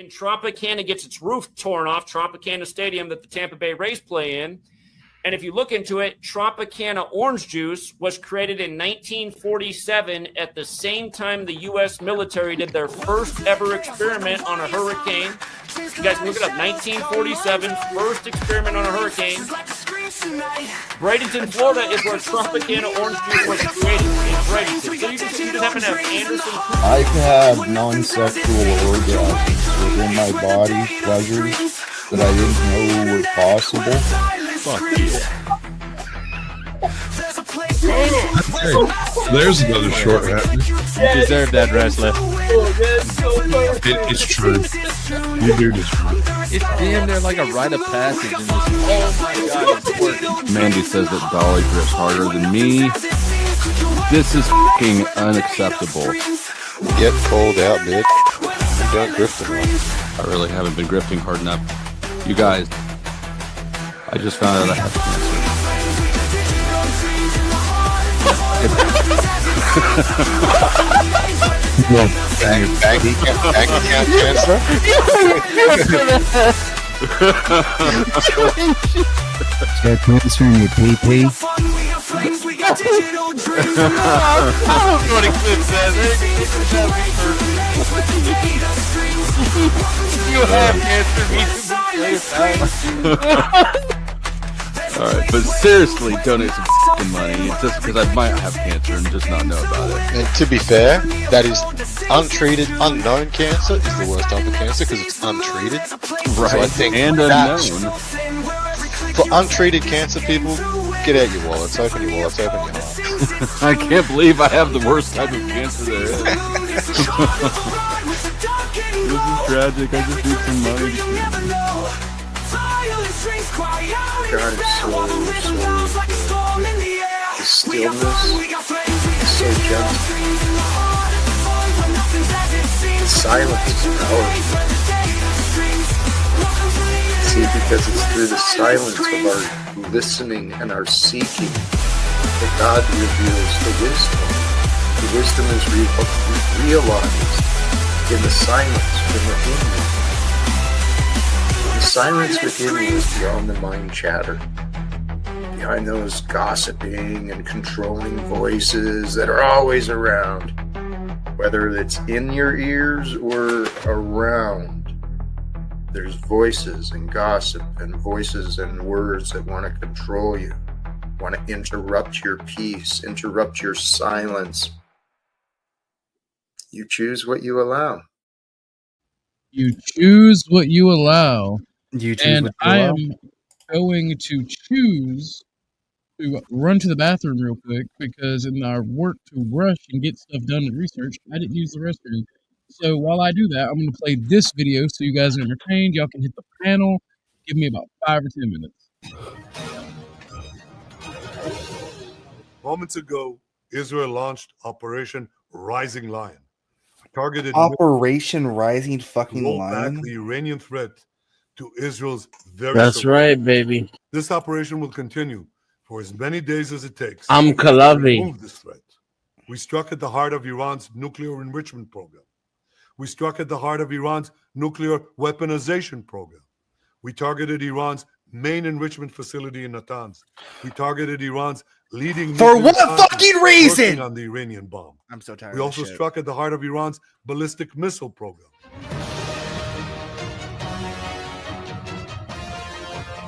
And Tropicana gets its roof torn off, Tropicana Stadium that the Tampa Bay Rays play in. And if you look into it, Tropicana orange juice was created in 1947 at the same time the U.S. military did their first ever experiment on a hurricane. You guys can look it up. 1947, first experiment on a hurricane. Bradenton, Florida is where Tropicana orange juice was created. In Bradenton. So you can see that happen to have Anderson. I've had non-sexual orgasms within my body, pleasures that I didn't know were possible. Fuck you. There's another short hat. You deserve that, wrestler. It's true. You do this. It's damn near like a rite of passage in this. Oh my god, it's working. Mandy says that Dolly grips harder than me. This is fucking unacceptable. Get pulled out, bitch. You don't grip enough. I really haven't been grifting hard enough. You guys, I just found out I have cancer. Cancer? Got cancer in your pee-pee? You have cancer. All right, but seriously, donate some fucking money just because I might have cancer and just not know about it. And to be fair, that is untreated, unknown cancer is the worst type of cancer because it's untreated. Right, so I think and unknown. For untreated cancer people, get out your wallets, open your wallets, open your heart. I can't believe I have the worst type of cancer there is. This is tragic. I just need some money. God is so good. The stillness is so gentle. The silence is powerful. See, because it's through the silence of our listening and our seeking that God reveals the wisdom. The wisdom is realized in the silence from within you. The silence within you is beyond the mind chatter, behind those gossiping and controlling voices that are always around, whether it's in your ears or around. There's voices and gossip and voices and words that want to control you, want to interrupt your peace, interrupt your silence. You choose what you allow. You choose what you allow. You choose And what you I allow. am going to choose to run to the bathroom real quick because in our work to rush and get stuff done and research, I didn't use the restroom. So while I do that, I'm going to play this video so you guys are entertained. Y'all can hit the panel. Give me about 5 or 10 minutes. Moments ago, Israel launched Operation Rising Lion. Targeted Operation Rising fucking roll Lion. back the Iranian threat to Israel's very That's soul. right, baby. This operation will continue for as many days as it takes I'm to Kalavi. remove this threat. We struck at the heart of Iran's nuclear enrichment program. We struck at the heart of Iran's nuclear weaponization program. We targeted Iran's main enrichment facility in Natanz. We targeted Iran's leading For nuclear what scientist fucking reason? working on the Iranian bomb. I'm so tired We of also this shit. struck at the heart of Iran's ballistic missile program.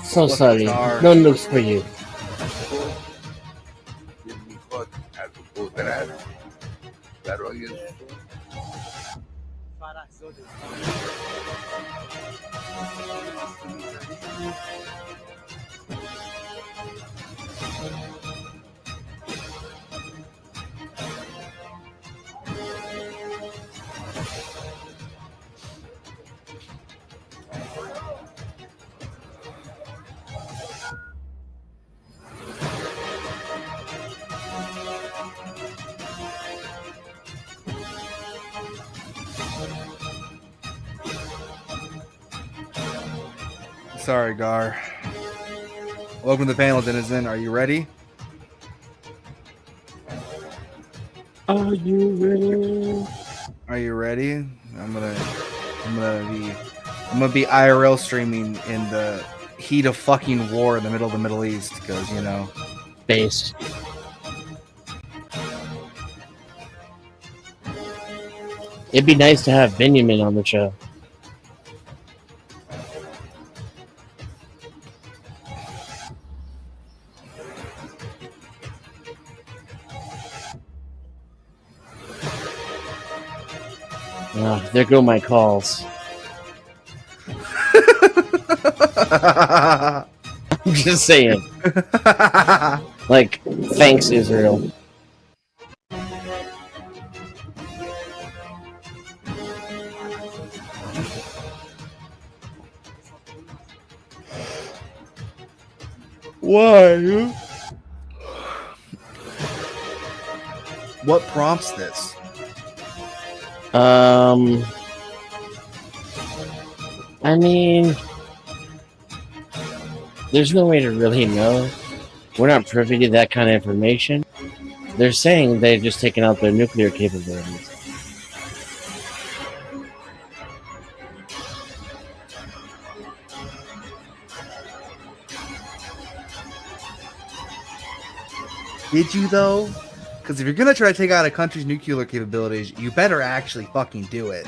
So sorry. No looks for you. Sorry, Gar. Welcome to the panel, Denizen. Are you ready? Are you ready? Are you ready? I'm gonna I'm gonna be IRL streaming in the heat of fucking war in the middle of the Middle East because Based. It'd be nice to have Benjamin on the show. There go my calls. I'm just saying. Like, thanks, Israel. Why? What prompts this? I mean, there's no way to really know. We're not privy to that kind of information. They're saying they're just taking out their nuclear capabilities. Did you though? Because if you're gonna try to take out a country's nuclear capabilities, you better actually fucking do it.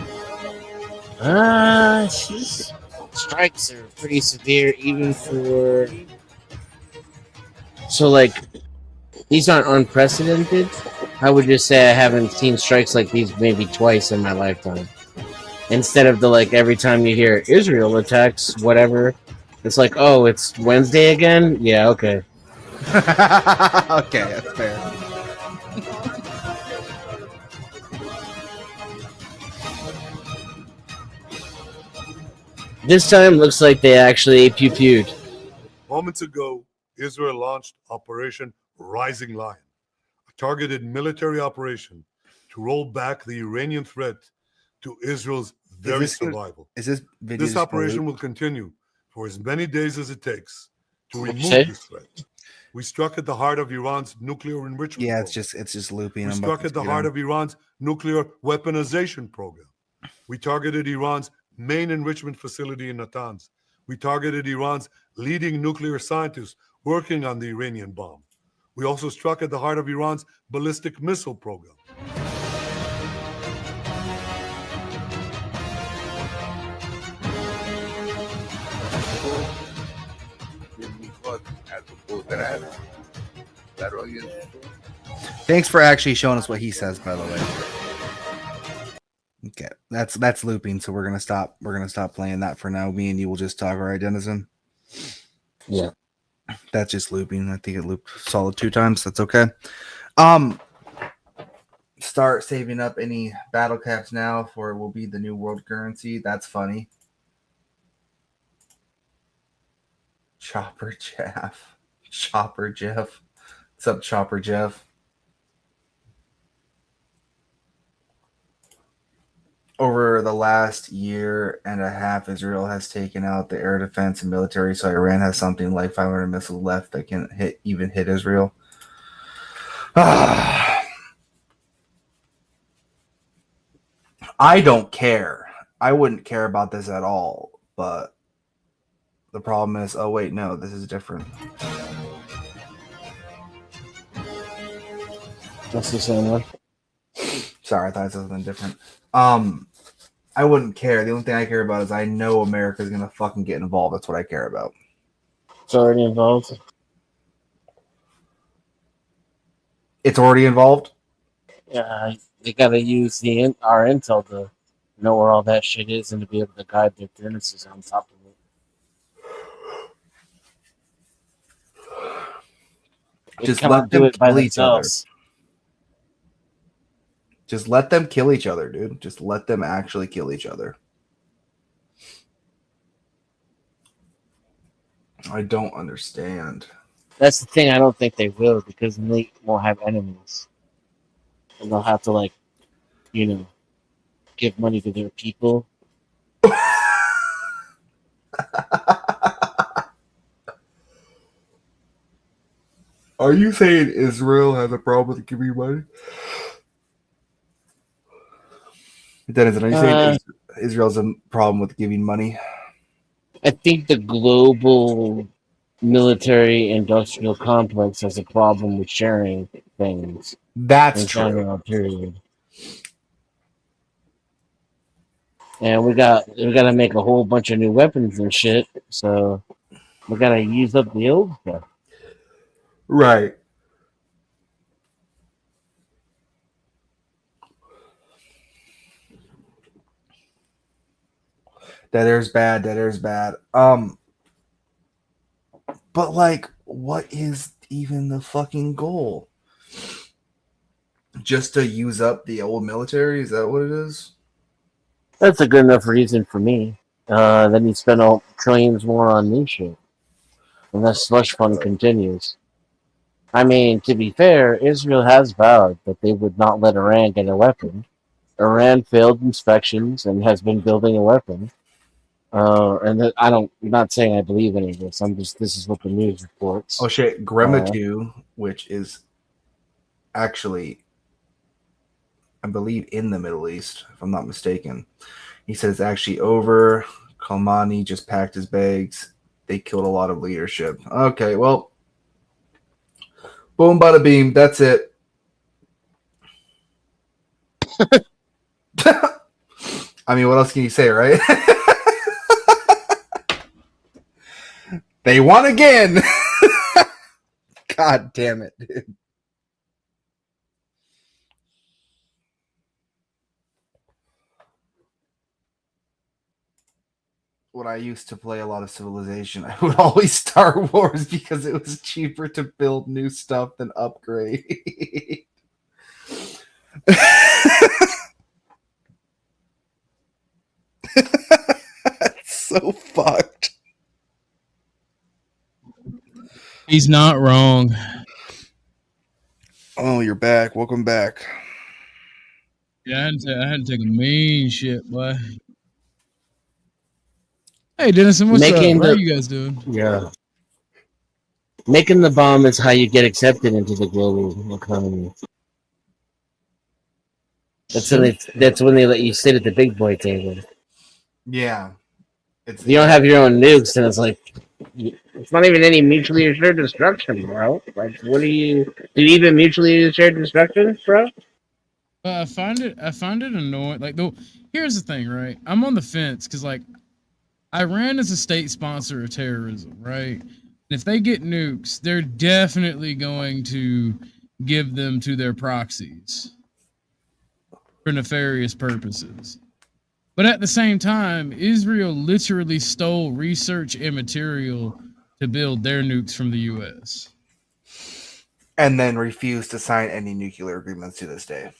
Strikes are pretty severe, even for. So, like, these aren't unprecedented. I would just say I haven't seen strikes like these maybe twice in my lifetime. Instead of the, like, every time you hear Israel attacks, whatever, it's like, oh, it's Wednesday again? Yeah, okay. Okay, that's fair. This time looks like they actually pew-pewed. Moments ago, Israel launched Operation Rising Lion, a targeted military operation to roll back the Iranian threat to Israel's very survival. This operation will continue for as many days as it takes to remove this threat. We struck at the heart of Iran's nuclear enrichment program. It's just looping. We struck at the heart of Iran's nuclear weaponization program. We targeted Iran's main enrichment facility in Natanz. We targeted Iran's leading nuclear scientists working on the Iranian bomb. We also struck at the heart of Iran's ballistic missile program. Thanks for actually showing us what he says, by the way. Okay, that's looping, so we're gonna stop playing that for now. Me and you will just talk, all right, Denizen? Yeah. That's just looping. I think it looped solid 2 times. That's okay. Start saving up any battle caps now, for it will be the new world currency. That's funny. Chopper Jeff. What's up, Chopper Jeff? Over the last year and a half, Israel has taken out the air defense and military, so Iran has something like 500 missiles left that can hit Israel. I don't care. I wouldn't care about this at all, but the problem is, oh wait, no, this is different. That's the same one. Sorry, I thought it was something different. I wouldn't care. The only thing I care about is I know America's gonna fucking get involved. That's what I care about. It's already involved. It's already involved? Yeah, they gotta use our intel to know where all that shit is and to be able to guide their furnaces on top of it. Just let them kill each other. Just let them kill each other, dude. Just let them actually kill each other. I don't understand. That's the thing. I don't think they will, because then they won't have enemies. And they'll have to, like, give money to their people. Are you saying Israel has a problem with giving money? Dennis, are you saying Israel's a problem with giving money. I think the global military industrial complex has a problem with sharing things. That's in true. general, period. And we got to make a whole bunch of new weapons and shit. So we got to use up the old stuff. Right. That air's bad. That air's bad. But like, what is even the fucking goal? Just to use up the old military? Is that what it is? That's a good enough reason for me. Then you spend all trillions more on new shit. And that slush fund continues. I mean, to be fair, Israel has vowed that they would not let Iran get a weapon. Iran failed inspections and has been building a weapon. I'm not saying I believe any of this. This is what the news reports. Oh shit, Grema which is actually, I believe, in the Middle East, if I'm not mistaken. He said it's actually over. Khamenei just packed his bags. They killed a lot of leadership. Okay, well, boom, bada beam. That's it. I mean, what else can you say, right? They won again. God damn it, dude. When I used to play a lot of Civilization, I would always Star Wars because it was cheaper to build new stuff than upgrade. That's so fucked. He's not wrong. Oh, you're back. Welcome back. Yeah, I had to take a mean shit, boy. Hey, Dennison, what's up? How are you guys doing? Yeah. Making the bomb is how you get accepted into the global economy. That's when they let you sit at the big boy table. Yeah. If you don't have your own nukes, then it's like it's not even any mutually assured destruction, bro. Like, what do you even mutually assured destruction, bro? I find it annoying. Like, here's the thing, right? I'm on the fence because, like, Iran is a state sponsor of terrorism, right? And if they get nukes, they're definitely going to give them to their proxies for nefarious purposes. But at the same time, Israel literally stole research and material to build their nukes from the U.S. And then refused to sign any nuclear agreements to this day.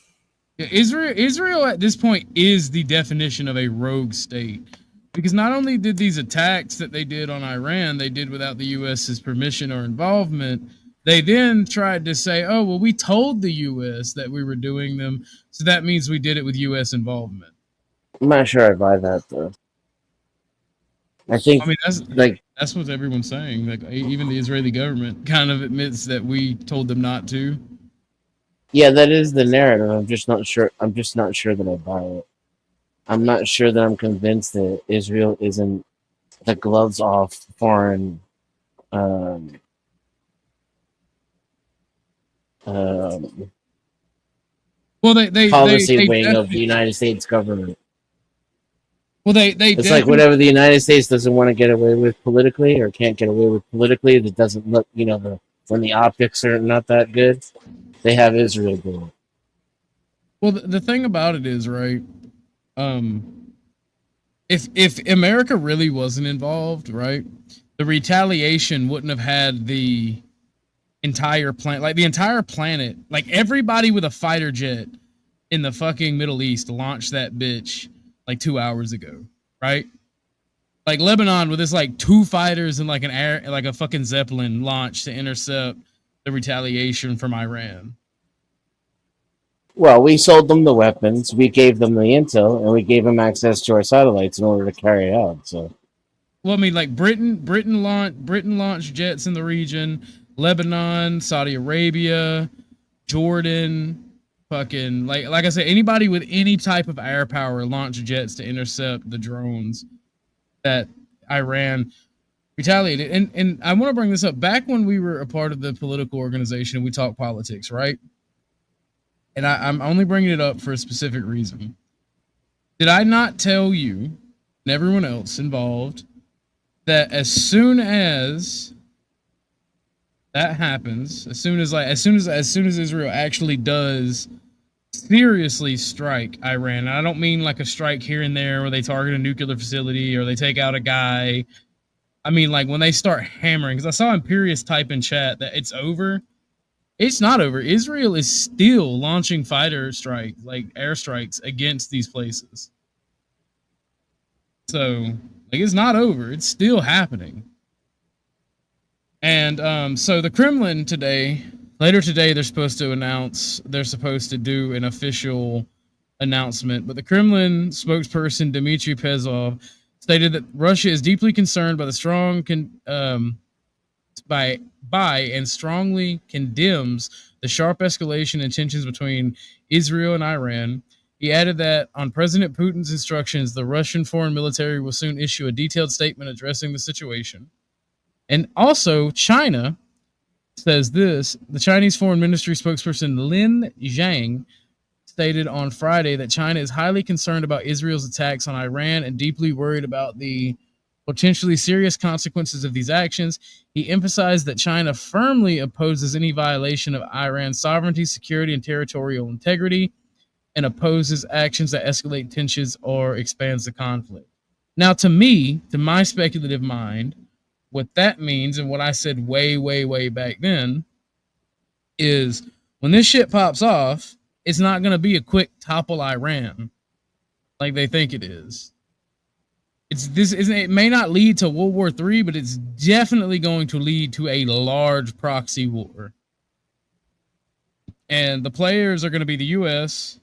Yeah, Israel at this point is the definition of a rogue state. Because not only did these attacks that they did on Iran, they did without the U.S.'s permission or involvement, they then tried to say, oh, well, we told the U.S. that we were doing them, so that means we did it with U.S. involvement. I'm not sure I buy that, though. I think, that's what everyone's saying. Like, even the Israeli government kind of admits that we told them not to. Yeah, that is the narrative. I'm just not sure that I buy it. I'm not sure that I'm convinced that Israel isn't the gloves off foreign policy wing of the United States government. Well, it's like whatever the United States doesn't want to get away with politically or can't get away with politically, that doesn't look, when the optics are not that good, they have Israel doing it. Well, the thing about it is, right, if America really wasn't involved, right, the retaliation wouldn't have had the entire planet, like the entire planet, like everybody with a fighter jet in the fucking Middle East launched that bitch like 2 hours ago, right? Like Lebanon with its like 2 fighters and like an air, like a fucking Zeppelin launched to intercept the retaliation from Iran. Well, we sold them the weapons, we gave them the intel, and we gave them access to our satellites in order to carry it out. So, well, I mean, like Britain launched jets in the region, Lebanon, Saudi Arabia, Jordan, fucking like I said, anybody with any type of air power launch jets to intercept the drones that Iran retaliated. And I want to bring this up. Back when we were a part of the political organization, we talked politics, right? And I'm only bringing it up for a specific reason. Did I not tell you and everyone else involved that as soon as that happens, as soon as Israel actually does seriously strike Iran, and I don't mean like a strike here and there where they target a nuclear facility or they take out a guy. I mean, like when they start hammering, because I saw Imperious type in chat that it's over. It's not over. Israel is still launching fighter strikes, like airstrikes against these places. So, like, it's not over. It's still happening. And so the Kremlin later today, they're supposed to do an official announcement. But the Kremlin spokesperson, Dmitry Peskov, stated that Russia is deeply concerned by the strong and strongly condemns the sharp escalation in tensions between Israel and Iran. He added that on President Putin's instructions, the Russian foreign military will soon issue a detailed statement addressing the situation. And also, China says this. The Chinese Foreign Ministry spokesperson Lin Jiang stated on Friday that China is highly concerned about Israel's attacks on Iran and deeply worried about the potentially serious consequences of these actions. He emphasized that China firmly opposes any violation of Iran's sovereignty, security, and territorial integrity, and opposes actions that escalate tensions or expands the conflict. Now, to me, to my speculative mind, what that means, and what I said way, way, way back then, is when this shit pops off, it's not going to be a quick topple Iran like they think it is. It may not lead to World War III, but it's definitely going to lead to a large proxy war. And the players are going to be the US,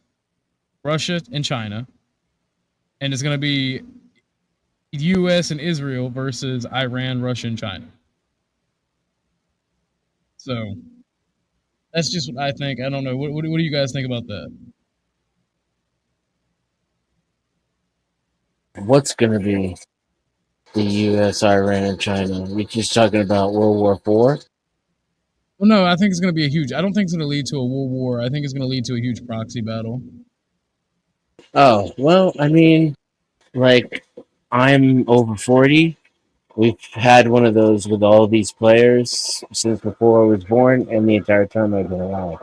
Russia, and China. And it's going to be US and Israel versus Iran, Russia, and China. So that's just what I think. I don't know. What do you guys think about that? What's going to be the U.S., Iran, and China? We're just talking about World War IV? Well, no, I think it's going to be I don't think it's going to lead to a world war. I think it's going to lead to a huge proxy battle. Oh, well, I mean, like, I'm over 40. We've had one of those with all these players since before I was born and the entire time I've been alive.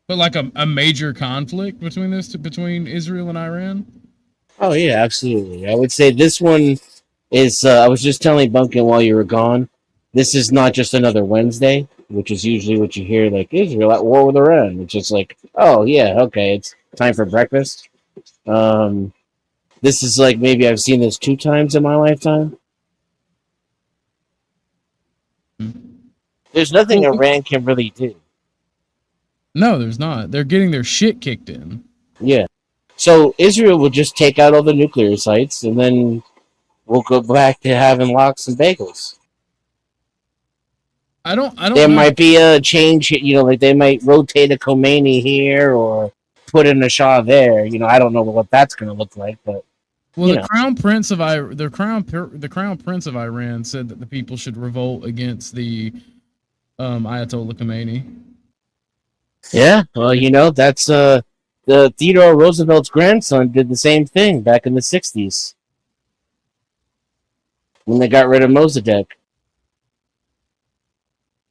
But like a major conflict between Israel and Iran? Oh, yeah, absolutely. I would say this one is, I was just telling Bunkin while you were gone, this is not just another Wednesday, which is usually what you hear, like, Israel at war with Iran. It's just like, oh, yeah, okay, it's time for breakfast. This is like, maybe I've seen this 2 times in my lifetime. There's nothing Iran can really do. No, there's not. They're getting their shit kicked in. Yeah. So Israel will just take out all the nuclear sites, and then we'll go back to having lox and bagels. I don't There know. might be a change, like they might rotate a Khomeini here or put in a Shah there. I don't know what that's going to look like, but well, the crown prince of Iran said that the people should revolt against the Ayatollah Khomeini. Yeah, well, that's the Theodore Roosevelt's grandson did the same thing back in the 60s when they got rid of Mossadegh.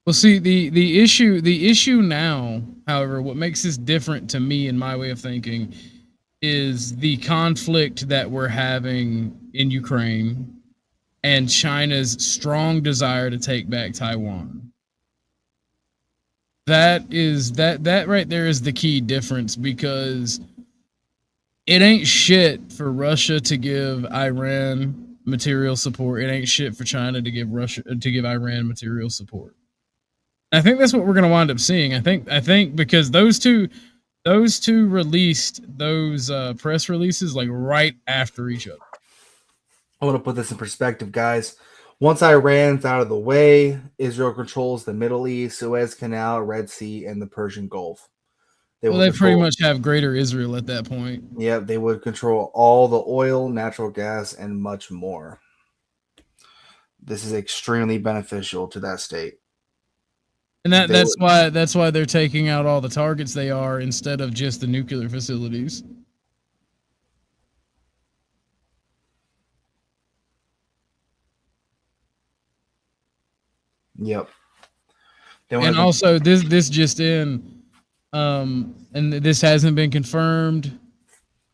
Well, see, the issue now, however, what makes this different to me in my way of thinking is the conflict that we're having in Ukraine and China's strong desire to take back Taiwan. That right there is the key difference, because it ain't shit for Russia to give Iran material support. It ain't shit for China to give Iran material support. I think that's what we're going to wind up seeing. I think because those two released those press releases like right after each other. I want to put this in perspective, guys. Once Iran's out of the way, Israel controls the Middle East, Suez Canal, Red Sea, and the Persian Gulf. They Well, would they pretty control- much have Greater Israel at that point. Yeah, they would control all the oil, natural gas, and much more. This is extremely beneficial to that state. And They that's why they're taking out all the targets they are instead of just the nuclear facilities. Yep. And also this just in, and this hasn't been confirmed.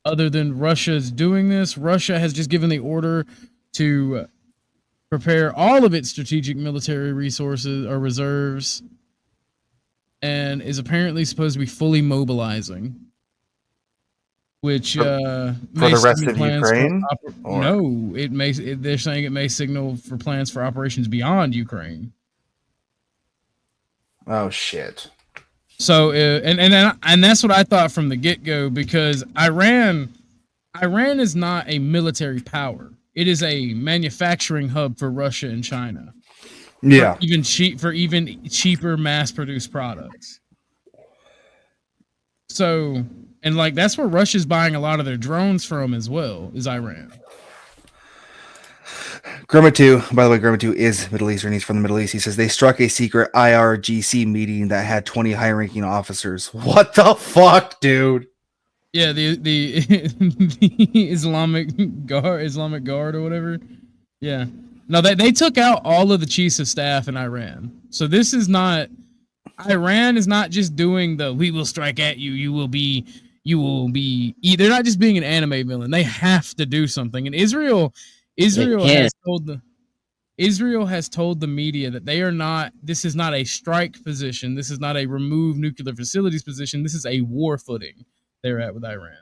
Other than Russia's doing this, Russia has just given the order to prepare all of its strategic military resources or reserves, and is apparently supposed to be fully mobilizing. Which for the rest of Ukraine? No, they're saying it may signal for plans for operations beyond Ukraine. Oh shit. So and that's what I thought from the get-go, because Iran is not a military power. It is a manufacturing hub for Russia and China. Yeah. For even cheaper mass-produced products. So, and like that's where Russia's buying a lot of their drones from as well, is Iran. Grima2, by the way, Grima2 is Middle Eastern. He's from the Middle East. He says they struck a secret IRGC meeting that had 20 high-ranking officers. What the fuck, dude? Yeah, the Islamic Guard or whatever. Yeah. No, they took out all of the chiefs of staff in Iran. So this is not, Iran is not just doing the "we will strike at you, you will be." They're not just being an anime villain. They have to do something. And Israel has told the media that they are not. This is not a strike position. This is not a remove nuclear facilities position. This is a war footing they're at with Iran.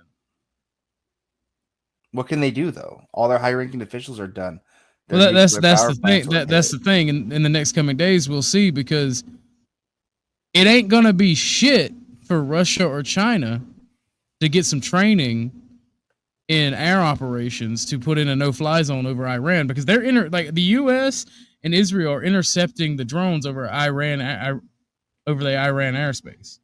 What can they do though? All their high-ranking officials are done. Well, that's the thing. That's the thing. In the next coming days, we'll see, because it ain't gonna be shit for Russia or China to get some training in air operations to put in a no-fly zone over Iran, because they're the U.S. and Israel are intercepting the drones over Iran over the Iran airspace.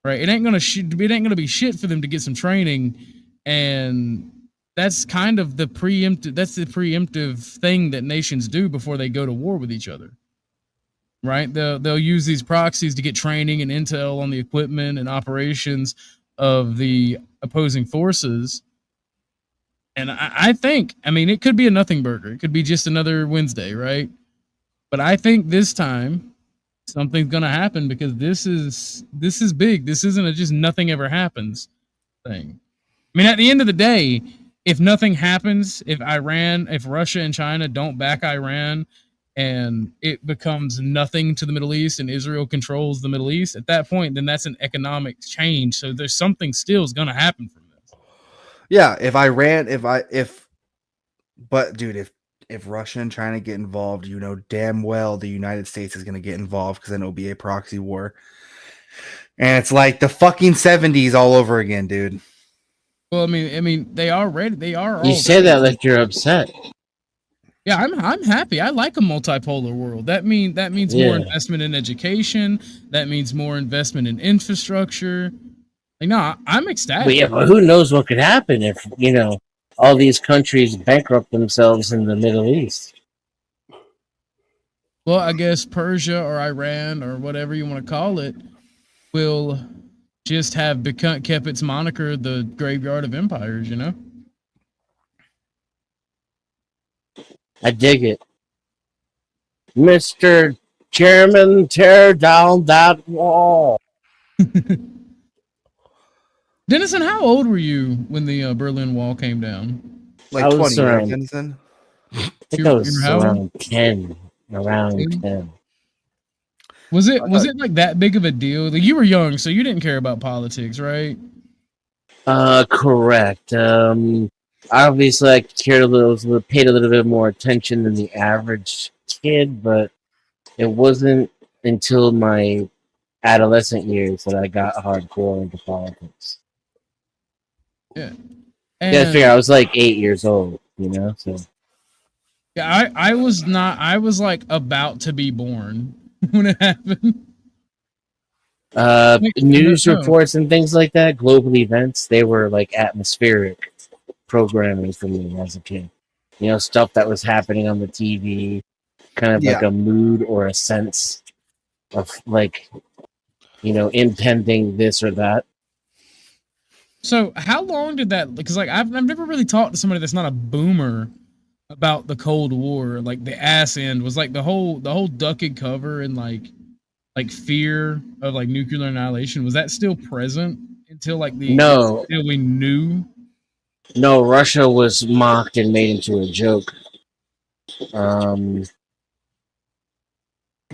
Right? It ain't gonna be shit for them to get some training, and that's kind of the preemptive thing that nations do before they go to war with each other. Right? They'll use these proxies to get training and intel on the equipment and operations of the opposing forces. And I think, it could be a nothing burger. It could be just another Wednesday, right? But I think this time something's going to happen, because this is big. This isn't a just nothing ever happens thing. At the end of the day, if nothing happens, if Russia and China don't back Iran and it becomes nothing to the Middle East and Israel controls the Middle East, at that point, then that's an economic change. So there's something still is going to happen from this. Yeah, but dude, if Russia and China get involved, you know damn well the United States is going to get involved, because then it'll be a proxy war. And it's like the fucking 70s all over again, dude. Well, they are ready. They are. You say that like you're upset. Yeah, I'm happy. I like a multipolar world. That means more investment in education. That means more investment in infrastructure. I'm ecstatic. But who knows what could happen if all these countries bankrupt themselves in the Middle East? Well, I guess Persia or Iran or whatever you want to call it will just have kept its moniker the graveyard of empires. I dig it. Mr. Chairman, tear down that wall. Dennison, how old were you when the Berlin Wall came down? Like 20, right, Dennison? I think I was around 10. Around 10. Was it like that big of a deal? Like, you were young, so you didn't care about politics, right? Correct. Obviously, I paid a little bit more attention than the average kid, but it wasn't until my adolescent years that I got hardcore into politics. Yeah. You gotta figure I was like 8 years old, so. Yeah, I was not. I was like about to be born when it happened. News No. reports and things like that, global events, they were like atmospheric programming for me as a kid. You know, stuff that was happening on the TV, kind of like a mood or a sense of like, you know, impending this or that. So how long did that? Because like I've never really talked to somebody that's not a boomer about the Cold War. Like the ass end was like the whole duck and cover and like fear of like nuclear annihilation. Was that still present until like until we knew? No, Russia was mocked and made into a joke.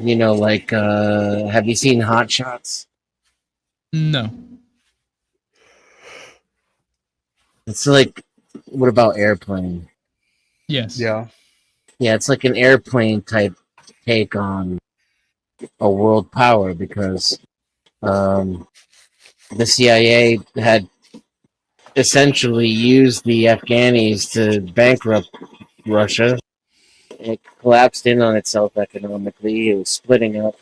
You know, like have you seen Hot Shots? No. It's like, what about Airplane? Yes. Yeah. Yeah, it's like an Airplane type take on a world power because the CIA had essentially used the Afghanis to bankrupt Russia. It collapsed in on itself economically. It was splitting up.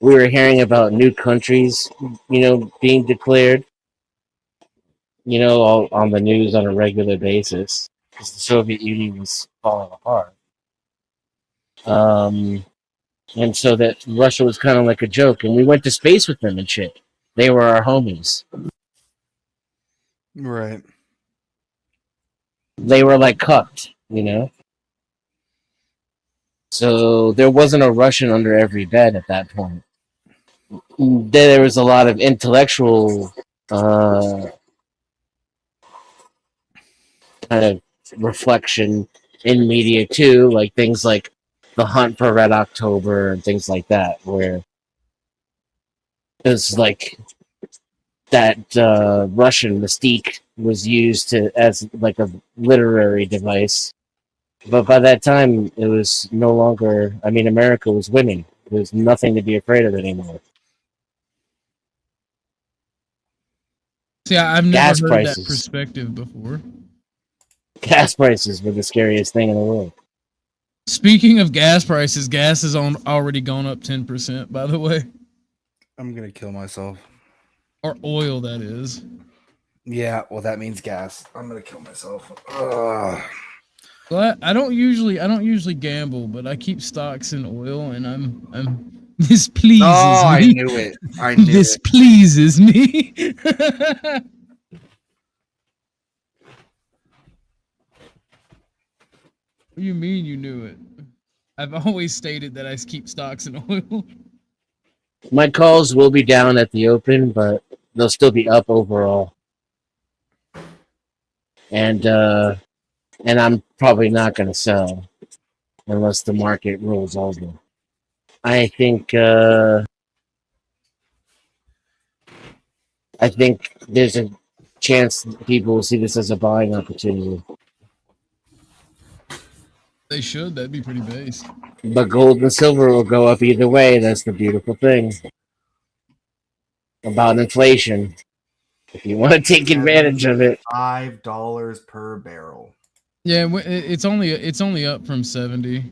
We were hearing about new countries, you know, being declared, you know, all on the news on a regular basis because the Soviet Union was falling apart. And so that Russia was kind of like a joke, and we went to space with them and shit. They were our homies. Right. They were like cucked, you know? So there wasn't a Russian under every bed at that point. There was a lot of intellectual kind of reflection in media too, like things like The Hunt for Red October and things like that, where it's like that Russian mystique was used as like a literary device. But by that time, it was no longer. I mean, America was winning. There was nothing to be afraid of anymore. See, I've never Gas heard prices. that perspective before. Gas prices were the scariest thing in the world. Speaking of gas prices, gas has already gone up 10%, by the way. I'm gonna kill myself. Or oil, that is. Yeah, well, that means gas. I'm gonna kill myself. Well, I don't usually gamble, but I keep stocks in oil, and I'm this pleases me. I knew it. I knew this it. pleases me. What do you mean you knew it? I've always stated that I keep stocks in oil. My calls will be down at the open, but they'll still be up overall. And I'm probably not going to sell unless the market rolls over. I think there's a chance people will see this as a buying opportunity. They should. That'd be pretty base. But gold and silver will go up either way. That's the beautiful thing about inflation. If you want to take advantage of it, $5 per barrel. Yeah, it's only up from 70.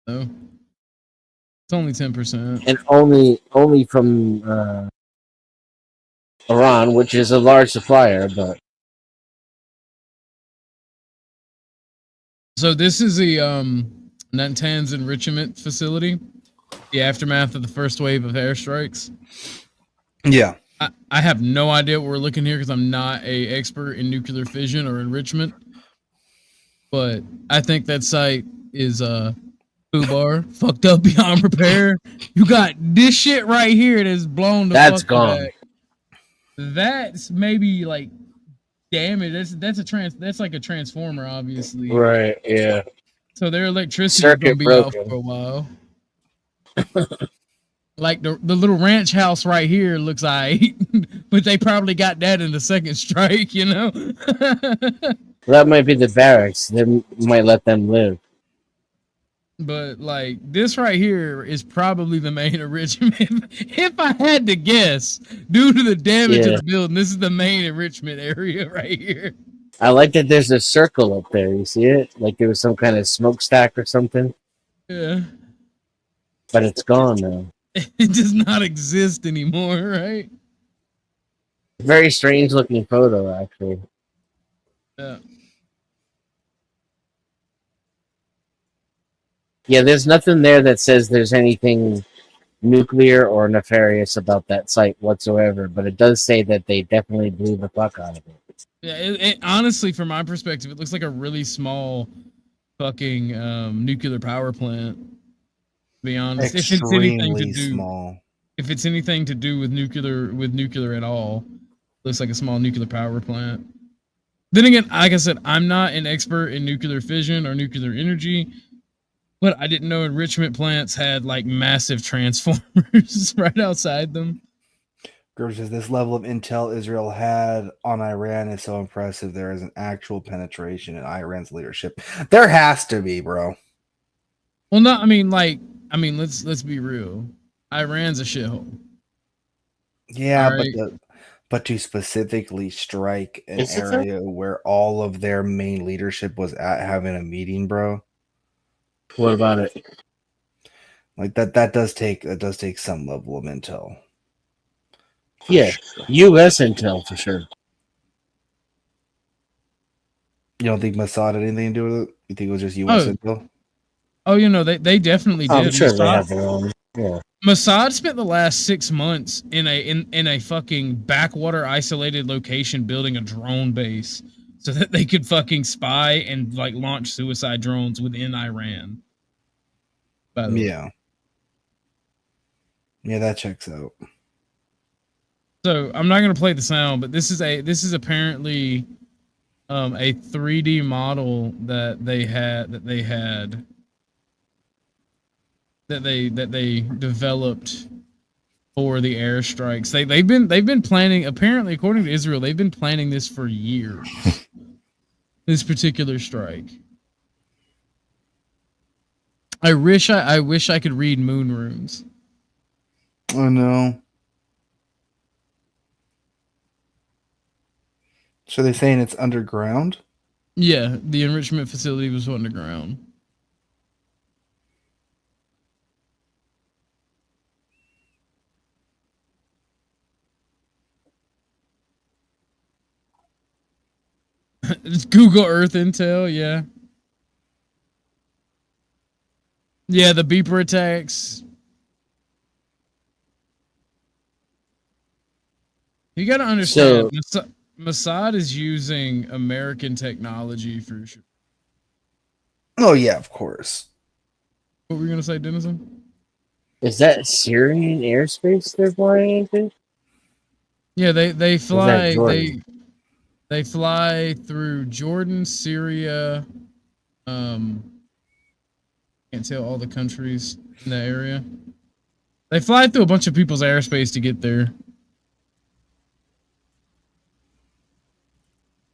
So it's only 10%. and only from Iran, which is a large supplier. But So this is the Natanz enrichment facility, the aftermath of the first wave of airstrikes. Yeah. I have no idea what we're looking here because I'm not a expert in nuclear fission or enrichment. But I think that site is FUBAR, fucked up beyond repair. You got this shit right here that's blown the That's fuck gone. back. That's maybe like damage. That's like a transformer, obviously. right, yeah. So their electricity is Circuit gonna be out broken. for a while. Like the little ranch house right here looks alright, but they probably got that in the second strike, you know. That might be the barracks. They might let them live. But like this right here is probably the main enrichment. If I had to guess, due to the damage Yeah. it's building, this is the main enrichment area right here. I like that there's a circle up there. You see it? Like there was some kind of smokestack or something, Yeah. but it's gone now. It does not exist anymore, right? Very strange looking photo, actually. Yeah. Yeah, there's nothing there that says there's anything nuclear or nefarious about that site whatsoever, but it does say that they definitely blew the fuck out of it. Yeah, it honestly, from my perspective, it looks like a really small fucking nuclear power plant. To be honest, if it's anything to do, small. if it's anything to do with nuclear at all, looks like a small nuclear power plant. Then again, like I said, I'm not an expert in nuclear fission or nuclear energy, but I didn't know enrichment plants had like massive transformers right outside them. Gerber says this level of intel Israel had on Iran is so impressive. There is an actual penetration in Iran's leadership. There has to be, bro. Well, no, I mean, let's be real. Iran's a shithole. Yeah, All right. but to specifically strike an Is it though? area where all of their main leadership was at having a meeting, bro. What about it? Like that does take some level of intel. Yeah, U.S. intel for sure. You don't think Mossad had anything to do with it? You think it was just U.S. intel? Oh, they definitely did. I'm sure they Mossad- have their own. Yeah. Mossad spent the last 6 months in a fucking backwater isolated location building a drone base so that they could fucking spy and like launch suicide drones within Iran. By the way. Yeah, that checks out. So I'm not gonna play the sound, but this is apparently a 3D model that they developed for the airstrikes. They've been planning, apparently according to Israel, they've been planning this for years. This particular strike. I wish I could read moon runes. Oh no. So they're saying it's underground? Yeah, the enrichment facility was underground. It's Google Earth Intel, yeah. Yeah, the beeper attacks. You gotta understand, Mossad is using American technology for sure. Oh yeah, of course. What were you gonna say, Denizen? Is that Syrian airspace they're flying into? Yeah, they fly Jordan? they fly through Jordan, Syria, can't tell all the countries in that area. They fly through a bunch of people's airspace to get there.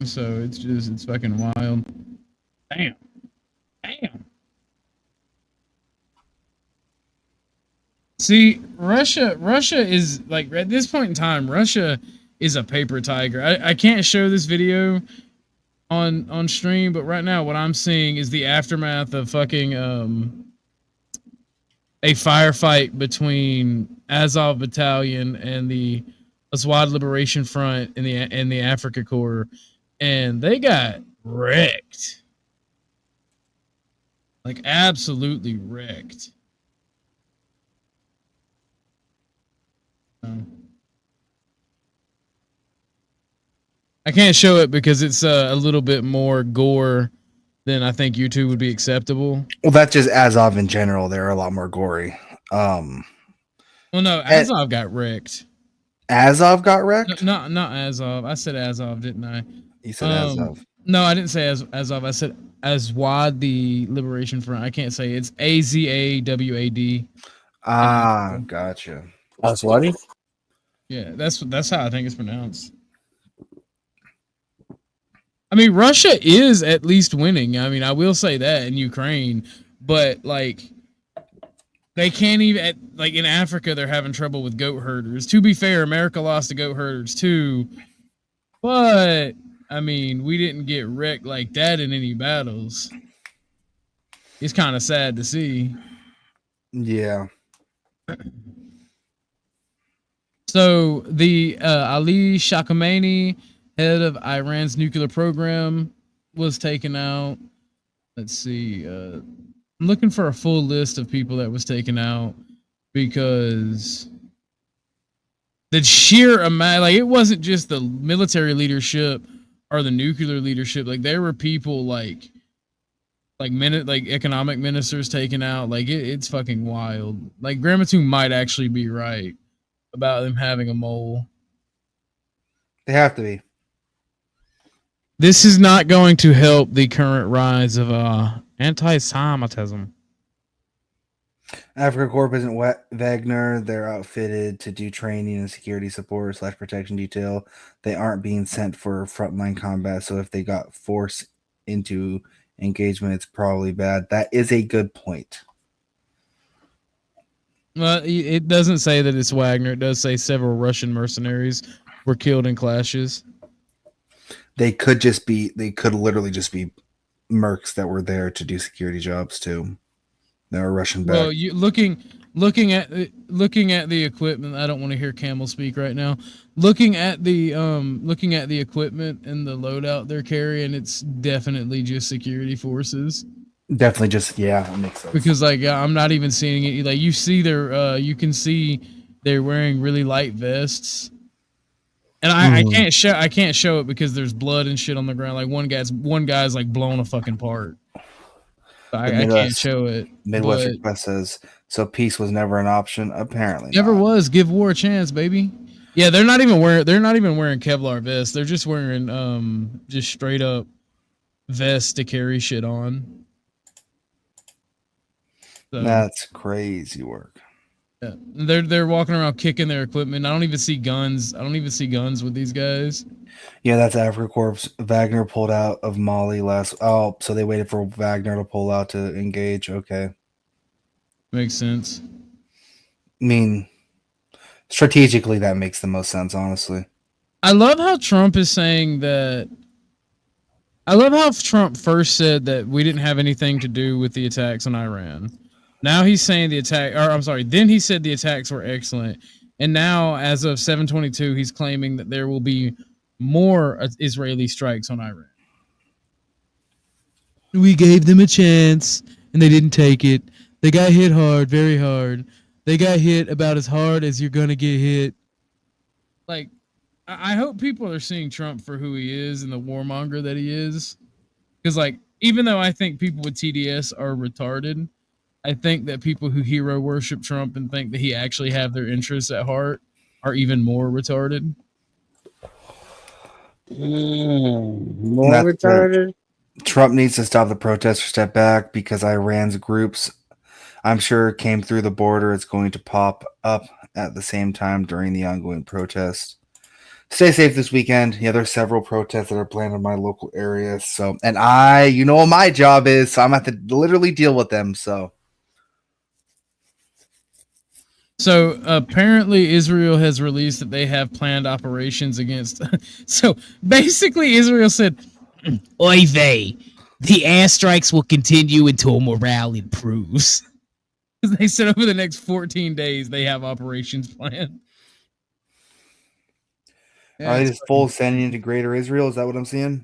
So it's fucking wild. Damn. See, Russia is like at this point in time, Russia is a paper tiger. I can't show this video on stream, but right now what I'm seeing is the aftermath of fucking a firefight between Azov Battalion and the Aswad Liberation Front in the Africa Corps, and they got wrecked. Like absolutely wrecked. I can't show it because it's a little bit more gore than I think YouTube would be acceptable. Well, that's just Azov in general. They're a lot more gory. Well, no, Azov got wrecked. Azov got wrecked? No, not Azov. I said Azov, didn't I? You said Azov. No, I didn't say Azov. I said Aswad, the Liberation Front. I can't say it. It's AZAWAD. Ah, gotcha. Aswadi? Yeah, that's how I think it's pronounced. I mean, Russia is at least winning. I mean, I will say that in Ukraine, but like they can't even like in Africa they're having trouble with goat herders. To be fair, America lost to goat herders too. But I mean, we didn't get wrecked like that in any battles. It's kind of sad to see. Yeah. So the Ali Khamenei, head of Iran's nuclear program, was taken out. Let's see. I'm looking for a full list of people that was taken out because the sheer amount, like, it wasn't just the military leadership or the nuclear leadership. Like, there were people like economic ministers taken out. Like, it's fucking wild. Like, Grandma Toon might actually be right about them having a mole. They have to be. This is not going to help the current rise of anti-Semitism. Africa Corp isn't Wagner. They're outfitted to do training and security support / protection detail. They aren't being sent for frontline combat. So if they got forced into engagement, it's probably bad. That is a good point. Well, it doesn't say that it's Wagner. It does say several Russian mercenaries were killed in clashes. They could literally just be mercs that were there to do security jobs too. They were Russian back. Well, you looking at the equipment. I don't want to hear Camel speak right now. Looking at the equipment and the loadout they're carrying, it's definitely just security forces. Definitely just, yeah, that makes sense. Because like I'm not even seeing it. Like you see you can see they're wearing really light vests. And I can't show it because there's blood and shit on the ground. Like one guy's like blown a fucking part. I can't show it. Midwest Request says, so peace was never an option. Apparently, never was. Give war a chance, baby. Yeah, they're not even wearing Kevlar vests. They're just wearing just straight up vests to carry shit on. So, that's crazy work. Yeah, they're walking around kicking their equipment. I don't even see guns. With these guys. Yeah, that's Africa Corps. Wagner pulled out of Mali last. Oh, so they waited for Wagner to pull out to engage. Okay, makes sense. I mean, strategically, that makes the most sense. Honestly, I love how Trump is saying that. I love how Trump first said that we didn't have anything to do with the attacks on Iran. Now he's saying then he said the attacks were excellent. And now, as of 7/22, he's claiming that there will be more Israeli strikes on Iran. We gave them a chance, and they didn't take it. They got hit hard, very hard. They got hit about as hard as you're going to get hit. Like, I hope people are seeing Trump for who he is and the warmonger that he is. Because, like, even though I think people with TDS are retarded, I think that people who hero worship Trump and think that he actually have their interests at heart are even more retarded. More retarded? Trump needs to stop the protests or step back because Iran's groups, I'm sure, came through the border. It's going to pop up at the same time during the ongoing protests. Stay safe this weekend. Yeah, there's several protests that are planned in my local area. So, and you know what my job is, so I'm going to have to literally deal with them. So apparently Israel has released that they have planned operations against. So basically Israel said, "Oy vey, the airstrikes will continue until morale improves." They said over the next 14 days they have operations planned. Are they just full sending into greater Israel? Is that what I'm seeing?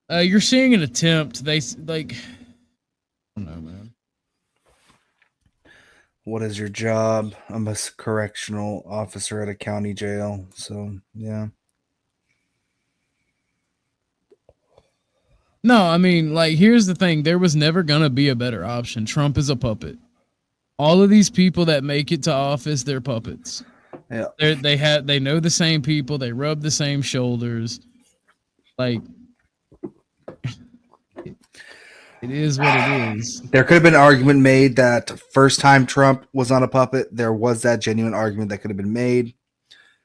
You're seeing an attempt. They like, I don't know, man. What is your job? I'm a correctional officer at a county jail. So, yeah. No, I mean, like, here's the thing. There was never going to be a better option. Trump is a puppet. All of these people that make it to office, they're puppets. Yeah. They know the same people. They rub the same shoulders. Like, it is what it is. There could have been an argument made that first time Trump was on a puppet, there was that genuine argument that could have been made.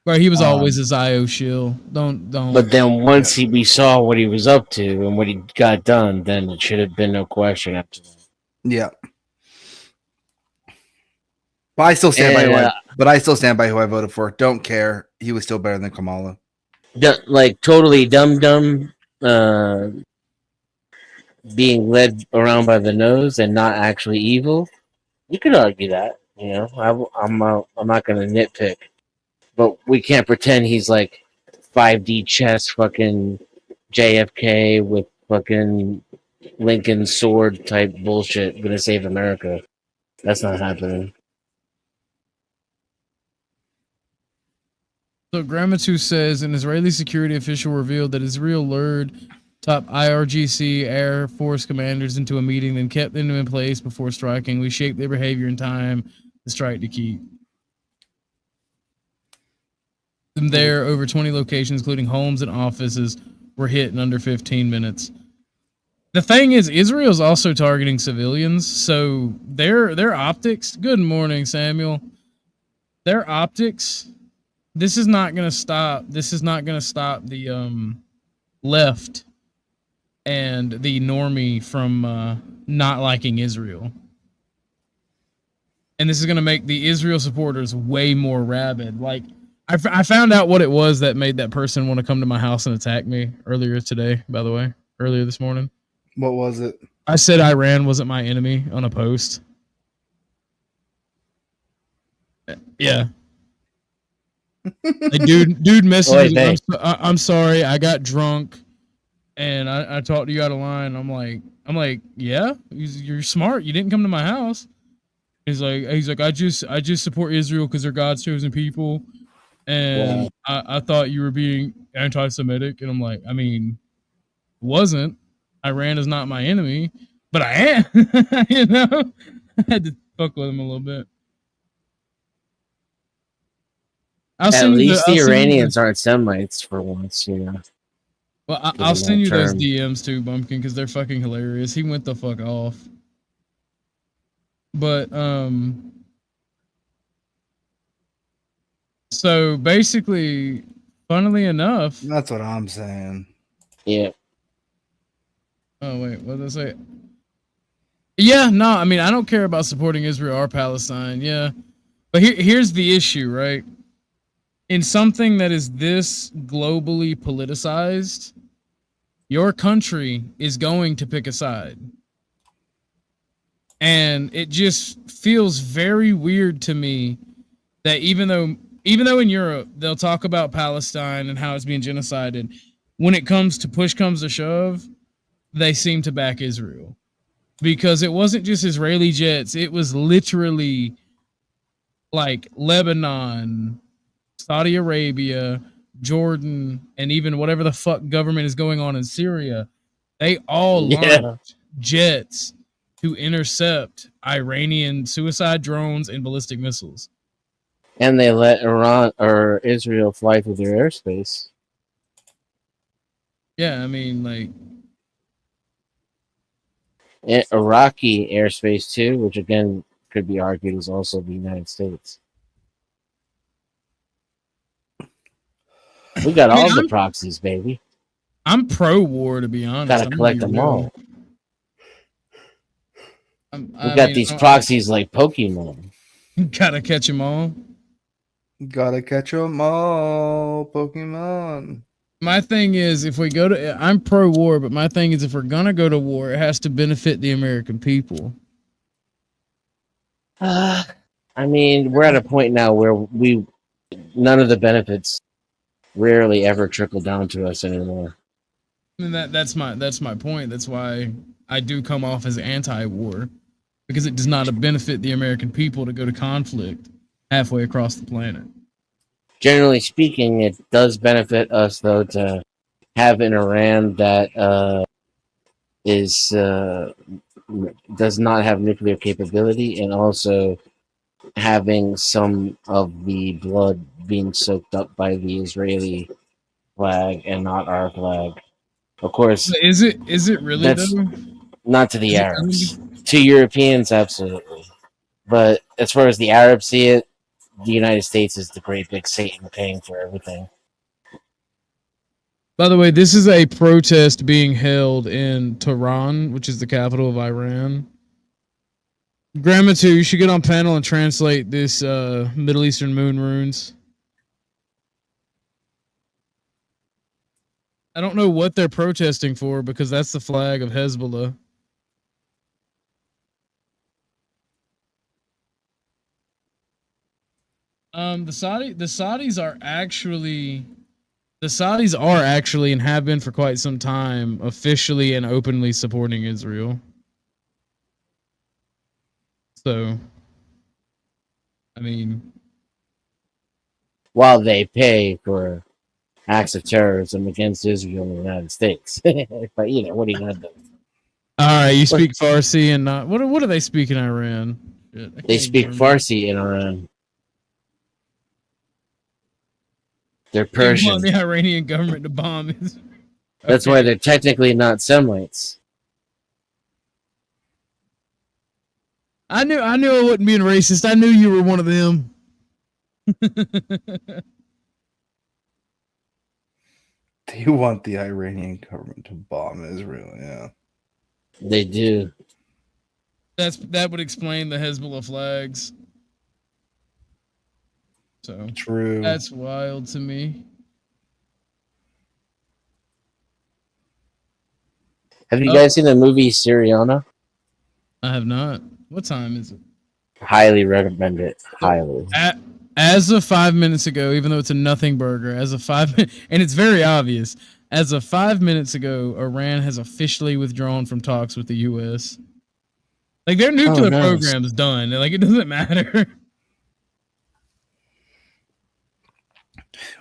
Right, he was always a Zio shill. Don't. But then once we saw what he was up to and what he got done, then it should have been no question after that. Yeah. But I still stand by who I voted for. Don't care. He was still better than Kamala. Like totally dumb. Being led around by the nose and not actually evil. You could argue that. You know, I'm not gonna nitpick, but we can't pretend he's like 5D chess fucking JFK with fucking Lincoln sword type bullshit gonna save America. That's not happening. So Gramatu says an Israeli security official revealed that Israel lured top IRGC Air Force commanders into a meeting, then kept them in place before striking. We shaped their behavior in time to strike to keep them there. Over 20 locations, including homes and offices, were hit in under 15 minutes. The thing is, Israel's also targeting civilians, so their optics. Good morning, Samuel. Their optics. This is not going to stop. This is not going to stop the left and the normie from not liking Israel. And this is going to make the Israel supporters way more rabid. Like, I found out what it was that made that person want to come to my house and attack me earlier today, by the way, earlier this morning. What was it? I said Iran wasn't my enemy on a post. Yeah. Like, dude messaged me. I'm sorry, I got drunk and I talked to you out of line. I'm like, yeah, you're smart. You didn't come to my house. He's like, I just support Israel because they're God's chosen people, and I thought you were being anti-Semitic, and I'm like, I mean, wasn't. Iran is not my enemy, but I am. You know, I had to fuck with him a little bit. At least the Iranians aren't Semites for once, you know. Well, I'll send you those DMs too, Bumpkin, because they're fucking hilarious. He went the fuck off. But so basically, funnily enough, that's what I'm saying. Yeah. Oh wait, what did I say? Yeah, no, I mean I don't care about supporting Israel or Palestine. Yeah, but here's the issue, right? In something that is this globally politicized, your country is going to pick a side. And it just feels very weird to me that even though in Europe they'll talk about Palestine and how it's being genocided, when it comes to push comes to shove, they seem to back Israel. Because it wasn't just Israeli jets, it was literally like Lebanon, Saudi Arabia, Jordan, and even whatever the fuck government is going on in Syria. They all launched jets to intercept Iranian suicide drones and ballistic missiles. And they let Iran or Israel fly through their airspace. Yeah, I mean, like Iraqi airspace too, which again could be argued is also the United States. We got all the proxies, baby. I'm pro-war, to be honest. Gotta collect them all. We got these proxies like Pokemon. Gotta catch them all. Gotta catch them all, Pokemon. My thing is, if we go to, I'm pro-war, but my thing is, if we're gonna go to war, it has to benefit the American people. I mean, we're at a point now where none of the benefits rarely ever trickle down to us anymore. And that's my point. That's why I do come off as anti-war, because it does not benefit the American people to go to conflict halfway across the planet. Generally speaking, it does benefit us though to have an Iran that does not have nuclear capability, and also having some of the blood being soaked up by the Israeli flag and not our flag. Of course, is it really though? Not to the Arabs. To Europeans, absolutely. But as far as the Arabs see it, the United States is the great big Satan paying for everything. By the way, this is a protest being held in Tehran, which is the capital of Iran. Grandma 2, you should get on panel and translate this Middle Eastern moon runes. I don't know what they're protesting for, because that's the flag of Hezbollah. The Saudis are actually and have been for quite some time officially and openly supporting Israel. So, I mean, While they pay for acts of terrorism against Israel and the United States. But you know, what are you gonna do? all right, you speak Farsi and not what do they speak in Iran? Shit, I They can't speak remember. Farsi in Iran. They're They want Persian. the Iranian government to bomb Israel. That's why they're technically not Semites. I knew I wasn't being racist. I knew you were one of them. They want the Iranian government to bomb Israel. Yeah. They do. That would explain the Hezbollah flags. So True. that's wild to me. Have you guys seen the movie Syriana? I have not. What time is it? Highly recommend it. Highly. As of 5 minutes ago, even though it's a nothing burger, and it's very obvious, as of 5 minutes ago, Iran has officially withdrawn from talks with the U.S. Like their nuclear program's done. Like it doesn't matter.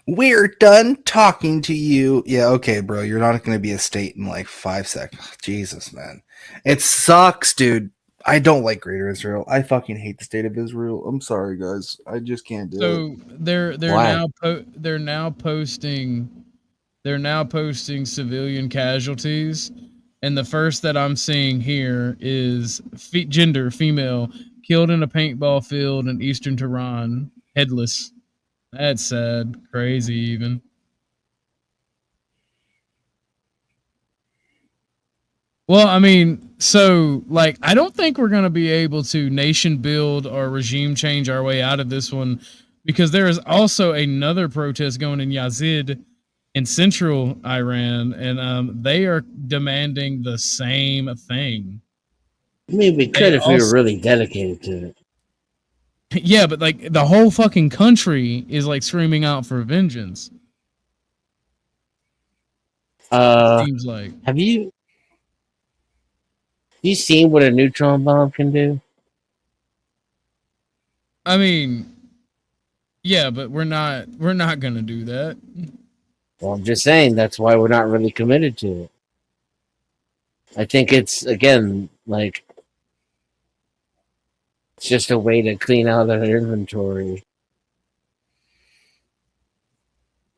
We're done talking to you. Yeah, okay, bro. You're not going to be a state in like 5 seconds. Jesus, man. It sucks, dude. I don't like Greater Israel. I fucking hate the state of Israel. I'm sorry, guys. I just can't do it. So they're now posting civilian casualties, and the first that I'm seeing here is gender female killed in a paintball field in eastern Tehran, headless. That's sad, crazy even. Well, I mean, so like I don't think we're going to be able to nation build or regime change our way out of this one, because there is also another protest going in Yazid in central Iran, and they are demanding the same thing. I mean, we could if we were really dedicated to it. Yeah, but like the whole fucking country is like screaming out for vengeance. Seems like. Have you seen what a neutron bomb can do? I mean, yeah, but we're not gonna do that. Well, I'm just saying that's why we're not really committed to it. I think it's again like it's just a way to clean out their inventory.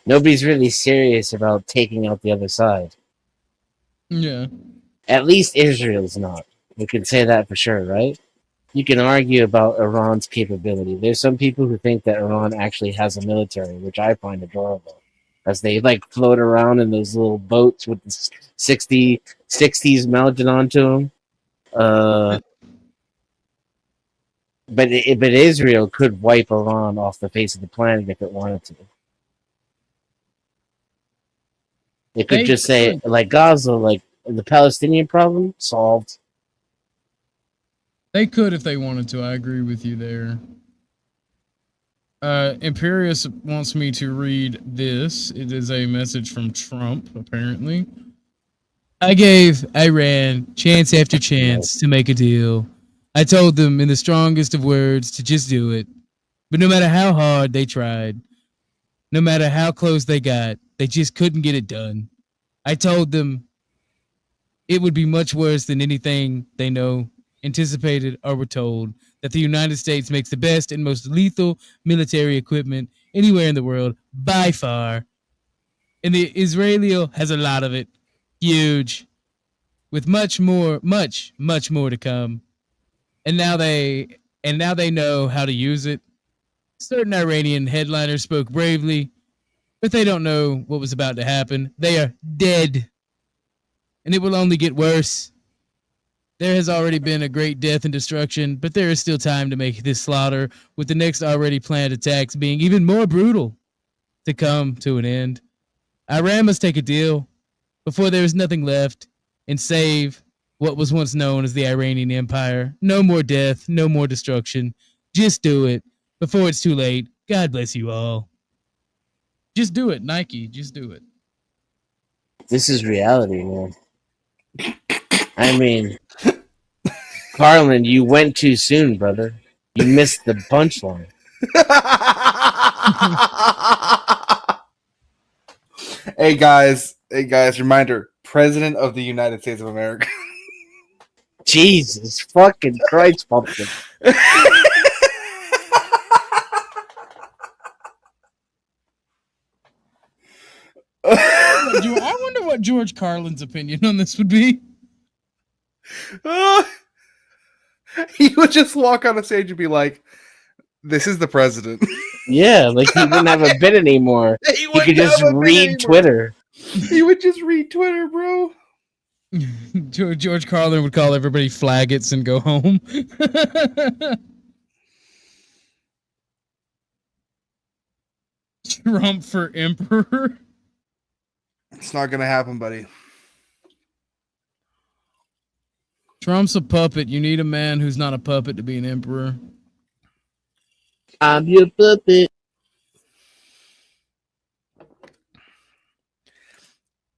Nobody's really serious about taking out the other side. Yeah. At least Israel's not. We can say that for sure, right? You can argue about Iran's capability. There's some people who think that Iran actually has a military, which I find adorable. As they like float around in those little boats with the 60s mounted onto them. But Israel could wipe Iran off the face of the planet if it wanted to. It could just say, like Gaza, like the Palestinian problem, solved. They could if they wanted to. I agree with you there. Imperius wants me to read this. It is a message from Trump, apparently. I gave Iran chance after chance to make a deal. I told them in the strongest of words to just do it. But no matter how hard they tried, no matter how close they got, they just couldn't get it done. I told them it would be much worse than anything they know, anticipated, or were told, that the United States makes the best and most lethal military equipment anywhere in the world, by far. And the Israeli has a lot of it. Huge. With much more to come. And now they know how to use it. Certain Iranian headliners spoke bravely, but they don't know what was about to happen. They are dead. And it will only get worse. There has already been a great death and destruction, but there is still time to make this slaughter, with the next already planned attacks being even more brutal, to come to an end. Iran must take a deal before there is nothing left and save what was once known as the Iranian Empire. No more death, no more destruction. Just do it before it's too late. God bless you all. Just do it, Nike. Just do it. This is reality, man. I mean, Carlin, you went too soon, brother. You missed the punchline. Hey guys, reminder, President of the United States of America. Jesus fucking Christ, pumpkin. I wonder what George Carlin's opinion on this would be. He would just walk on a stage and be like, "This is the president." Yeah, like he wouldn't have a bit anymore. He could just read Twitter. He would just read Twitter, bro. George Carlin would call everybody faggots and go home. Trump for emperor. It's not gonna happen, buddy. Trump's a puppet. You need a man who's not a puppet to be an emperor. I'm your puppet.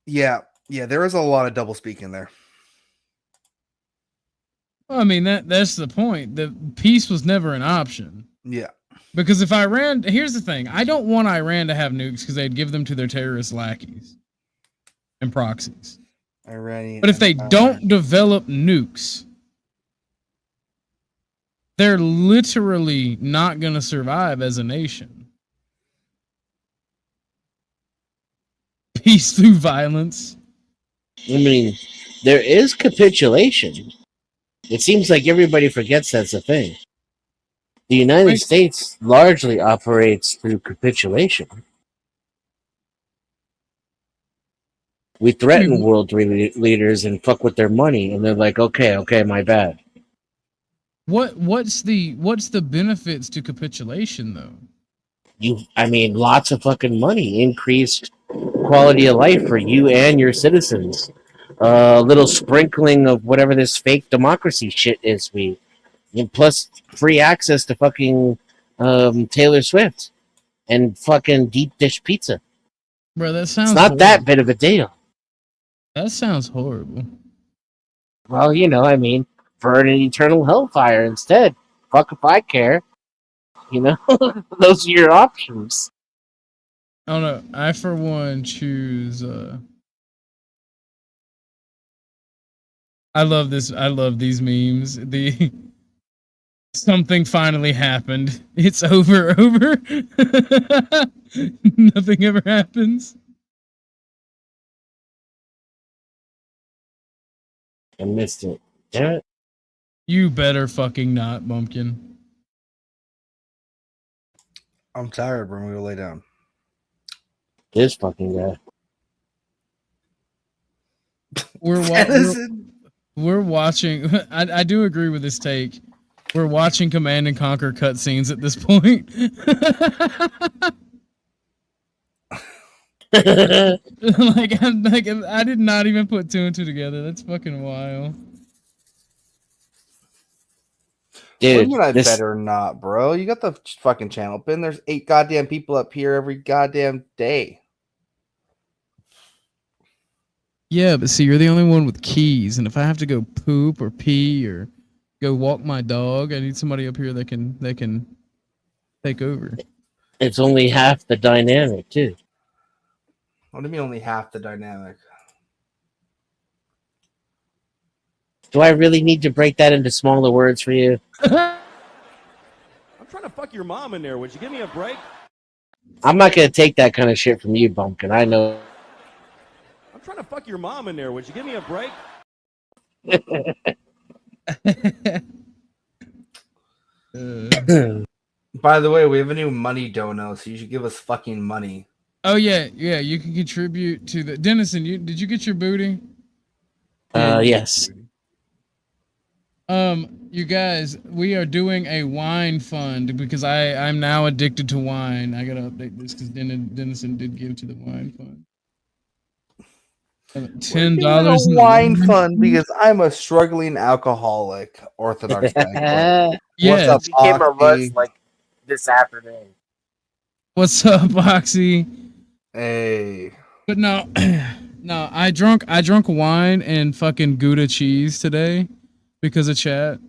Yeah, there is a lot of double speaking there. Well, I mean that's the point. The peace was never an option. Yeah. Because if Iran, here's the thing, I don't want Iran to have nukes because they'd give them to their terrorist lackeys and proxies. Iranian. But if they don't develop nukes, they're literally not going to survive as a nation. Peace through violence. I mean, there is capitulation. It seems like everybody forgets that's a thing. The United States largely operates through capitulation. We threaten world leaders and fuck with their money, and they're like, okay, my bad. What's the benefits to capitulation though? Lots of fucking money, increased quality of life for you and your citizens. A little sprinkling of whatever this fake democracy shit is. Plus free access to fucking Taylor Swift and fucking deep dish pizza. Bro, that sounds. It's not that bit of a deal. That sounds horrible. Well, burn in eternal hellfire instead. Fuck if I care. Those are your options. I don't know. I, for one, choose... I love this. I love these memes. Something finally happened. It's over. Nothing ever happens. I missed it. Damn it. You better fucking not, Bumpkin. I'm tired, bro. I'm gonna lay down. This fucking guy. We're watching. I do agree with this take. We're watching Command and Conquer cutscenes at this point. I did not even put two and two together. That's fucking wild. Dude, I better not, bro. You got the fucking channel pin. There's 8 goddamn people up here every goddamn day. Yeah, but see, you're the only one with keys, and if I have to go poop or pee or go walk my dog, I need somebody up here that can take over. It's only half the dynamic, too. What do you mean only half the dynamic? Do I really need to break that into smaller words for you? I'm trying to fuck your mom in there. Would you give me a break? I'm not going to take that kind of shit from you, Bumpkin. I know. I'm trying to fuck your mom in there. Would you give me a break? By the way, we have a new money dono, so you should give us fucking money. Oh yeah, you can contribute to the Dennison. Did you get your booty? Yes. You guys, we are doing a wine fund because I'm now addicted to wine. I gotta update this because Dennison did give to the wine fund. $10 wine fund because I'm a struggling alcoholic Orthodox bank. Yeah, What's up, became a Aki? rush like this afternoon. What's up, Boxy? Hey. But no, no, I drunk wine and fucking Gouda cheese today because of chat,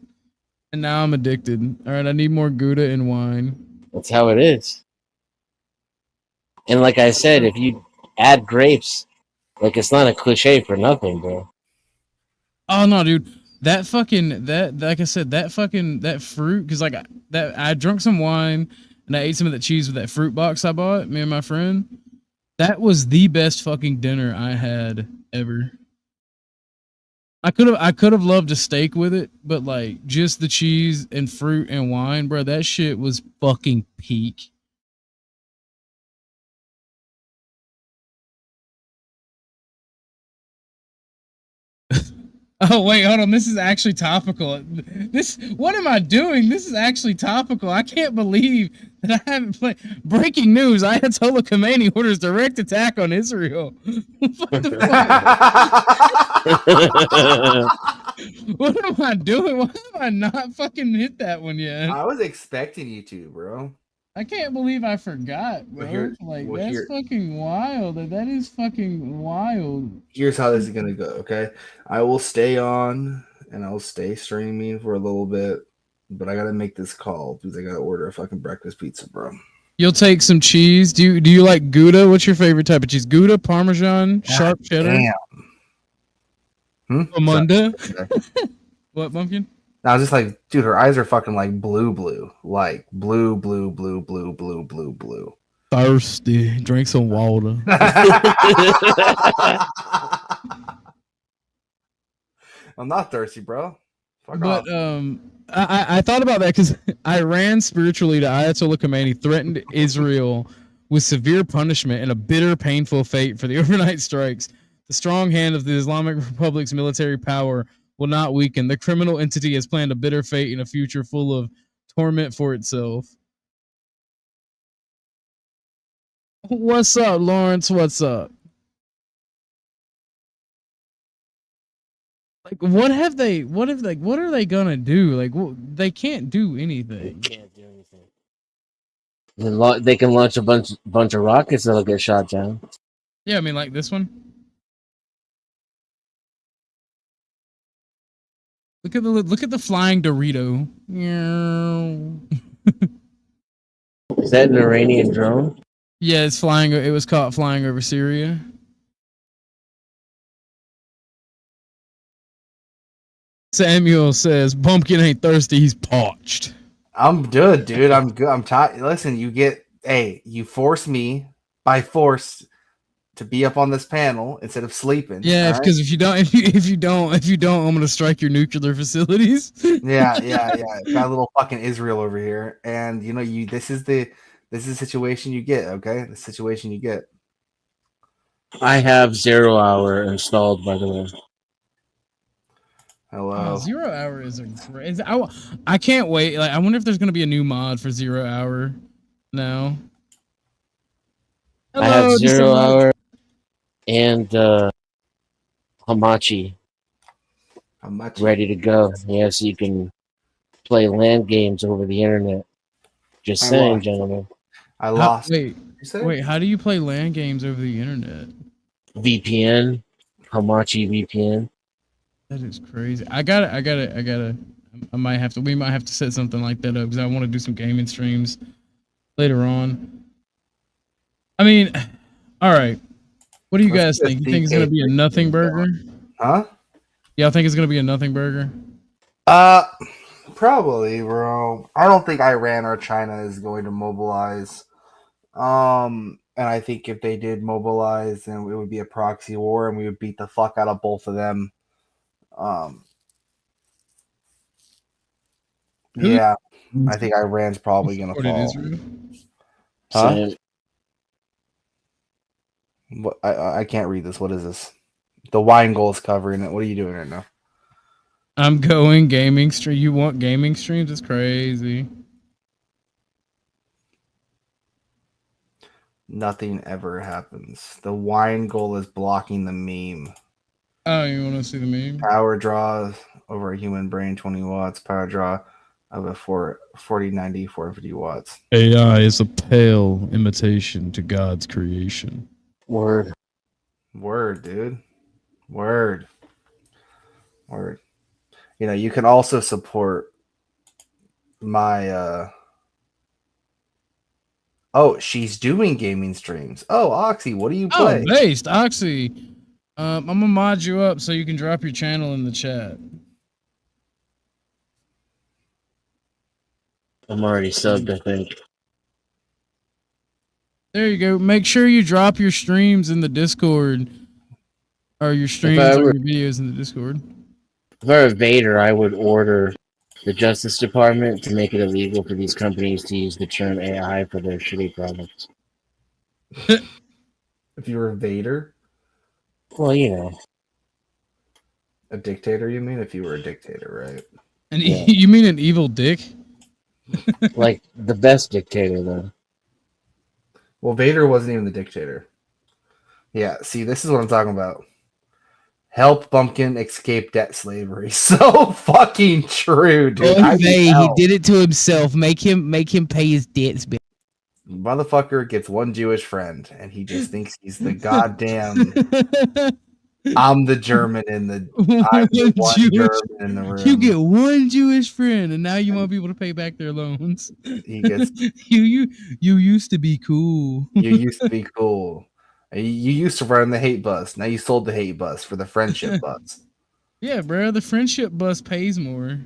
and now I'm addicted. All right, I need more Gouda and wine. That's how it is. And like I said, if you add grapes, like it's not a cliche for nothing, bro. Oh no, dude, that like I said, that fruit, because like that I drank some wine and I ate some of that cheese with that fruit box I bought, me and my friend. That was the best fucking dinner I had ever. I could have loved a steak with it, but like just the cheese and fruit and wine, bro, that shit was fucking peak. Oh wait, hold on. This is actually topical. What am I doing? This is actually topical. I can't believe that I haven't played. Breaking news: Ayatollah Khomeini orders direct attack on Israel. What the fuck? What am I doing? Why have I not fucking hit that one yet? I was expecting you to, bro. I can't believe I forgot, bro. That's fucking wild. That is fucking wild. Here's how this is gonna go, okay? I will stay on and I'll stay streaming for a little bit, but I gotta make this call because I gotta order a fucking breakfast pizza, bro. You'll take some cheese. Do you like Gouda? What's your favorite type of cheese? Gouda, Parmesan, sharp cheddar? Amanda? What, Bumpkin? I was just like, dude, her eyes are fucking like blue. Like blue. Thirsty. Drink some water. I'm not thirsty, bro. Fuck But off. I thought about that because Iran spiritually to Ayatollah Khomeini threatened Israel with severe punishment and a bitter, painful fate for the overnight strikes. The strong hand of the Islamic Republic's military power will not weaken. The criminal entity has planned a bitter fate and a future full of torment for itself. What's up, Lawrence? What's up? Like, what are they gonna do? Like, they can't do anything. Can't do anything. They can launch a bunch of rockets that'll get shot down. Yeah, I mean, like this one. Look at the flying Dorito. Is that an Iranian drone? Yeah, it's flying. It was caught flying over Syria. Samuel says, "Bumpkin ain't thirsty. He's parched." I'm good, dude. I'm good. I'm tired. Listen, you force me by force to be up on this panel instead of sleeping. Yeah, because if you don't, I'm gonna strike your nuclear facilities. Yeah. Got a little fucking Israel over here, and this is the situation you get. Okay, the situation you get. I have 0 hour installed, by the way. Hello. 0 hour is a great. I can't wait. Like, I wonder if there's gonna be a new mod for 0 hour now. I have 0 hour and Hamachi ready to go. Yeah, so you can play LAN games over the internet. Just saying, gentlemen. I lost. Wait, how do you play LAN games over the internet? VPN, Hamachi VPN. That is crazy. I might have to. We might have to set something like that up because I want to do some gaming streams later on. I mean, all right. What do you guys think? You think it's gonna be a nothing burger? Huh? Y'all think it's gonna be a nothing burger? Probably, bro. I don't think Iran or China is going to mobilize. And I think if they did mobilize, then it would be a proxy war, and we would beat the fuck out of both of them. Yeah, I think Iran's probably gonna fall. Huh? What? I can't read this. What is this? The wine goal is covering it. What are you doing right now? I'm going gaming stream. You want gaming streams? It's crazy. Nothing ever happens. The wine goal is blocking the meme. Oh, you want to see the meme? Power draw over a human brain, 20 watts. Power draw of a 4090 450 watts. AI is a pale imitation to God's creation. Word. Word, dude. Word. You know, you can also support my oh, she's doing gaming streams. Oh, Oxy, what do you play? Oh, based Oxy. I'm gonna mod you up so you can drop your channel in the chat. I'm already subbed, I think. There you go. Make sure you drop your streams in the Discord, or your streams I or were- your videos in the Discord. If I were Vader, I would order the Justice Department to make it illegal for these companies to use the term AI for their shitty products. If you were Vader, Well, you know. a dictator, you mean? If you were a dictator, right? And Yeah. you mean an evil dick? Like the best dictator, though. Well, Vader wasn't even the dictator. Yeah, see, this is what I'm talking about. Help Bumpkin escape debt slavery. So fucking true, dude. I need he help. did it to himself. Make him pay his debts. Motherfucker gets one Jewish friend, and he just thinks he's the goddamn. I'm the German in the. I'm the one German in the room. You get one Jewish friend, and now you want people to pay back their loans. He gets. you used to be cool. You used to be cool. You used to run the hate bus. Now you sold the hate bus for the friendship bus. Yeah, bro. The friendship bus pays more.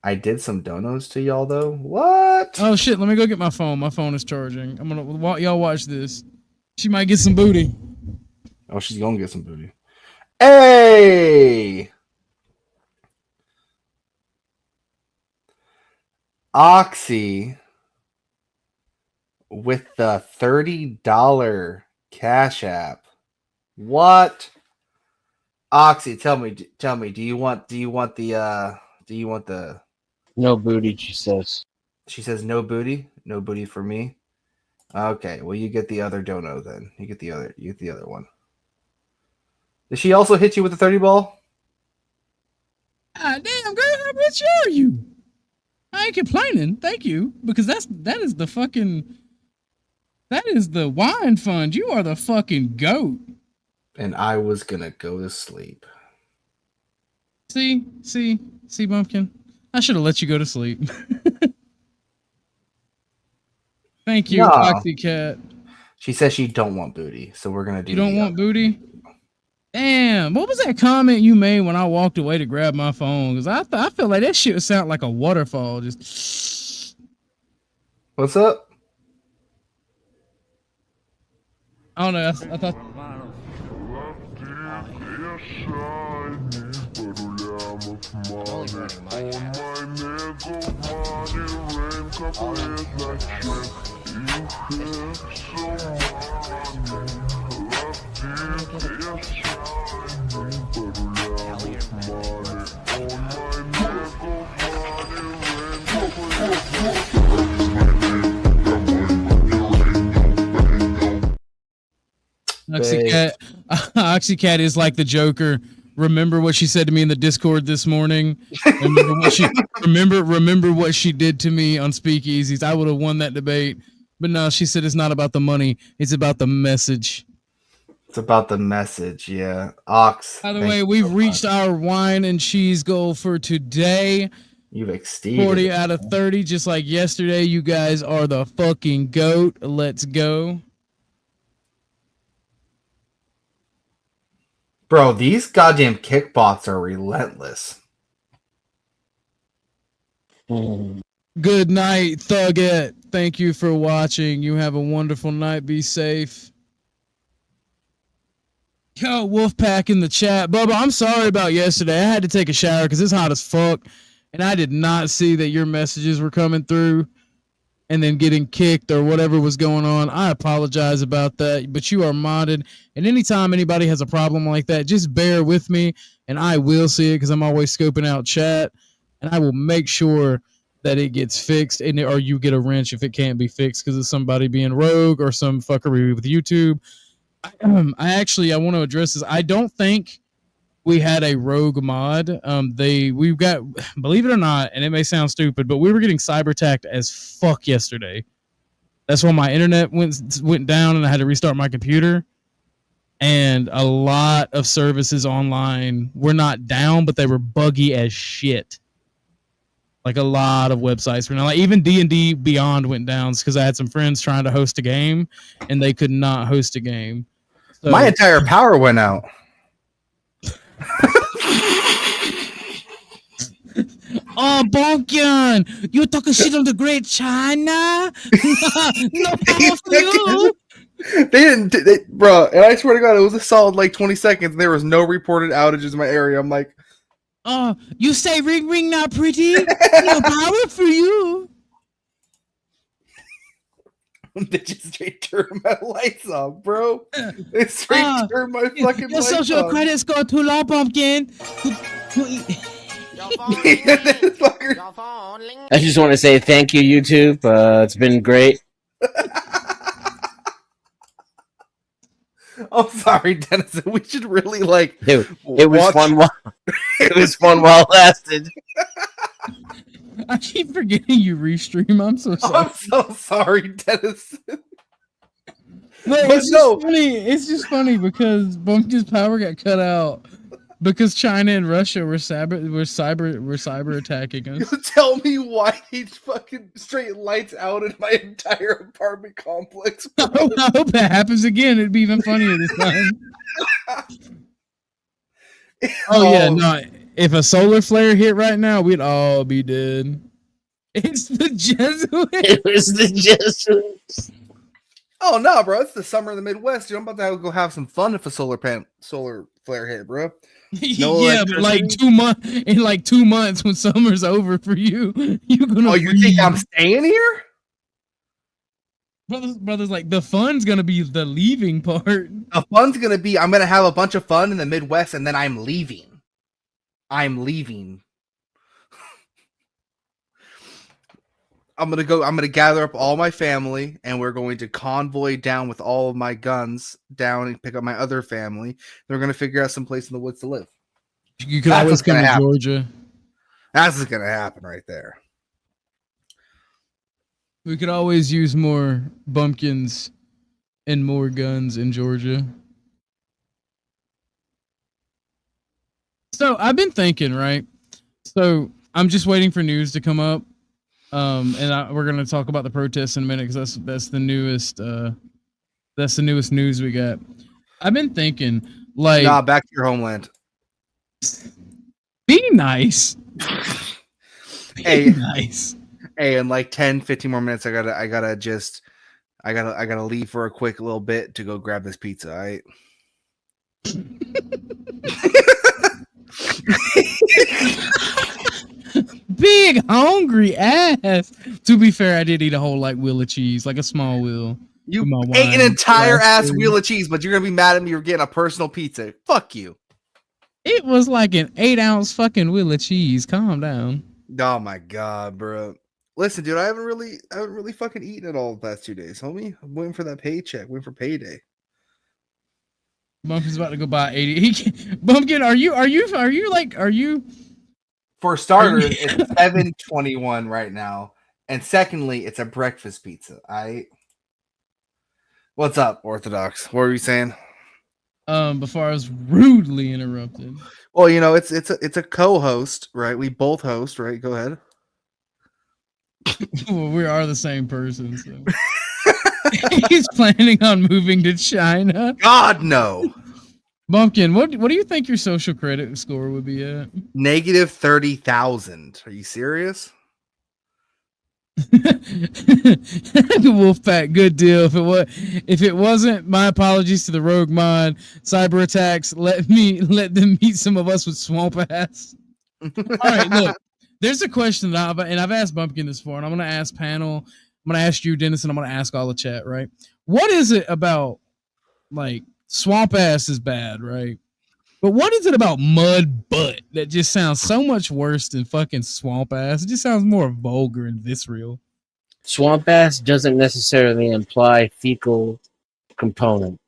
I did some donos to y'all though. What? Oh shit! Let me go get my phone. My phone is charging. I'm gonna y'all watch this. She might get some booty. Oh, she's gonna get some booty. Hey, Oxy with the $30 Cash App. What? Oxy, tell me. Do you want the? No booty, she says. She says no booty. No booty for me. Okay, well you get the other dono then. You get the other one. Did she also hit you with the 30 ball? Ah, damn, girl, how rich are you? I ain't complaining, thank you, because that is the wine fund. You are the fucking goat. And I was gonna go to sleep. See, Bumpkin. I should have let you go to sleep. Thank you, No. Foxy Cat. She says she don't want booty, so we're gonna do. You don't the want booty? Damn, what was that comment you made when I walked away to grab my phone? Because I felt like that shit would sound like a waterfall. Just What's up? I don't know. I thought. Oxycat is like the Joker. Remember what she said to me in the Discord this morning? Remember what she did to me on Speakeasies. I would have won that debate. But no, she said it's not about the money. It's about the message. It's about the message, yeah. Ox. By the way, we've reached our wine and cheese goal for today. You've exceeded 40 it. out of 30, just like yesterday. You guys are the fucking goat. Let's go. Bro, these goddamn kickbots are relentless. Good night, Thugget. Thank you for watching. You have a wonderful night. Be safe. Yo, Wolfpack in the chat. Bubba, I'm sorry about yesterday. I had to take a shower because it's hot as fuck. And I did not see that your messages were coming through and then getting kicked or whatever was going on. I apologize about that, but you are modded. And anytime anybody has a problem like that, just bear with me and I will see it because I'm always scoping out chat and I will make sure that it gets fixed and or you get a wrench if it can't be fixed because of somebody being rogue or some fuckery with YouTube. I want to address this. I don't think we had a rogue mod. We've got, believe it or not, and it may sound stupid, but we were getting cyber attacked as fuck yesterday. That's when my internet went down and I had to restart my computer. And a lot of services online were not down, but they were buggy as shit. Like a lot of websites were not, like even D&D Beyond went down because I had some friends trying to host a game and they could not host a game. So, My entire power went out. Oh, Bonkian, you talking shit on the Great China? No power for you. Bro, and I swear to God, it was a solid like 20 seconds and there was no reported outages in my area. I'm like, oh, you say ring ring not pretty? No power for you. They just straight turned my lights off, bro. They straight turned my fucking your lights social off. credit score too low, Pumpkin. I just want to say thank you, YouTube. It's been great. I'm sorry, Dennis. We should really like. It was fun. It was fun while it lasted. I keep forgetting you restream. I'm so sorry. I'm so sorry, Dennis. It's just funny. It's just funny because Bumpkin's power got cut out because China and Russia were cyber attacking us. Tell me why he's fucking straight lights out in my entire apartment complex. I hope that happens again. It'd be even funnier this time. Oh yeah, no. If a solar flare hit right now, we'd all be dead. It's the Jesuits. It was the Jesuits. Oh no, bro! It's the summer in the Midwest. Dude. I'm about to go have some fun if a solar flare hit, bro. No yeah, but like 2 months in like 2 months when summer's over for you, you're gonna. Oh, you think I'm staying here? Brothers, like the fun's gonna be the leaving part. The fun's gonna be I'm gonna have a bunch of fun in the Midwest, and then I'm leaving. I'm leaving. I'm gonna gather up all my family and we're going to convoy down with all of my guns down and pick up my other family. They're gonna figure out some place in the woods to live. You could always come to Georgia. That's what's gonna happen right there. We could always use more bumpkins and more guns in Georgia. So I've been thinking, right? So I'm just waiting for news to come up, and we're gonna talk about the protests in a minute because that's the newest news we got. I've been thinking, like, back to your homeland. Be nice. Hey, nice. Hey, in like 10, 15 more minutes, I gotta leave for a quick little bit to go grab this pizza. All right. Big hungry ass. To be fair, I did eat a whole like wheel of cheese, like a small wheel. You ate an entire ass wheel of cheese, but you're gonna be mad at me. You're getting a personal pizza. Fuck you. It was like an 8-ounce fucking wheel of cheese. Calm down. Oh my god, bro. Listen, dude, I haven't really fucking eaten it all the past 2 days, homie. I'm waiting for that paycheck. Waiting for payday. Bumpkin's about to go buy 80. Bumpkin, are you? For starters, it's 7:21 right now, and secondly, it's a breakfast pizza. What's up, Orthodox? What were you saying? Before I was rudely interrupted. Well, you know, it's a co-host, right? We both host, right? Go ahead. Well, we are the same person. So. He's planning on moving to China. God no. Bumpkin, what do you think your social credit score would be at? Negative 30,000. Are you serious? Wolfpack, good deal. If it wasn't, my apologies to the rogue mod. Cyber attacks. Let them meet some of us with swamp ass. All right, look. There's a question that I've asked Bumpkin this before, and I'm gonna ask panel. I'm gonna ask you, Dennis, and I'm gonna ask all the chat. Right? What is it about like swamp ass is bad, right? But what is it about mud butt that just sounds so much worse than fucking swamp ass? It just sounds more vulgar and visceral. Swamp ass doesn't necessarily imply fecal component.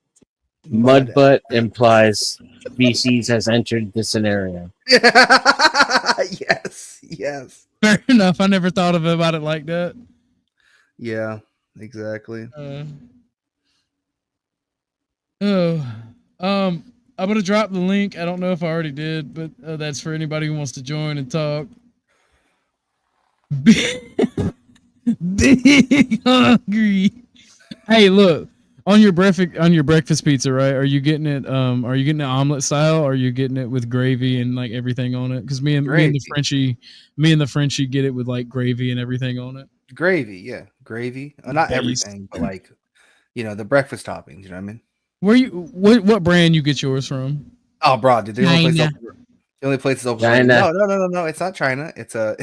Mud butt implies feces has entered the scenario. Yes, yes. Fair enough. I never thought about it like that. Yeah, exactly. I'm gonna drop the link. I don't know if I already did, but that's for anybody who wants to join and talk. Big hungry. Hey, look on your breakfast pizza, right? Are you getting it? Are you getting it omelet style? Or are you getting it with gravy and like everything on it? Because me and the Frenchie get it with like gravy and everything on it. Gravy, yeah, gravy. Not everything, but like, the breakfast toppings. You know what I mean? What brand you get yours from? Oh, bro, dude, the only place is open. China. No, it's not China. It's a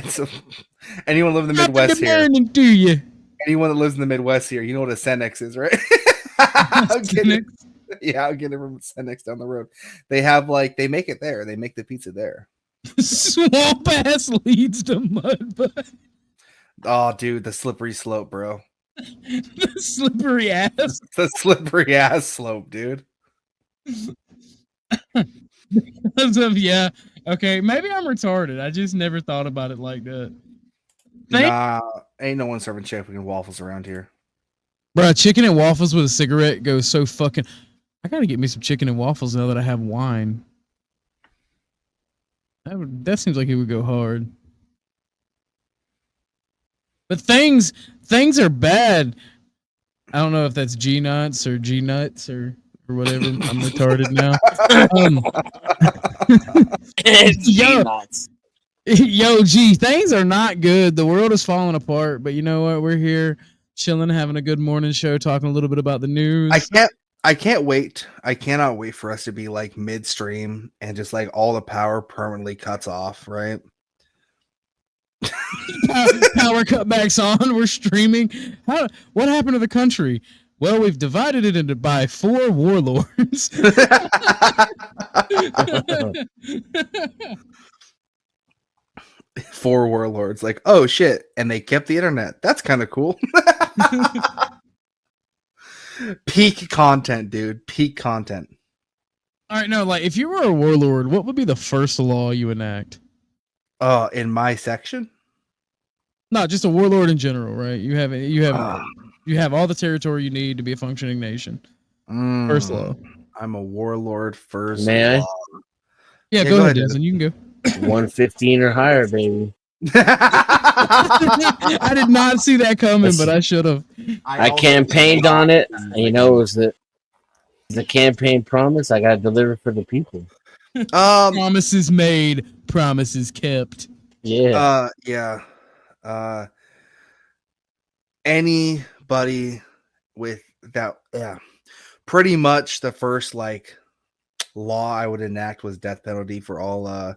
anyone live in the Midwest here. Do you? Anyone that lives in the Midwest here, you know what a Cenex is, right? I'll get it from Cenex down the road. They have they make it there. They make the pizza there. Swamp ass leads to mud butt. Oh, dude, the slippery slope, bro. The slippery ass. The slippery ass slope, dude. Yeah. Okay, maybe I'm retarded. I just never thought about it like that. Nah, ain't no one serving chicken and waffles around here. Bro, chicken and waffles with a cigarette goes so fucking... I gotta get me some chicken and waffles now that I have wine. That seems like it would go hard. But things are bad. I don't know if that's G-nuts or G-nuts or whatever. I'm retarded now. It's G-nuts. Yo, G, things are not good. The world is falling apart, but you know what? We're here chilling, having a good morning show, talking a little bit about the news. I can't wait. I cannot wait for us to be like midstream and just like all the power permanently cuts off, right? Power cutbacks on. We're streaming. What happened to the country? Well, we've divided it into by 4 warlords. 4 warlords, like, oh shit, and they kept the internet. That's kind of cool. Peak content, dude. Peak content. All right, no, like if you were a warlord, what would be the first law you enact? In my section? No, just a warlord in general, right? You have all the territory you need to be a functioning nation. First law. I'm a warlord first. May I? law. Yeah, go ahead, Desmond. You can go. 115 or higher, baby. I did not see that coming, but I should have. I campaigned on it, and it was the campaign promise. I got to deliver for the people. Promises made, promises kept. Yeah. Anybody with that, pretty much the first law I would enact was death penalty for all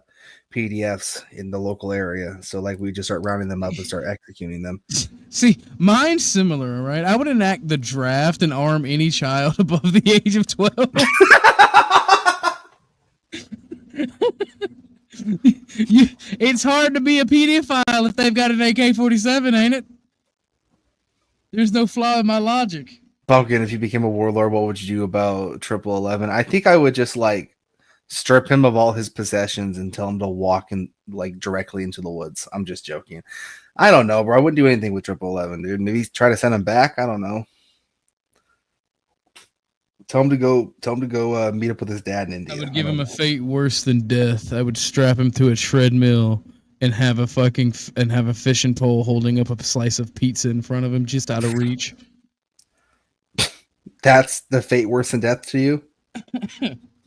PDFs in the local area. So we just start rounding them up and start executing them. See, mine's similar, right? I would enact the draft and arm any child above the age of 12. It's hard to be a pedophile if they've got an AK-47, ain't it? There's no flaw in my logic. Pumpkin, if you became a warlord, what would you do about 1111? I think I would just strip him of all his possessions and tell him to walk in directly into the woods. I'm just joking. I don't know, bro. I wouldn't do anything with 1111, dude. Maybe try to send him back. I don't know. Tell him to go meet up with his dad in India. I would give him a fate worse than death. I would strap him to a treadmill and have a fishing pole holding up a slice of pizza in front of him, just out of reach. That's the fate worse than death to you?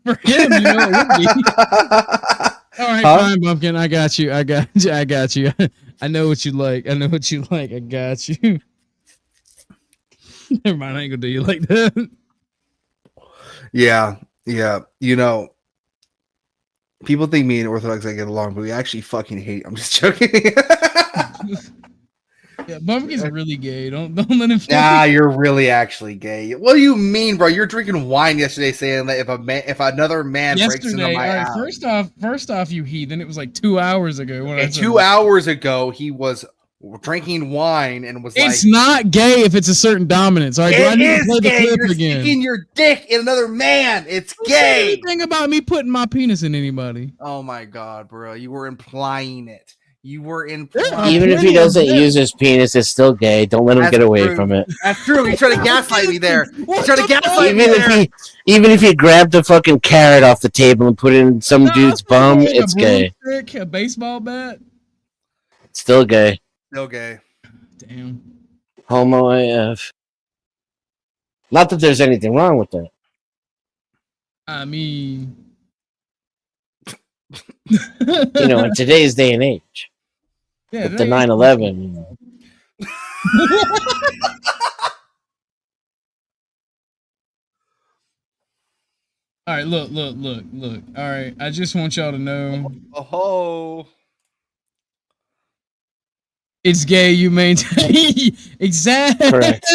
For him, it would be. All right, fine, Pumpkin. I got you. I got you. I know what you like. I got you. Never mind. I ain't gonna do you like that. Yeah. People think me and Orthodox get along, but we actually fucking hate. I'm just joking. Yeah, Pumpkin's really gay. Don't let him. Nah, you're really actually gay. What do you mean, bro? You're drinking wine yesterday, saying that if another man breaks into my house. First off, you heathen. It was 2 hours ago. And 2 hours ago, he was drinking wine and was It's like, not gay if it's a certain dominance. All right, do I it need to is play the gay. clip You're again? sticking your dick in another man. It's Don't say gay. anything about me putting my penis in anybody. Oh my god, bro! You were implying it. You were implying. Even if he doesn't use his penis, it's still gay. Don't let him That's get away true. from it. That's true. He's trying to gaslight me there. He's trying to gaslight me Even there. even if he grabbed a fucking carrot off the table and put it in some dude's bum, A it's gay. broomstick, a baseball bat. It's still gay. Still gay. Damn. Homo AF. Not that there's anything wrong with that. I mean, You know, in today's day and age. yeah, With the 9/11. All right, look. All right, I just want y'all to know Oh, it's gay. You maintain exactly. Correct.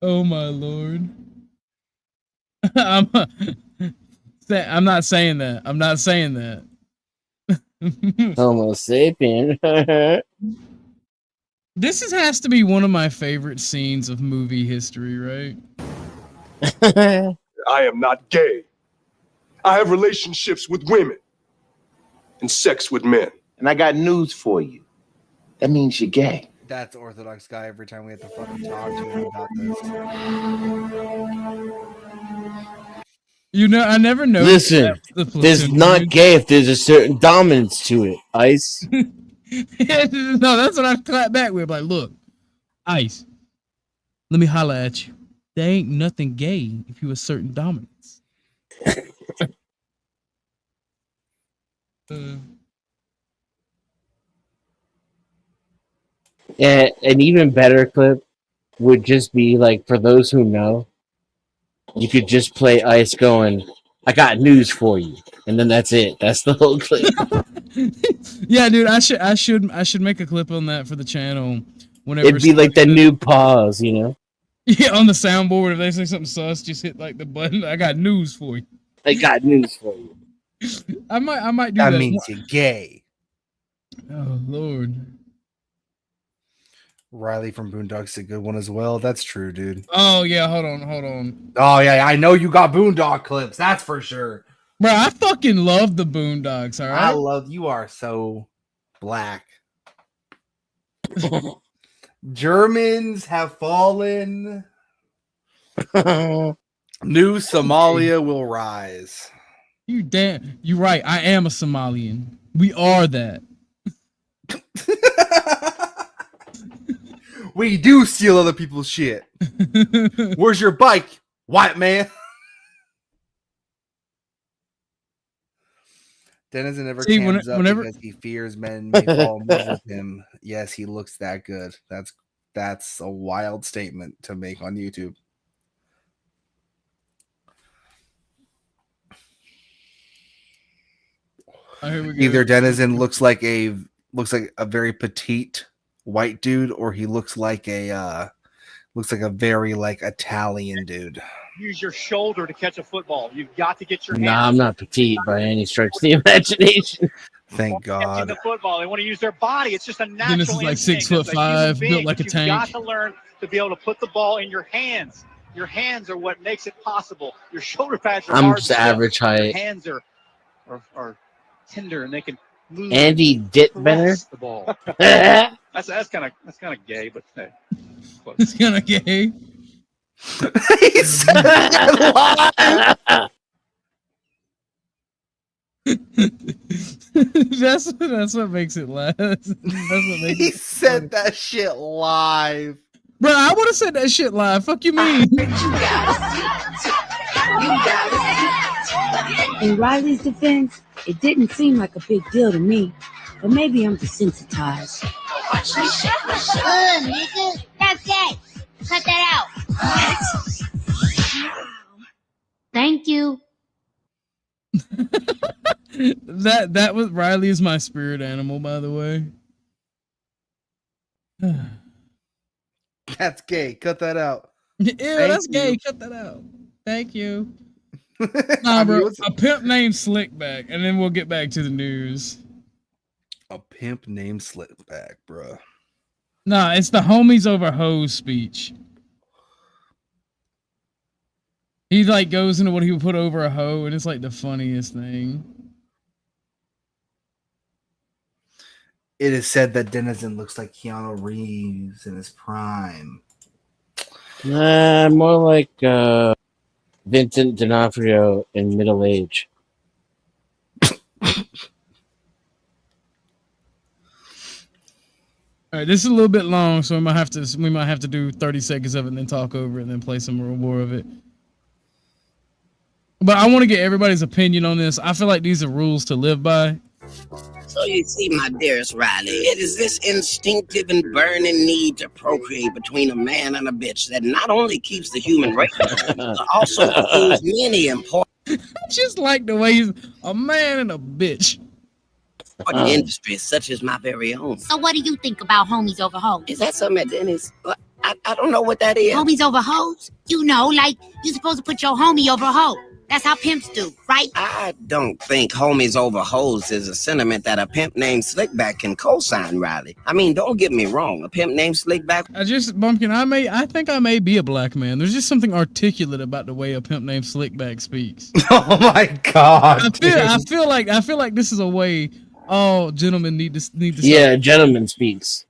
Oh my lord. I'm not saying that. I'm not saying that. Homo sapien. This has to be one of my favorite scenes of movie history, right? I am not gay. I have relationships with women and sex with men. And I got news for you. That means you're gay. that's Orthodox guy. Every time we have to fucking talk to him about this. You know, I never noticed. Listen, that the there's platoon not dude. gay if there's a certain dominance to it. Ice. No, that's what I clap back with. Like, look, Ice, let me holler at you. There ain't nothing gay if you a certain dominance. Yeah, an even better clip would just be like, for those who know, you could just play Ice going, "I got news for you," and then that's it. That's the whole clip. Yeah, dude, I should make a clip on that for the channel. Whenever It'd be like the new pause, you know. Yeah, on the soundboard, if they say something sus, just hit like the button. I got news for you. I got news for you. I might do that. That means you're gay. Oh Lord. Riley from Boondocks a good one as well. That's true, dude. Oh yeah, hold on. Oh yeah, I know you got Boondock clips. That's for sure. Bro, I fucking love the Boondocks. All right. I love you. Are so black. Germans have fallen. New Somalia will rise. You right. I am a Somalian. We are that. We do steal other people's shit. Where's your bike, white man? Denizen never cams up because he fears men may fall in love with him. Yes, he looks that good. That's a wild statement to make on YouTube. Either Denizen looks like a very petite white dude, or he looks like a very like Italian dude. Use your shoulder to catch a football. You've got to get your hand. Nah, I'm not petite by any stretch of the imagination. Thank Catching God. the football, they want to use their body. It's just a natural Dennis is like instinct. 6'5", built like a You've tank. got to learn to be able to put the ball in your hands. Your hands are what makes it possible. Your shoulder pads are I'm hard just to do. average height. Your hands are tender and they can move. Andy and Dittbenner? press the ball. that's kind of gay, but hey, close. It's kind of gay. He said that live. That's what makes it laugh. That's what makes He it said that shit live. Bro, I would have said that shit live. Fuck you mean? In Riley's defense, it didn't seem like a big deal to me, but maybe I'm desensitized. Nigga, that's gay. Cut that out. Thank you. that was Riley is my spirit animal, by the way. That's gay. Cut that out. Ew, that's you. gay. Cut that out. Thank you. Nah, bro. A pimp named Slickback, and then we'll get back to the news. A pimp named Slickback, bruh. Nah, it's the homies over hoes speech. He like goes into what he would put over a hoe, and it's like the funniest thing. It is said that Denizen looks like Keanu Reeves in his prime. More like Vincent D'Onofrio in middle age. All right, this is a little bit long, so we might have to do 30 seconds of it and then talk over it and then play some more of it. But I want to get everybody's opinion on this. I feel like these are rules to live by. So you see, my dearest Riley, it is this instinctive and burning need to procreate between a man and a bitch that not only keeps the human race going, but also includes many important Just like the way he's a man and a bitch. industries, such as my very own. So what do you think about homies over hoes? Is that something at Denny's? I don't know what that is. Homies over hoes? You know, like you're supposed to put your homie over a hoe. That's how pimps do, right? I don't think homies over hoes is a sentiment that a pimp named Slickback can co-sign, Riley. I mean, don't get me wrong. A pimp named Slickback. Bumpkin, I think I may be a black man. There's just something articulate about the way a pimp named Slickback speaks. Oh my god! I feel like this is a way all gentlemen need to. Yeah, gentleman speaks.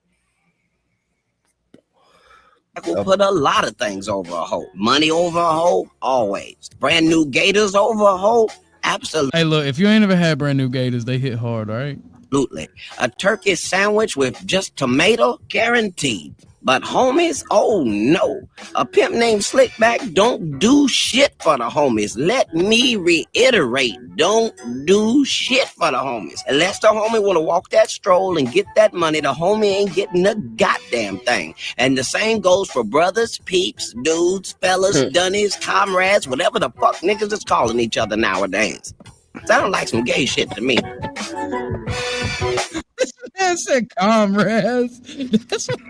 Will put a lot of things over a hoe. Money over a hoe, always. Brand new gators over a hoe, absolutely. Hey, look, if you ain't ever had brand new gators, they hit hard, all right? Absolutely. A turkey sandwich with just tomato, guaranteed. But homies, oh no. A pimp named Slickback don't do shit for the homies. Let me reiterate, don't do shit for the homies. Unless the homie want to walk that stroll and get that money, the homie ain't getting a goddamn thing. And the same goes for brothers, peeps, dudes, fellas, dunnies, comrades, whatever the fuck niggas is calling each other nowadays. Sound like some gay shit to me. That's a comrades. That's what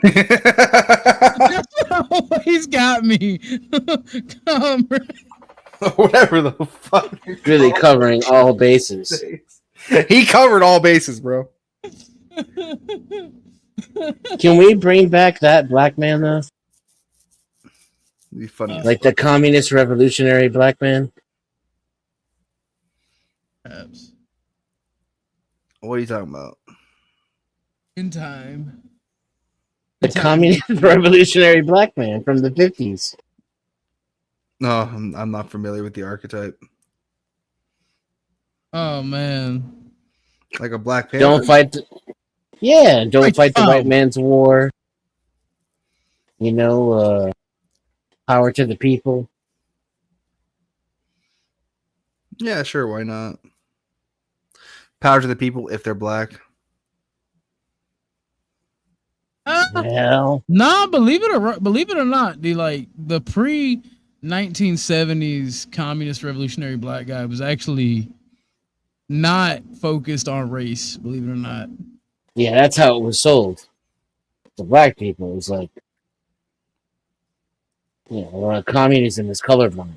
always got me. Comrades. Whatever the fuck. Really covering all bases. He covered all bases, bro. Can we bring back that black man though? Be funny. Like the communist revolutionary black man? Perhaps. What are you talking about? In time. The communist revolutionary black man from the 50s. No, I'm not familiar with the archetype. Oh man. Like a Black Panther. Don't fight the white man's war. You know, power to the people. Yeah, sure, why not? Power to the people if they're black. Well, nah, believe it or not, the pre 1970s communist revolutionary black guy was actually not focused on race, believe it or not. Yeah, that's how it was sold. The black people was like, communism is colorblind.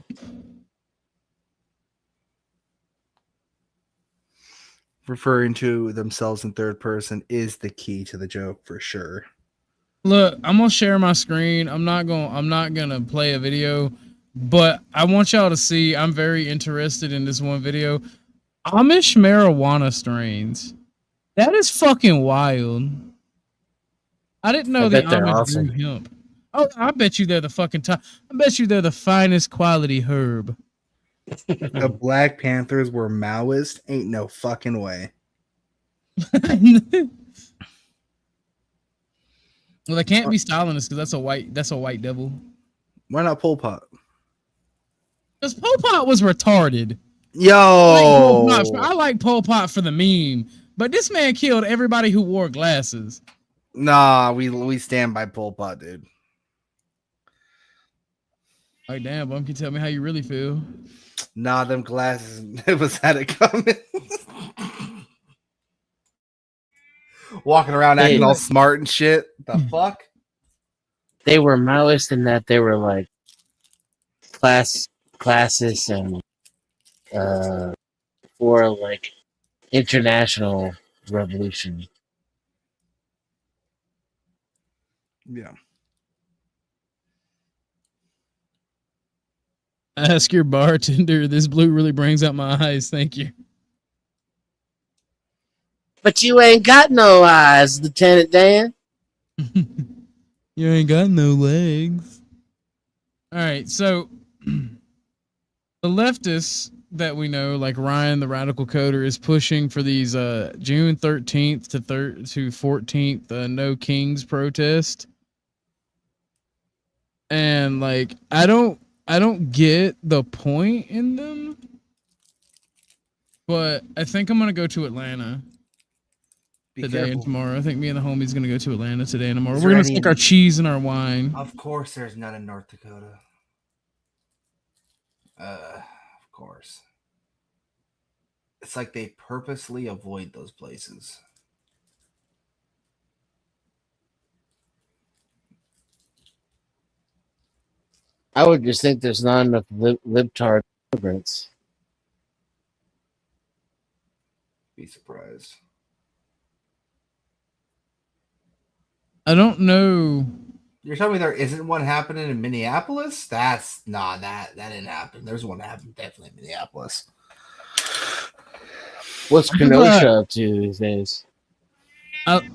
Referring to themselves in third person is the key to the joke for sure. Look, I'm gonna share my screen. I'm not gonna play a video, but I want y'all to see. I'm very interested in this one video. Amish marijuana strains. That is fucking wild. I didn't know that they're Amish awesome. grew hemp. Oh, I bet you they're the fucking top. I bet you they're the finest quality herb. The Black Panthers were Maoist? Ain't no fucking way. Well, they can't be Stalinist because that's a white devil. Why not Pol Pot? Because Pol Pot was retarded. Yo, I like Pol Pot for the meme, but this man killed everybody who wore glasses. Nah, we stand by Pol Pot, dude. Like, damn, Bumpkin, tell me how you really feel. Nah, them glasses, it was had it coming. Walking around acting all smart and shit. The fuck? They were Maoist in that they were like classist and for like international revolution. Yeah. Ask your bartender. This blue really brings out my eyes. Thank you. But you ain't got no eyes, Lieutenant Dan. You ain't got no legs. All right, so the leftists that we know, like Ryan, the radical coder, is pushing for these June 13th to 14th No Kings protest. And like I don't get the point in them, but I think I'm gonna go to Atlanta today and tomorrow. I think me and the homie's gonna go to Atlanta today and tomorrow. We're gonna stick our cheese and our wine. Of course, there's none in North Dakota. Of course. It's like they purposely avoid those places. I would just think there's not enough libtard immigrants. Be surprised. I don't know. You're telling me there isn't one happening in Minneapolis? That's that didn't happen. There's one happening definitely in Minneapolis. What's Kenosha up to these days? Having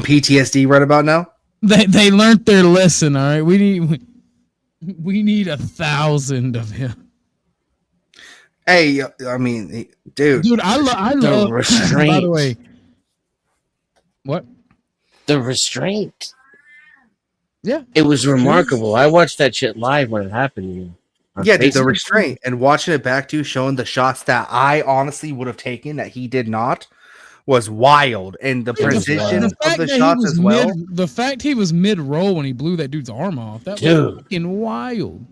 PTSD right about now? They learned their lesson. All right, we need 1,000 of him. Hey, I mean, dude, I love the restraint. By the way, what? The restraint. Yeah, it was remarkable. I watched that shit live when it happened to me. Yeah, dude, the restraint and watching it back to showing the shots that I honestly would have taken that he did not was wild, and the precision of the shots as well. The fact he was mid-roll when he blew that dude's arm off, that was fucking wild.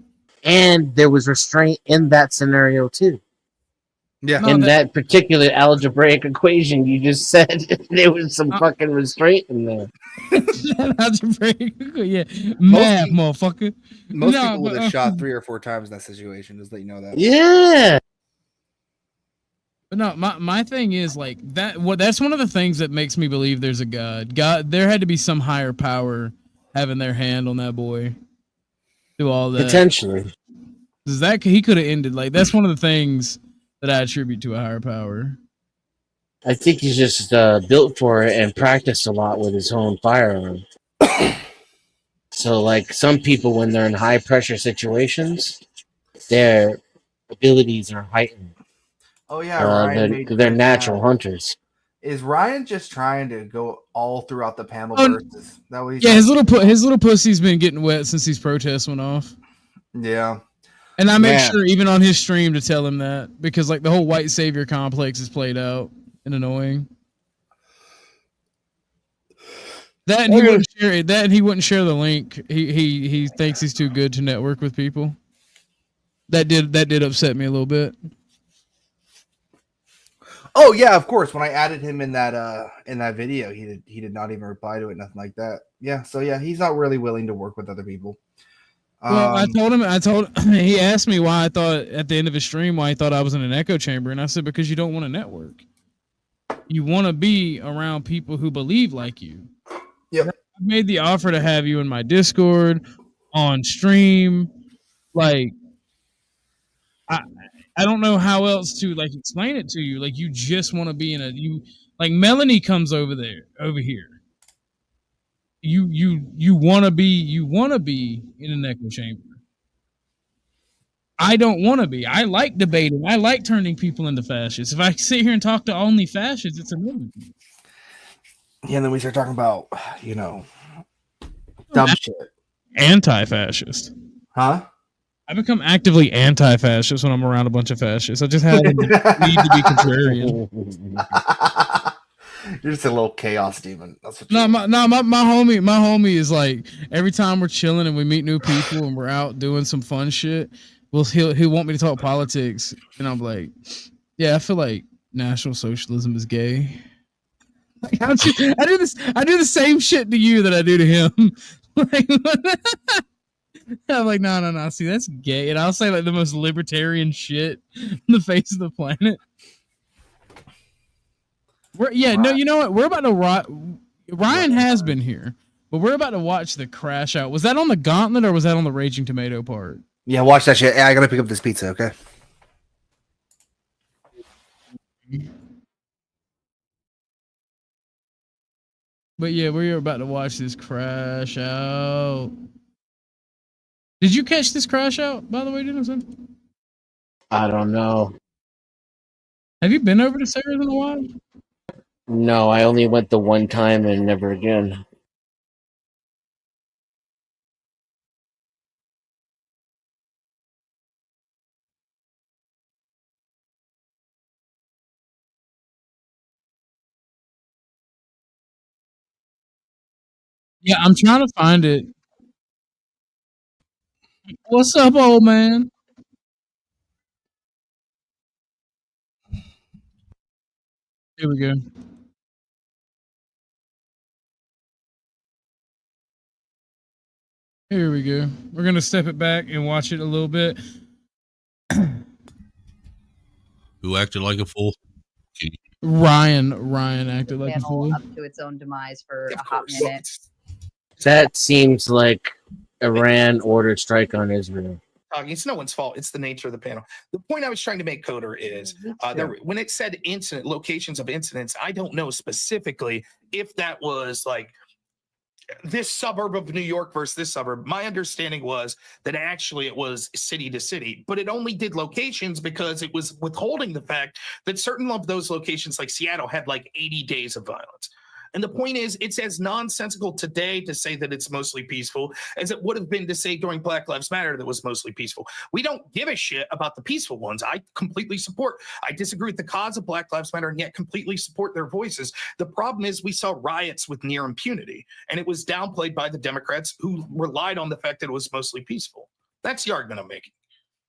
And there was restraint in that scenario too. Yeah, in that particular algebraic equation you just said, there was some fucking restraint in there. Algebraic, yeah, math, motherfucker. Most people would have shot 3 or 4 times in that situation. Just let you know that. Yeah. But no, my thing is like that. That's one of the things that makes me believe there's a God. There had to be some higher power having their hand on that boy. Do all that potentially. Does that he could have ended like that's one of the things that I attribute to a higher power. I think he's just built for it and practiced a lot with his own firearm. So, like some people, when they're in high pressure situations, their abilities are heightened. Oh yeah, Ryan they're natural hunters. Is Ryan just trying to go all throughout the panel versus that what he's his little pussy's been getting wet since these protests went off. Yeah. And I make sure even on his stream to tell him that because like the whole white savior complex is played out and annoying. That and he wouldn't share it. That and he wouldn't share the link. He thinks he's too good to network with people. That did upset me a little bit. Oh yeah, of course. When I added him in that video, he did not even reply to it, nothing like that. Yeah, so yeah, he's not really willing to work with other people. Well, I told him. He asked me why I thought at the end of his stream why he thought I was in an echo chamber, and I said because you don't want to network. You want to be around people who believe like you. Yep. I made the offer to have you in my Discord on stream. Like, I don't know how else to like explain it to you. Like, you just want to be in like Melanie comes over here. You want to be in an echo chamber. I don't want to be. I like debating. I like turning people into fascists. If I sit here and talk to only fascists, it's a movie. Yeah, and then we start talking about, dumb shit. Anti-fascist. Huh? I become actively anti-fascist when I'm around a bunch of fascists. I just have need to be contrarian. You're just a little chaos demon. That's what my homie is like every time we're chilling and we meet new people and we're out doing some fun shit. Well, he'll want me to talk politics, and I'm like, yeah, I feel like National Socialism is gay. Like, I do the same shit to you that I do to him. Like, I'm like, no. See, that's gay, and I'll say like the most libertarian shit on the face of the planet. You know what? We're about to Ryan has been here. But we're about to watch the crash out. Was that on the Gauntlet or was that on the Raging Tomato part? Yeah, watch that shit. Yeah, I gotta pick up this pizza. Okay. But yeah, we're about to watch this crash out. Did you catch this crash out, by the way, Dennison? I don't know. Have you been over to Sarah's in a while? No, I only went the one time and never again. Yeah, I'm trying to find it. What's up, old man? Here we go. Here we go. We're gonna step it back and watch it a little bit. Who acted like a fool? Ryan acted like a Channel fool. up to its own demise for a hot minute. That seems like Iran ordered strike on Israel. It's no one's fault. It's the nature of the panel. The point I was trying to make, Coder, is when it said incident locations of incidents, I don't know specifically if that was like this suburb of New York versus this suburb. My understanding was that actually it was city to city, but it only did locations because it was withholding the fact that certain of those locations, like Seattle, had like 80 days of violence. And the point is, it's as nonsensical today to say that it's mostly peaceful as it would have been to say during Black Lives Matter that was mostly peaceful. We don't give a shit about the peaceful ones. I completely support. I disagree with the cause of Black Lives Matter and yet completely support their voices. The problem is we saw riots with near impunity, and it was downplayed by the Democrats who relied on the fact that it was mostly peaceful. That's the argument I'm making.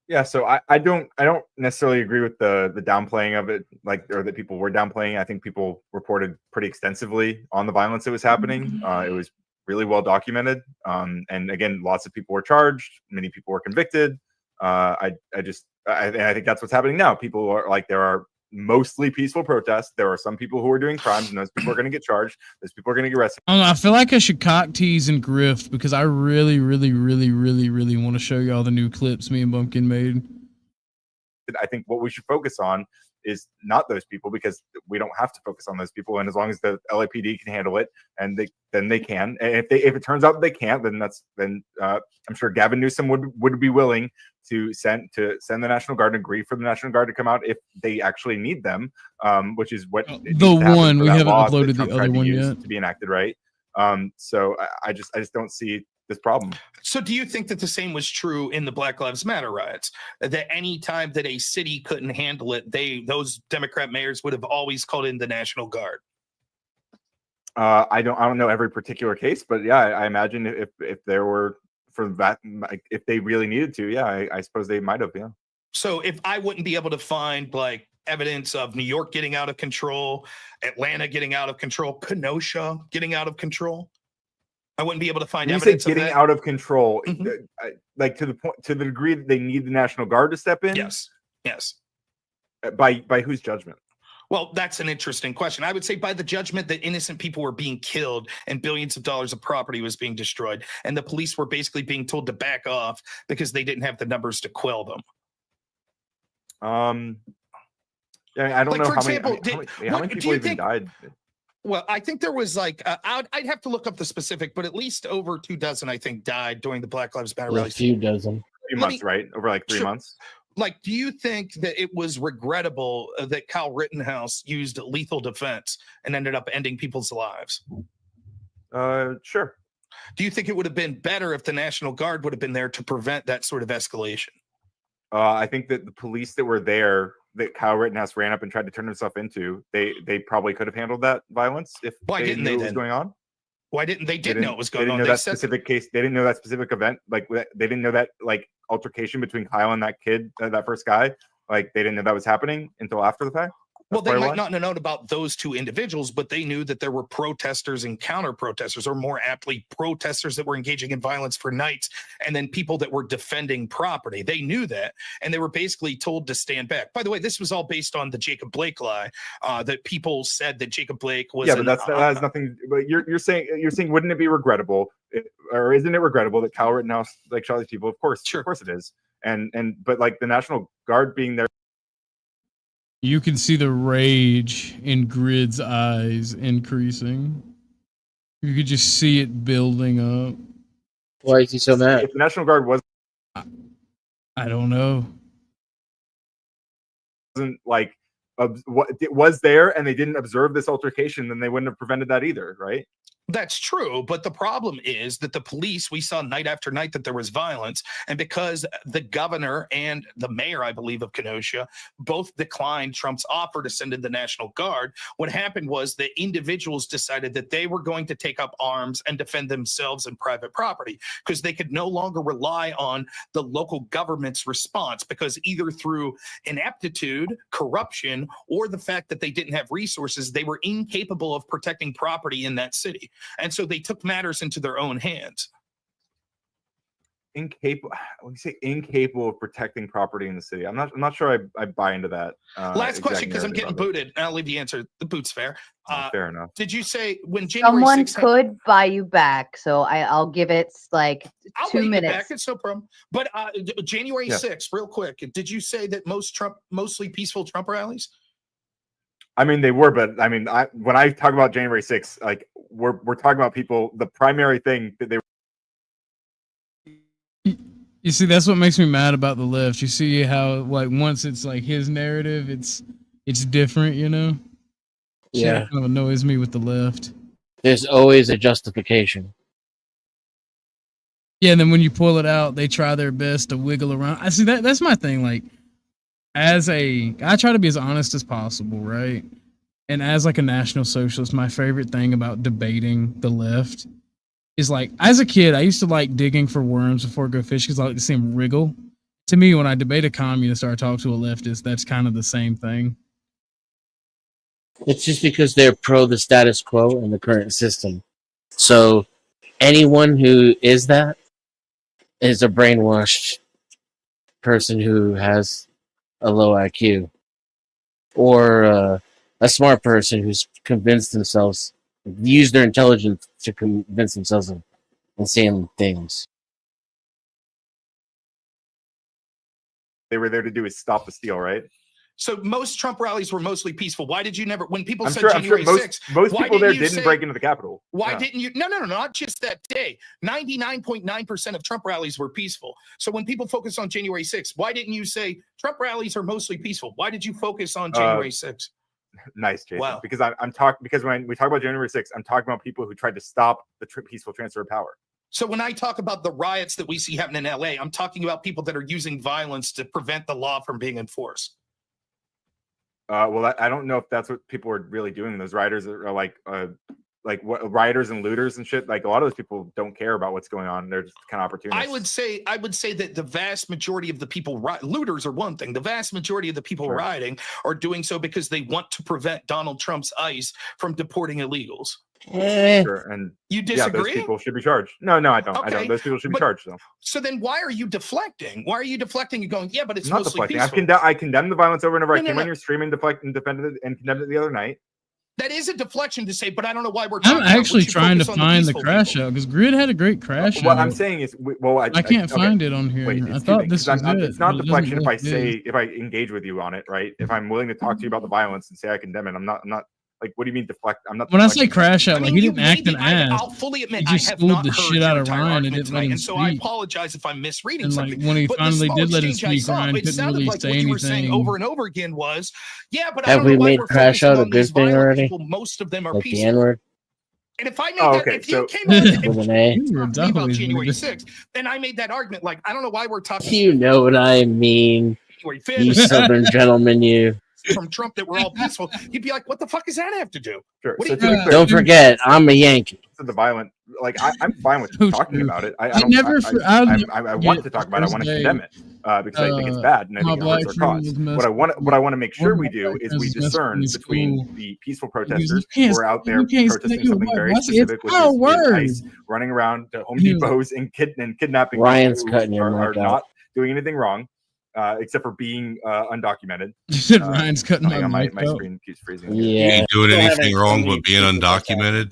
Yeah, so I don't necessarily agree with the downplaying of it, like, or that people were downplaying. I think people reported pretty extensively on the violence that was happening. It was really well documented, and again, lots of people were charged, many people were convicted. I think that's what's happening now. People are like, there are mostly peaceful protests. There are some people who are doing crimes, and those people are going to get charged. Those people are going to get arrested. I don't know, I feel like I should cock tease and grift because I really want to show y'all the new clips me and Bumpkin made. I think what we should focus on is not those people, because we don't have to focus on those people. And as long as the LAPD can handle it, and then they can. And if it turns out that they can't, then I'm sure Gavin Newsom would be willing to send the National Guard and agree for the National Guard to come out if they actually need them, which is what The one we haven't uploaded the other one yet to be enacted, right? So I just don't see this problem. So do you think that the same was true in the Black Lives Matter riots? That any time that a city couldn't handle it, those Democrat mayors would have always called in the National Guard? I don't know every particular case, but yeah, I imagine if there were, for that, if they really needed to, yeah, I suppose they might have, yeah. So if I wouldn't be able to find like evidence of New York getting out of control, Atlanta getting out of control, Kenosha getting out of control, I wouldn't be able to find evidence of that. Getting out of control, like to the degree that they need the National Guard to step in. Yes. By whose judgment? Well, that's an interesting question. I would say by the judgment that innocent people were being killed and billions of dollars of property was being destroyed, and the police were basically being told to back off because they didn't have the numbers to quell them. Yeah, I don't Like, know for how example, how many people even died. Well, I think there was like I'd have to look up the specific, but at least over 24, I think, died during the Black Lives Matter A rallies. few dozen. 3 months, right? Over like 3 months. Like, do you think that it was regrettable that Kyle Rittenhouse used lethal defense and ended up ending people's lives? Sure. Do you think it would have been better if the National Guard would have been there to prevent that sort of escalation? I think that the police that were there, that Kyle Rittenhouse ran up and tried to turn himself into, they probably could have handled that violence if they knew what was going on. Why didn't they? Did know what was going on. They didn't know that specific case. They didn't know that specific event. Like, they didn't know that like altercation between Kyle and that kid, that first guy. Like, they didn't know that was happening until after the fact. Well, they probably might why. not have known about those two individuals, but they knew that there were protesters and counter protesters, or more aptly, protesters that were engaging in violence for nights, and then people that were defending property. They knew that, and they were basically told to stand back. By the way, this was all based on the Jacob Blake lie, that people said that Jacob Blake was. Yeah, but that has nothing. But you're saying wouldn't it be regrettable, or isn't it regrettable that Kyle Rittenhouse like shot these people? Of course it is. But like the National Guard being there. You can see the rage in Grid's eyes increasing. You could just see it building up. Why is he so mad? If the National Guard wasn't know. Like what it was there, and they didn't observe this altercation, then they wouldn't have prevented that either, right? That's true, but the problem is that the police, we saw night after night that there was violence, and because the governor and the mayor, I believe, of Kenosha both declined Trump's offer to send in the National Guard, what happened was the individuals decided that they were going to take up arms and defend themselves and private property, because they could no longer rely on the local government's response, because either through ineptitude, corruption, or the fact that they didn't have resources, they were incapable of protecting property in that city. And so they took matters into their own hands. Incapable. When you say incapable of protecting property in the city, I'm not sure I buy into that. Last question, because I'm getting narrative of it. booted, and I'll leave the answer. The boot's fair. Fair enough. Did you say when January Someone 6th could buy you back, so I'll give it like I'll 2 wait minutes. back. It's no problem. But January Yeah. 6th, real quick. Did you say that mostly peaceful Trump rallies? I mean, they were, but I mean, when I talk about January 6th, like we're talking about people. The primary thing that they. You see, that's what makes me mad about the left. You see how like once it's like his narrative, it's different, you know? Yeah. It kind of annoys me with the left. There's always a justification. Yeah, and then when you pull it out, they try their best to wiggle around. I see that's my thing. Like, I try to be as honest as possible, right? And as like a National Socialist, my favorite thing about debating the left is like, as a kid, I used to like digging for worms before I go fish because I like to see them wriggle. To me, when I debate a communist or I talk to a leftist, that's kind of the same thing. It's just because they're pro the status quo and the current system. So anyone who is that is a brainwashed person who has a low IQ, or a smart person who's convinced themselves, use their intelligence to convince themselves of insane things. They were there to do is stop the steal, right? So most Trump rallies were mostly peaceful. Why did you never, when people I'm said sure January 6th, most why people there you didn't say- break into the Capitol. Why Yeah. didn't you? No, not just that day. 99.9% of Trump rallies were peaceful. So when people focus on January 6th, why didn't you say Trump rallies are mostly peaceful? Why did you focus on January 6th? Nice, Jason. Wow. Because I'm talking, because when we talk about January 6th, I'm talking about people who tried to stop the peaceful transfer of power. So when I talk about the riots that we see happening in LA, I'm talking about people that are using violence to prevent the law from being enforced. Well, I don't know if that's what people are really doing. Those rioters are like what rioters and looters and shit. Like a lot of those people don't care about what's going on. They're just kind of opportunists. I would say that the vast majority of the people, looters are one thing. The vast majority of the people rioting are doing so because they want to prevent Donald Trump's ICE from deporting illegals. Sure. And You yeah, disagree? those people should be charged. No, I don't. I Okay, don't. Those people should be but- charged though. So then why are you deflecting? Why are you deflecting and going, yeah, but it's I'm not mostly deflecting. peaceful? I condemn the violence over and over. I No, came no, on no. your stream and defended it and condemned it the other night. That is a deflection to say, but I don't know why we're talking I'm about actually what you trying to focus on find the peaceful crash people. out because Grid had a great crash What out. I'm saying is, I can't okay. find it on here. Wait, I it's thought two this things. was it. It's not but it deflection if I doesn't look say, good. if I engage with you on it, right? If I'm willing to talk to you about the violence and say I condemn it, I'm not like, what do you mean deflect? I'm not. When I say deflecting. crash out, like he didn't act an ass. I'll fully admit He I just have schooled not the heard shit out your of entire Ryan and argument didn't let tonight, him and so I speak. apologize if I'm misreading And like something. when he But the finally small did let him exchange I speak, saw, Ryan it couldn't sounded really like say what you were saying anything. over and over again was, yeah, but I Have don't know we why made we're crash focusing out a on these good thing violent already? people. Most of them are Like the peaceful. N-word? And if I made Oh, that, okay, if you so- came on With an A? and talked to me about always January weird. 6th, then I made that argument. Like, I don't know why we're talking You know what I mean, January you 5th. southern gentleman, you. from Trump that were all peaceful, you'd be like, what the fuck does that have to do? Sure. What So do you- to be clear, Don't forget, I'm a Yankee. to the violent, like I'm fine with talking about it. I want to talk about it. I want to condemn it because I think it's bad and I think it hurts our cause. What I want to make sure we do is we discern between the peaceful protesters who are out there protesting something very specific, which is ICE running around to Home Depots and kidnapping. Ryan's people cutting your who are mic out. not doing anything wrong. Except for being undocumented. You said Ryan's cutting my my mic out. screen keeps freezing. You ain't doing anything wrong with being undocumented.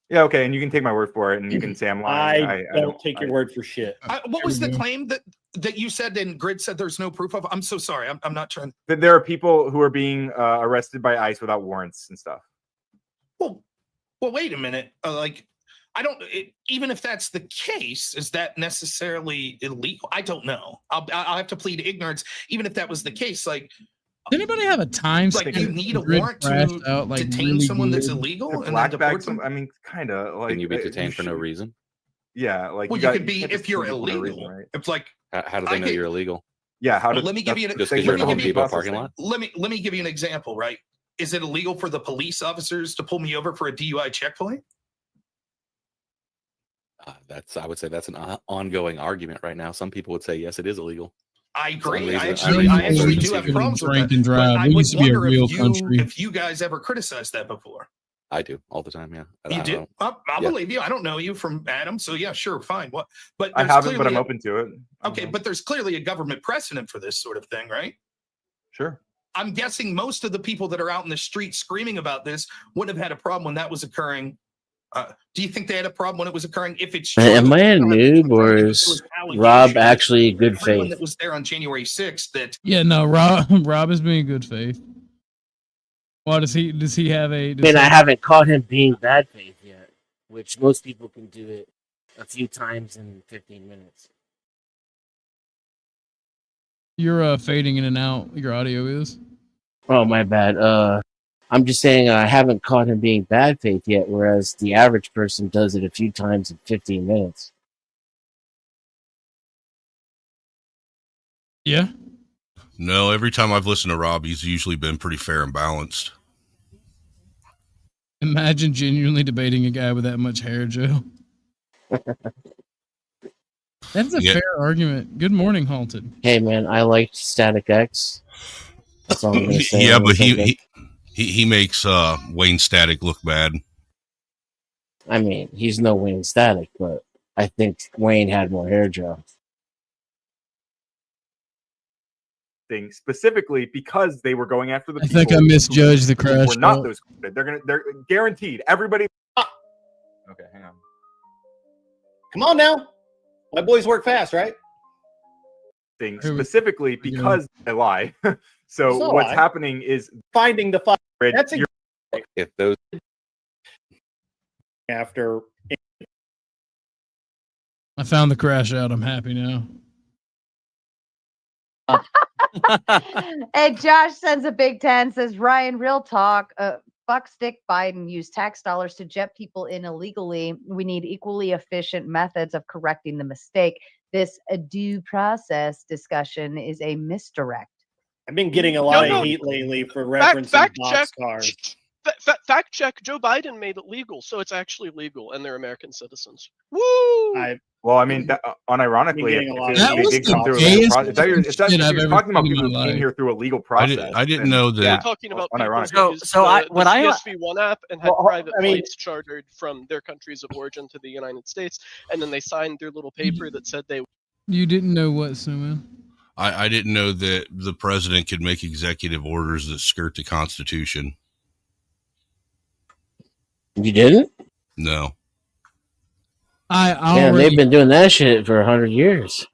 Yeah, okay, and you can take my word for it, and you can say I'm lying. I don't take your word for shit. What was the claim that you said and Grid said there's no proof of? I'm so sorry. I'm not trying. That there are people who are being arrested by ICE without warrants and stuff. Well, wait a minute. Even if that's the case, is that necessarily illegal? I don't know. I'll have to plead ignorance. Even if that was the case, like, does anybody have a time? Like, you need a warrant to detain someone that's illegal and then Black deport bags. them? I mean, kind of like. Can you be detained for no reason? Yeah, like. Well, you could be if you're illegal. Right? It's like. How do they know you're illegal? Yeah, how Let me give you an just because you're in a Home Depot parking lot? Let me give you an example. Right? Is it illegal for the police officers to pull me over for a DUI checkpoint? I would say that's an ongoing argument right now. Some people would say yes, it is illegal. I agree. I reason, actually do have problems with that. and drive. But I We would used to be a wonder real country. if you guys ever criticized that before. I do all the time. Yeah, You do? I'll Yeah. believe you. I don't know you from Adam, so yeah, sure, fine. What? But I there's haven't, but clearly I'm open to it. Okay, but there's clearly a government precedent for this sort of thing, right? Sure. I'm guessing most of the people that are out in the street screaming about this wouldn't have had a problem when that was occurring. Do you think they had a problem when it was occurring? If it's true, Am I a noob or is Rob actually good everyone faith? that was there on January 6th that Yeah, no, Rob is being good faith. Why does he have a? I mean, I haven't caught him being bad faith yet, which most people can do it a few times in 15 minutes. You're fading in and out. Your audio is. Oh, my bad. I'm just saying I haven't caught him being bad faith yet, whereas the average person does it a few times in 15 minutes. Yeah. No, every time I've listened to Rob, he's usually been pretty fair and balanced. Imagine genuinely debating a guy with that much hair, Joe. That's a Yeah. fair argument. Good morning, Halted. Hey, man, I liked Static X. That's all I'm going to say. Yeah, on but the subject. he makes Wayne Static look bad. I mean, he's no Wayne Static, but I think Wayne had more hair, Joe. Thing specifically because they were going after the I people. think I misjudged the crash We're not out. those. They're guaranteed. Everybody. Okay, hang on. Come on now. My boys work fast, right? Thing specifically because they lie. So It's not a what's lie. happening is Finding the fire. That's If those after. I found the crash out. I'm happy now. Hey, Josh sends a Big 10, says, Ryan, real talk. Fuck stick Biden used tax dollars to jet people in illegally. We need equally efficient methods of correcting the mistake. This due process discussion is a misdirect. I've been getting a lot No, of no. heat lately for referencing boxcars. Fact check: Joe Biden made it legal, so it's actually legal, and they're American citizens. Woo! well, I mean, unironically, getting a lot if of they heat. did come through a gayest legal process, shit I've you're ever talking about seen in people my who came life. here through a legal process. I didn't then, know that. yeah, We're talking about people unironically. who used what I- the CSV1 app and had Well, private I mean- flights chartered from their countries of origin to the United States, and then they signed their little paper that said they. You didn't know what, Suman? I didn't know that the president could make executive orders that skirt the Constitution. You didn't? No. I Yeah, they've already, been doing that shit for 100 years.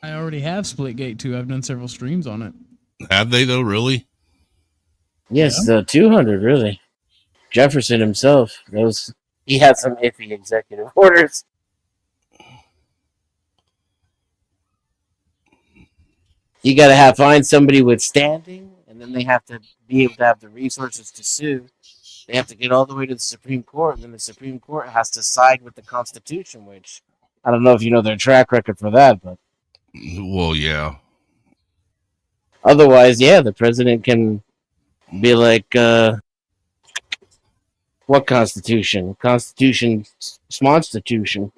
I already have Splitgate 2. I've done several streams on it. Have they, though, really? Yes, the 200, really. Jefferson himself, he had some iffy executive orders. You got to find somebody with standing, and then they have to be able to have the resources to sue. They have to get all the way to the Supreme Court, and then the Supreme Court has to side with the Constitution, which I don't know if you know their track record for that, but Well, yeah. Otherwise, yeah, the president can be like, what constitution? Constitution, smonstitution.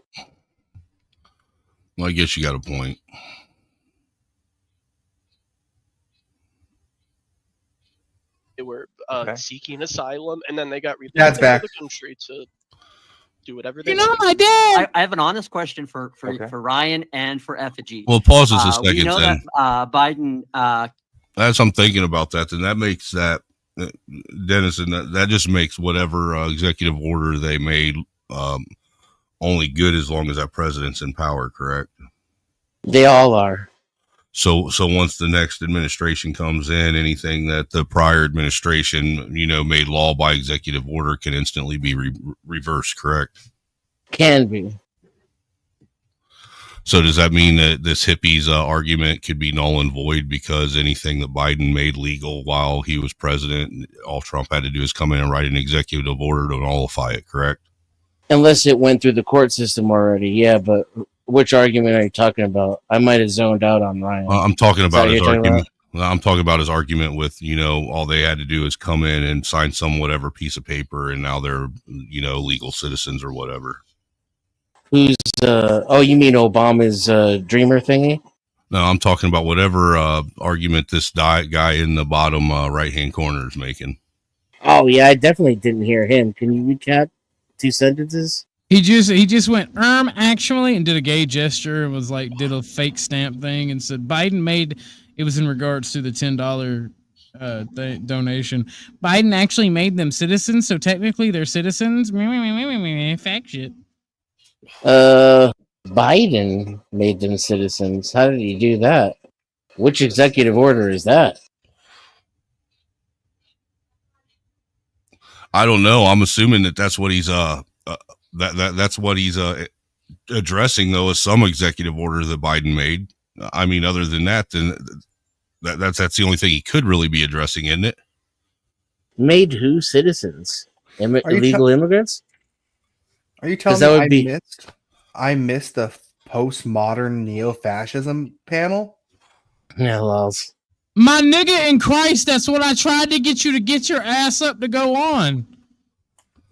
Well, I guess you got a point. They were Okay. seeking asylum, and then they got released Dad's into back. the country to do whatever they You know, wanted. my dad. I have an honest question for Okay. for Ryan and for Effigy. Well, pause us a We second know then. that Biden. As I'm thinking about that, then that makes that, Dennis, and that just makes whatever executive order they made only good as long as that president's in power, correct? They all are. So once the next administration comes in, anything that the prior administration, made law by executive order can instantly be reversed, correct? Can be. So does that mean that this hippies argument could be null and void because anything that Biden made legal while he was president, all Trump had to do is come in and write an executive order to nullify it, correct? Unless it went through the court system already, yeah, but which argument are you talking about? I might have zoned out on Ryan. I'm talking Is that about what his you're talking argument. I'm talking about his argument with, all they had to do is come in and sign some whatever piece of paper, and now they're, legal citizens or whatever. Who's, oh, you mean Obama's dreamer thingy? No, I'm talking about whatever argument this guy in the bottom right-hand corner is making. Oh, yeah, I definitely didn't hear him. Can you recap 2 sentences? He just went actually and did a gay gesture and was like did a fake stamp thing and said Biden made it was in regards to the $10 donation. Biden actually made them citizens, so technically they're citizens. Fact shit. Biden made them citizens. How did he do that? Which executive order is that? I don't know. I'm assuming that that's what he's that's what he's addressing, though, is some executive order that Biden made. I mean, other than that, then that's the only thing he could really be addressing, isn't it? Made who citizens? Illegal immigrants? Are you telling me I missed the postmodern neo-fascism panel? Yeah, lols. My nigga in Christ, that's what I tried to get you to get your ass up to go on.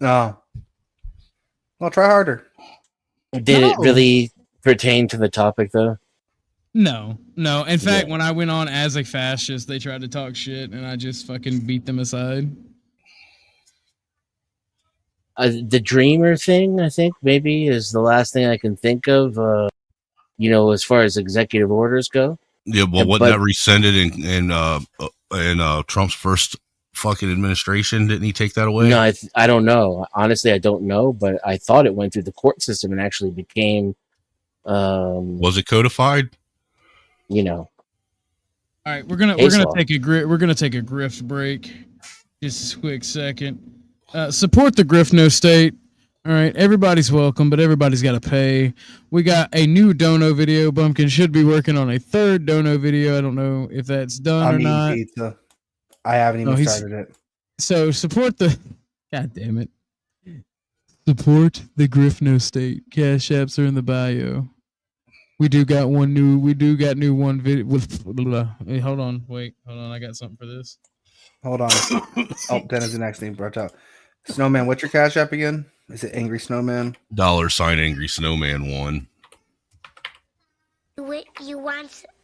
No. Well, try harder. Did it really pertain to the topic, though? No. In fact, when I went on as a fascist, they tried to talk shit, and I just fucking beat them aside. The dreamer thing, I think, maybe, is the last thing I can think of, as far as executive orders go. Yeah, well, wasn't that rescinded in Trump's first fucking administration? Didn't he take that away? No, I don't know. Honestly, I don't know, but I thought it went through the court system and actually became... was it codified? All right, we're gonna take a grift break. Just a quick second. Support the Grift No State. All right, everybody's welcome, but everybody's got to pay. We got a new dono video. Bumpkin should be working on a third dono video. I don't know if that's done or not. Pizza. I haven't even started it. So support the... God damn it. Support the Grift No State. Cash apps are in the bio. We do got new one video with... Hey, hold on. I got something for this. Hold on. Oh, Dennis the next name brought out. Snowman, what's your cash app again? Is it Angry Snowman? $ Angry Snowman 1.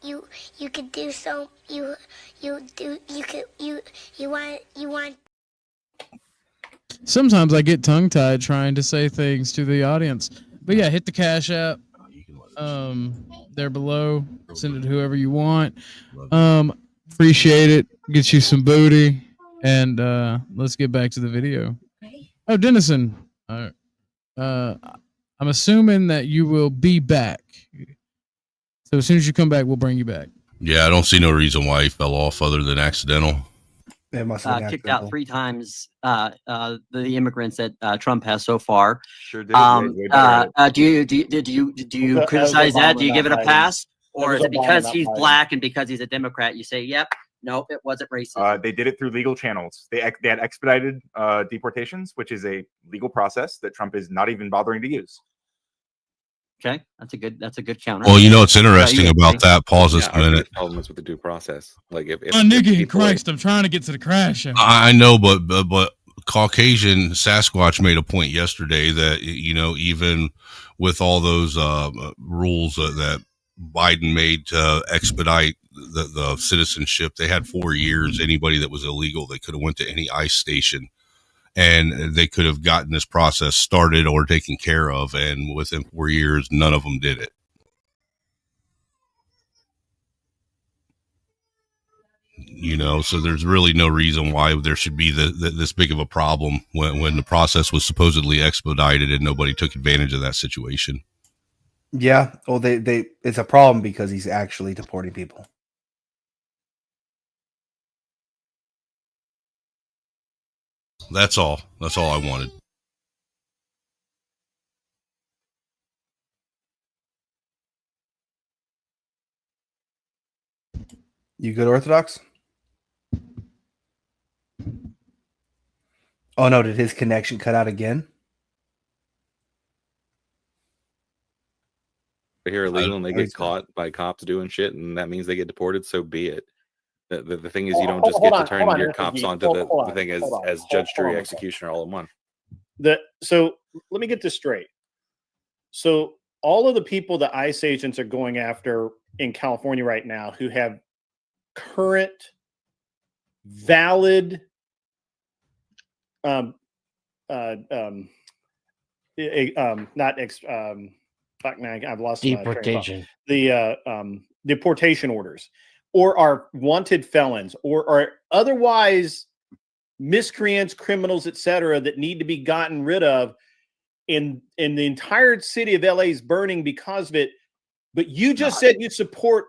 You could do so. You want. Sometimes I get tongue tied trying to say things to the audience, but yeah, hit the cash app. There below. Send it to whoever you want. Appreciate it. Get you some booty, and let's get back to the video. Oh, Dennison. I'm assuming that you will be back. So as soon as you come back, we'll bring you back. Yeah, I don't see no reason why he fell off other than accidental. It must have been Kicked accidental. out 3 times the immigrants that Trump has so far. Sure did. Do you criticize that? Do you give it a pass, or is it because he's black and because he's a Democrat? You say, "Yep, no, it wasn't racist." They did it through legal channels. They had expedited deportations, which is a legal process that Trump is not even bothering to use. Okay, that's a good counter. Well, it's interesting about that. Pause this a minute. Elements with the due process, like if nigga, Christ, I'm trying to get to the crash. I know, but Caucasian Sasquatch made a point yesterday that even with all those rules that Biden made to expedite the citizenship, they had 4 years. Anybody that was illegal, they could have went to any ICE station, and they could have gotten this process started or taken care of. And within 4 years, none of them did it. So there's really no reason why there should be this big of a problem when the process was supposedly expedited and nobody took advantage of that situation. Yeah. Well, it's a problem because he's actually deporting people. That's all I wanted. You good, Orthodox? Oh no, did his connection cut out again? They're here illegal and they get caught by cops doing shit, and that means they get deported. So be it. The thing is, you don't just get to turn your cops onto the thing as judge, jury, executioner all in one. So let me get this straight. So all of the people that ICE agents are going after in California right now who have current valid deportation deportation orders, or are wanted felons, or are otherwise miscreants, criminals, etc., that need to be gotten rid of, in the entire city of LA is burning because of it. But you just said you support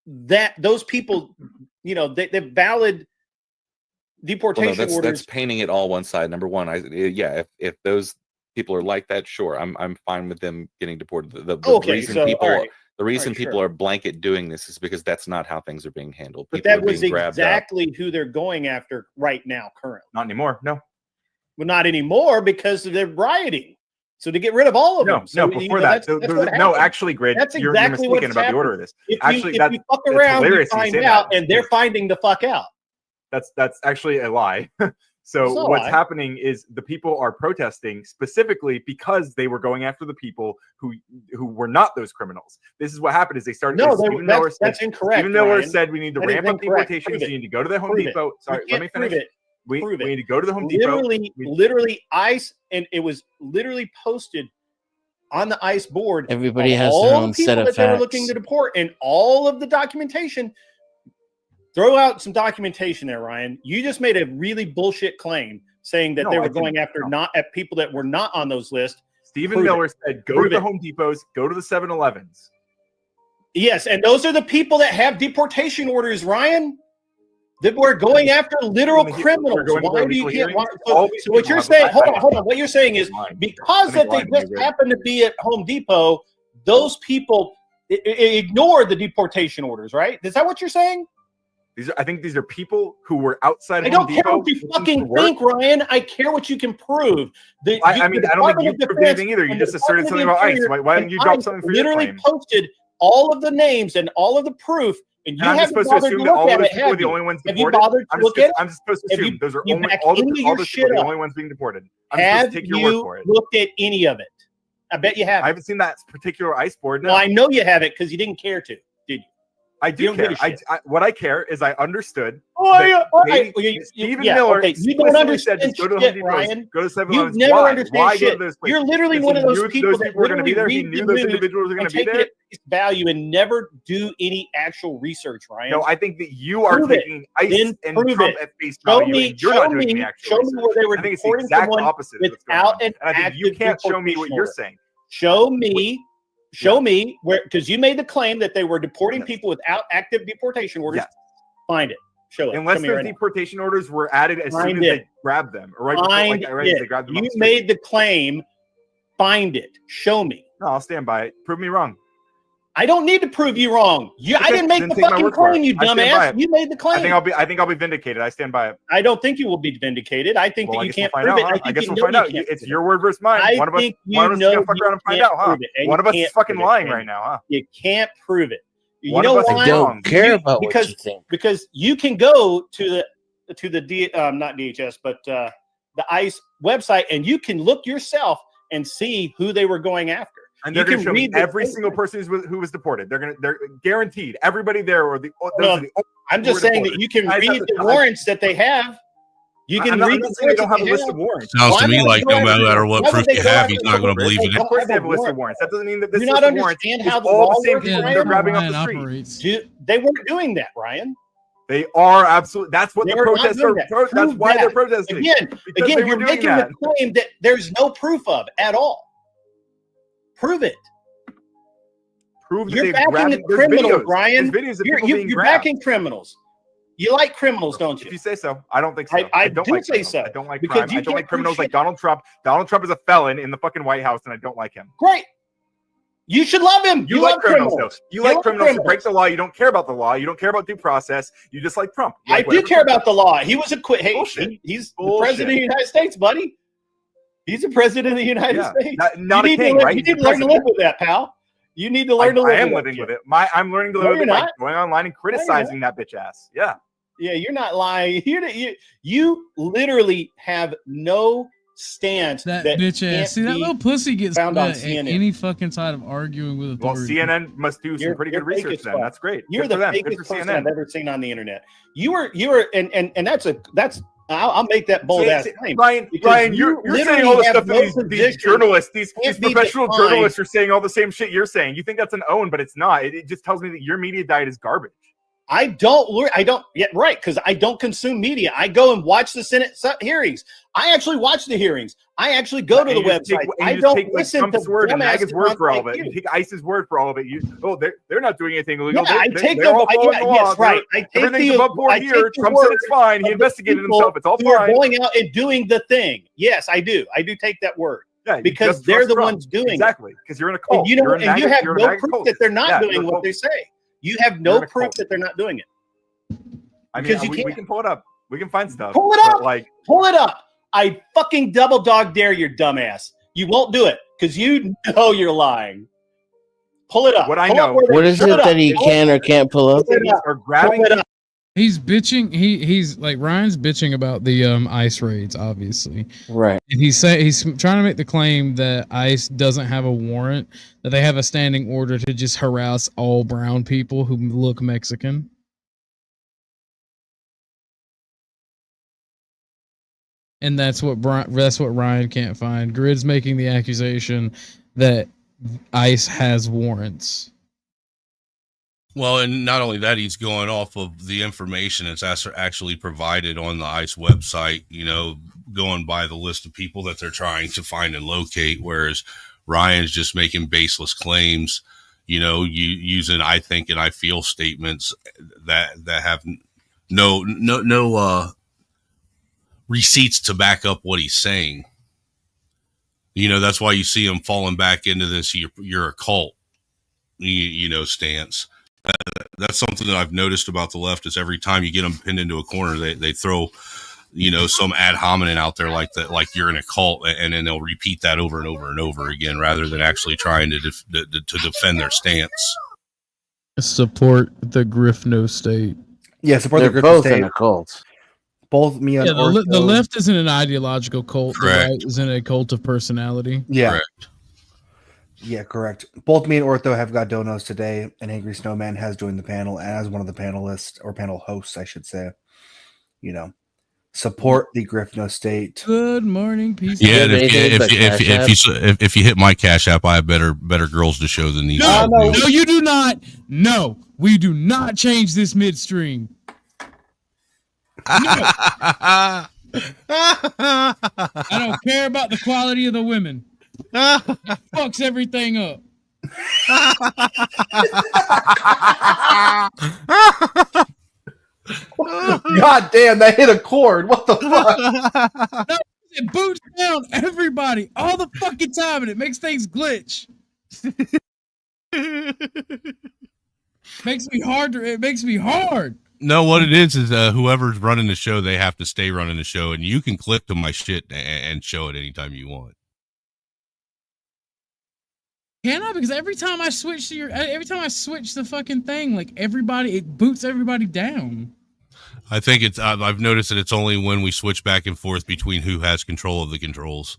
those people, they're valid deportation orders. That's painting it all one side. Number one, if those people are like that, sure, I'm fine with them getting deported. The reason people are blanket doing this is because that's not how things are being handled. But that was exactly who they're going after right now, currently. Not anymore. No. Well, not anymore, because they're rioting. So to get rid of all of them. No, before that. No, actually, Grid, that's you're exactly mistaken about the order of this. If you fuck around, you find out, and they're finding the fuck out. That's actually a lie. So what's happening is the people are protesting specifically because they were going after the people who were not those criminals. This is what happened: is they started. No, that's incorrect. Even Miller said we need to ramp up deportations. You need to go to the Home Depot. Sorry, let me finish. We need to go to the Home Depot. Literally, ICE, and it was literally posted on the ICE board. Everybody has their own set of facts. They were looking to deport, and all of the documentation. Throw out some documentation there, Ryan. You just made a really bullshit claim saying that they were going after not at people that were not on those lists. Stephen Miller said, go to the Home Depots, go to the 7-Elevens. Yes, and those are the people that have deportation orders, Ryan. That we're going after literal criminals. Why do you get? So what you're saying? Hold on. What you're saying is because that they just happen to be at Home Depot, those people ignore the deportation orders, right? Is that what you're saying? I think these are people who were outside. I don't care what you fucking think, Ryan. I care what you can prove. I don't think you proved anything either. You just asserted something about ICE. Why didn't you drop something for your claim? Literally posted all of the names and all of the proof, and you haven't supposed to assume that all those people are the only ones deported. Have you bothered to look at it? I'm just supposed to assume those are only all those people the only ones being deported. I'm supposed to take your word for it. Have you looked at any of it? I bet you haven't. I haven't seen that particular ICE board. Well, I know you haven't because you didn't care to, did you? I do care. What I care is I understood. Stephen Miller. You don't understand said, go to shit, the Ryan. Go to 7-Elevens. You never understand shit. Go to those places? You're literally one of those people that were going to be there. He knew those individuals were going to be there. Value and never do any actual research, Ryan. No, I think that you are taking ICE and Trump at face value. You're not doing the actual research. Where they were I think it's the exact opposite. Without an I think you can't show me what you're saying. Show me where, because you made the claim that they were deporting people without active deportation orders. Find it. Show it. Unless those deportation orders were added as soon as they grabbed them, or right before, they grabbed them. You made the claim. Find it. Show me. No, I'll stand by it. Prove me wrong. I don't need to prove you wrong. I didn't make the fucking claim, you dumbass. You made the claim. I think I'll be vindicated. I stand by it. I don't think you will be vindicated. I think that you can't prove it. I guess we'll find out. It's your word versus mine. One of us is gonna fuck around and find out, huh? One of us is fucking lying right now, huh? You can't prove it. You know why? I don't care about what you think. Because you can go to the not DHS, but the ICE website, and you can look yourself and see who they were going after. And they're going to show me every single person who was deported. They're guaranteed everybody there, or I'm just saying that you can read the warrants that they have. You can read the they don't have a list of warrants. Sounds to me like no matter what proof you have, he's not going to believe in it. Of course, they have a list of warrants. That doesn't mean that this list of warrants is how the all law the same works, people Ryan? they're grabbing off the street. They weren't doing that, Ryan. They are absolutely. That's what They the are not protests doing are. that. That's Prove why that. they're protesting. Again, you're making a claim that there's no proof of at all. Prove it. Prove that You're they've backing grabbed the criminals, Brian. There's videos of people being You're grabbed. backing criminals. You like criminals, don't you? If you say so, I don't think so. I don't do like say criminals. so. I don't like Because crime. you I don't can't like criminals prove like Donald Trump. Donald Trump is a felon in the fucking White House, and I don't like him. Great. You should love him. You love like criminals, though. You like criminals who break the law. You don't care about the law. You don't care about due process. You just like Trump. I do care about the law. He was acquitted. Hey, he's the president of the United States, buddy. He's the president of the United States. Not a king, right? You need to learn to live with that, pal. You need to learn to live with it. I am living with it. I'm learning to live with it by going online and criticizing that bitch ass. Yeah. Yeah, you're not lying. You literally have no stance. That bitch ass. See, that little pussy gets found on at CNN. any fucking side of arguing with Well, authority. CNN must do some pretty good research then. That's great. You're Good the for them. Good fakest for person CNN. I've ever seen on the internet. You were, and that's. I'll make that bold ass claim. Ryan, you're saying all the stuff that these journalists, these professional journalists are saying all the same shit you're saying. You think that's an own, but it's not. It just tells me that your media diet is garbage. I don't. Yeah, right. Because I don't consume media. I go and watch the Senate hearings. I actually watch the hearings. I actually go to the website. I don't listen to Trump's word and MAGA's word for all of like it. You take ICE's word for all of it. They're not doing anything illegal. Yeah, They're all following the law. Yes, right. I take Everything's above board here. Trump said it's fine. He investigated himself. It's all who are fine. going out and doing the thing. Yes, I do. I do take that word. Yeah, because they're the ones doing exactly. Because you're in a cult. And you have no proof that they're not doing what they say. You have no proof that they're not doing it. I mean, we can pull it up. We can find stuff. Pull it up. Pull it up. I fucking double dog dare your dumbass. You won't do it because you know you're lying. Pull it up. What I know. What is it that he can or can't pull up? Or grabbing it up. He's bitching. He's like Ryan's bitching about the ICE raids, obviously. Right. And he's trying to make the claim that ICE doesn't have a warrant, that they have a standing order to just harass all brown people who look Mexican. And that's what Ryan can't find. Grid's making the accusation that ICE has warrants. Well, and not only that, he's going off of the information that's actually provided on the ICE website, going by the list of people that they're trying to find and locate, whereas Ryan's just making baseless claims, using I think and I feel statements that have no receipts to back up what he's saying. That's why you see him falling back into this you're a cult stance. That's something that I've noticed about the left is every time you get them pinned into a corner, they throw some ad hominem out there like that, like you're in a cult, and then they'll repeat that over and over and over again rather than actually trying to defend their stance. Support the Griffno state. Yeah, support the They're Griffno both state. in a cult. Both me and the left isn't an ideological cult. Correct. The right isn't a cult of personality. Yeah. Correct. Yeah, correct. Both me and Ortho have got donos today, and Angry Snowman has joined the panel as one of the panelists, or panel hosts, I should say. Support the Griffno state. Good morning, peace. Yeah, and if you hit my Cash App, I have better girls to show than these. No, you do not. No, we do not change this midstream. No. I don't care about the quality of the women. Fucks everything up. God damn, that hit a chord. What the fuck? No, it boots down everybody all the fucking time and it makes things glitch. Makes me hard. It makes me hard. No, what it is whoever's running the show, they have to stay running the show, and you can click to my shit and show it anytime you want. Can I? Because every time I switch the fucking thing, like it boots everybody down. I think it's. I've noticed that it's only when we switch back and forth between who has control of the controls.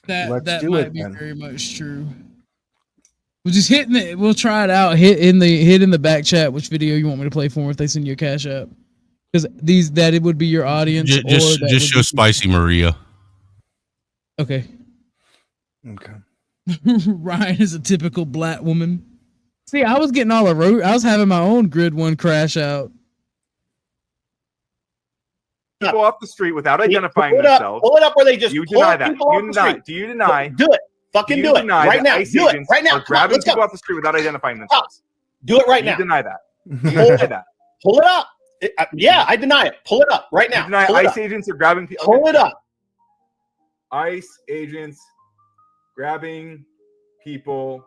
That might be very much true. We'll just we'll try it out. Hit in the back chat which video you want me to play for them if they send you a cash app. Because it would be your audience. Just show Spicy Maria. Okay. Okay. Ryan is a typical black woman. See, I was getting all I was having my own grid one crash out. People off the street without identifying themselves. Pull it up where they just you deny that. Do you deny? Do it. Fucking do it right now. Do it right now. Grabbing people off the street without identifying themselves. Do it right now. You deny that. You deny that. Pull it up. Yeah, I deny it. Pull it up right now. You deny ICE agents are grabbing people. Pull it up. ICE agents grabbing people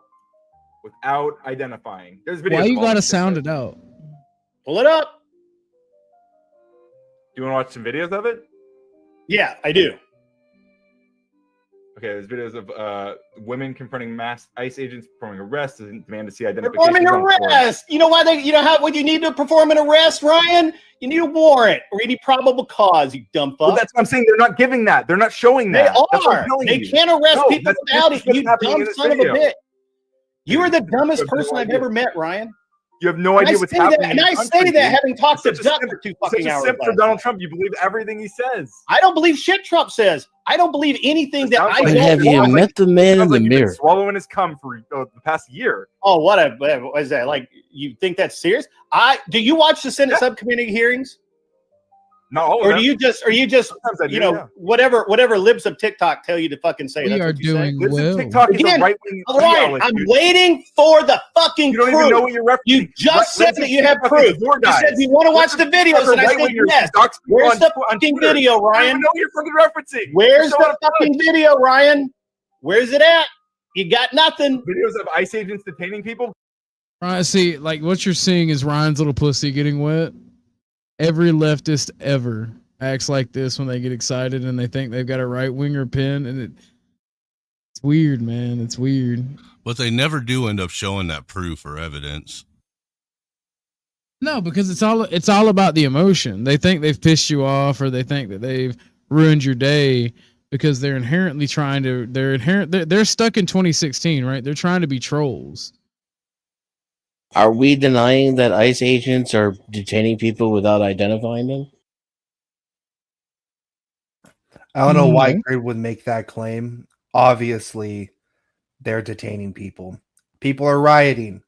without identifying. There's videos. Why you gotta sound it out? Pull it up. Do you want to watch some videos of it? Yeah, I do. Okay, there's videos of women confronting mass ICE agents performing arrests and demand to see identification. Performing arrest. You know why what you need to perform an arrest, Ryan? You need a warrant or you need probable cause, you dumb fuck. Well, that's what I'm saying. They're not giving that. They're not showing that. They are. They can't arrest people without it, you dumb son of a bitch. You are the dumbest person I've ever met, Ryan. You have no idea what's happening. And I say that having talked to Duck for 2 fucking hours. Such a simp for Donald Trump. You believe everything he says. I don't believe shit Trump says. I don't believe anything that I don't. Have you met the man in the mirror? Swallowing his cum for the past year. Oh, what is that? Like, you think that's serious? Do you watch the Senate subcommittee hearings? Not all of them. Or do you just whatever libs of TikTok tell you to fucking say? We are doing well. TikTok is a right-wing Ryan, I'm waiting for the fucking You don't proof. even know what you're referencing. You just said that you have proof. You said you want to watch the videos, and I said yes. Where's the fucking video, Ryan? I don't know what you're fucking referencing. Where's the fucking video, Ryan? Where's it at? You got nothing. Videos of ICE agents detaining people. Ryan, see, like what you're seeing is Ryan's little pussy getting wet. Every leftist ever acts like this when they get excited and they think they've got a right winger pin, and it's weird, man. It's weird. But they never do end up showing that proof or evidence. No, because it's all about the emotion. They think they've pissed you off, or they think that they've ruined your day because they're inherently trying to. They're stuck in 2016, right? They're trying to be trolls. Are we denying that ICE agents are detaining people without identifying them? I don't know why Grid would make that claim. Obviously, they're detaining people. People are rioting.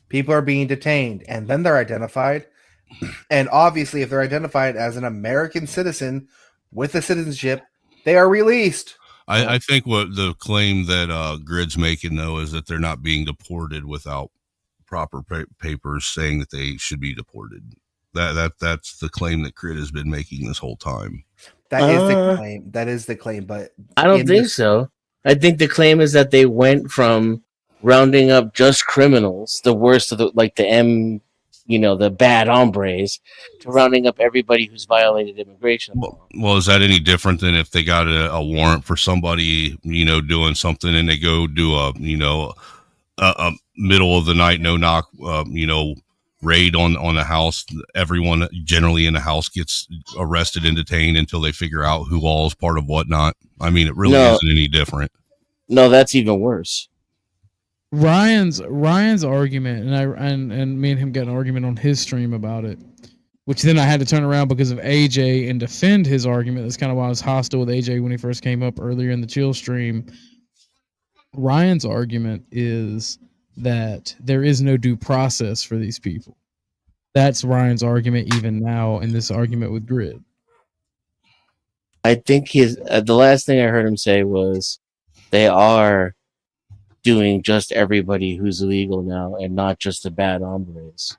People are being detained, and then they're identified. And obviously, if they're identified as an American citizen with a citizenship, they are released. I think what the claim that Grid's making, though, is that they're not being deported without proper papers saying that they should be deported. That's the claim that Grid has been making this whole time. That is the claim. That is the claim, but I don't think so. I think the claim is that they went from rounding up just criminals, the worst of the the bad hombres, to rounding up everybody who's violated immigration law. Well, is that any different than if they got a warrant for somebody, doing something, and they go do a middle of the night, no knock, raid on the house? Everyone generally in the house gets arrested and detained until they figure out who all is part of whatnot. I mean, it really isn't any different. No, that's even worse. Ryan's argument, and me and him got an argument on his stream about it, which then I had to turn around because of AJ and defend his argument. That's kind of why I was hostile with AJ when he first came up earlier in the chill stream. Ryan's argument is that there is no due process for these people. That's Ryan's argument even now in this argument with Grid. I think the last thing I heard him say was they are doing just everybody who's illegal now and not just the bad hombres.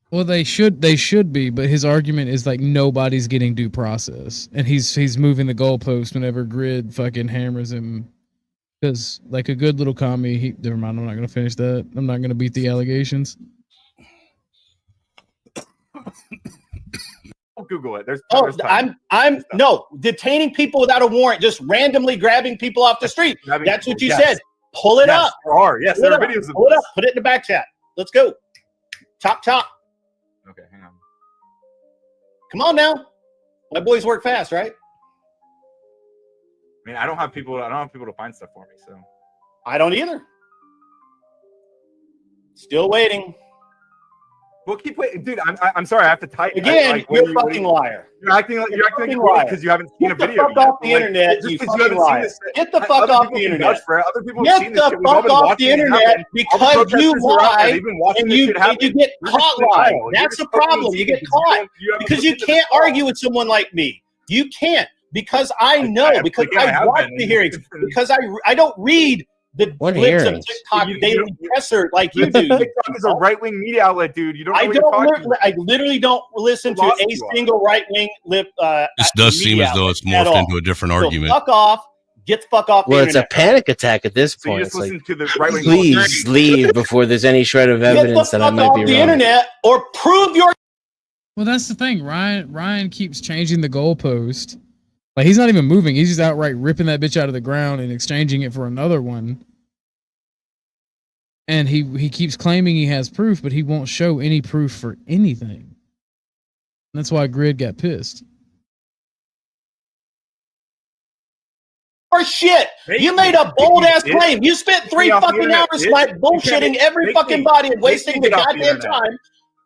Well, they should be, but his argument is like nobody's getting due process, and he's moving the goalpost whenever Grid fucking hammers him. Because like a good little commie, never mind. I'm not going to finish that. I'm not going to beat the allegations. Google it. There's I'm no detaining people without a warrant, just randomly grabbing people off the street. That's what you said. Pull it up. There are. Yes, there are videos of Pull it this. up. Put it in the back chat. Let's go. Chop. Okay, hang on. Come on now. My boys work fast, right? I mean, I don't have people to find stuff for me, so I don't either. Still waiting. Well, keep waiting, dude. I'm sorry. I have to type again. You're a fucking liar. You're acting like because you haven't seen a video. Get the fuck off the internet, you fucking liar. Get the fuck off the internet. Other people have seen Get this the fuck off the internet because you lie and you get caught lying. That's the problem. You get caught because you can't argue with someone like me. You can't because I know because I watch the hearings because I don't read the clips of TikTok daily presser like you do. TikTok is a right-wing media outlet, dude. You don't know what you're talking about. I literally don't listen to a single right-wing lip. This does seem as though it's morphed into a different argument. Fuck off. Get the fuck off the Well, it's internet. a panic attack at this So you point. just It's listen like, to the right-wing. please leave before there's any shred of evidence that I might be the wrong. internet or prove your. Well, that's the thing. Ryan keeps changing the goalpost. Like he's not even moving. He's just outright ripping that bitch out of the ground and exchanging it for another one. And he keeps claiming he has proof, but he won't show any proof for anything. That's why Grid got pissed. Or shit. You made a bold ass claim. You spent 3 fucking hours like bullshitting every fucking body and wasting the goddamn time.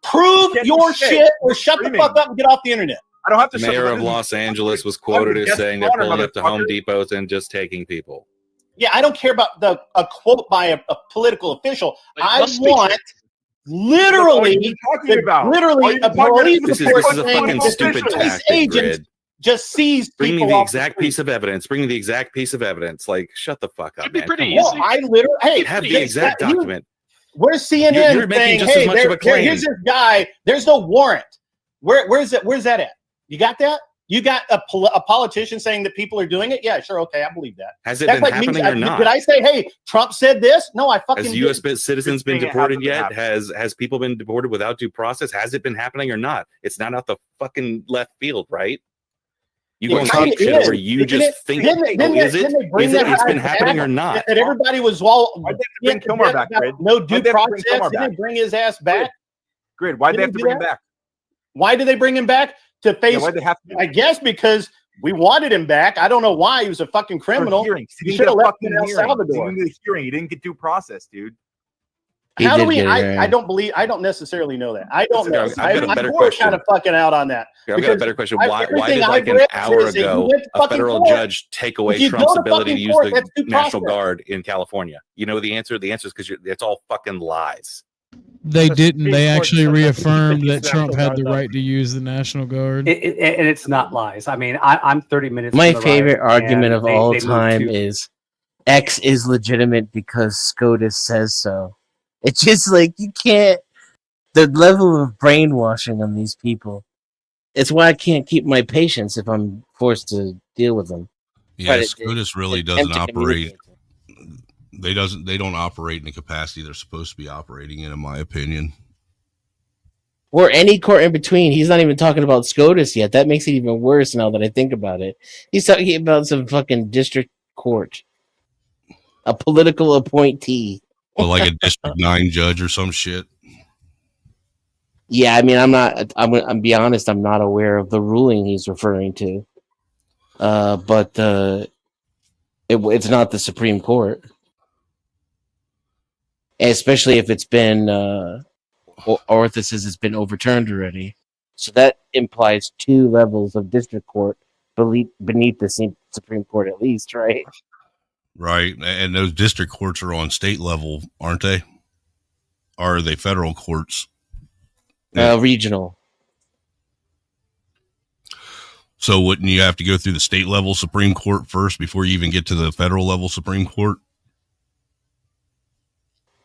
Prove your shit or shut the fuck up and get off the internet. I don't have to. The mayor of Los Angeles was quoted as saying they're pulling up to Home Depots and just taking people. Yeah, I don't care about a quote by a political official. I want literally a police this is report a saying fucking that stupid police tactic, agents Grid. just seized Bring me people the off exact piece of evidence. Bring me the exact piece of evidence. Like, shut the fuck up, It'd be man. pretty Come easy. on. I literally, hey, have the exact document. Where's CNN You're making saying, just as hey, much of a claim. here's this guy. There's no warrant. Where's that at? You got that? You got a politician saying that people are doing it? Yeah, sure, okay, I believe that. Has it been happening or not? Did I say, hey, Trump said this? No, I fucking Has didn't. U.S. citizens been deported yet? Has people been deported without due process? Has it been happening or not? It's not out the fucking left field, right? You go and talk shit over. You just think, is it? It's been happening or not? That everybody was all. Why'd they bring Kilmar back, Grid? No due Why'd they bring process. Kilmar Did they back? bring his ass back? Grid, why'd they have to bring him back? Why did they bring him back? To face, why'd they have to? I guess because we wanted him back. I don't know why. He was a fucking criminal. He He didn't should get have a left him fucking in El hearing. Salvador. He didn't get a hearing. He didn't get due process, dude. How do we? I don't believe. I don't necessarily know that. I don't know. I've got a better I'm question. kind of fucking out on that. I've got a better question. Why did everything like I've an read hour says that you ago went to a fucking federal court. judge take If away you Trump's go to ability to fucking use court, the that's due National process. Guard in California? You know the answer? The answer is because it's all fucking lies. They didn't. They Supreme Court actually said that reaffirmed the that Trump National had the Guard right to use the National Guard. and it's not lies. I mean, I'm 30 minutes. My from the favorite riot, argument and of they all moved time to- is X is legitimate because SCOTUS says so. It's just like you can't. The level of brainwashing on these people. It's why I can't keep my patience if I'm forced to deal with them. Yeah, But SCOTUS really attempt doesn't to operate. communicate. They don't operate in the capacity they're supposed to be operating in my opinion. Or any court in between. He's not even talking about SCOTUS yet. That makes it even worse now that I think about it. He's talking about some fucking district court. A political appointee. Or like a District 9 judge or some shit. Yeah, I mean, I'm be honest, I'm not aware of the ruling he's referring to. But it's not the Supreme Court. Especially if it's been Ortha says it's been overturned already. So that implies 2 levels of district court beneath the Supreme Court at least, right? Right. And those district courts are on state level, aren't they? Or are they federal courts? Regional. So wouldn't you have to go through the state level Supreme Court first before you even get to the federal level Supreme Court?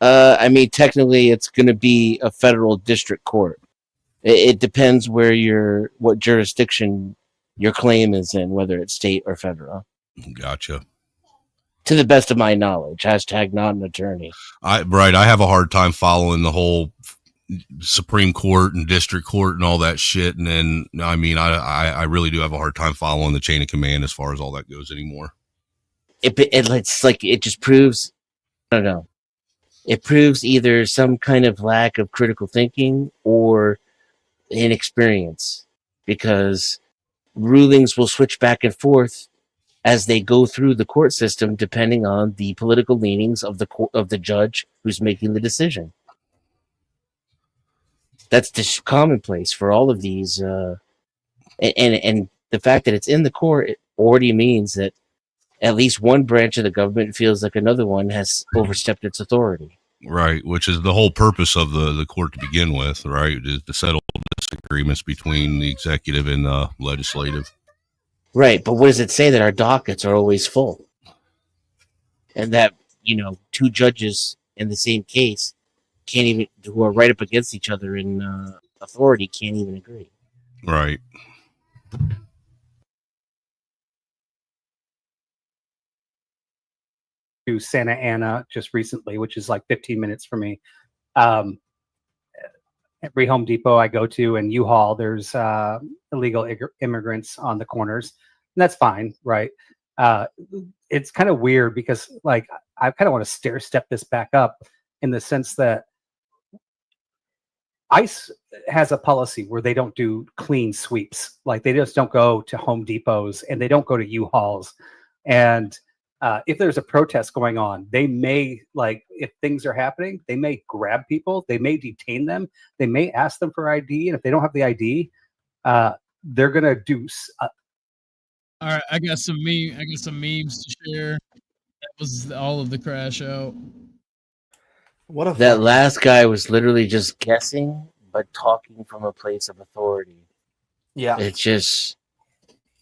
I mean, technically, it's going to be a federal district court. It depends what jurisdiction your claim is in, whether it's state or federal. Gotcha. To the best of my knowledge. Hashtag not an attorney. I have a hard time following the whole Supreme Court and District Court and all that shit. And then, I mean, I really do have a hard time following the chain of command as far as all that goes anymore. It's like it just proves, I don't know. It proves either some kind of lack of critical thinking or inexperience, because rulings will switch back and forth as they go through the court system, depending on the political leanings of the judge who's making the decision. That's just commonplace for all of these, and the fact that it's in the court, it already means that at least one branch of the government feels like another one has overstepped its authority. Right, which is the whole purpose of the court to begin with, right? Is to settle disagreements between the executive and legislative. Right, but what does it say? That our dockets are always full, and that, you know, two judges in the same case can't even, who are right up against each other in authority, can't even agree. Right. To Santa Ana just recently, which is like 15 minutes for me. Every Home Depot I go to and U-Haul, there's illegal immigrants on the corners, and that's fine, right? It's kind of weird because, like, I kind of want to step this back up in the sense that ICE has a policy where they don't do clean sweeps. Like, they just don't go to Home Depots and they don't go to U-Hauls. And if there's a protest going on, they may, like, if things are happening, they may grab people, they may detain them, they may ask them for ID, and if they don't have the ID, they're gonna do. All right, I got some memes to share. That was all of the crash out. That last guy was literally just guessing, but talking from a place of authority. Yeah, it's just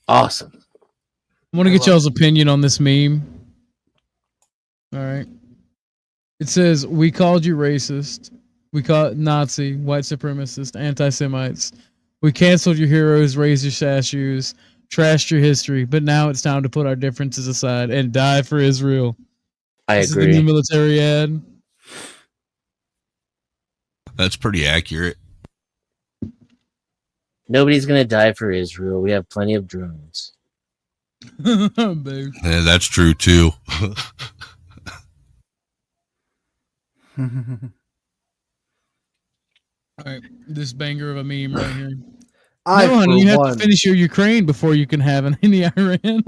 awesome. I want to get y'all's opinion on this meme. All right. It says, "We called you racist. We called Nazi, white supremacist, anti-Semites. We canceled your heroes, raised your statues, trashed your history, but now it's time to put our differences aside and die for Israel." I This agree. is the new military ad. That's pretty accurate. Nobody's gonna die for Israel. We have plenty of drones. Babe. Yeah, that's true too. All right, this banger of a meme right here. No, honey, you have to finish your Ukraine before you can have any Iran.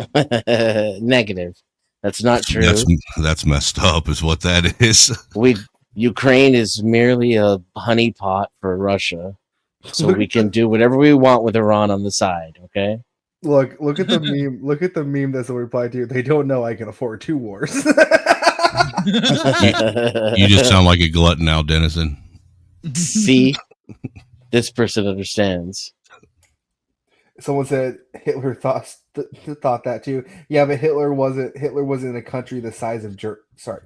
Negative. That's not true. That's messed up, is what that is. Ukraine is merely a honeypot for Russia, so we can do whatever we want with Iran on the side. Okay. Look at the meme. Look at the meme that's a reply to. They don't know I can afford 2 wars. You just sound like a glutton now, Denizen. See, this person understands. Someone said Hitler thought that too. Yeah, but Hitler wasn't in a country the size of the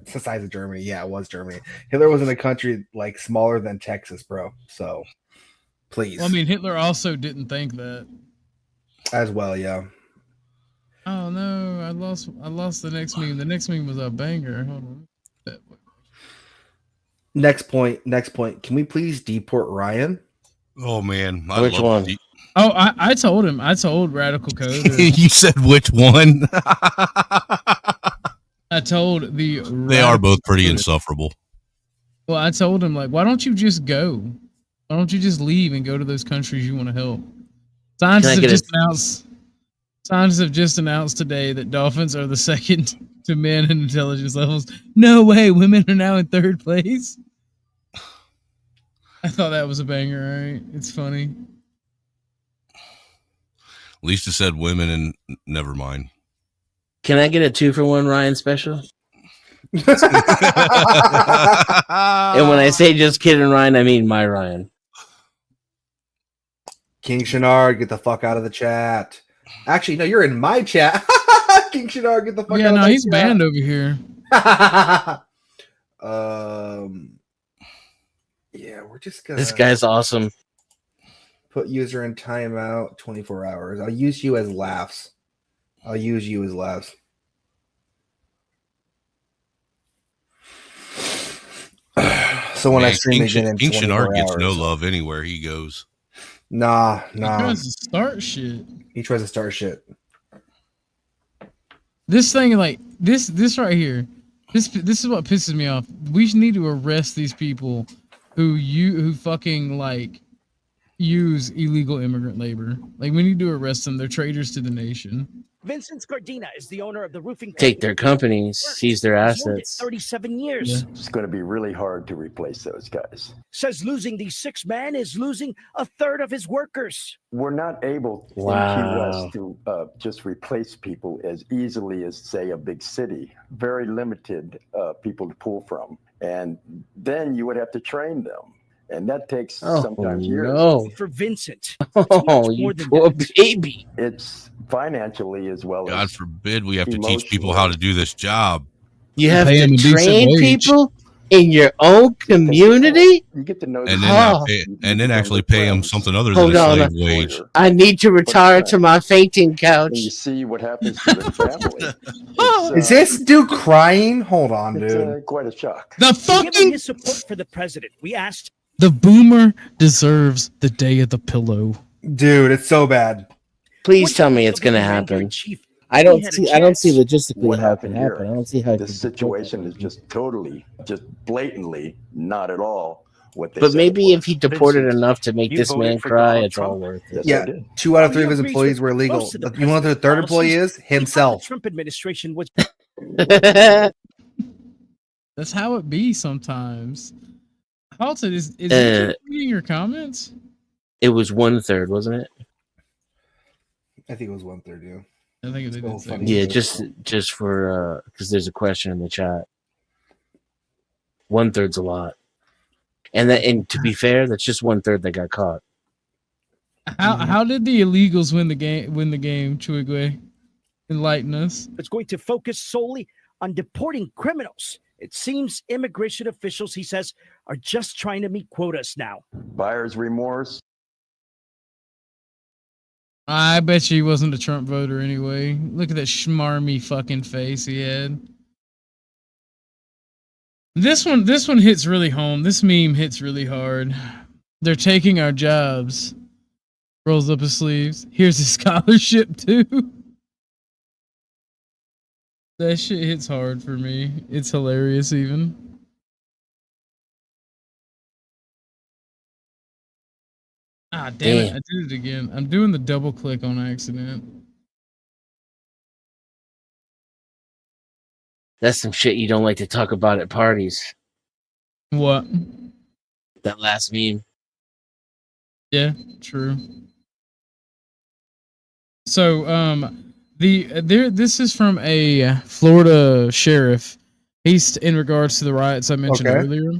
size of Germany. Yeah, it was Germany. Hitler was in a country like smaller than Texas, bro. So, please. Well, I mean, Hitler also didn't think that. As well, yeah. Oh no, I lost the next meme. The next meme was a banger. Hold on. Next point. Can we please deport Ryan? Oh man, Which one? Oh, I told him. I told Radical Code. You said which one? I told the. They are both pretty insufferable. Well, I told him, like, why don't you just go? Why don't you just leave and go to those countries you want to help? Scientists have just announced today that dolphins are the second to men in intelligence levels. No way, women are now in 3rd place. I thought that was a banger, right? It's funny. At least it said women, and never mind. Can I get a 2-for-1 Ryan special? And when I say just kidding Ryan, I mean my Ryan. King Shenard, get the fuck out of the chat. Actually, no, you're in my chat. King Shenard, get the fuck out of the chat. Yeah, no, he's banned over here. Yeah, we're just gonna. This guy's awesome. Put user in timeout 24 hours. I'll use you as laughs. So when I Man, stream again in King 24 Shinard gets no hours. love anywhere he goes. Nah. He tries to start shit. He tries to start shit. This thing, like this right here, this is what pisses me off. We need to arrest these people who fucking like use illegal immigrant labor. Like we need to arrest them. They're traitors to the nation. Vincent Scardina is the owner of the roofing. Take their companies, seize their He's worked it assets. 37 years. It's going to be really hard to replace those guys. Says losing these 6 men is losing a third of his workers. We're not able in Key Wow. West to just replace people as easily as, say, a big city. Very limited people to pull from. And then you would have to train them. And that takes sometimes years. No. For Vincent. Oh, you poor baby. It's financially as well God as forbid we have to teach people how to do this job. You have pay to them a decent train wage. people in your own community? You get to know And then actually pay them something other than Hold a on. slave wage. I need to retire to my fainting couch. when you see what happens to the family. Is this dude crying? Hold on, It's dude. quite a shock. The Given fucking his support for the president, we asked. the boomer deserves the day of the pillow. Dude, it's so bad. Please tell me it's gonna happen. I don't see logistically What how it can happened here? happen. I don't see how it The can situation is just totally, just blatantly not at all what they But said maybe it if he deported enough to make You this voted man for cry, Donald it's all Trump? worth it. Yes, I Yeah, did. 2 out of 3 of his He agrees employees with were illegal. most of the But you know what the third employee is? The Himself. Trump administration was. That's how it be sometimes. Halton, is he reading your comments? It was 1/3, wasn't it? I think it was 1/3, yeah. I think they did say Yeah, just for because there's a question in the chat. 1/3's a lot, and to be fair, that's just 1/3 that got caught. How did the illegals win the game, Chuigwe? Enlighten us. It's going to focus solely on deporting criminals. It seems immigration officials, he says, are just trying to meet quotas now. Buyer's remorse. I bet you he wasn't a Trump voter anyway. Look at that schmarmy fucking face he had. This one hits really home. This meme hits really hard. They're taking our jobs. Rolls up his sleeves. Here's his scholarship too. That shit hits hard for me. It's hilarious even. Ah, damn it. I did it again. I'm doing the double click on accident. That's some shit you don't like to talk about at parties. What? That last meme. Yeah, true. So, this is from a Florida sheriff. He's in regards to the riots I mentioned earlier.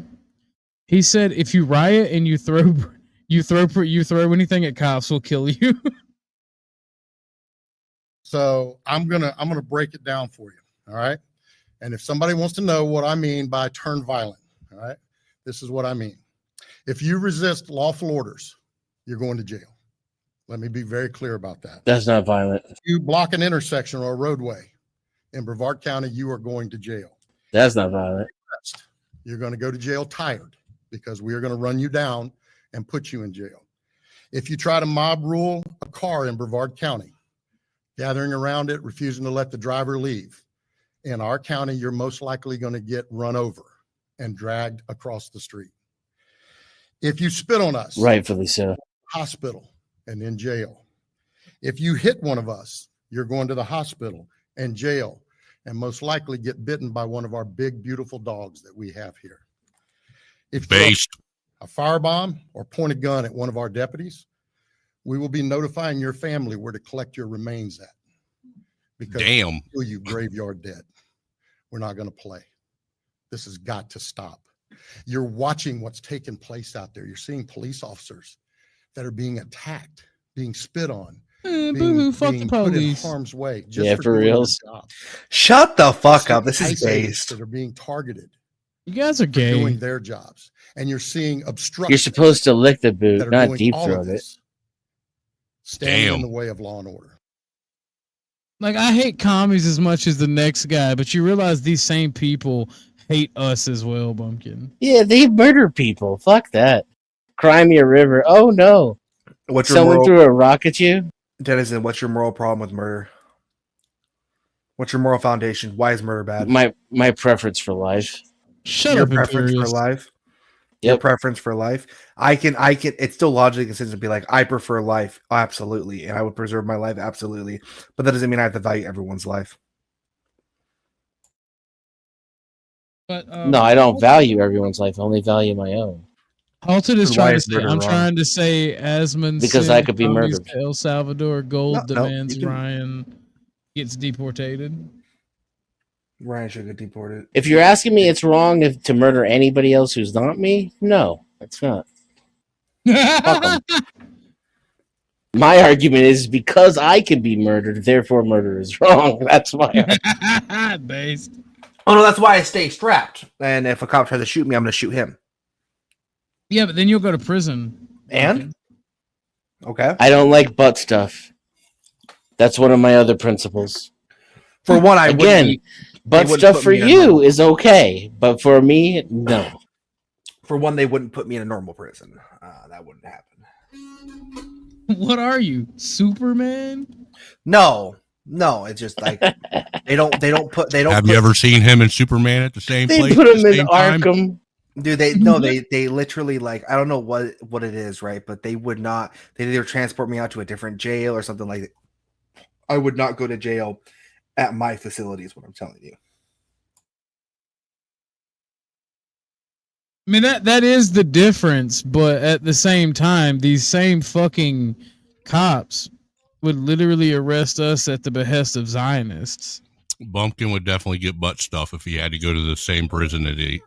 He said, if you riot and you throw anything at cops, we'll kill you. So I'm gonna break it down for you. All right. And if somebody wants to know what I mean by turn violent, all right, this is what I mean. If you resist lawful orders, you're going to jail. Let me be very clear about that. That's not violent. If you block an intersection or a roadway in Brevard County, you are going to jail. That's not violent. You're going to go to jail tired because we are going to run you down and put you in jail. If you try to mob rule a car in Brevard County, gathering around it, refusing to let the driver leave, in our county, you're most likely going to get run over and dragged across the street. If you spit on us, Rightfully so. hospital and in jail. If you hit one of us, you're going to the hospital and jail, and most likely get bitten by one of our big, beautiful dogs that we have here. If you a firebomb or point a gun at one of our deputies, we will be notifying your family where to collect your remains at. Because Damn. you graveyard dead. We're not going to play. This has got to stop. You're watching what's taking place out there. You're seeing police officers that are being attacked, being spit on, boo-hoo, fuck the being put in police. harm's way just Yeah, for for doing their reals. job. Shut the fuck up. This You're is seeing based. that are being targeted You guys are for gay. doing their jobs, and you're seeing obstruction. You're supposed to lick the that boot, are not doing deep all of throat it. this, standing in Damn. the way of law and order. Like, I hate commies as much as the next guy, but you realize these same people hate us as well, Bumpkin. Yeah, they murder people. Fuck that. Cry me a river. Oh no. What's your Someone moral, threw a rock at you? Denizen, what's your moral problem with murder? What's your moral foundation? Why is murder bad? My preference for life. Shut Your up, preference for Imperious. life. Your preference for life. I can. It's still logically consistent to be like, I prefer life, absolutely, and I would preserve my life, absolutely. But that doesn't mean I have to value everyone's life. But No, I don't value everyone's life. I only value my own. Halted is Why trying to is say, murder I'm wrong? trying to say Asmund Because sent I could be homies murdered. to El Salvador. Gold No, demands you can- Ryan gets deportated. Ryan should get deported. If you're asking me, it's wrong to murder anybody else who's not me. No, it's not. Fuck 'em. My argument is because I can be murdered, therefore murder is wrong. That's my argument. Based. Oh no, that's why I stay strapped. And if a cop tries to shoot me, I'm going to shoot him. Yeah, but then you'll go to prison. And okay, I don't like butt stuff. That's one of my other principles. for one, I Again, wouldn't be- butt they wouldn't stuff put for me in a you normal- is okay, but for me, no. For one, they wouldn't put me in a normal prison. That wouldn't happen. What are you, Superman? No, it's just like they don't put. Have you ever seen him and Superman at the same They place? put at him the in same time? Arkham. Dude, they literally like I don't know what it is, right? But they would not. They either transport me out to a different jail or something like that. I would not go to jail at my facility. Is what I'm telling you. I mean that is the difference, but at the same time, these same fucking cops would literally arrest us at the behest of Zionists. Bumpkin would definitely get butt stuff if he had to go to the same prison that he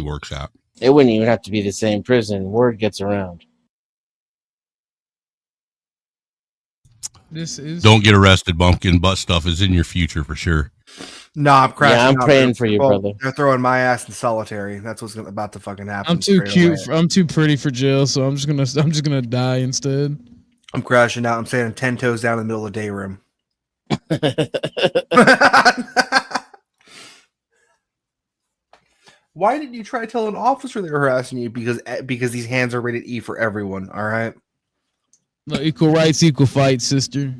works at. It wouldn't even have to be the same prison. Word gets around. This is Don't get arrested, Bumpkin. Butt stuff is in your future for sure. No, I'm crashing. Yeah, I'm out. praying for you, Well, brother. They're throwing my ass in solitary. That's what's about to fucking happen. I'm too straight cute. away. I'm too pretty for jail, so I'm just gonna die instead. I'm crashing out. I'm standing 10 toes down in the middle of the day room. Why did you try to tell an officer they were harassing you? Because these hands are rated E for everyone. All right. No, equal rights, equal fight, sister.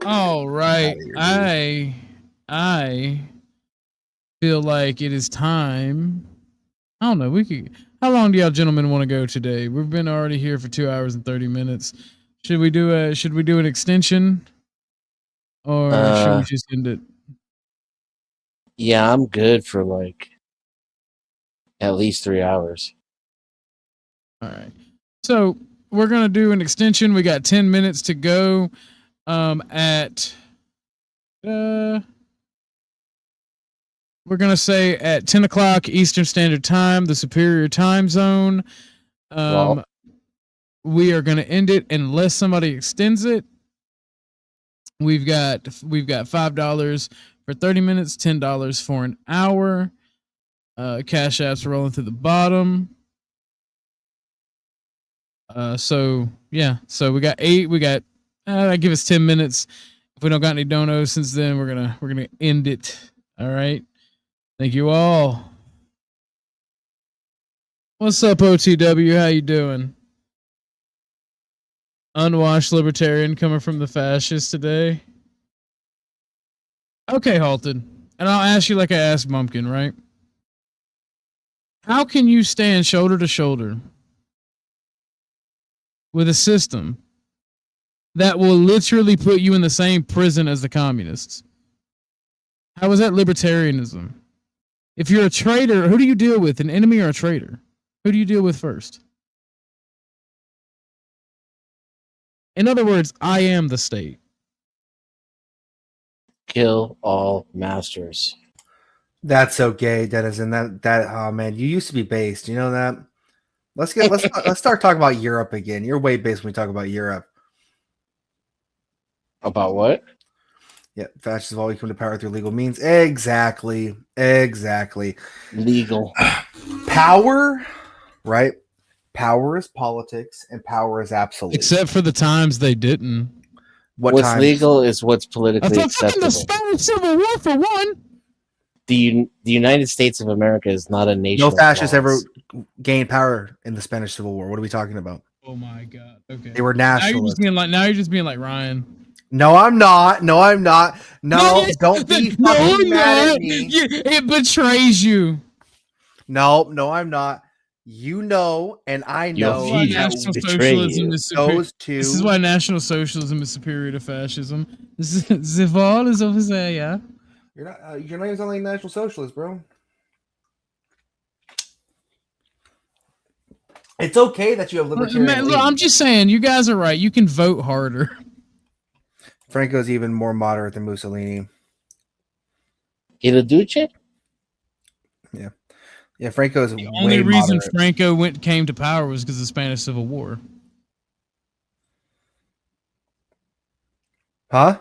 All right, I feel like it is time. I don't know. We could. How long do y'all gentlemen want to go today? We've been already here for 2 hours and 30 minutes. Should we do an extension, or should we just end it? Yeah, I'm good for like at least 3 hours. All right. So we're gonna do an extension. We got 10 minutes to go. At we're gonna say at 10 o'clock Eastern Standard Time, the Superior Time Zone. We are gonna end it unless somebody extends it. We've got $5 for 30 minutes, $10 for an hour. Cash apps rolling through the bottom. So we got 8. We got give us 10 minutes. If we don't got any donos since then, we're gonna end it. All right. Thank you all. What's up, OTW? How you doing? Unwashed libertarian coming from the fascists today. Okay, Halted. And I'll ask you like I asked Bumpkin, right? How can you stand shoulder to shoulder with a system that will literally put you in the same prison as the communists? How is that libertarianism? If you're a traitor, who do you deal with? An enemy or a traitor? Who do you deal with first? In other words, I am the state. Kill all masters. That's so gay, Denizen. That oh man, you used to be based. You know that. Let's start talking about Europe again. You're way based when we talk about Europe. About what? Yeah, fascists have always come to power through legal means. Exactly. Legal power, right? Power is politics, and power is absolute. Except for the times they didn't. What's times? legal is what's I politically thought fucking acceptable. the Spanish Civil War for one. The United States of America is not a nation. No of fascists laws. ever gained power in the Spanish Civil War. What are we talking about? Oh my god. Okay. They were Now you're nationalists. just being like Ryan. No, I'm not. No, I'm not. No, yes, don't be no, fucking you're mad not. at me. It betrays you. No, I'm not. You know, and I Your know. feet that National betray socialism you. is superior. Those two. This is why National Socialism is superior to fascism. The wall is over there, yeah. You're not. Your name's not like National Socialist, bro. It's okay that you have libertarian. Man, look, I'm leanings. just saying, you guys are right. You can vote harder. Franco's even more moderate than Mussolini. Il Duce? Yeah, Franco's The way only reason moderate. Franco came to power was because of the Spanish Civil War. Huh?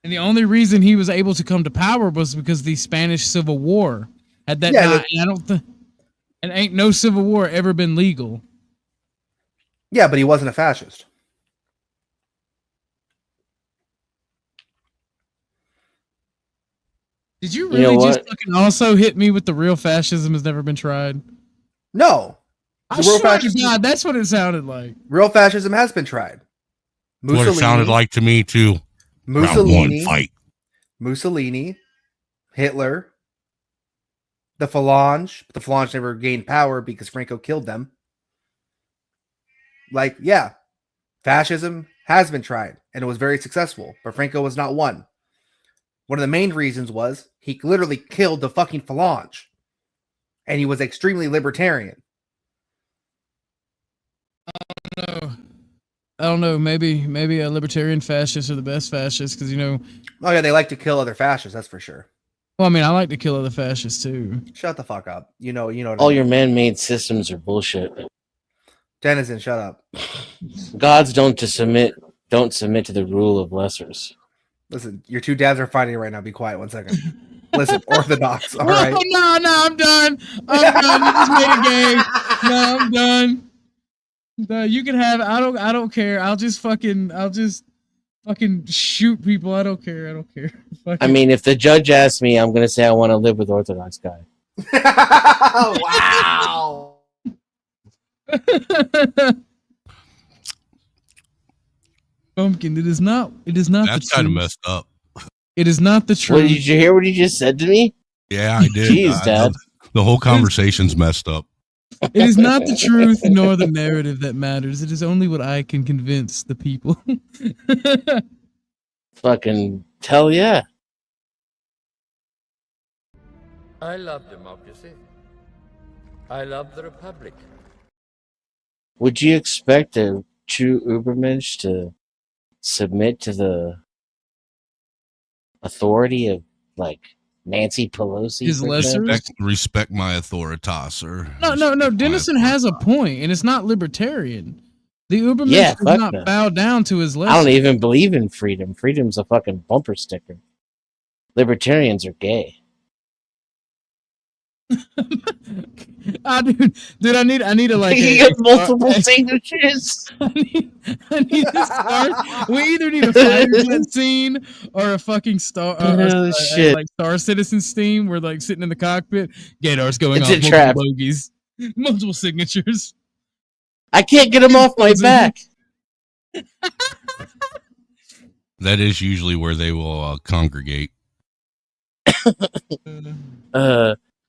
And the only reason he was able to come to power was because the Spanish Civil War. Had that Yeah, not, and I don't think, and ain't no civil war ever been legal. Yeah, but he wasn't a fascist. Did you You really know just what? fucking also hit me with the real fascism has never been tried? No. I The real swear to fascism, God, that's what it sounded like. real fascism has been tried. What it sounded like to me too. Round one Mussolini, fight. Mussolini, Hitler, the Falange. The Falange never gained power because Franco killed them. Like, yeah, fascism has been tried and it was very successful, but Franco was not one. One of the main reasons was he literally killed the fucking Falange, and he was extremely libertarian. I don't know. Maybe a libertarian fascists are the best fascists because Oh yeah, they like to kill other fascists. That's for sure. Well, I mean, I like to kill other fascists too. Shut the fuck up. You know. What I All mean. your man-made systems are bullshit. Denizen, shut up. Gods don't submit to the rule of lessers. Listen, your two dads are fighting right now. Be quiet 1 second. Listen, Orthodox. All right. No, I'm done. I'm done. You just made a game. No, I'm done. No, you can have. I don't care. I'll just fucking shoot people. I don't care. I mean, if the judge asks me, I'm gonna say I want to live with Orthodox guy. Wow. Pumpkin. It is not. That's the kind of truth. messed up. It is not the truth. What, did you hear what he just said to me? Yeah, I did. Jeez, Dad. The whole conversation's messed up. It is not the truth nor the narrative that matters. It is only what I can convince the people. Fucking hell yeah. I love democracy. I love the Republic. Would you expect a true Ubermensch to submit to the authority of like Nancy Pelosi? His for lesser? example? Respect my authoritas, or No. Dennison has a point, and it's not libertarian. The Ubermensch Yeah, does fuck not no. bow down to his lesser. I don't even believe in freedom. Freedom's a fucking bumper sticker. Libertarians are gay. Dude, I need to like You get multiple signatures. I need to start. We either need a fire scene or a fucking star. Oh, shit. Like Star Citizen Steam, where like sitting in the cockpit, Gator's going It's off a multiple trap. bogeys, multiple signatures. I can't get them off my back. that is usually where they will congregate.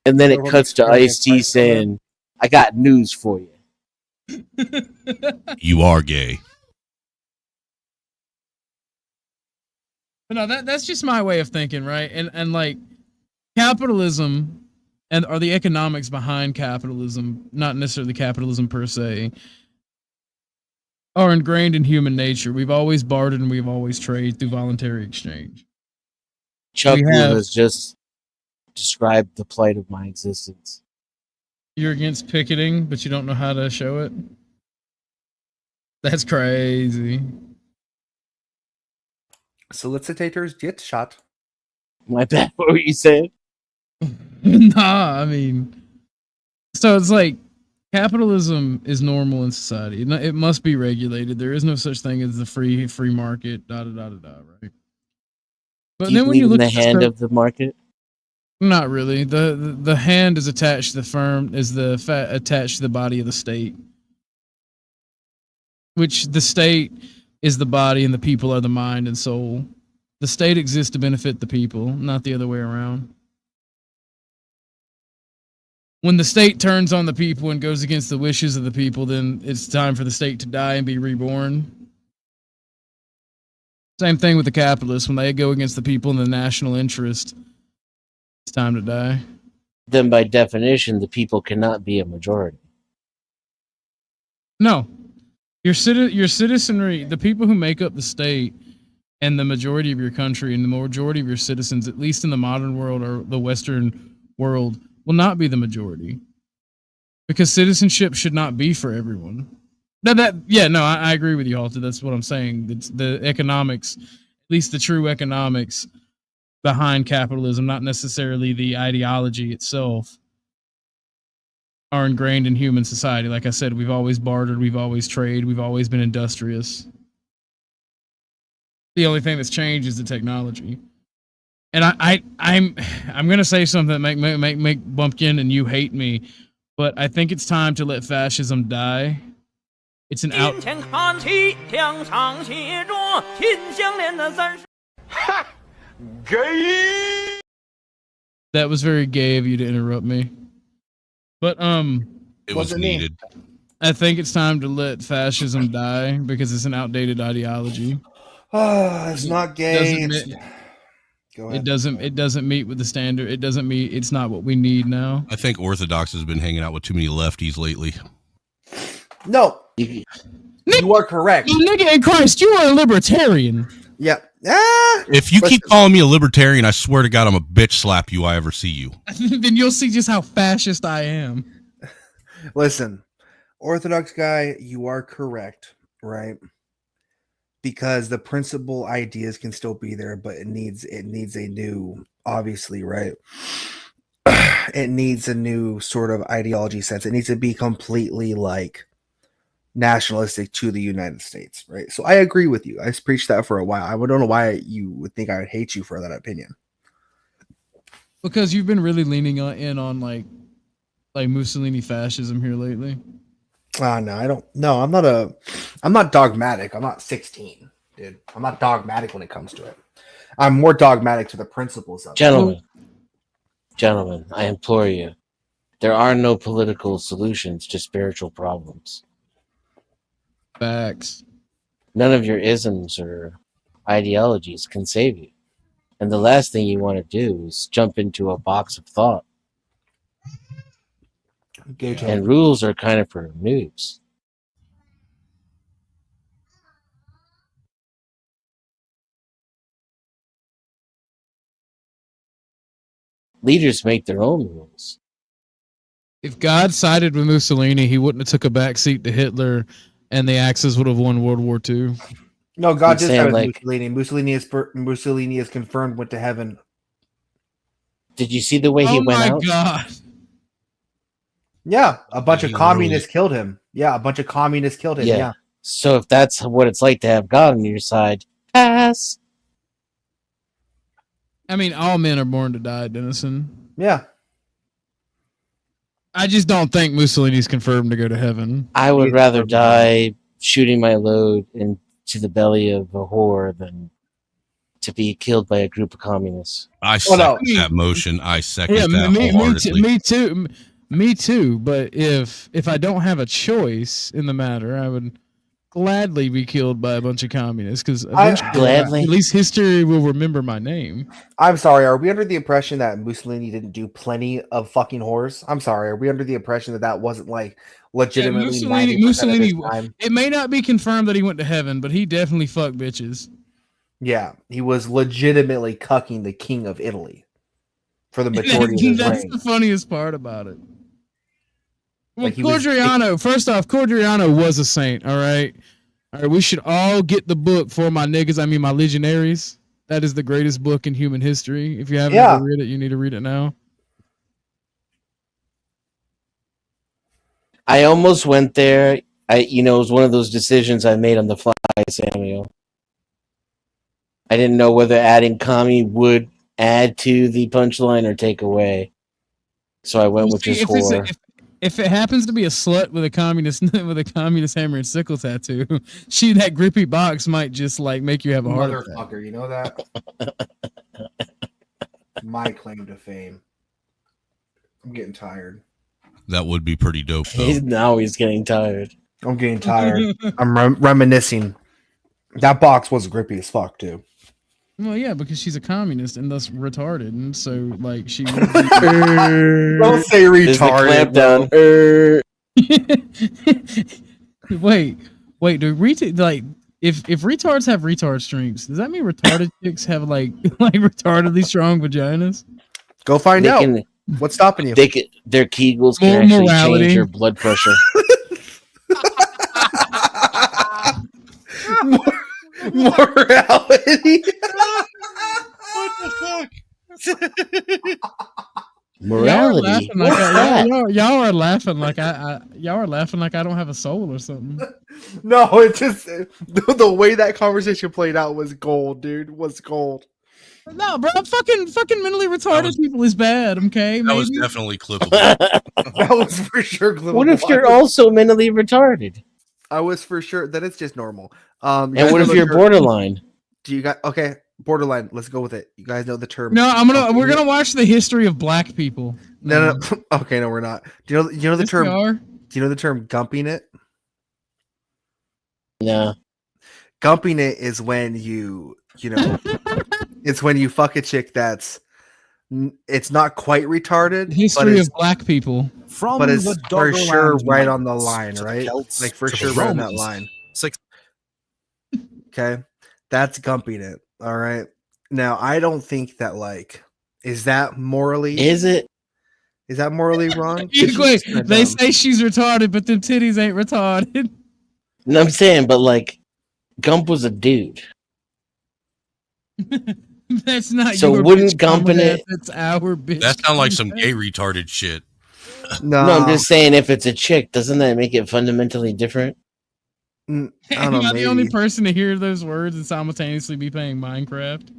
And then it cuts to Ice-T saying, I got news for you. You are gay. But no, that's just my way of thinking, right? And like capitalism or the economics behind capitalism, not necessarily capitalism per se, are ingrained in human nature. We've always bartered and we've always traded through voluntary exchange. Chuck We Woo have- has just described the plight of my existence. You're against picketing, but you don't know how to show it? That's crazy. Solicitators get shot. My bad. What were you saying? Nah, I mean, so it's like Capitalism is normal in society. It must be regulated. There is no such thing as the free market. Right? But Do you then when you believe in look the at hand stuff, of the market? not really. The hand is attached to the firm. Is the fat attached to the body of the state? Which the state is the body and the people are the mind and soul. The state exists to benefit the people, not the other way around. When the state turns on the people and goes against the wishes of the people, then it's time for the state to die and be reborn. Same thing with the capitalists. When they go against the people and the national interest, it's time to die. Then by definition, the people cannot be a majority. No. Your citizenry, the people who make up the state and the majority of your country and the majority of your citizens, at least in the modern world or the Western world, will not be the majority. Because citizenship should not be for everyone. I agree with you, Halter. That's what I'm saying. It's the economics, at least the true economics behind capitalism, not necessarily the ideology itself, are ingrained in human society. Like I said, we've always bartered, we've always traded, we've always been industrious. The only thing that's changed is the technology. And I'm gonna say something that make Bumpkin and you hate me, but I think it's time to let fascism die. It's an out. Gay. That was very gay of you to interrupt me. But it was needed. I think it's time to let fascism die because it's an outdated ideology. It's not gay. Go ahead. It doesn't meet with the standard. It's not what we need now. I think Orthodox has been hanging out with too many lefties lately. No, you are correct. Nigga in Christ, you are a libertarian. Yeah. If you keep calling me a libertarian, I swear to God, I'm a bitch slap you. I ever see you. Then you'll see just how fascist I am. Listen, Orthodox guy, you are correct, right? Because the principal ideas can still be there, but it needs a new, obviously, right? It needs a new sort of ideology sense. It needs to be completely like nationalistic to the United States, right? So I agree with you. I preached that for a while. I don't know why you would think I would hate you for that opinion. Because you've been really leaning in on like Mussolini fascism here lately. No, I don't. No, I'm not dogmatic. I'm not 16, dude. I'm not dogmatic when it comes to it. I'm more dogmatic to the principles of it. Gentlemen, I implore you. There are no political solutions to spiritual problems. Facts. None of your isms or ideologies can save you. And the last thing you want to do is jump into a box of thought. And rules are kind of for noobs. Leaders make their own rules. If God sided with Mussolini, he wouldn't have took a backseat to Hitler, and the Axis would have won World War II. No, God did side with Mussolini. Mussolini is confirmed went to heaven. Did you see the way he went out? Oh my God. Yeah, a bunch of communists killed him. Yeah. So if that's what it's like to have God on your side, pass. I mean, all men are born to die, Dennison. Yeah. I just don't think Mussolini's confirmed to go to heaven. I would rather die shooting my load into the belly of a whore than to be killed by a group of communists. I second that motion. I second that wholeheartedly. Me too. But if I don't have a choice in the matter, I would gladly be killed by a bunch of communists because at least history will remember my name. I'm sorry. Are we under the impression that Mussolini didn't do plenty of fucking whores? I'm sorry. Are we under the impression that wasn't like legitimately Mussolini? It may not be confirmed that he went to heaven, but he definitely fucked bitches. Yeah, he was legitimately cucking the king of Italy for the majority of his That's reign. the funniest part about it. Well, Like first off, Cordriano was a saint, all right? All right, we should all get the book for my niggas, I mean my legionaries. That is the greatest book in human history. If you haven't ever read it, you need to read it now. I almost went there. It was one of those decisions I made on the fly, Samuel. I didn't know whether adding commie would add to the punchline or take away. So I went with just horror. If it happens to be a slut with a communist hammer and sickle tattoo, that grippy box might just like make you have a heart attack. Motherfucker, you know that? My claim to fame. I'm getting tired. That would be pretty dope, though. He's getting tired. I'm getting tired. I'm reminiscing. That box was grippy as fuck, too. Well, yeah, because she's a communist and thus retarded, and so like she. Don't say retarded. Wait. Do if retards have retard streaks, does that mean retarded chicks have like retardedly strong vaginas? Go find out. What's stopping you? Their Kegels can actually change your blood pressure. Morality. What the fuck? Morality. Y'all are laughing like I don't have a soul or something. No, it just the way that conversation played out was gold, dude. Was gold. No, bro, fucking mentally retarded people is bad. Okay, that was definitely clippable. That was for sure clippable. What if you're also mentally retarded? I was for sure that it's just normal. And what if you're borderline? Do you got borderline? Let's go with it. You guys know the term. No, we're gonna watch the history of black people. No. Okay, no, we're not. Do you know the term? Do you know the term gumping it? No. Gumping it is when you it's when you fuck a chick that's it's not quite retarded. History of black people. But it's for sure right on the line, right? Like for sure right on that line. Okay, that's gumping it. All right. Now I don't think that is that morally? Is that morally wrong? Wait, they say she's retarded, but them titties ain't retarded. No, I'm saying, but Gump was a dude. That's not. So your wouldn't bitch, gumping it? That's our bitch. That sounds like some gay retarded shit. No, I'm just saying, if it's a chick, doesn't that make it fundamentally different? I don't Am know. I the only person to hear those words and simultaneously be playing Minecraft?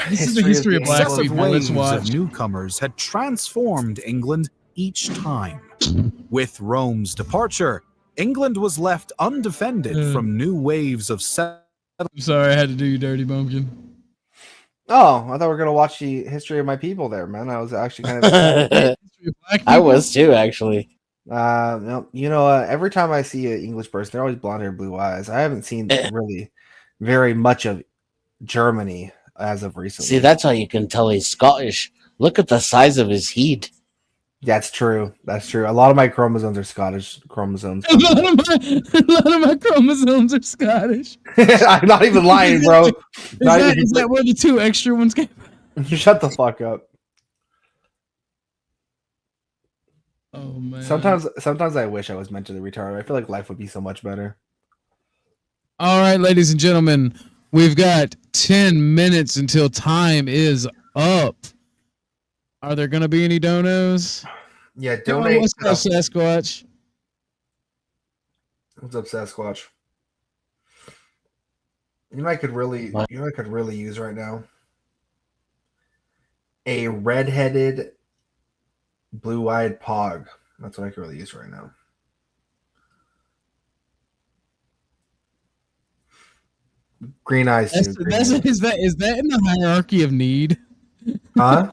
This is the history of black Successive people. Let's waves watch. of newcomers had transformed England each time. With Rome's departure, England was left undefended from new waves of settlement. I'm sorry, I had to do you dirty, Bumpkin. Oh, I thought we were gonna watch the history of my people there, man. I was actually kind of. I was too, actually. No, every time I see an English person, they're always blonde hair, blue eyes. I haven't seen really very much of Germany as of recently. See, that's how you can tell he's Scottish. Look at the size of his head. That's true. That's true. A lot of my chromosomes are Scottish chromosomes. A lot of my chromosomes are Scottish. I'm not even lying, bro. Is that where the 2 extra ones came from? Shut the fuck up. Oh man. Sometimes I wish I was mentally retarded. I feel like life would be so much better. All right, ladies and gentlemen, we've got 10 minutes until time is up. Are there going to be any donos? Yeah, donate. What's up, Sasquatch? What's up, Sasquatch? You know, I could really use right now a redheaded, blue-eyed pog. That's what I could really use right now. Green eyes too. Is that in the hierarchy of need? Huh?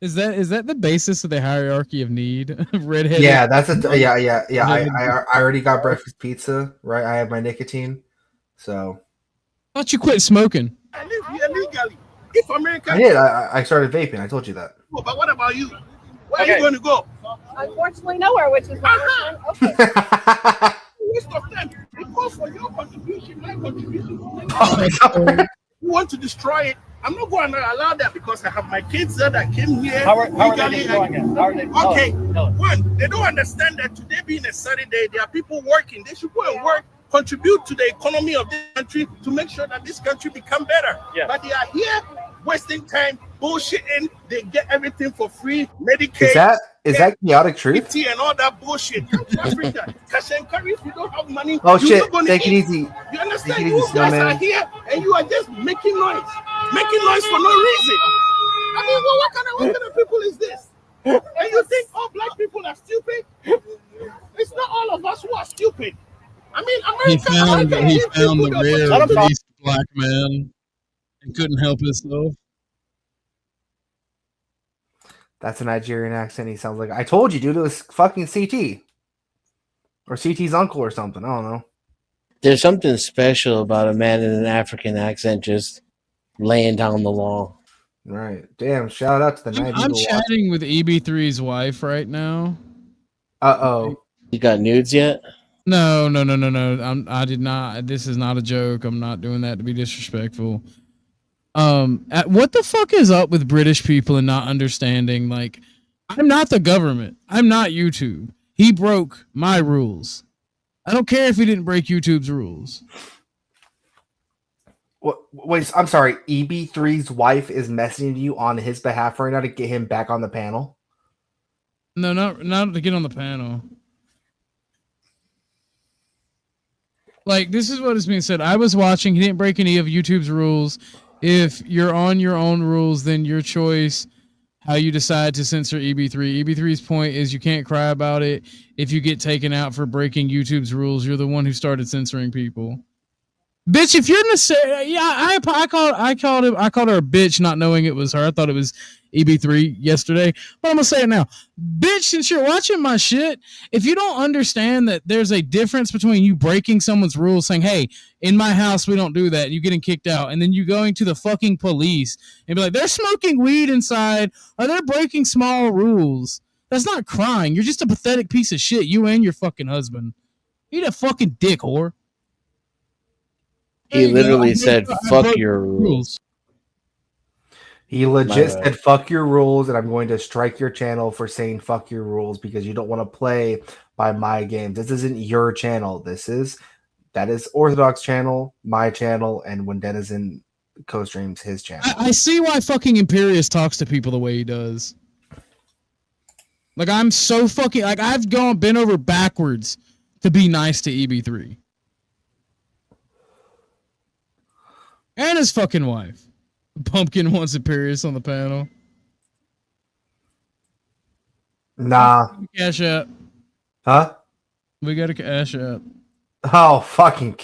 Is that the basis of the hierarchy of need? Redhead. Yeah, that's yeah. I already got breakfast pizza, right? I have my nicotine, so. Why don't you quit smoking? I live here legally. If America. I did. I started vaping. I told you that. But what about you? Where are you going to go? Unfortunately, nowhere, which is why okay. Waste of time. It calls for your contribution, my contribution. You want to destroy it? I'm not going to allow that because I have my kids there that came here. How are they destroying it? Okay, one, they don't understand that today being a Saturday, there are people working. They should go and work, contribute to the economy of this country to make sure that this country become better. Yeah. But they are here wasting time, bullshitting. They get everything for free. Medicaid. Is that chaotic truth? Tea and all that bullshit. Come to Africa. Cash and carry. If you don't have money, Oh you're shit! not gonna Take it eat. easy. You understand? Take it You easy, guys snowman. are here and you are just making noise for no reason. I mean, well, what kind of people is this? And you think all black people are stupid? It's not all of us who are stupid. I mean, He America found gives people the the rare opportunity. released black man and couldn't help himself. That's a Nigerian accent. He sounds like. I told you, dude. It was fucking CT or CT's uncle or something. I don't know. There's something special about a man in an African accent just laying down the law. Right. Damn. Shout out to the night. I'm chatting with EB3's wife right now. Uh-oh. You got nudes yet? No. I did not. This is not a joke. I'm not doing that to be disrespectful. What the fuck is up with British people and not understanding? Like, I'm not the government. I'm not YouTube. He broke my rules. I don't care if he didn't break YouTube's rules. Wait, I'm sorry. EB3's wife is messaging you on his behalf right now to get him back on the panel. No, not to get on the panel. Like, this is what is being said. I was watching. He didn't break any of YouTube's rules. If you're on your own rules, then your choice how you decide to censor EB3. EB3's point is you can't cry about it. If you get taken out for breaking YouTube's rules, you're the one who started censoring people. Bitch, if you're in the I called her a bitch, not knowing it was her. I thought it was EB3 yesterday, but I'm gonna say it now. Bitch, since you're watching my shit, if you don't understand that there's a difference between you breaking someone's rules, saying, "Hey, in my house we don't do that," and you getting kicked out, and then you going to the fucking police and be like, "They're smoking weed inside, or they're breaking small rules." That's not crying. You're just a pathetic piece of shit. You and your fucking husband. Eat a fucking dick, whore. He literally said, "Fuck your rules." He legit said, "Fuck your rules," and I'm going to strike your channel for saying "fuck your rules" because you don't want to play by my games. This isn't your channel. That is Orthodox channel, my channel, and when Denizen co-streams his channel. I see why fucking Imperius talks to people the way he does. Like, I'm so fucking like I've been over backwards to be nice to EB3 and his fucking wife. Pumpkin wants Imperius on the panel. Nah. Cash app. Huh? We got a cash app. Oh, fucking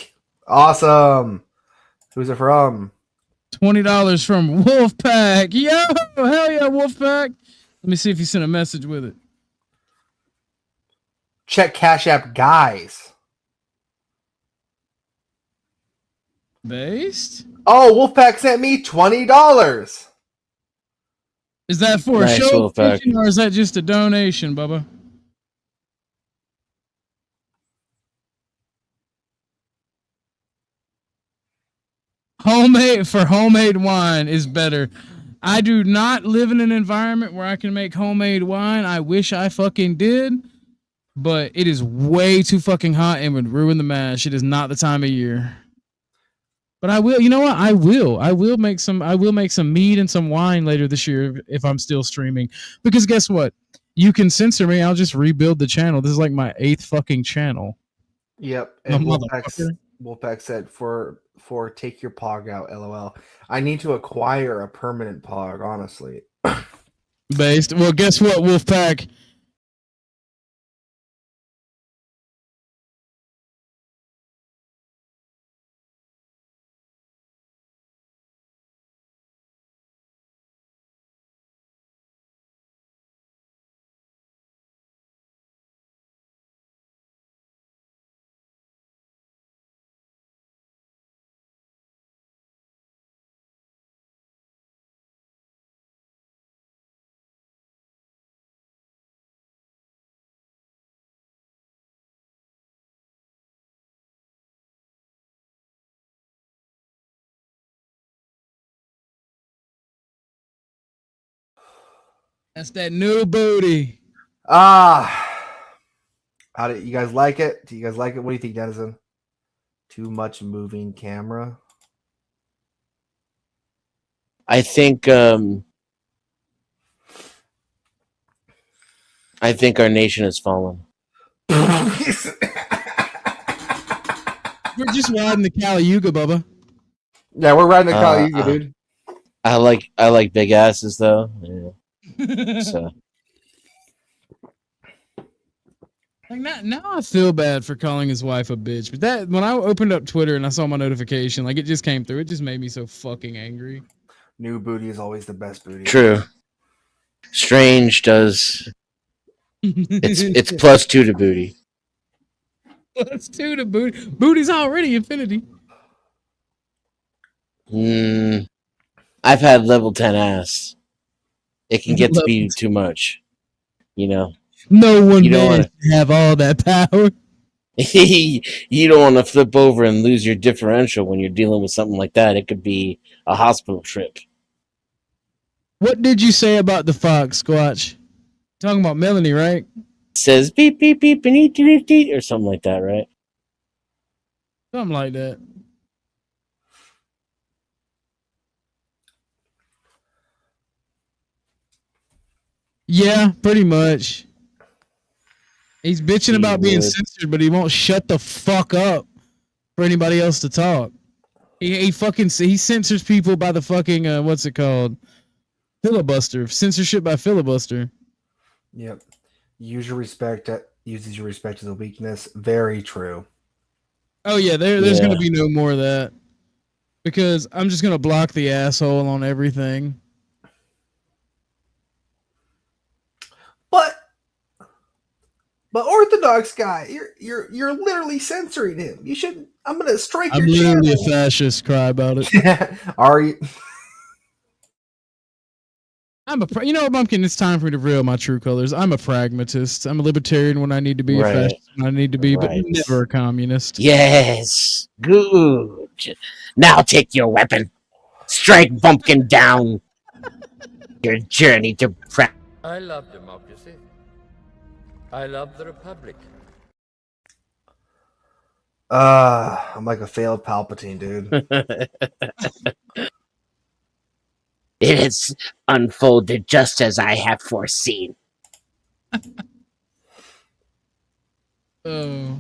awesome. Who's it from? $20 from Wolfpack. Yo, hell yeah, Wolfpack. Let me see if you sent a message with it. Check Cash App, guys. Based? Oh, Wolfpack sent me $20. Is that for Nice, a show Wolfpack. or is that just a donation, Bubba? Homemade wine is better. I do not live in an environment where I can make homemade wine. I wish I fucking did, but it is way too fucking hot and would ruin the mash. It is not the time of year. But I will. You know what? I will make some mead and some wine later this year if I'm still streaming. Because guess what? You can censor me. I'll just rebuild the channel. This is like my 8th fucking channel. Yep. Oh, And motherfucker. Wolfpack said for take your pog out, LOL. I need to acquire a permanent pog, honestly. Based. Well, guess what, Wolfpack? That's that new booty. How do you guys like it? Do you guys like it? What do you think, Denizen? Too much moving camera? I think I think our nation has fallen. We're just riding the Caliuga, Bubba. Yeah, we're riding the Caliuga, dude. I like big asses though. Yeah. So Like now I feel bad for calling his wife a bitch, but that when I opened up Twitter and I saw my notification, like it just came through. It just made me so fucking angry. New booty is always the best booty. true. Strange does it's +2 to booty. Let's do the booty. Booty's already infinity. I've had level 10 ass. It can get to be too much, you know. No one You don't man wanna- should have all that power. You don't want to flip over and lose your differential when you're dealing with something like that. It could be a hospital trip. What did you say about the fox, Squatch? Talking about Melanie, right? Says beep beep beep and eat eat eat or something like that, right? Something like that. Yeah, pretty much. He's bitching about being censored, but he won't shut the fuck up for anybody else to talk. He censors people by the fucking what's it called? Filibuster. Censorship by filibuster. Yep. Use your respect. Uses your respect as a weakness. Very true. Oh yeah, there's gonna be no more of that. Because I'm just gonna block the asshole on everything. But Orthodox guy, you're literally censoring him. You shouldn't. I'm gonna strike I'm your literally channel. a fascist. Cry about it. Are you? You know what, Bumpkin? It's time for me to reveal my true colors. I'm a pragmatist. I'm a libertarian when I need to be, a fascist when I need to be, but never a communist. Yes. Good. Now take your weapon. Strike Bumpkin down. Your journey to I love democracy. I love the Republic. I'm like a failed Palpatine, dude. It has unfolded just as I have foreseen. Oh.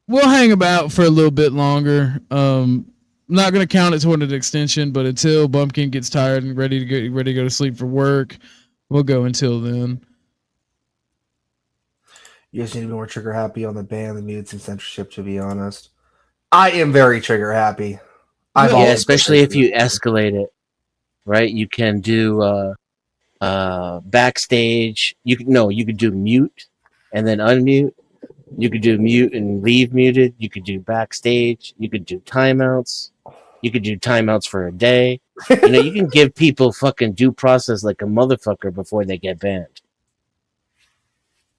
We'll hang about for a little bit longer. I'm not gonna count it toward an extension, but until Bumpkin gets tired and ready to go to sleep for work, we'll go until then. You just need to be more trigger happy on the ban and needed some censorship, to be honest. I am very trigger happy. Especially if you escalate it, right? You can do backstage. You could do mute and then unmute. You could do mute and leave muted. You could do backstage. You could do timeouts. You could do timeouts for a day. You can give people fucking due process like a motherfucker before they get banned.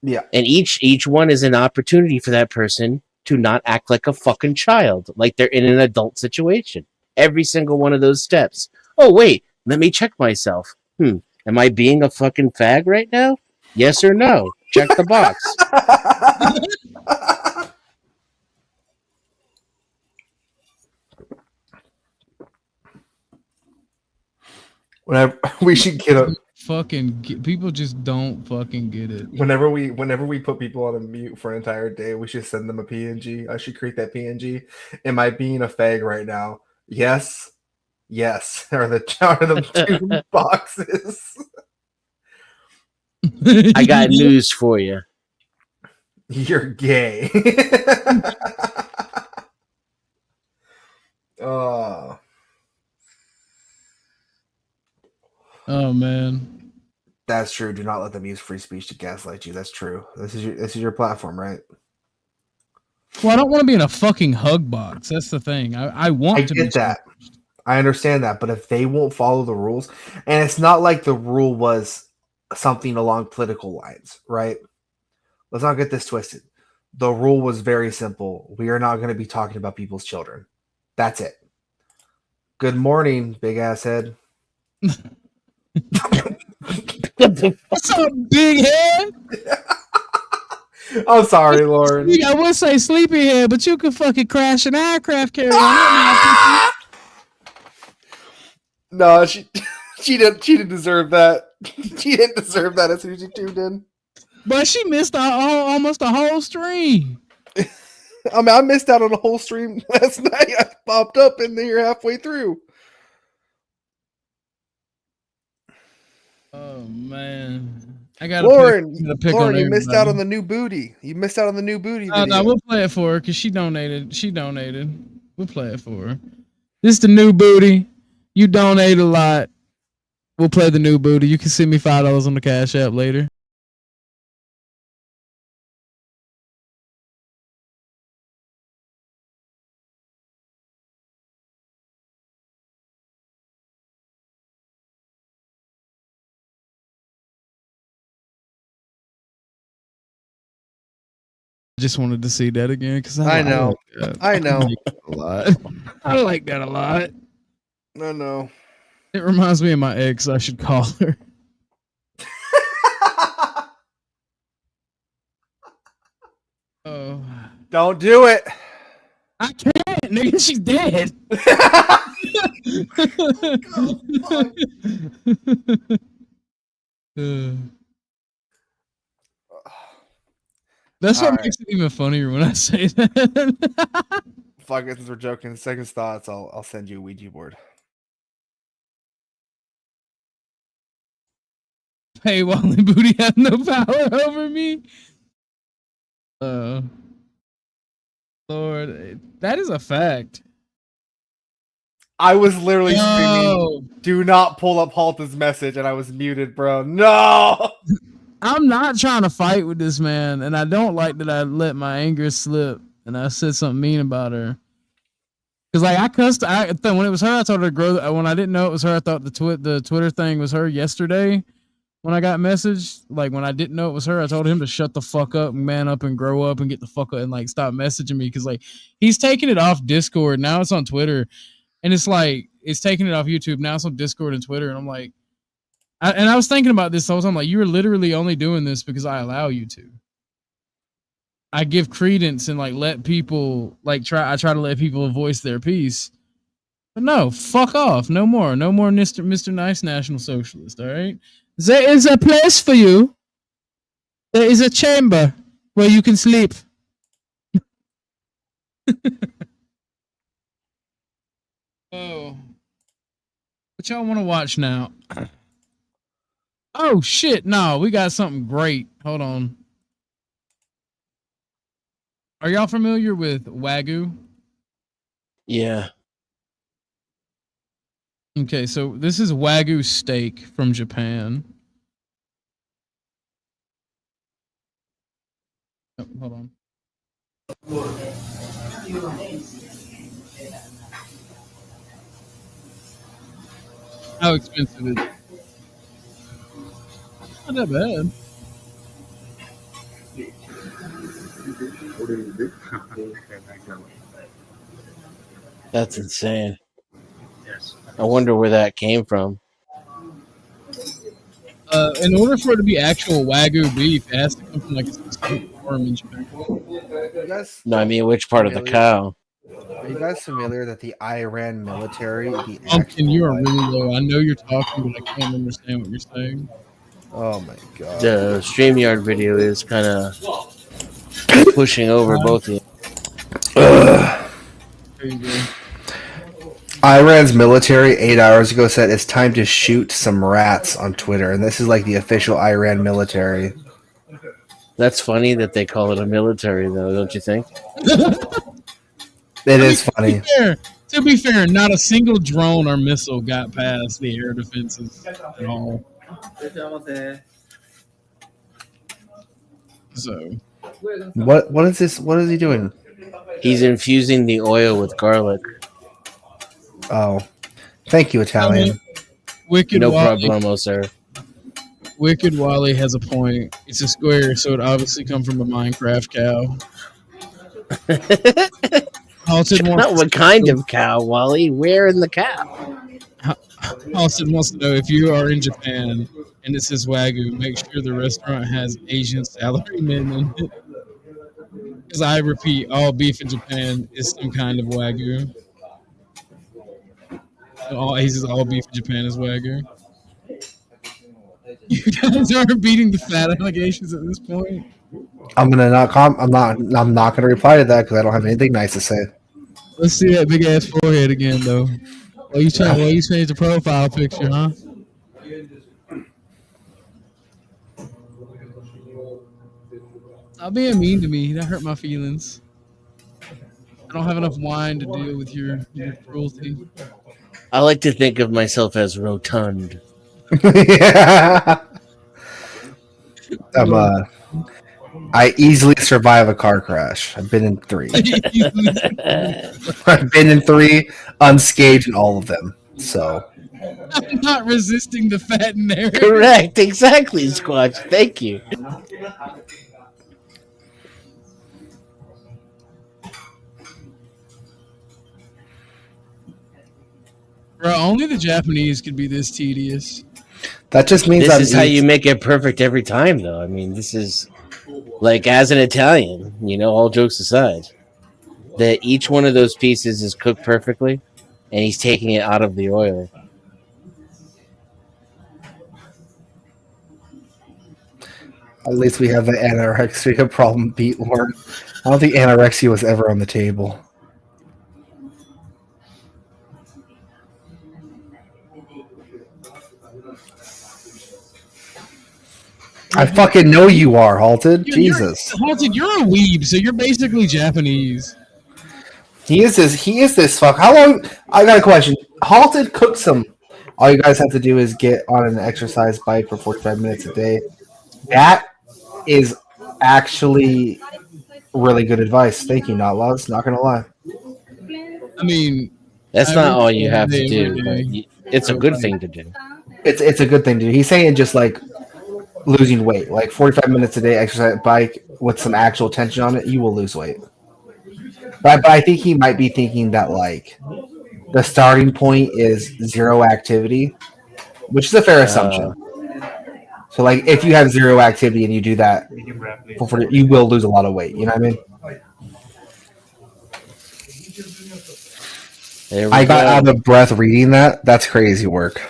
Yeah. And each one is an opportunity for that person to not act like a fucking child, like they're in an adult situation. Every single one of those steps. Oh, wait, let me check myself. Am I being a fucking fag right now? Yes or no? Check the box. Whenever we should get a People just don't fucking get it. whenever we put people on a mute for an entire day, we should send them a PNG. I should create that PNG. Am I being a fag right now? Yes. Are the two boxes? I got news for you. You're gay. Oh man. That's true. Do not let them use free speech to gaslight you. That's true. This is your platform, right? Well, I don't want to be in a fucking hug box. That's the thing. I want to get that. I understand that, but if they won't follow the rules, and it's not like the rule was something along political lines, right? Let's not get this twisted. The rule was very simple. We are not going to be talking about people's children. That's it. Good morning, big ass head. What's up, big head? I'm sorry, Lauren. I would say sleepyhead, but you could fucking crash an aircraft carrier. No, She didn't deserve that. She didn't deserve that as soon as she tuned in. But she missed almost a whole stream. I mean, I missed out on a whole stream last night. I popped up in there halfway through. Oh man, I got Lauren, pick Lauren, on you missed out everybody. on the new booty. You missed out on the new booty. No, Video. we'll play it for her because she donated. We'll play it for her. This is the new booty. You donate a lot. We'll play the new booty. You can send me $5 on the Cash App later. Just wanted to see that again because I know. I like that a lot. I like that a lot. No. It reminds me of my ex. I should call her. Oh, don't do it. I can't, nigga. She's dead. That's what makes it even funnier when I say that. Fuck it, since we're joking. Second thoughts, I'll send you a Ouija board. Paywall and booty have no power over me. Lord, that is a fact. I was literally screaming, "Do not pull up Halta's message," and I was muted, bro. No. I'm not trying to fight with this man, and I don't like that I let my anger slip and I said something mean about her. Cause like I cussed, when it was her, I told her to grow. When I didn't know it was her, I thought the Twitter thing was her yesterday. When I got messaged, like when I didn't know it was her, I told him to shut the fuck up, man up, and grow up and get the fuck up and like stop messaging me. Cause like he's taking it off Discord now, it's on Twitter, and it's like it's taking it off YouTube now. It's on Discord and Twitter, and I'm like. I was thinking about this the whole time, like, you're literally only doing this because I allow you to. I give credence and like let people I try to let people voice their piece. But no, fuck off. No more. No more Mr. Nice National Socialist, all right? There is a place for you. There is a chamber where you can sleep. Oh. What y'all want to watch now? Oh shit, no, we got something great. Hold on. Are y'all familiar with Wagyu? Yeah. Okay, so this is Wagyu steak from Japan. Oh, hold on. How expensive is it? Not that bad. That's insane. I wonder where that came from. In order for it to be actual Wagyu beef, it has to come from like a specific farm in Japan. No, I mean, which part of the cow? Are you guys familiar that the Iran military, Pumpkin, you are really low. I know you're talking, but I can't understand what you're saying. Oh my god. The StreamYard video is kind of pushing over both of you. There you go. Iran's military 8 hours ago said it's time to shoot some rats on Twitter, and this is like the official Iran military. That's funny that they call it a military, though, don't you think? It is funny. To be fair, not a single drone or missile got past the air defenses at all. So, What is this? What is he doing? He's infusing the oil with garlic. Oh, thank you, Italian. Wicked No Wally, problemo, sir. Wicked Wally has a point. It's a square, so it obviously come from a Minecraft cow. What kind of cow, Wally? Where in the cow? Austin wants to know if you are in Japan and this is Wagyu, make sure the restaurant has Asian salarymen in it. Because I repeat, all beef in Japan is some kind of Wagyu. All beef in Japan is Wagyu. You guys are beating the fat allegations at this point. I'm not gonna reply to that because I don't have anything nice to say. Let's see that big ass forehead again, though. Well, you change the profile picture, huh? Stop being mean to me. That hurt my feelings. I don't have enough wine to deal with your cruelty. I like to think of myself as rotund. Yeah. I easily survive a car crash. I've been in 3. I've been in 3 unscathed in all of them. So I'm not resisting the fat narrative. Correct, exactly, Squatch. Thank you. Bro, only the Japanese could be this tedious. That just means this is how you make it perfect every time, though. I mean, this is like, as an Italian, all jokes aside, that each one of those pieces is cooked perfectly, and he's taking it out of the oil. At least we have the anorexia problem beat, Lauren. I don't think anorexia was ever on the table. I fucking know you are, Halted. Jesus. Halted, you're a weeb, so you're basically Japanese. He is this fuck. How long? I got a question. Halted cooked some. All you guys have to do is get on an exercise bike for 45 minutes a day. That is actually really good advice. Thank you, Not Loves. Not gonna lie. I mean, that's not all you have to do, but it's a good thing to do. It's a good thing to do. He's saying just like losing weight, like 45 minutes a day exercise bike with some actual tension on it, you will lose weight. But I think he might be thinking that like the starting point is 0 activity, which is a fair assumption. So like if you have 0 activity and you do that, you will lose a lot of weight. You know what I mean? I got out of breath reading that. That's crazy work.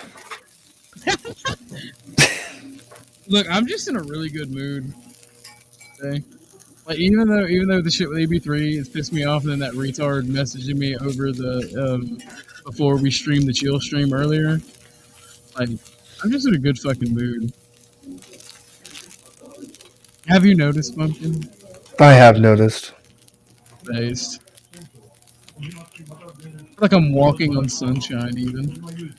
Look, I'm just in a really good mood today. Like even though the shit with AB3 has pissed me off, and then that retard messaging me over the before we streamed the chill stream earlier. Like I'm just in a good fucking mood. Have you noticed, Pumpkin? I have noticed. Based. I feel like I'm walking on sunshine even.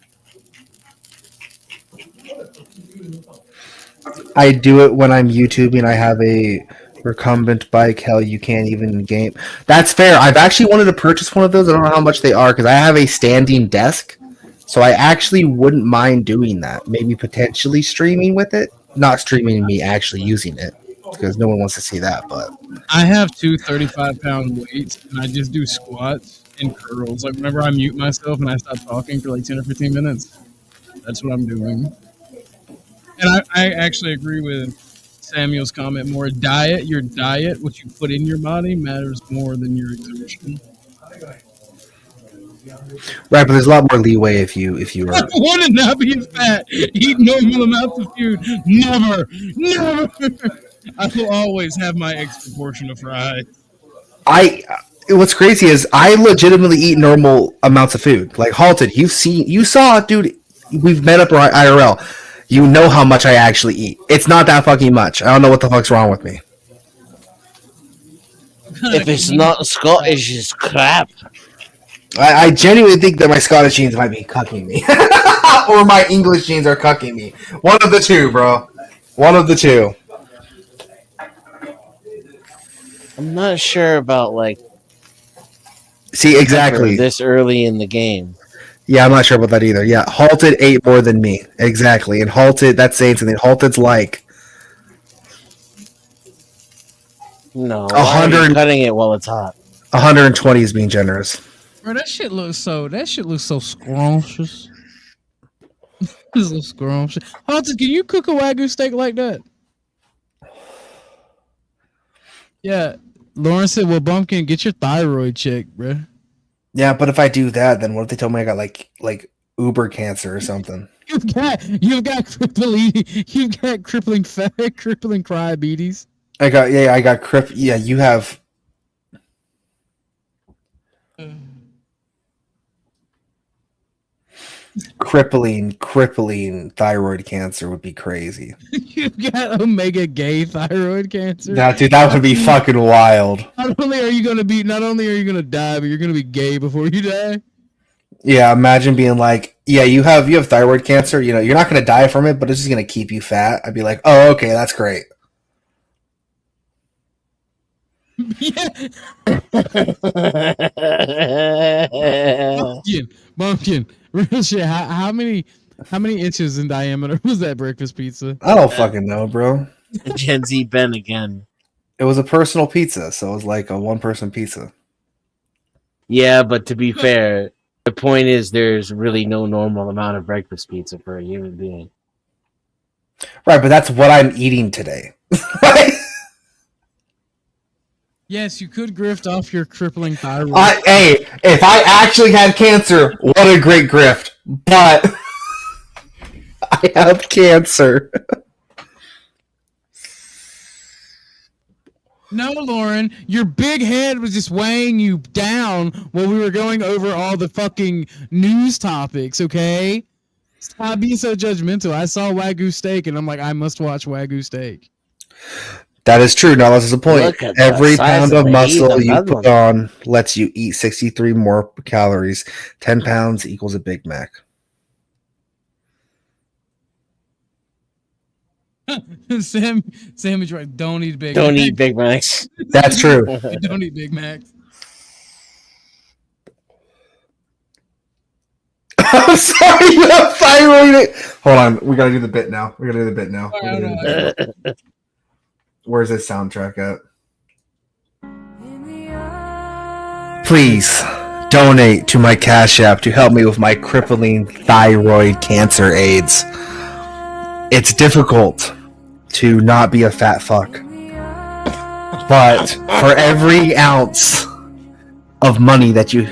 I do it when I'm YouTubing. I have a recumbent bike. Hell, you can't even game. That's fair. I've actually wanted to purchase one of those. I don't know how much they are because I have a standing desk. So I actually wouldn't mind doing that. Maybe potentially streaming with it. Not streaming me actually using it because no one wants to see that. But I have 2 35-pound weights and I just do squats and curls. Like whenever I mute myself and I stop talking for like 10 or 15 minutes, that's what I'm doing. And I actually agree with Samuel's comment more. Your diet, what you put in your body, matters more than your exertion. right, but there's a lot more leeway if you are. I want to not be fat. Eat normal amounts of food. Never. I will always have my extra portion of fries. What's crazy is I legitimately eat normal amounts of food. Like Halted, you saw, dude. We've met up IRL. You know how much I actually eat. It's not that fucking much. I don't know what the fuck's wrong with me. If it's not Scottish, it's crap. I genuinely think that my Scottish genes might be cucking me. Or my English genes are cucking me. One of the two, bro. One of the two. I'm not sure about like. See, exactly. This early in the game. Yeah, I'm not sure about that either. Yeah, Halted ate more than me. Exactly. And Halted, that's saying something. Halted's like. No, 100 cutting it while it's hot. 120 is being generous. Bro, that shit looks so scrumptious. This looks scrumptious. Halted, can you cook a Wagyu steak like that? Yeah. Lauren said, well, Bumpkin, get your thyroid checked, bro. Yeah, but if I do that, then what if they told me I got like Uber cancer or something? You've got crippling diabetes. I got yeah, you have crippling thyroid cancer would be crazy. You've got omega gay thyroid cancer. Nah, dude, that would be fucking wild. Not only are you gonna die, but you're gonna be gay before you die. Yeah, imagine being like, yeah, you have thyroid cancer, you know, you're not gonna die from it, but it's just gonna keep you fat. I'd be like, oh, okay, that's great. Yeah. Bumpkin, real shit. How many inches in diameter was that breakfast pizza? I don't fucking know, bro. Gen Z Ben again. It was a personal pizza, so it was like a one-person pizza. Yeah, but to be fair, the point is there's really no normal amount of breakfast pizza for a human being. Right, but that's what I'm eating today. Yes, you could grift off your crippling thyroid. Hey, if I actually had cancer, what a great grift. But I have cancer. No, Lauren, your big head was just weighing you down while we were going over all the fucking news topics, okay? Stop being so judgmental. I saw Wagyu steak and I'm like, I must watch Wagyu steak. That is true. Now, this is the point. Every pound of muscle you another put on lets you eat 63 more calories. 10 pounds equals a Big Mac. Sam is right. Don't eat Big Don't Macs. eat Big Macs. That's true. Don't eat Big Macs. I'm sorry, you have thyroid. Hold on. We got to do the bit now. Where's this soundtrack at? Please donate to my Cash App to help me with my crippling thyroid cancer AIDS. It's difficult to not be a fat fuck. But for every ounce of money that you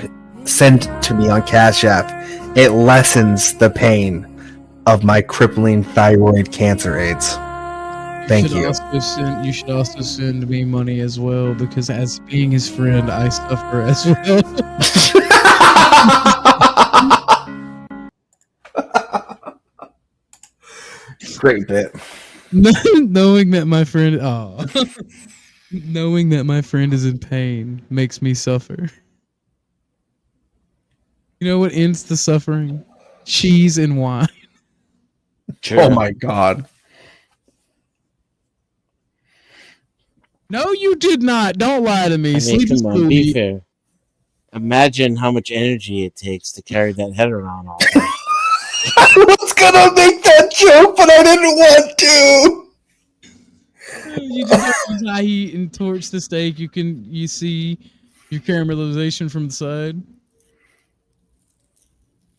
send to me on Cash App, it lessens the pain of my crippling thyroid cancer AIDS. Thank you. You should also send me money as well, because as being his friend, I suffer as well. Great bit. Knowing that my friend, knowing that my friend is in pain makes me suffer. You know what ends the suffering? Cheese and wine. Sure. Oh my god. No, you did not. Don't lie to me. I mean, Sleep is come on, cool. be fair. Imagine how much energy it takes to carry that head around all day. I was gonna make that joke, but I didn't want to. You just have to use high heat and torch the steak. You see your caramelization from the side.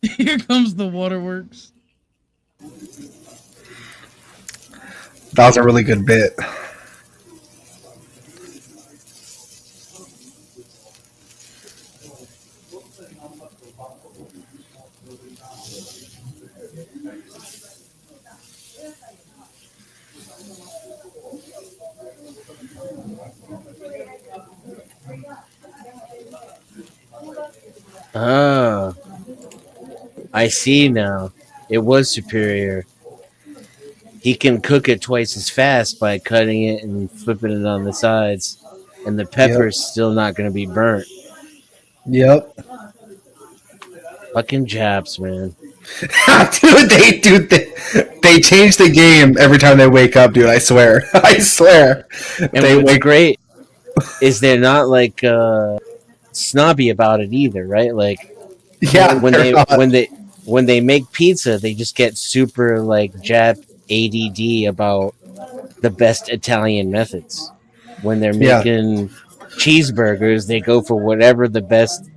Here comes the waterworks. That was a really good bit. Oh, I see now. It was superior. He can cook it twice as fast by cutting it and flipping it on the sides, and the pepper's still not going to be burnt. Yep. Fucking Japs, man. Dude, they change the game every time they wake up, dude. I swear. I swear. And what's great is they're not like snobby about it either, right? Like, yeah, when they make pizza, they just get super like Jap ADD about the best Italian methods. When they're making cheeseburgers, they go for whatever the best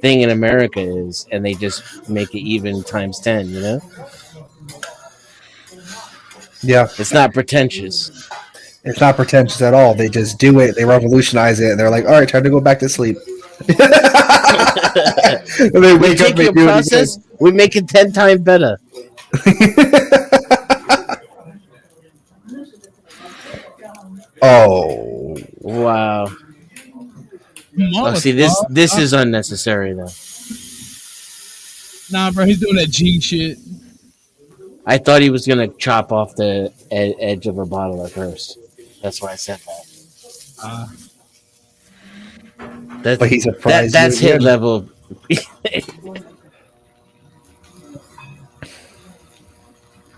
thing in America is, and they just make it even times 10, you know? Yeah. It's not pretentious. It's not pretentious at all. They just do it, they revolutionize it, and they're like, all right, time to go back to sleep. And they wake up and do process, we make it 10 times better. Oh wow. Oh, see, this is unnecessary though. Nah, bro, he's doing that Gene shit. I thought he was gonna chop off the edge of a bottle at first. That's why I said that. But he's surprised that's you hit again. level.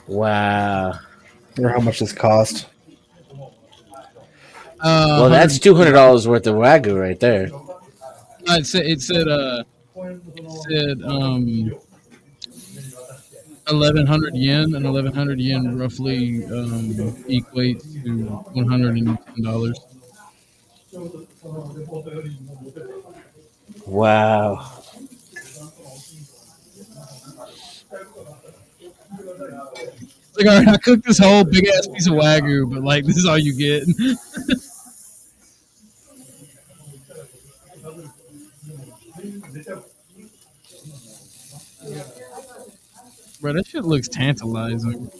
Wow. I wonder how much this cost. Well, that's $200 worth of Wagyu right there. It said 1,100 yen, and 1,100 yen roughly equates to $110. Wow. Like, all right, I cooked this whole big ass piece of Wagyu, but like, this is all you get. Bro, that shit looks tantalizing.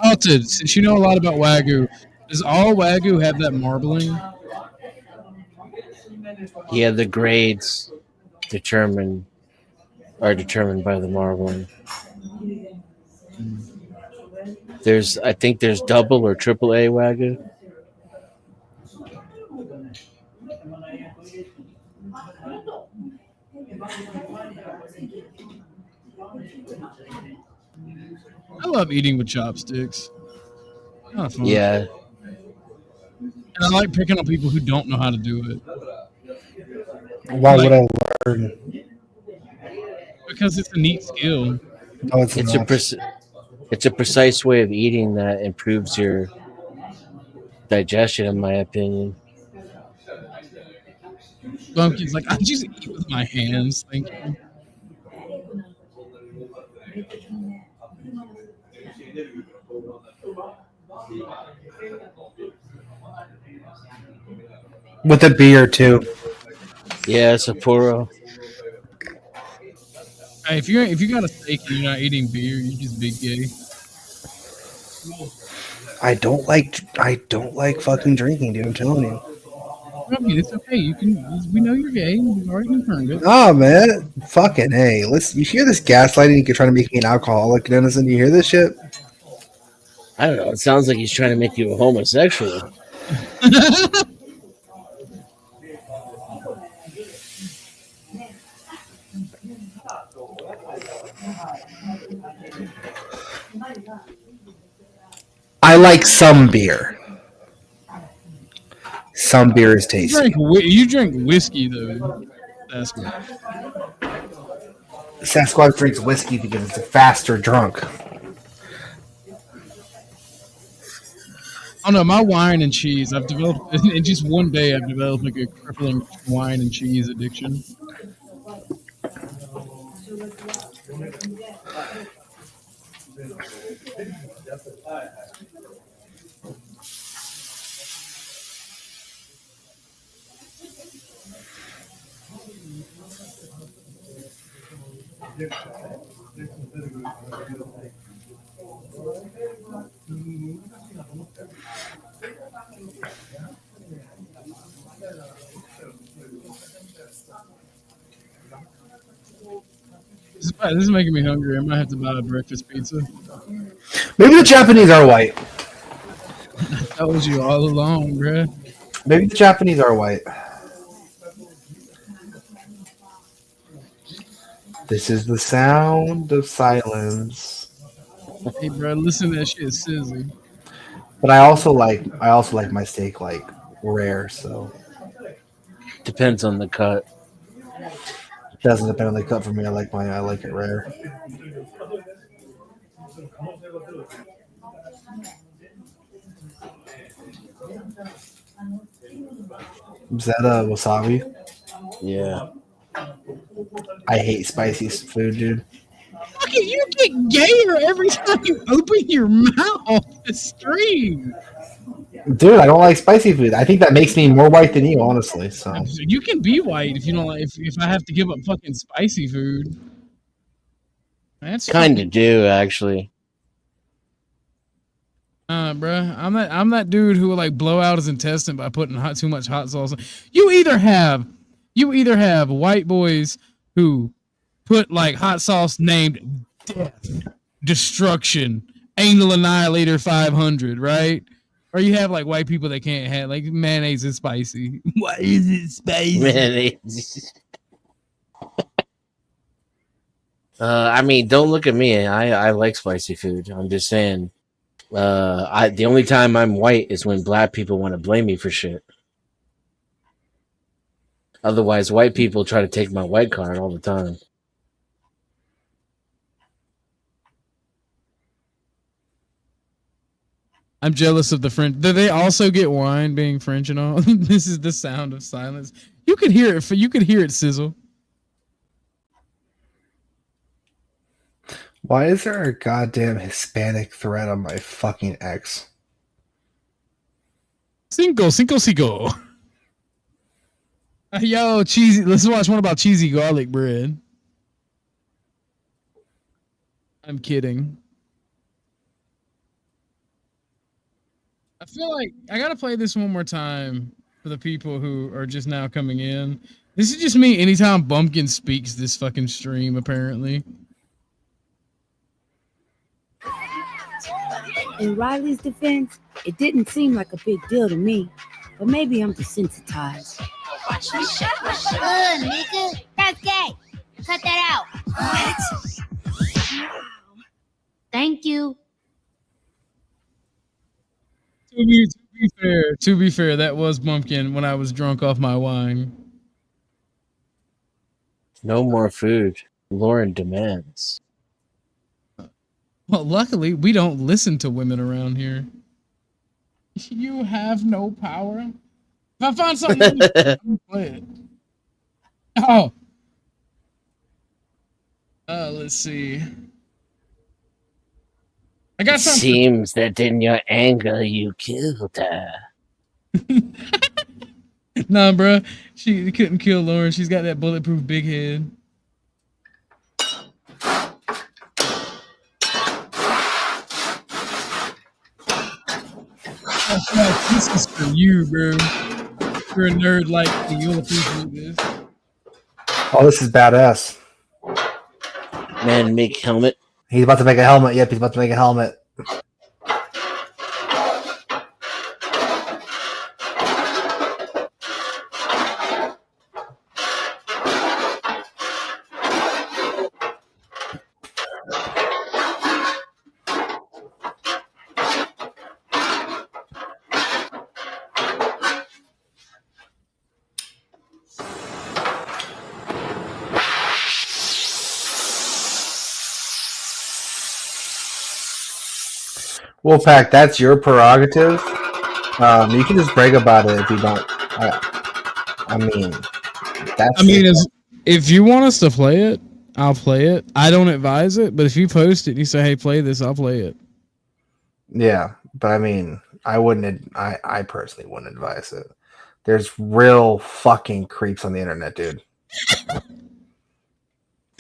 Alted, since you know a lot about Wagyu, does all Wagyu have that marbling? Yeah, the grades are determined by the marbling. I think there's double or triple A Wagyu. I love eating with chopsticks. Kind of fun. Yeah. And I like picking on people who don't know how to do it. Why would I learn? Because it's a neat skill. No, it's not. It's a precise way of eating that improves your digestion, in my opinion. Bumpkin's like, I just eat with my hands. Thank you. With a beer too. Yeah, Sapporo. Hey, if you got a steak and you're not eating beer, you're just big gay. I don't like fucking drinking, dude. I'm telling you. Bumpkin, it's okay. We know you're gay. We've already confirmed it. Oh man, fucking hey! Listen, you hear this gaslighting? You're trying to make me an alcoholic, Dennison. You hear this shit? I don't know. It sounds like he's trying to make you a homosexual. I like some beer. Some beer is tasty. You drink whiskey though. That's what. Sasquatch drinks whiskey because it's a faster drunk. Oh no, my wine and cheese. I've developed in just one day. I've developed like a crippling wine and cheese addiction. This is making me hungry. I might have to buy a breakfast pizza. Maybe the Japanese are white. I told you all along, bruh. Maybe the Japanese are white. This is the sound of silence. Hey, bro, listen to that shit sizzling. But I also like my steak like rare. So depends on the cut. It doesn't depend on the cut for me. I like it rare. Is that wasabi? Yeah. I hate spicy food, dude. Fucking, you get gayer every time you open your mouth. The stream. Dude, I don't like spicy food. I think that makes me more white than you, honestly. So You can be white if you don't like. If I have to give up fucking spicy food. That's Kind of do actually. Bruh. I'm that dude who will like blow out his intestine by putting too much hot sauce. You either have white boys who put like hot sauce named Death, Destruction, Anal Annihilator 500, right? Or you have like white people that can't have like mayonnaise is spicy. Why is it spicy? Mayonnaise. I mean, don't look at me. I like spicy food. I'm just saying. The only time I'm white is when black people want to blame me for shit. Otherwise, white people try to take my white card all the time. I'm jealous of the French. Do they also get wine being French and all? This is the sound of silence. You could hear it. You could hear it sizzle. why is there a goddamn Hispanic thread on my fucking X? Cinco. Yo, cheesy. Let's watch one about cheesy garlic bread. I'm kidding. I feel like I gotta play this one more time for the people who are just now coming in. This is just me anytime Bumpkin speaks this fucking stream, apparently. In Riley's defense, it didn't seem like a big deal to me, but maybe I'm desensitized. Nigga, that's gay. Cut that out. What? Thank you. To be fair, that was Bumpkin when I was drunk off my wine. No more food. Lauren demands. Well, luckily, we don't listen to women around here. You have no power. If I find something, I'm play it. Oh. Let's see. I got something. Seems that in your anger you killed her. Nah, bro. She couldn't kill Lauren. She's got that bulletproof big head. Oh, this is for you, bro. You're a nerd like me. You'll appreciate this. Oh, this is badass. Man, make helmet. He's about to make a helmet. Yep, he's about to make a helmet. Wolfpack, that's your prerogative. You can just brag about it if you don't. I mean, that's. If you want us to play it, I'll play it. I don't advise it, but if you post it and you say, "Hey, play this," I'll play it. Yeah, but I mean, I wouldn't. I personally wouldn't advise it. There's real fucking creeps on the internet, dude.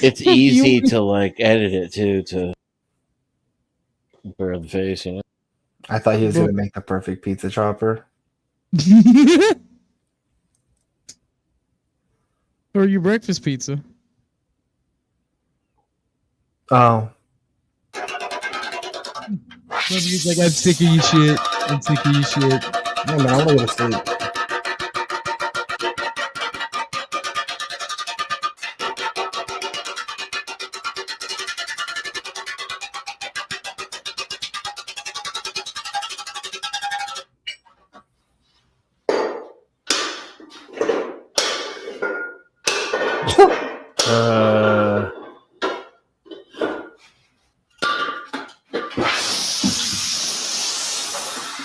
It's easy to like edit it too to blur the face, you know. I thought he was gonna make the perfect pizza chopper. Or your breakfast pizza. Oh. He's like, I'm sick of you shit. I'm sick of you shit. No, man, I want to go to sleep.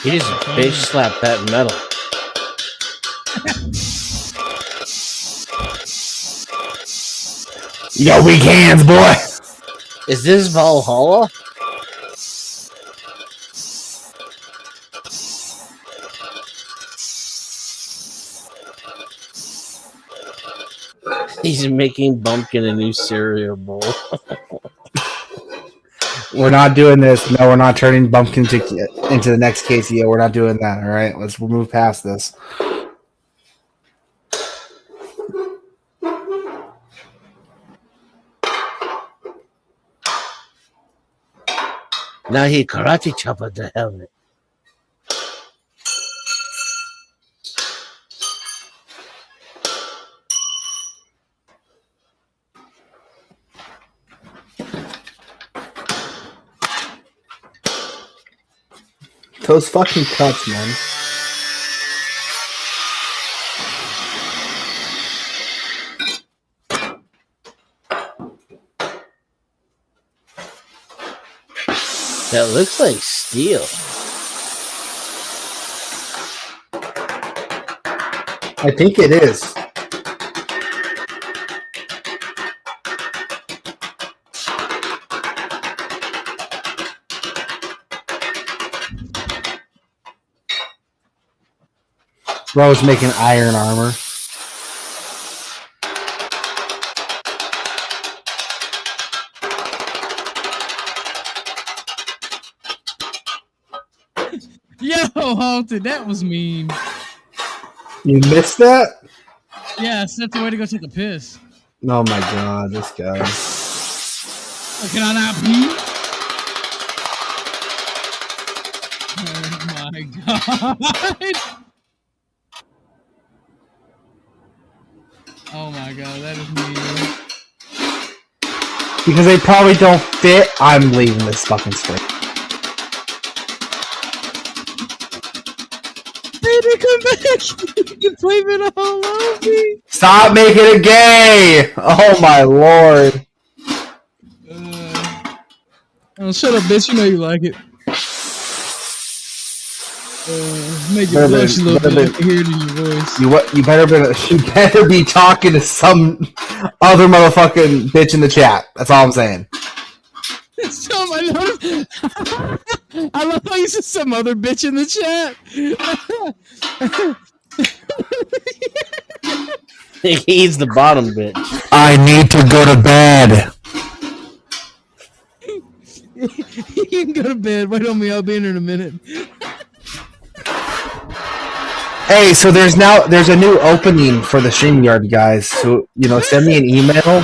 He just bitch slapped that metal. You got weak hands, boy. Is this Valhalla? He's making Bumpkin a new cereal bowl. We're not doing this. No, we're not turning Bumpkin into the next Casey. We're not doing that. All right, let's move past this. Now he karate chopper the helmet. Those fucking cuts, man. That looks like steel. I think it is. Bro's making iron armor. Yo, Halted, that was mean. You missed that? Yes, that's the way to go take a piss. Oh my god, this guy. Oh, can I not pee? Oh my god. Oh my god, that is mean. Because they probably don't fit, I'm leaving this fucking straight. Baby, come back! You can blame it all on me. Stop making it gay! Oh my lord. Oh, shut up, bitch. You know you like it. Make you blush a little bit. I can hear it in your voice. You better be talking to some other motherfucking bitch in the chat. That's all I'm saying. I love how you said some other bitch in the chat. He's the bottom bitch. I need to go to bed. You can go to bed. Wait on me. I'll be in a minute. Hey, so there's a new opening for the StreamYard, guys. So, send me an email.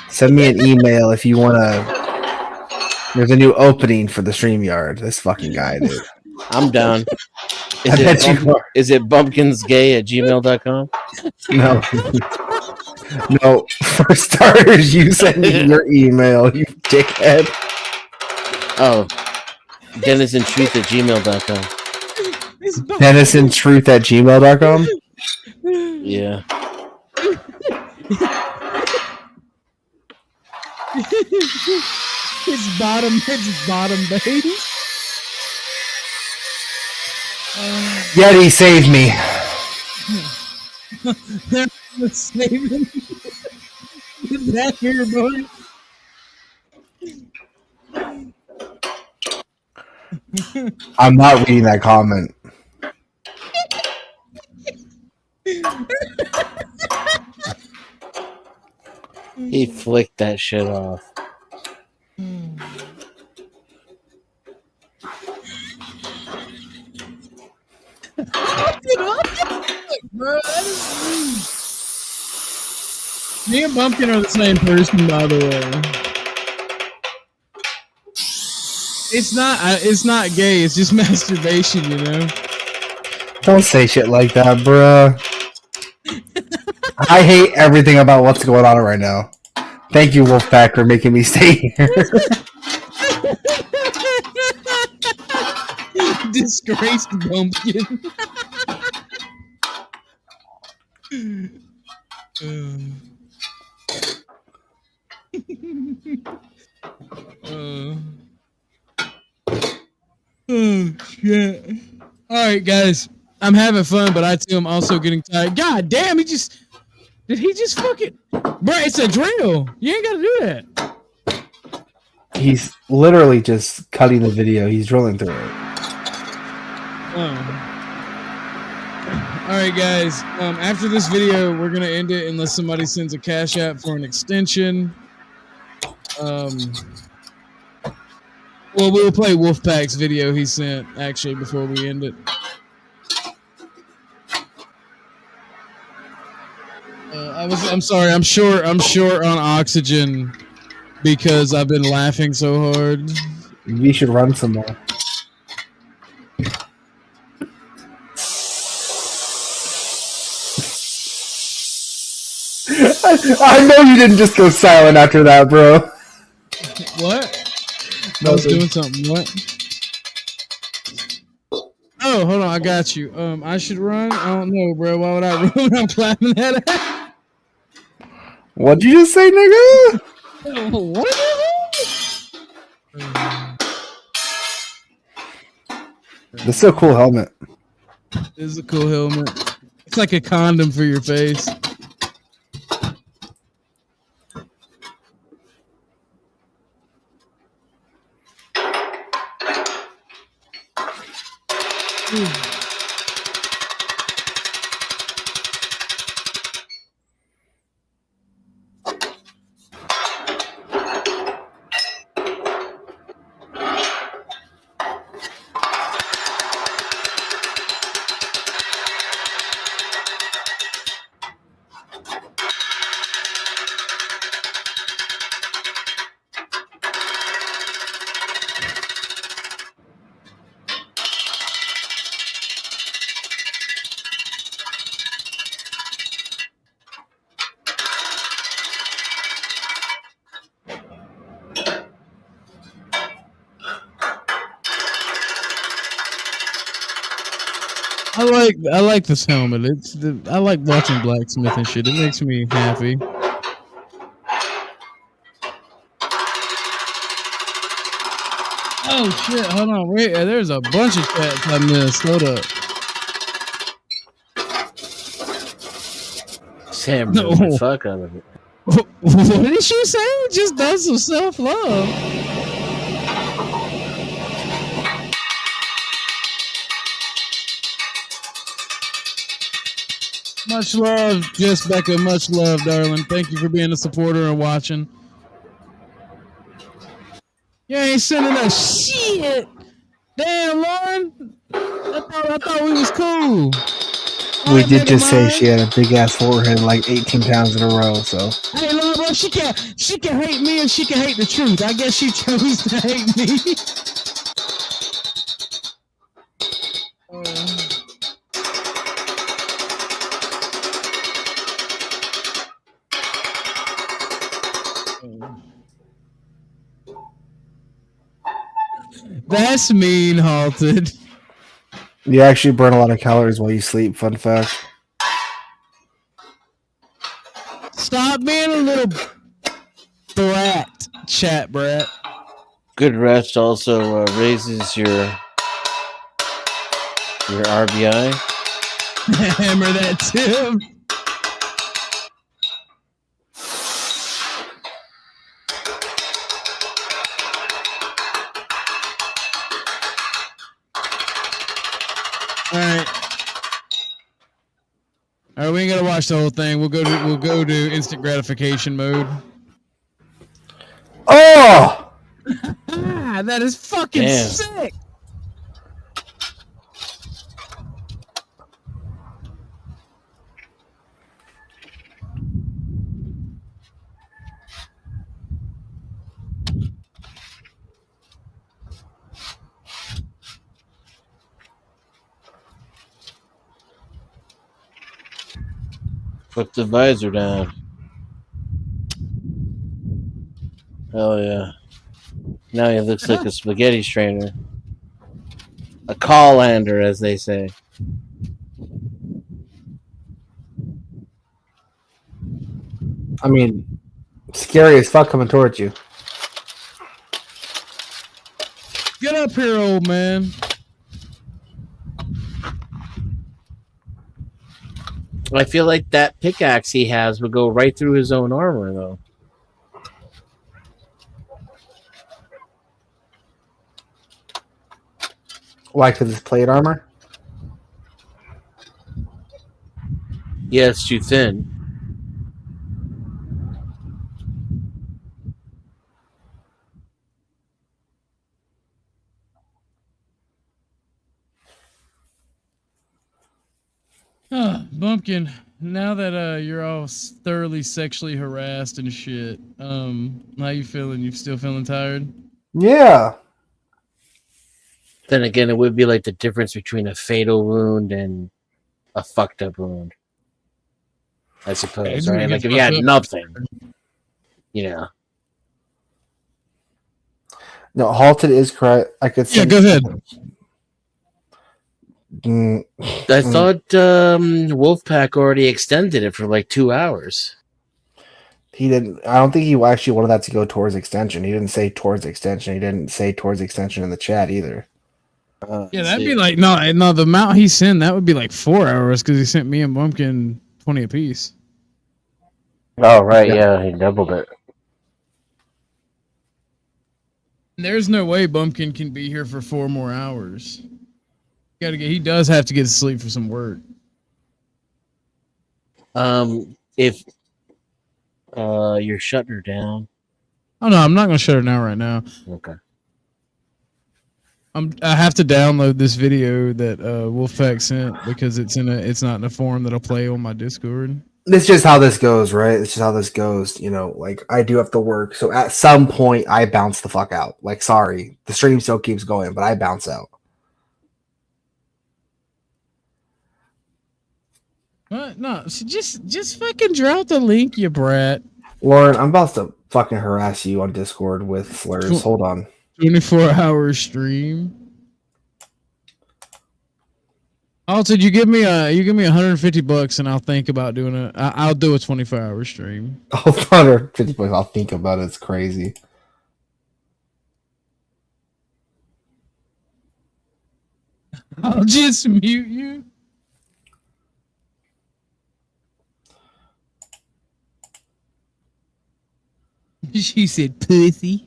Send me an email if you want to. There's a new opening for the StreamYard. This fucking guy, dude. I'm down. Is it bumpkinsgay@gmail.com? No. No. For starters, you send me your email, you dickhead. Oh. DennisonTruth@gmail.com. DennisonTruth@gmail.com? Yeah. It's bottom, baby. Yeti, save me. They're saving. Get that here, boy. I'm not reading that comment. He flicked that shit off. Bro, that is rude. Me and Bumpkin are the same person, by the way. It's not gay. It's just masturbation, you know. Don't say shit like that, bruh. I hate everything about what's going on right now. Thank you, Wolfpack, for making me stay here. Disgraced Bumpkin. Oh shit! All right, guys, I'm having fun, but I too am also getting tired. God damn, he just Did he just fucking? Bro, it's a drill. You ain't gotta do that. He's literally just cutting the video. He's drilling through it. All right, guys. After this video, we're gonna end it unless somebody sends a cash app for an extension. Well, we'll play Wolfpack's video he sent actually before we end it. I'm sorry. I'm short on oxygen because I've been laughing so hard. We should run some more. I know you didn't just go silent after that, bro. What? I was doing something. What? Oh, hold on. I got you. I should run. I don't know, bro. Why would I run when I'm climbing that? What'd you just say, nigga? What? This is a cool helmet. This is a cool helmet. It's like a condom for your face. I like this helmet. I like watching blacksmith and shit. It makes me happy. Oh shit! Hold on, wait. There's a bunch of chats I missed. Hold up. Sam, the fuck out of it. What did she say? Just does some self-love. Much love, Jess Becca. Much love, darling. Thank you for being a supporter and watching. You ain't sending us shit. Damn, Lauren. I thought we was cool. We did just say she had a big ass forehead like 18 times in a row, so. Hey, Lauren, bro, she can hate me or she can hate the truth. I guess she chose to hate me. That's mean, Halted. You actually burn a lot of calories while you sleep. Fun fact. Stop being a little brat, chat brat. Good rest also raises your RBI. Hammer that tip. All right, we ain't gotta watch the whole thing. We'll go to instant gratification mode. Oh, that is fucking Damn. sick. Flip the visor down. Hell yeah. Now he looks like a spaghetti strainer. A colander, as they say. I mean, scary as fuck coming towards you. Get up here, old man. I feel like that pickaxe he has would go right through his own armor, though. Why? Because it's plate armor? Yeah, it's too thin. Bumpkin, now that you're all thoroughly sexually harassed and shit, how you feeling? You still feeling tired? Yeah. Then again, it would be like the difference between a fatal wound and a fucked up wound. I suppose, Yeah, right? Like if you had nothing, yeah. No, halted is correct. I could say. Yeah, go ahead. I thought Wolfpack already extended it for like 2 hours. He didn't. I don't think he actually wanted that to go towards extension. He didn't say towards extension. He didn't say towards extension in the chat either. Yeah, that'd be like no. The amount he sent, that would be like 4 hours because he sent me and Bumpkin 20 apiece. Oh right, yeah, he doubled it. There's no way Bumpkin can be here for 4 more hours. He does have to get to sleep for some work. If you're shutting her down. Oh no, I'm not gonna shut her down right now. Okay. I have to download this video that Wolfpack sent because it's not in a form that'll play on my Discord. It's just how this goes, right? It's just how this goes. You know, like I do have to work, so at some point I bounce the fuck out. Like, sorry, the stream still keeps going, but I bounce out. What? No, so just fucking drop the link, you brat. Lauren, I'm about to fucking harass you on Discord with slurs. Hold on. 24-hour stream. Also, you give me $150 and I'll think about doing it. I'll do a 24-hour stream. Oh, 150 bucks. I'll think about it. It's crazy. I'll just mute you. She said pussy.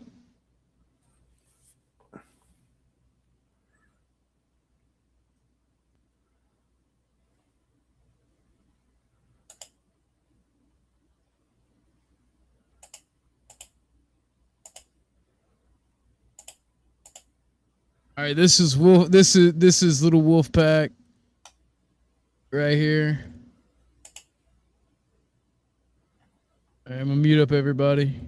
All right, this is little Wolfpack right here. All right, I'm gonna mute up everybody.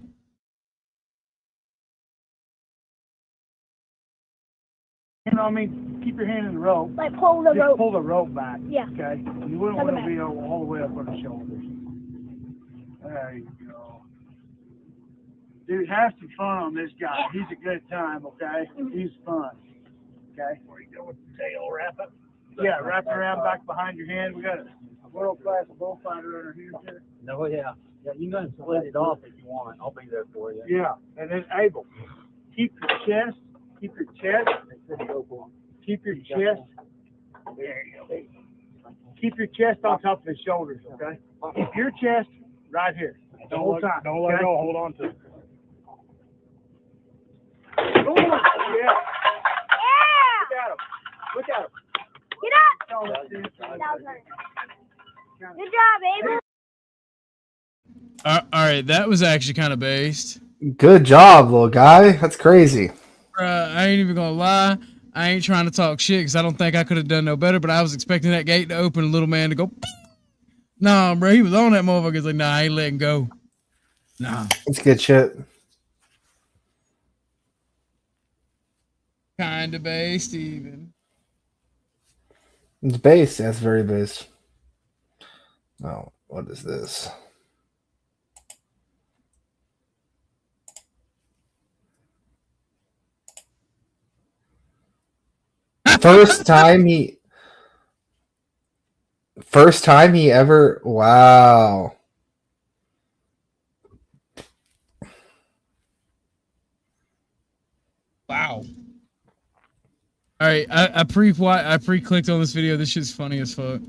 You know what I mean? Keep your hand in the rope. Like pull the rope. Pull the rope back. Yeah. Okay? You wouldn't Tug want him to be all the way up on the shoulders. There you go. Dude, have some fun on this guy. Yeah. He's a good time, okay? He's fun. Okay? Where you go with the tail, wrap it? Yeah, wrap it around back behind your hand. We got a world-class bullfighter under here, too. No, yeah. Yeah, you can split it off if you want. I'll be there for you. Yeah, and then Abel, keep your chest. Keep your chest. Keep your chest. There you go. Keep your chest on top of his shoulders, okay? Keep your chest right here. The whole time. Don't let go. Hold on to it. Ooh, yeah. Look at him. Get up. Good job, Abel. All right, that was actually kind of based. Good job, little guy. That's crazy. I ain't even gonna lie. I ain't trying to talk shit because I don't think I could have done no better. But I was expecting that gate to open, a little man to go. Nah, bro, he was on that motherfucker. He's like, nah, I ain't letting go. Nah, It's good shit. kind of based even. It's based. That's very based. Oh, what is this? First time he ever. Wow. Wow. All right, I pre-clicked on this video. This shit's funny as fuck.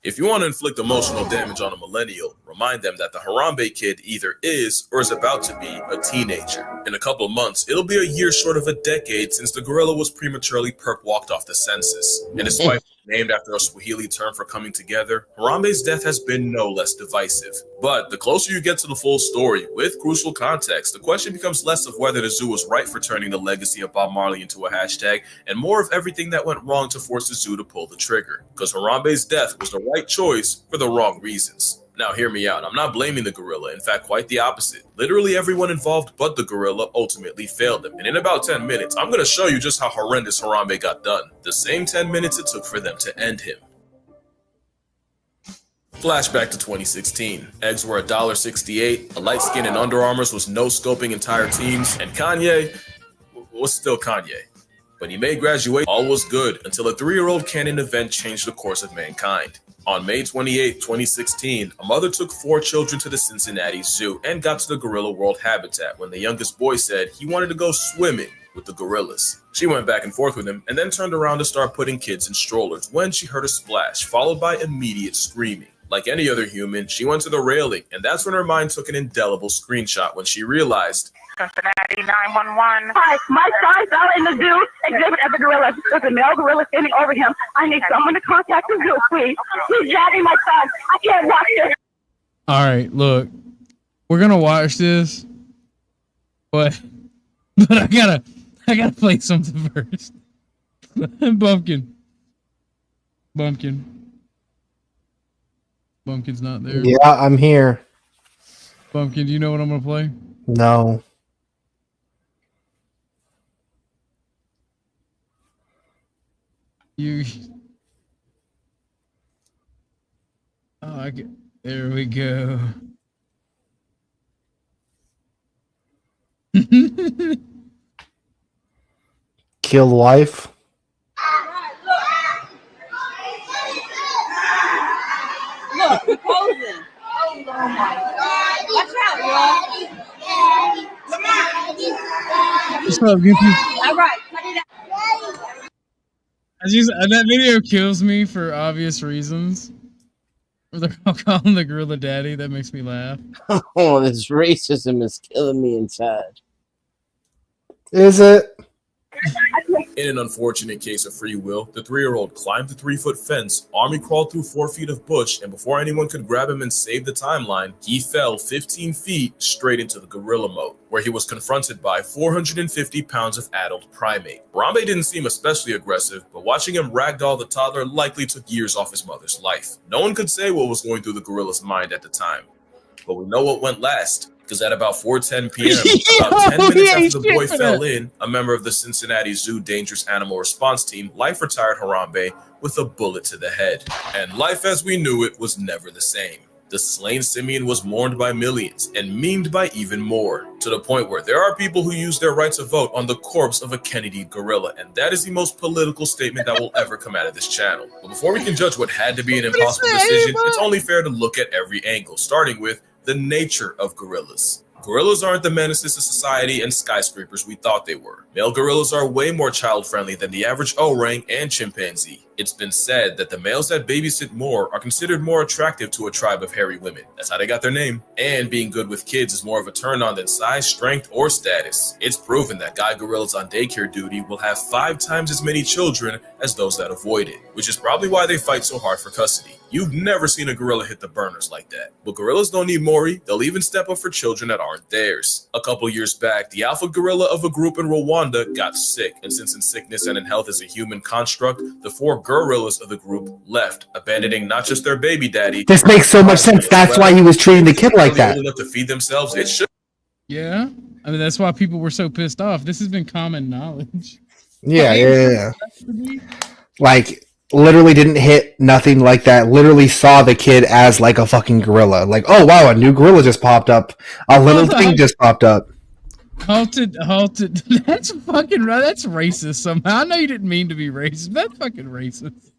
If you want to inflict emotional damage on a millennial, remind them that the Harambe kid either is or is about to be a teenager. In a couple of months, it'll be a year short of a decade since the gorilla was prematurely perp-walked off the census. And despite being named after a Swahili term for coming together, Harambe's death has been no less divisive. But the closer you get to the full story, with crucial context, the question becomes less of whether the zoo was right for turning the legacy of Bob Marley into a hashtag, and more of everything that went wrong to force the zoo to pull the trigger. Because Harambe's death was the right choice for the wrong reasons. Now hear me out, I'm not blaming the gorilla, in fact quite the opposite. Literally everyone involved but the gorilla ultimately failed him, and in about 10 minutes, I'm going to show you just how horrendous Harambe got done. The same 10 minutes it took for them to end him. Flashback to 2016. Eggs were $1.68, a light skin in Under Armours was no-scoping entire teams, and Kanye was still Kanye. But he made graduation, all was good, until a 3-year-old canon event changed the course of mankind. On May 28, 2016, a mother took 4 children to the Cincinnati Zoo and got to the Gorilla World habitat when the youngest boy said he wanted to go swimming with the gorillas. She went back and forth with him and then turned around to start putting kids in strollers when she heard a splash, followed by immediate screaming. Like any other human, she went to the railing, and that's when her mind took an indelible screenshot when she realized Cincinnati 911. Hi, my son fell in the zoo exhibit as a gorilla. There's a male gorilla standing over him. I need someone to contact the zoo, please. Please grab me, my son. I can't watch this. All right, look, we're gonna watch this, but I gotta play something first. Bumpkin's not there. Yeah, I'm here. Bumpkin, do you know what I'm gonna play? No. There we go. Kill wife. Look, we're posing. Oh my God. Watch out, y'all. What's up, Gimpy? All right, cut it out. That video kills me for obvious reasons. They're calling the gorilla daddy. That makes me laugh. Oh, this racism is killing me inside. Is it? In an unfortunate case of free will, the 3-year-old climbed the 3-foot fence, army crawled through 4 feet of bush, and before anyone could grab him and save the timeline, he fell 15 feet straight into the gorilla moat, where he was confronted by 450 pounds of adult primate. Harambe didn't seem especially aggressive, but watching him ragdoll the toddler likely took years off his mother's life. No one could say what was going through the gorilla's mind at the time, but we know what went last. Because at about 4:10 p.m., about 10 minutes after the boy fell in, a member of the Cincinnati Zoo Dangerous Animal Response Team life-retired Harambe with a bullet to the head. And life as we knew it was never the same. The slain simian was mourned by millions and memed by even more, to the point where there are people who use their right to vote on the corpse of a Kennedy gorilla, and that is the most political statement that will ever come out of this channel. But before we can judge what had to be an impossible decision, it's only fair to look at every angle, starting with the nature of gorillas. Gorillas aren't the menaces to society and skyscrapers we thought they were. Male gorillas are way more child-friendly than the average orang and chimpanzee. It's been said that the males that babysit more are considered more attractive to a tribe of hairy women. That's how they got their name. And being good with kids is more of a turn-on than size, strength, or status. It's proven that guy gorillas on daycare duty will have 5 times as many children as those that avoid it, which is probably why they fight so hard for custody. You've never seen a gorilla hit the burners like that. But gorillas don't need Maury. They'll even step up for children that aren't theirs. A couple years back, the alpha gorilla of a group in Rwanda got sick, and since in sickness and in health is a human construct, the 4 gorillas of the group left, abandoning not just their baby daddy. This makes so much sense. That's why he was treating the kid like that. Old enough to feed themselves, it should. Yeah, I mean that's why people were so pissed off. This has been common knowledge. Yeah. Like, literally didn't hit nothing like that. Literally saw the kid as like a fucking gorilla. Like, oh wow, a new gorilla just popped up. A little thing just popped up. Halted. That's fucking right. That's racist somehow. I know you didn't mean to be racist. That's fucking racist.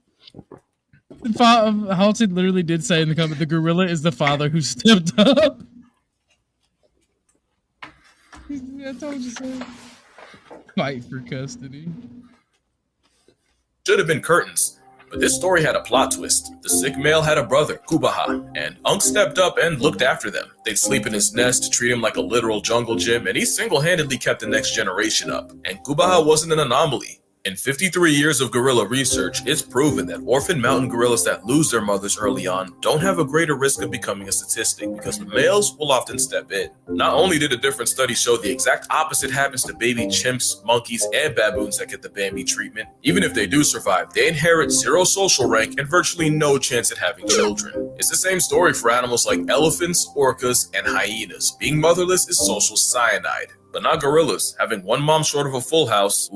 Halted literally did say in the comment, the gorilla is the father who stepped up. I told you so. Fight for custody. Should have been curtains. But this story had a plot twist. The sick male had a brother, Kubaha, and Unk stepped up and looked after them. They'd sleep in his nest, treat him like a literal jungle gym, and he single-handedly kept the next generation up. And Kubaha wasn't an anomaly. In 53 years of gorilla research, it's proven that orphan mountain gorillas that lose their mothers early on don't have a greater risk of becoming a statistic because the males will often step in. Not only did a different study show the exact opposite happens to baby chimps, monkeys, and baboons that get the Bambi treatment, even if they do survive, they inherit 0 social rank and virtually no chance at having children. It's the same story for animals like elephants, orcas, and hyenas. Being motherless is social cyanide, but not gorillas. Having one mom short of a full house,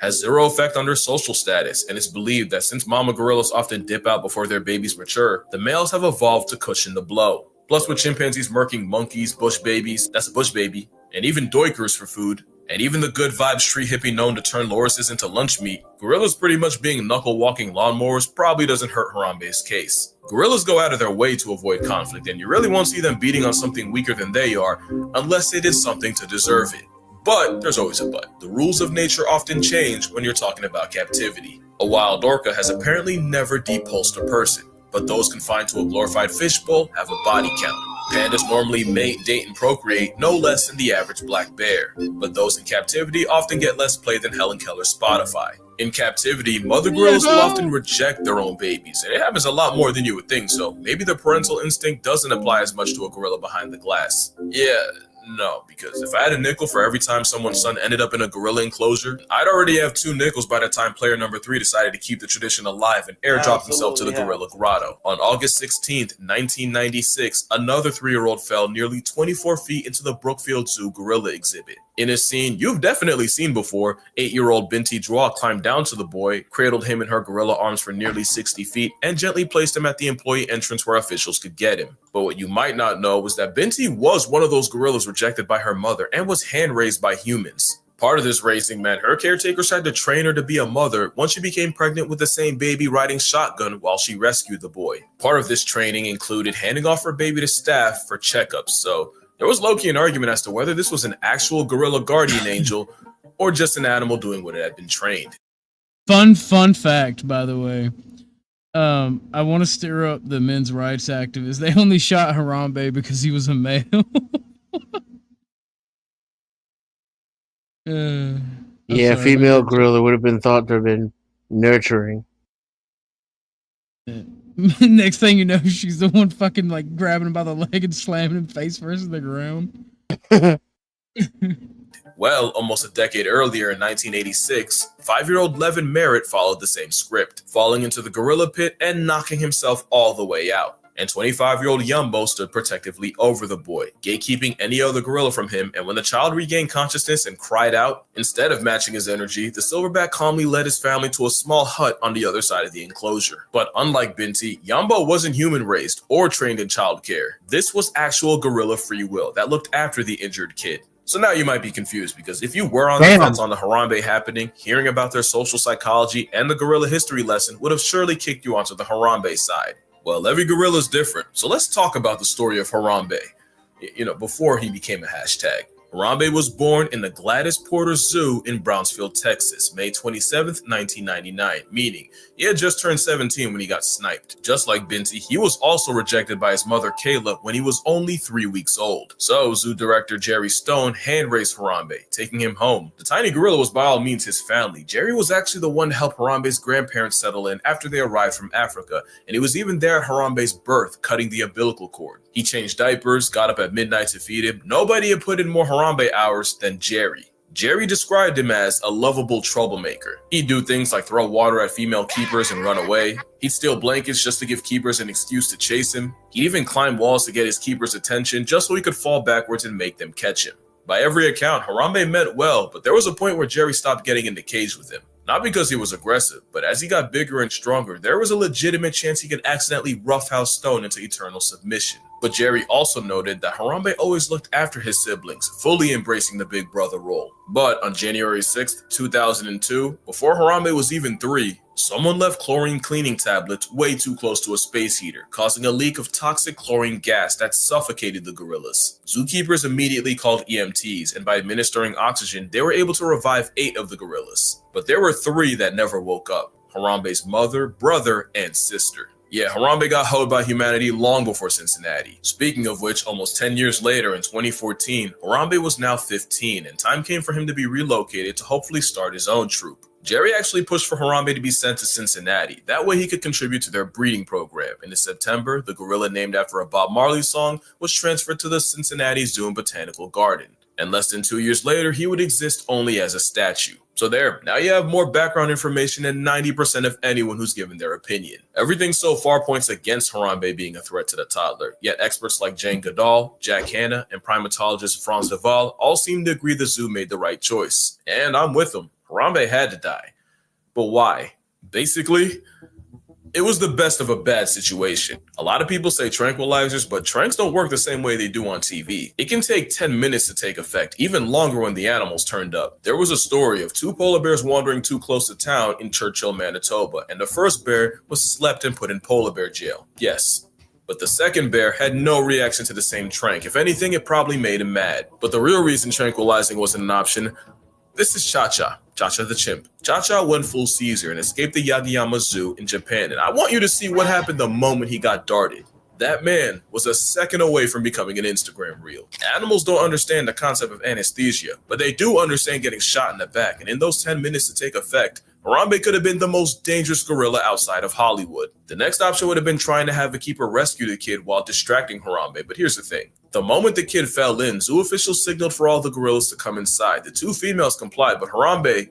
has 0 effect on their social status, and it's believed that since mama gorillas often dip out before their babies mature, the males have evolved to cushion the blow. Plus, with chimpanzees murking monkeys, bush babies, that's a bush baby, and even doikers for food, and even the good vibes tree hippie known to turn lorises into lunch meat, gorillas pretty much being knuckle-walking lawnmowers probably doesn't hurt Harambe's case. Gorillas go out of their way to avoid conflict, and you really won't see them beating on something weaker than they are, unless it is something to deserve it. But there's always a but. The rules of nature often change when you're talking about captivity. A wild orca has apparently never depulsed a person, but those confined to a glorified fishbowl have a body count. Pandas normally mate, date, and procreate no less than the average black bear, but those in captivity often get less play than Helen Keller's Spotify. In captivity, mother gorillas will often reject their own babies, and it happens a lot more than you would think, so maybe the parental instinct doesn't apply as much to a gorilla behind the glass. No, because if I had a nickel for every time someone's son ended up in a gorilla enclosure, I'd already have 2 nickels by the time player number 3 decided to keep the tradition alive and airdropped himself to the gorilla grotto. On August 16th, 1996, another 3-year-old fell nearly 24 feet into the Brookfield Zoo gorilla exhibit. In a scene you've definitely seen before, 8-year-old Binti Dwa climbed down to the boy, cradled him in her gorilla arms for nearly 60 feet, and gently placed him at the employee entrance where officials could get him. But what you might not know was that Binti was one of those gorillas rejected by her mother and was hand-raised by humans. Part of this raising meant her caretakers had to train her to be a mother once she became pregnant with the same baby riding shotgun while she rescued the boy. Part of this training included handing off her baby to staff for checkups, so there was low-key an argument as to whether this was an actual gorilla guardian angel or just an animal doing what it had been trained. Fun fact, by the way. I want to stir up the men's rights activists. They only shot Harambe because he was a male. Female gorilla would have been thought to have been nurturing. Next thing you know, she's the one fucking like grabbing him by the leg and slamming him face first in the ground. Well, almost a decade earlier in 1986, 5-year-old Levin Merritt followed the same script, falling into the gorilla pit and knocking himself all the way out. And 25-year-old Yumbo stood protectively over the boy, gatekeeping any other gorilla from him, and when the child regained consciousness and cried out, instead of matching his energy, the silverback calmly led his family to a small hut on the other side of the enclosure. But unlike Binti, Yumbo wasn't human-raised or trained in childcare. This was actual gorilla free will that looked after the injured kid. So now you might be confused, because if you were on the fence on the Harambe happening, hearing about their social psychology and the gorilla history lesson would have surely kicked you onto the Harambe side. Well, every gorilla is different, so let's talk about the story of Harambe, before he became a hashtag. Harambe was born in the Gladys Porter Zoo in Brownsville, Texas, May 27th, 1999, meaning he had just turned 17 when he got sniped. Just like Binti, he was also rejected by his mother Kayla when he was only 3 weeks old. So zoo director Jerry Stone hand-raised Harambe, taking him home. The tiny gorilla was by all means his family. Jerry was actually the one to help Harambe's grandparents settle in after they arrived from Africa, and he was even there at Harambe's birth, cutting the umbilical cord. He changed diapers, got up at midnight to feed him. Nobody had put in more Harambe hours than Jerry. Jerry described him as a lovable troublemaker. He'd do things like throw water at female keepers and run away. He'd steal blankets just to give keepers an excuse to chase him. He'd even climb walls to get his keepers' attention just so he could fall backwards and make them catch him. By every account, Harambe meant well, but there was a point where Jerry stopped getting in the cage with him. Not because he was aggressive, but as he got bigger and stronger, there was a legitimate chance he could accidentally roughhouse Stone into eternal submission. But Jerry also noted that Harambe always looked after his siblings, fully embracing the big brother role. But on January 6, 2002, before Harambe was even 3, someone left chlorine cleaning tablets way too close to a space heater, causing a leak of toxic chlorine gas that suffocated the gorillas. Zookeepers immediately called EMTs, and by administering oxygen, they were able to revive 8 of the gorillas. But there were 3 that never woke up. Harambe's mother, brother, and sister. Yeah, Harambe got hoed by humanity long before Cincinnati. Speaking of which, almost 10 years later in 2014, Harambe was now 15 and time came for him to be relocated to hopefully start his own troupe. Jerry actually pushed for Harambe to be sent to Cincinnati. That way he could contribute to their breeding program. And in September, the gorilla named after a Bob Marley song was transferred to the Cincinnati Zoo and Botanical Garden. And less than 2 years later, he would exist only as a statue. So there, now you have more background information than 90% of anyone who's given their opinion. Everything so far points against Harambe being a threat to the toddler, yet experts like Jane Goodall, Jack Hanna, and primatologist Franz de Waal all seem to agree the zoo made the right choice. And I'm with them. Harambe had to die. But why? Basically, it was the best of a bad situation. A lot of people say tranquilizers, but tranks don't work the same way they do on TV. It can take 10 minutes to take effect, even longer when the animals turned up. There was a story of 2 polar bears wandering too close to town in Churchill, Manitoba, and the first bear was slept and put in polar bear jail. Yes. But the second bear had no reaction to the same trank. If anything, it probably made him mad. But the real reason tranquilizing wasn't an option, this is Cha-Cha. Cha-Cha the chimp. Cha-Cha went full Caesar and escaped the Yagiyama Zoo in Japan. And I want you to see what happened the moment he got darted. That man was a second away from becoming an Instagram reel. Animals don't understand the concept of anesthesia, but they do understand getting shot in the back. And in those 10 minutes to take effect, Harambe could have been the most dangerous gorilla outside of Hollywood. The next option would have been trying to have a keeper rescue the kid while distracting Harambe. But here's the thing. The moment the kid fell in, zoo officials signaled for all the gorillas to come inside. The 2 females complied, but Harambe,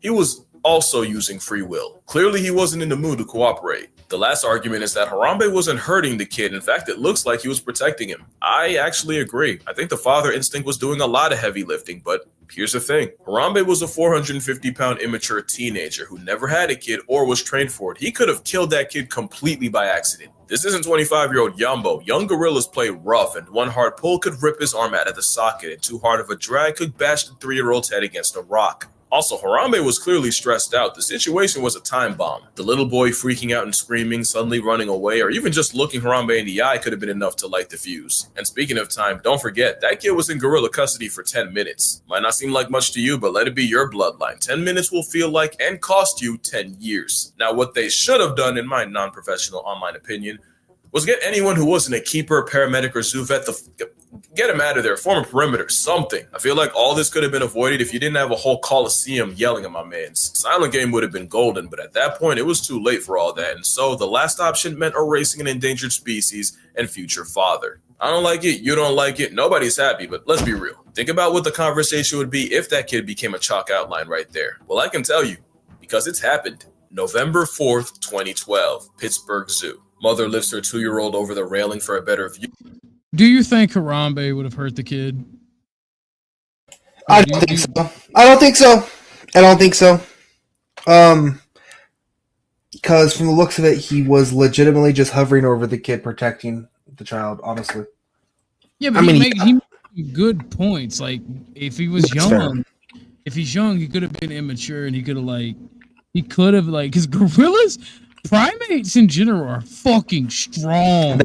he was also using free will. Clearly, he wasn't in the mood to cooperate. The last argument is that Harambe wasn't hurting the kid. In fact, it looks like he was protecting him. I actually agree. I think the father instinct was doing a lot of heavy lifting, but here's the thing. Harambe was a 450-pound immature teenager who never had a kid or was trained for it. He could have killed that kid completely by accident. This isn't 25-year-old Yumbo. Young gorillas play rough, and 1 hard pull could rip his arm out of the socket, and 2 hard of a drag could bash the 3-year-old's head against a rock. Also, Harambe was clearly stressed out. The situation was a time bomb. The little boy freaking out and screaming, suddenly running away, or even just looking Harambe in the eye could have been enough to light the fuse. And speaking of time, don't forget, that kid was in gorilla custody for 10 minutes. Might not seem like much to you, but let it be your bloodline. 10 minutes will feel like and cost you 10 years. Now, what they should have done, in my non-professional online opinion, was get anyone who wasn't a keeper, paramedic, or zoo vet get him out of there, form a perimeter, something. I feel like all this could have been avoided if you didn't have a whole coliseum yelling at my mans. Silent game would have been golden, but at that point, it was too late for all that. And so the last option meant erasing an endangered species and future father. I don't like it, you don't like it, nobody's happy, but let's be real. Think about what the conversation would be if that kid became a chalk outline right there. Well, I can tell you, because it's happened. November 4th, 2012, Pittsburgh Zoo. Mother lifts her 2-year-old over the railing for a better view. Do you think Harambe would have hurt the kid? I don't think so. I don't think so. Because from the looks of it, he was legitimately just hovering over the kid, protecting the child, honestly. Yeah, but he made good points. Like, if he was young, he could have been immature and he could have, because gorillas, primates in general are fucking strong.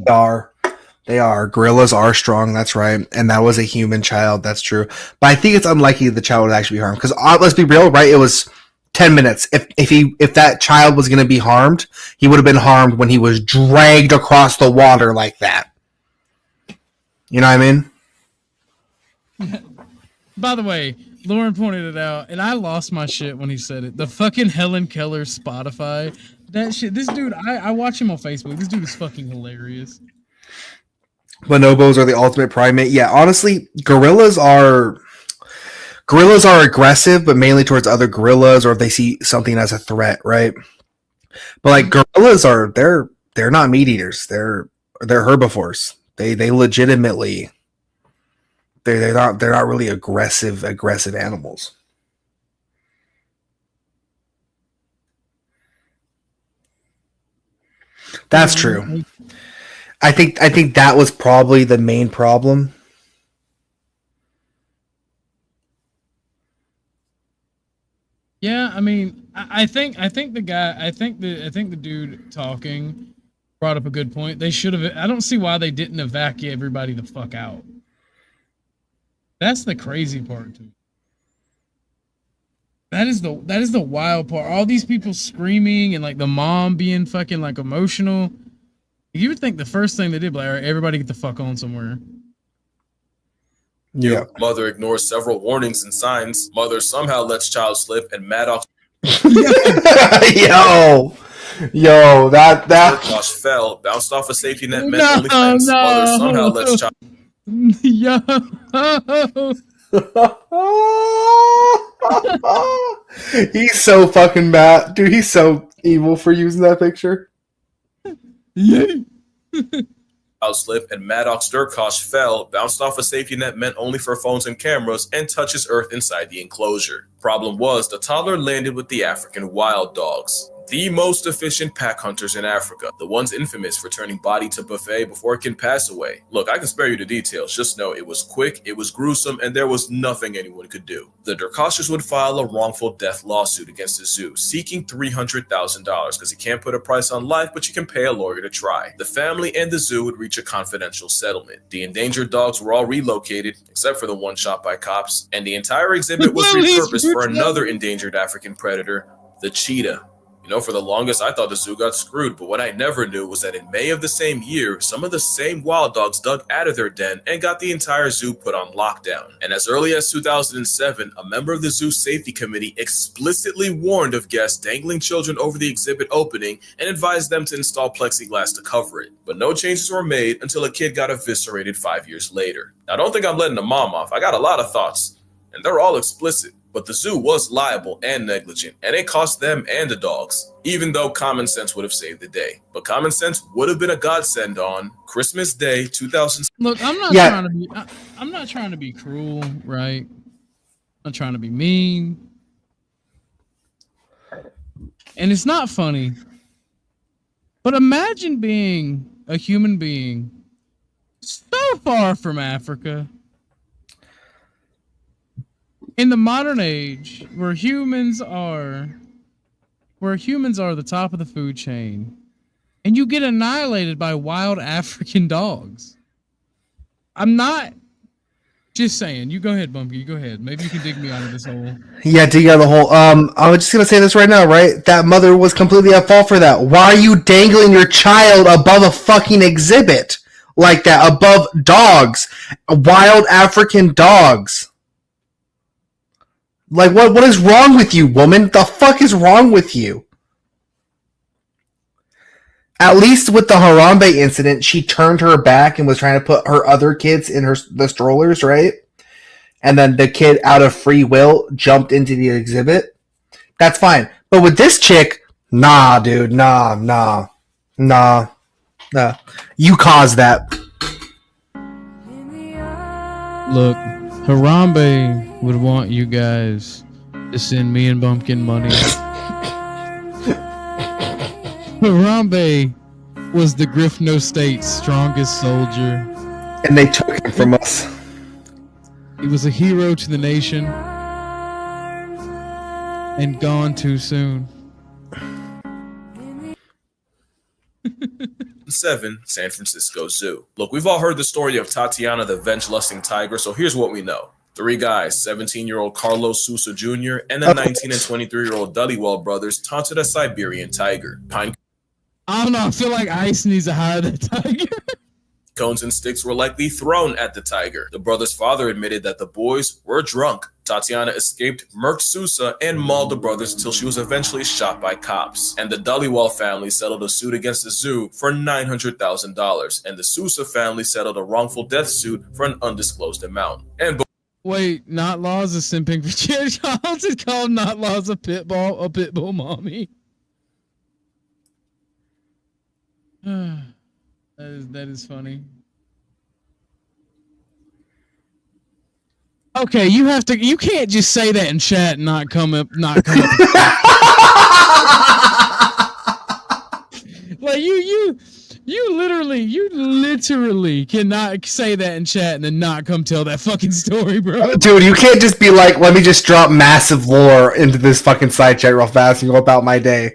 They are. Gorillas are strong. That's right. And that was a human child. That's true. But I think it's unlikely the child would actually be harmed. Because let's be real, right? It was 10 minutes. If that child was going to be harmed, he would have been harmed when he was dragged across the water like that. You know what I mean? By the way, Lauren pointed it out, and I lost my shit when he said it. The fucking Helen Keller Spotify. That shit. This dude, I watch him on Facebook. This dude is fucking hilarious. Bonobos are the ultimate primate. Yeah, honestly, gorillas are aggressive, but mainly towards other gorillas, or if they see something as a threat, right? But like gorillas they're not meat eaters. They're herbivores. They legitimately they're not really aggressive animals. That's true. I think that was probably the main problem. Yeah, I mean, I think the dude talking brought up a good point. They should have. I don't see why they didn't evacuate everybody the fuck out. That's the crazy part to me. That is the wild part. All these people screaming and like the mom being fucking like emotional. You would think the first thing they did, like, all right, everybody get the fuck on somewhere. Yeah. Mother ignores several warnings and signs. Mother somehow lets child slip, and Maddox. yo, that Josh fell, bounced off a safety net, meant only fence. No. Mother somehow lets child. Yo. He's so fucking mad, dude. He's so evil for using that picture. Yeah. Slip, and Maddox Durkosh fell, bounced off a safety net meant only for phones and cameras, and touches earth inside the enclosure. Problem was, the toddler landed with the African wild dogs, the most efficient pack hunters in Africa, the ones infamous for turning body to buffet before it can pass away. Look, I can spare you the details, just know it was quick, it was gruesome, and there was nothing anyone could do. The Durkoshes would file a wrongful death lawsuit against the zoo, seeking $300,000 because you can't put a price on life, but you can pay a lawyer to try. The family and the zoo would reach a confidential settlement. The endangered dogs were all relocated, except for the one shot by cops, and the entire exhibit was repurposed for another endangered African predator, the cheetah. You know, for the longest, I thought the zoo got screwed, but what I never knew was that in May of the same year, some of the same wild dogs dug out of their den and got the entire zoo put on lockdown. And as early as 2007, a member of the zoo safety committee explicitly warned of guests dangling children over the exhibit opening and advised them to install plexiglass to cover it. But no changes were made until a kid got eviscerated 5 years later. Now, don't think I'm letting the mom off. I got a lot of thoughts, and they're all explicit. But the zoo was liable and negligent, and it cost them and the dogs, even though common sense would have saved the day. But common sense would have been a godsend on Christmas Day 2000. Look, I'm not trying to be cruel, right? I'm not trying to be mean. And it's not funny. But imagine being a human being so far from Africa in the modern age where humans are the top of the food chain, and you get annihilated by wild African dogs. I'm not just saying. You go ahead, Bumpy. You go ahead. Maybe you can dig me out of this hole. Yeah, dig out of the hole. I was just gonna say this right now, right? That mother was completely at fault for that. Why are you dangling your child above a fucking exhibit like that? Above dogs, wild African dogs. Like, what is wrong with you, woman? The fuck is wrong with you? At least with the Harambe incident, she turned her back and was trying to put her other kids in the strollers, right? And then the kid, out of free will, jumped into the exhibit. That's fine. But with this chick, nah, dude, nah. You caused that. Look, Harambe would want you guys to send me and Bumpkin money. Harambe was the Griffno State's strongest soldier. And they took him from us. He was a hero to the nation. And gone too soon. 7, San Francisco Zoo. Look, we've all heard the story of Tatiana the venge-lusting tiger, so here's what we know. 3 guys, 17-year-old Carlos Sousa Jr. and the 19 and 23-year-old Dhaliwal brothers taunted a Siberian tiger. Pine I don't know, I feel like Ice needs to hire that tiger. cones and sticks were likely thrown at the tiger. The brothers' father admitted that the boys were drunk. Tatiana escaped, murked Sousa, and mauled the brothers until she was eventually shot by cops. And the Dhaliwal family settled a suit against the zoo for $900,000, and the Sousa family settled a wrongful death suit for an undisclosed amount. And Wait, Not Laws is simping for Jerry Charles is called Not Laws a pit bull mommy. That is funny. Okay, you can't just say that in chat and not come up. Like you literally cannot say that in chat and then not come tell that fucking story, bro. Dude, you can't just be like, let me just drop massive lore into this fucking side chat real fast and go about my day.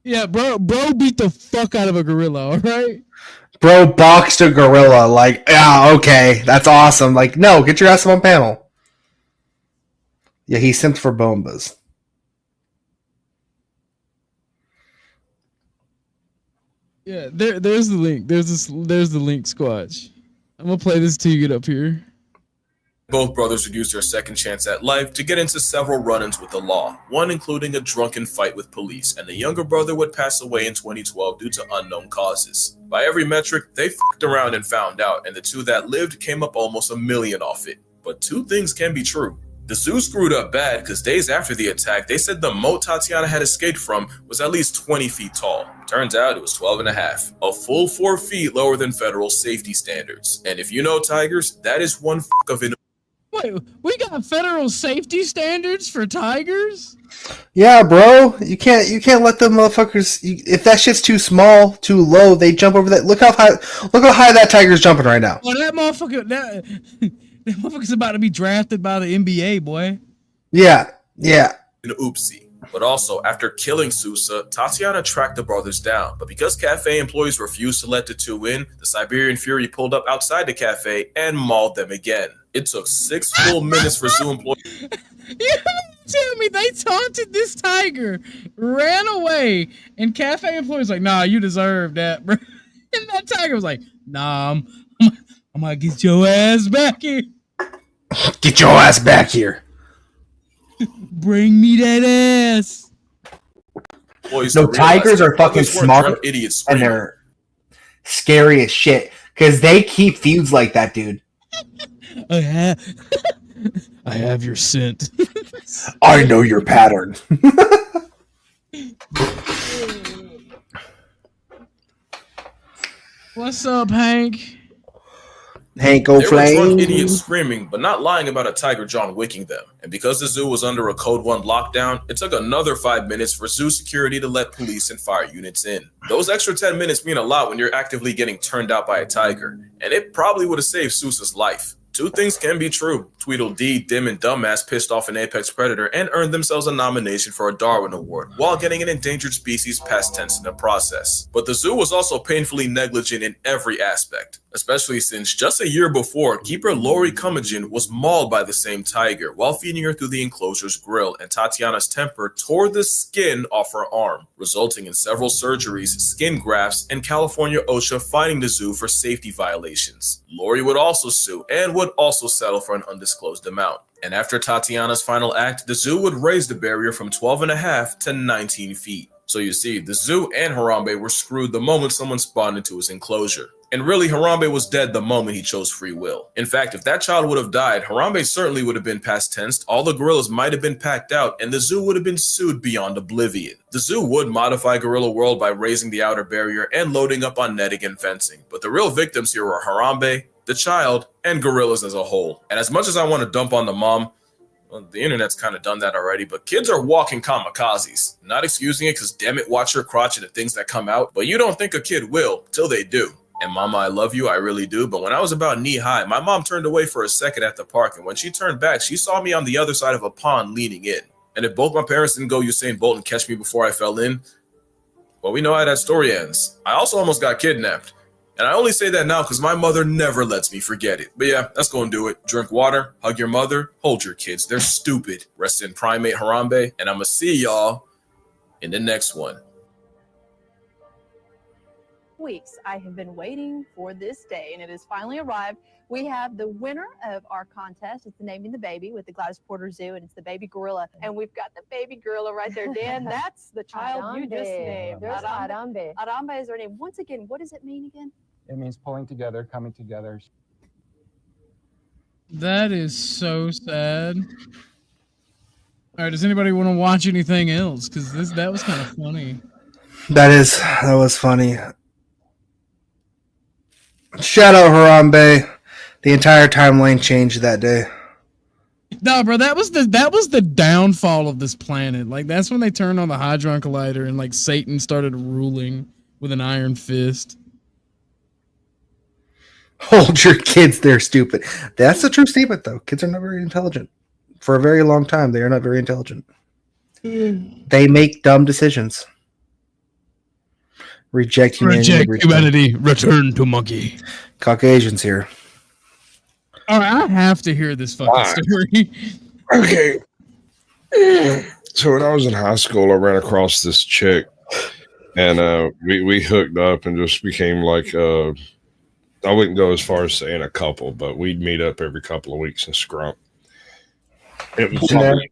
Yeah, bro beat the fuck out of a gorilla, alright? Bro boxed a gorilla, like, yeah, okay, that's awesome. Like, no, get your ass on panel. Yeah, he simped for Bombas. Yeah, there's the link. There's the link, Squatch. I'm gonna play this till you get up here. Both brothers would use their second chance at life to get into several run-ins with the law, one including a drunken fight with police, and the younger brother would pass away in 2012 due to unknown causes. By every metric, they fucked around and found out, and the two that lived came up almost $1 million off it. But two things can be true. The zoo screwed up bad because days after the attack, they said the moat Tatiana had escaped from was at least 20 feet tall. Turns out it was 12.5, a full 4 feet lower than federal safety standards. And if you know tigers, that is one fuck of an... Wait, we got federal safety standards for tigers? Yeah, bro. You can't let them motherfuckers. If that shit's too small, too low, they jump over that. Look how high that tiger's jumping right now. Well, that motherfucker's about to be drafted by the NBA, boy. Yeah. An oopsie. But also, after killing Sousa, Tatiana tracked the brothers down. But because cafe employees refused to let the two in, the Siberian Fury pulled up outside the cafe and mauled them again. It took 6 full minutes for zoo employees. You tell me they taunted this tiger, ran away, and cafe employees like, nah, you deserve that, bro. And that tiger was like, nah, I'm gonna get your ass back here. Get your ass back here. Bring me that ass. No, tigers are fucking smart and they're scary as shit because they keep feuds like that, dude. I have your scent. I know your pattern. What's up, Hank? Hank, go There flame. were drunk idiots screaming, but not lying about a tiger John Wicking them. And because the zoo was under a Code 1 lockdown, it took another 5 minutes for zoo security to let police and fire units in. Those extra 10 minutes mean a lot when you're actively getting turned out by a tiger, and it probably would have saved Sousa's life. Two things can be true. Tweedledee, Dim, and Dumbass pissed off an apex predator and earned themselves a nomination for a Darwin Award, while getting an endangered species past tense in the process. But the zoo was also painfully negligent in every aspect, especially since just a year before, keeper Lori Cummagen was mauled by the same tiger while feeding her through the enclosure's grill, and Tatiana's temper tore the skin off her arm, resulting in several surgeries, skin grafts, and California OSHA fining the zoo for safety violations. Lori would also sue and would also settle for an undisclosed amount. And after Tatiana's final act, the zoo would raise the barrier from 12.5 to 19 feet. So you see, the zoo and Harambe were screwed the moment someone spawned into his enclosure. And really, Harambe was dead the moment he chose free will. In fact, if that child would have died, Harambe certainly would have been past tensed, all the gorillas might have been packed out, and the zoo would have been sued beyond oblivion. The zoo would modify Gorilla World by raising the outer barrier and loading up on netting and fencing. But the real victims here were Harambe, the child, and gorillas as a whole. And as much as I want to dump on the mom, well, the internet's kind of done that already, but kids are walking kamikazes. Not excusing it, because damn it, watch your crotch and the things that come out, but you don't think a kid will, till they do. And mama, I love you, I really do, but when I was about knee high, my mom turned away for a second at the park, and when she turned back, she saw me on the other side of a pond leaning in. And if both my parents didn't go Usain Bolt and catch me before I fell in, well, we know how that story ends. I also almost got kidnapped. And I only say that now because my mother never lets me forget it. But yeah, that's going to do it. Drink water, hug your mother, hold your kids. They're stupid. Rest in primate Harambe. And I'm going to see y'all in the next one. Weeks I have been waiting for this day, and it has finally arrived. We have the winner of our contest. It's the Naming the Baby with the Gladys Porter Zoo, and it's the baby gorilla. And we've got the baby gorilla right there, Dan. That's the child you just named. There's Harambe. Harambe is her name. Once again, what does it mean again? It means pulling together, coming together. That is so sad. All right, does anybody want to watch anything else? Because that was kind of funny. That was funny. Shout out Harambe. The entire timeline changed that day. No, bro, that was the downfall of this planet. Like, that's when they turned on the Hadron Collider and like Satan started ruling with an iron fist. Hold your kids, they're stupid. That's a true statement, though. Kids are not very intelligent. For a very long time, they are not very intelligent. They make dumb decisions. Reject humanity. Return to monkey. Caucasians here. All right, I have to hear this fucking story. Okay. So when I was in high school, I ran across this chick And we hooked up and just became like I wouldn't go as far as saying a couple, but we'd meet up every couple of weeks and scrump. It was probably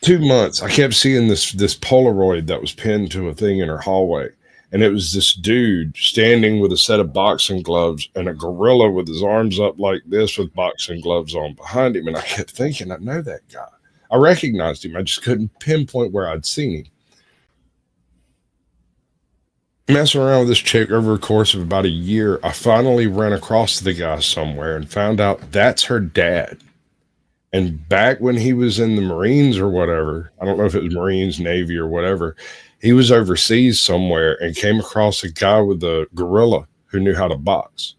2 months. I kept seeing this Polaroid that was pinned to a thing in her hallway. And it was this dude standing with a set of boxing gloves and a gorilla with his arms up like this with boxing gloves on behind him. And I kept thinking, I know that guy. I recognized him. I just couldn't pinpoint where I'd seen him. Messing around with this chick over the course of about a year, I finally ran across the guy somewhere and found out that's her dad. And back when he was in the Marines or whatever, I don't know if it was Marines, Navy, or whatever, he was overseas somewhere and came across a guy with a gorilla who knew how to box.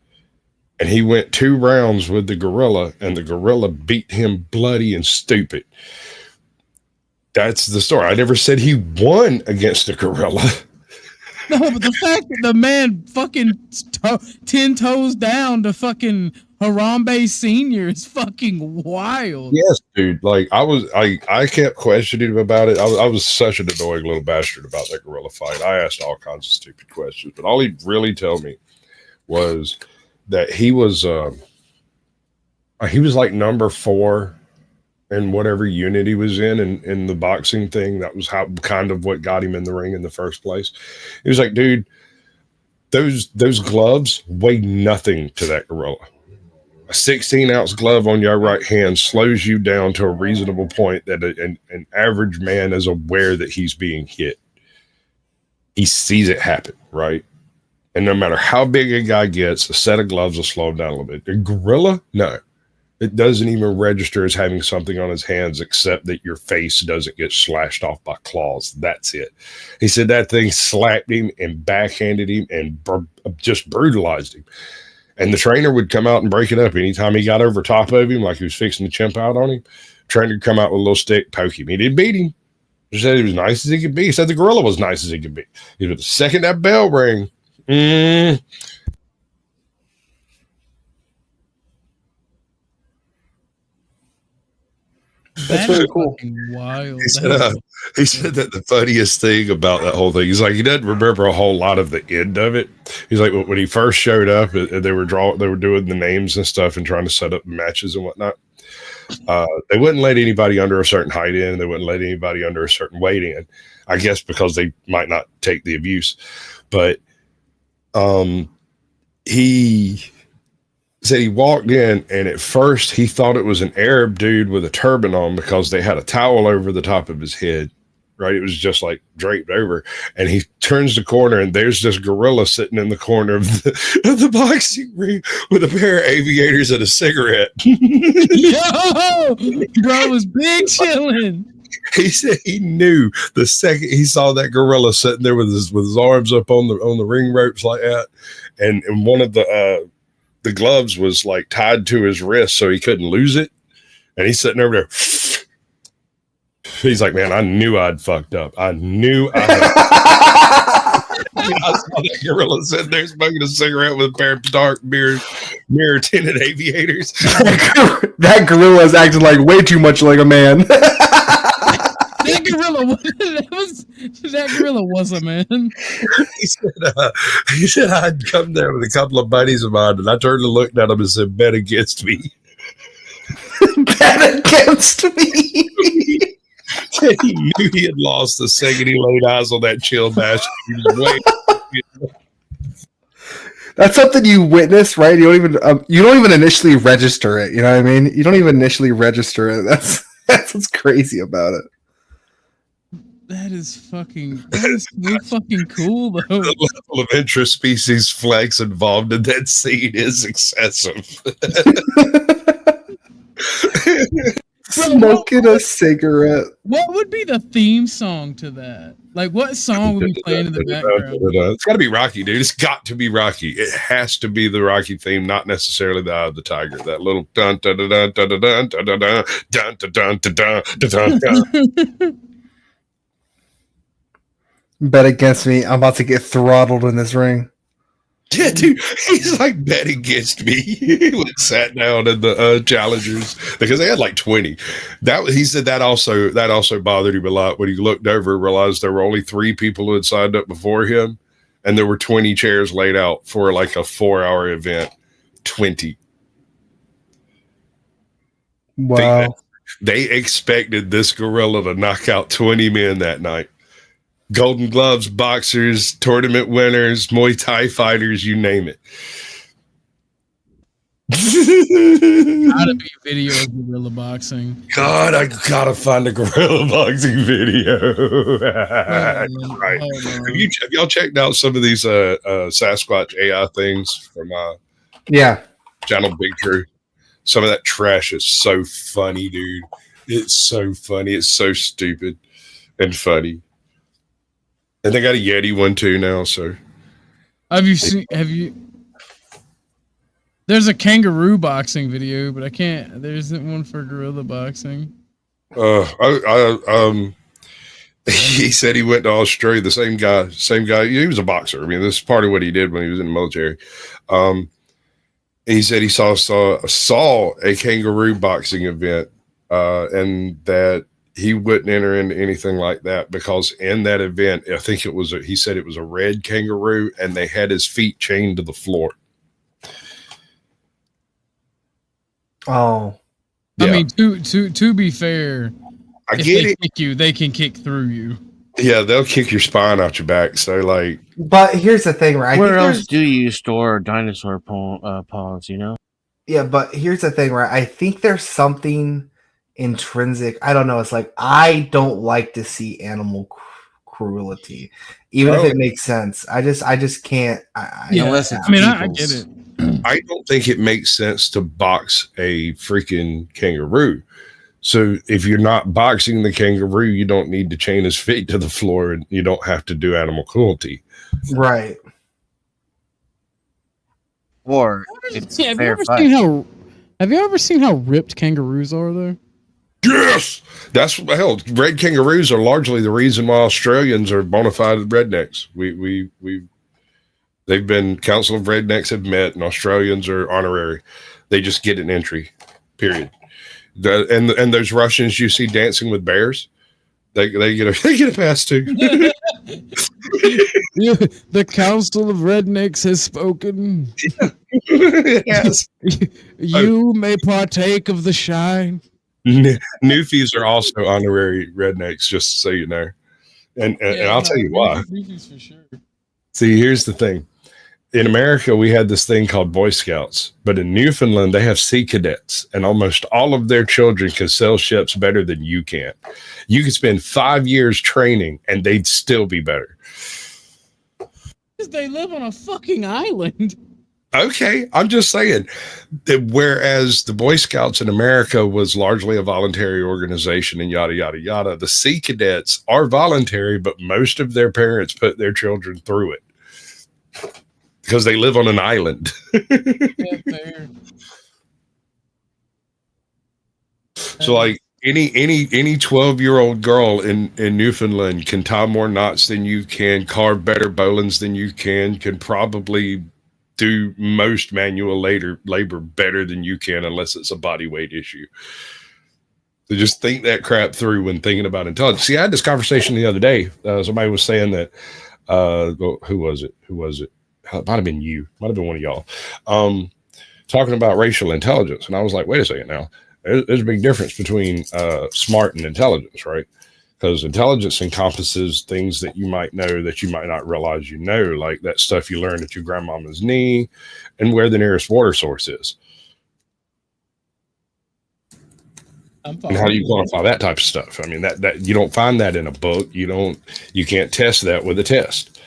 And he went 2 rounds with the gorilla, and the gorilla beat him bloody and stupid. That's the story. I never said he won against the gorilla. No, but the fact that the man fucking 10 toes down to fucking Harambe Senior is fucking wild. Yes, dude. Like I kept questioning him about it. I was such an annoying little bastard about that gorilla fight. I asked all kinds of stupid questions, but all he'd really tell me was that he was like number 4 in whatever unit he was in the boxing thing. That was how kind of what got him in the ring in the first place. He was like, dude, those gloves weigh nothing to that gorilla. A 16-ounce glove on your right hand slows you down to a reasonable point that an average man is aware that he's being hit. He sees it happen, right? And no matter how big a guy gets, a set of gloves will slow him down a little bit. A gorilla, no. It doesn't even register as having something on his hands except that your face doesn't get slashed off by claws. That's it. He said that thing slapped him and backhanded him and just brutalized him. And the trainer would come out and break it up. Anytime he got over top of him, like he was fixing to chimp out on him, trainer would come out with a little stick, poke him. He didn't beat him. He said he was nice as he could be. He said the gorilla was nice as he could be. He was the second that bell rang. That's really cool. Wild. He said that the funniest thing about that whole thing, he's like, he doesn't remember a whole lot of the end of it. He's like, when he first showed up, they were doing the names and stuff and trying to set up matches and whatnot. They wouldn't let anybody under a certain height in. They wouldn't let anybody under a certain weight in. I guess because they might not take the abuse. But he said he walked in, and at first he thought it was an Arab dude with a turban on because they had a towel over the top of his head, right? It was just like draped over. And he turns the corner, and there's this gorilla sitting in the corner of the boxing ring with a pair of aviators and a cigarette. Yo, bro was big chilling. He said he knew the second he saw that gorilla sitting there with his arms up on the ring ropes like that, and one of the gloves was like tied to his wrist so he couldn't lose it. And he's sitting over there. He's like, man, I knew I'd fucked up. I knew I saw that gorilla sitting there smoking a cigarette with a pair of dark mirror tinted aviators. That gorilla is acting like way too much like a man. That gorilla was a man. He said I'd come there with a couple of buddies of mine, and I turned and looked at him and said, bet against me. Bet against me. He knew he had lost the second he laid eyes on that chill bash. That's something you witness, right? You don't even initially register it. You know what I mean? You don't even initially register it. That's what's crazy about it. That is so fucking cool, though. The level of intraspecies flex involved in that scene is excessive. Smoking a cigarette. What would be the theme song to that? Like, what song would be playing in the background? It's got to be Rocky, dude. It's got to be Rocky. It has to be the Rocky theme, not necessarily the Eye of the Tiger. That little dun dun dun dun dun dun dun dun dun dun dun dun dun dun. Bet against me. I'm about to get throttled in this ring. Yeah, dude, he's like bet against me. He went and sat down in the challengers because they had like 20. He said that also bothered him a lot when he looked over and realized there were only 3 people who had signed up before him, and there were 20 chairs laid out for like a 4-hour event. 20. Wow. They expected this gorilla to knock out 20 men that night. Golden Gloves, boxers, tournament winners, Muay Thai fighters, you name it. Gotta be a video of gorilla boxing. God, I gotta find a gorilla boxing video. Right. Have y'all checked out some of these Sasquatch AI things from channel Big True? Some of that trash is so funny, dude. It's so funny. It's so stupid and funny. And they got a Yeti one too now. So Have you? There's a kangaroo boxing video, but I can't. There isn't one for gorilla boxing. He said he went to Australia. The same guy. He was a boxer. I mean, this is part of what he did when he was in the military. He said he saw a kangaroo boxing event, and that he wouldn't enter into anything like that because in that event, I think he said it was a red kangaroo, and they had his feet chained to the floor. Oh, I mean, to be fair, I if get they it. kick you, they can kick through you. Yeah, they'll kick your spine out your back. So, like, but here's the thing, right? Where else do you store dinosaur paws? You know? Yeah, but here's the thing, right? I think there's something intrinsic. I don't know. It's like I don't like to see animal cruelty, even if it makes sense. I just can't. I get it. I don't think it makes sense to box a freaking kangaroo. So if you're not boxing the kangaroo, you don't need to chain his feet to the floor, and you don't have to do animal cruelty. Right. Or it's Yeah, fair have fight. you ever seen how ripped kangaroos are though? Yes, that's hell. Red kangaroos are largely the reason why Australians are bona fide rednecks. They've been Council of Rednecks have met, and Australians are honorary. They just get an entry, period. And those Russians you see dancing with bears, they get a pass too. The Council of Rednecks has spoken. Yes. You may partake of the shine. Newfies are also honorary rednecks, just so you know. And I'll tell you why. For sure. See, here's the thing. In America, we had this thing called Boy Scouts, but in Newfoundland, they have Sea Cadets, and almost all of their children can sail ships better than you can. You could spend 5 years training, and they'd still be better. Because they live on a fucking island. Okay, I'm just saying that whereas the Boy Scouts in America was largely a voluntary organization and yada, yada, yada, the Sea Cadets are voluntary, but most of their parents put their children through it because they live on an island. So like any 12-year-old girl in Newfoundland can tie more knots than you can, carve better bowlines than you can probably do most manual labor better than you can, unless it's a body weight issue. So just think that crap through when thinking about intelligence. See, I had this conversation the other day. Somebody was saying that, who was it? It might have been you. Might have been one of y'all. Talking about racial intelligence. And I was like, wait a second now. There's a big difference between smart and intelligence, right? Because intelligence encompasses things that you might know that you might not realize you know, like that stuff you learned at your grandmama's knee and where the nearest water source is. And how do you quantify that type of stuff? I mean, that you don't find that in a book. You can't test that with a test.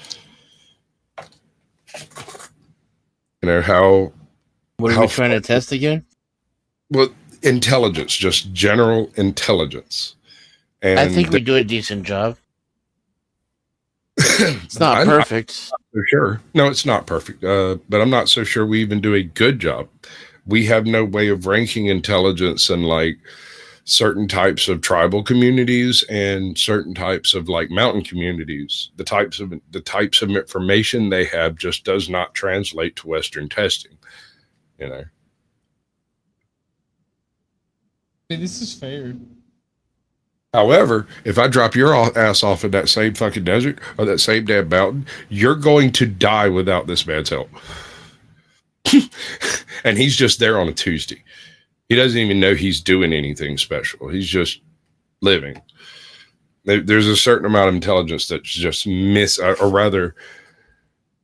You know, how... What are we trying to test again? Well, intelligence, just general intelligence. And I think we do a decent job. It's not perfect. I'm not so sure. No, it's not perfect. But I'm not so sure we even do a good job. We have no way of ranking intelligence and like certain types of tribal communities and certain types of like mountain communities. The types of information they have just does not translate to Western testing, you know. Hey, this is fair. However, if I drop your ass off at that same fucking desert or that same damn mountain, you're going to die without this man's help. And he's just there on a Tuesday. He doesn't even know he's doing anything special. He's just living. There's a certain amount of intelligence that's just or rather,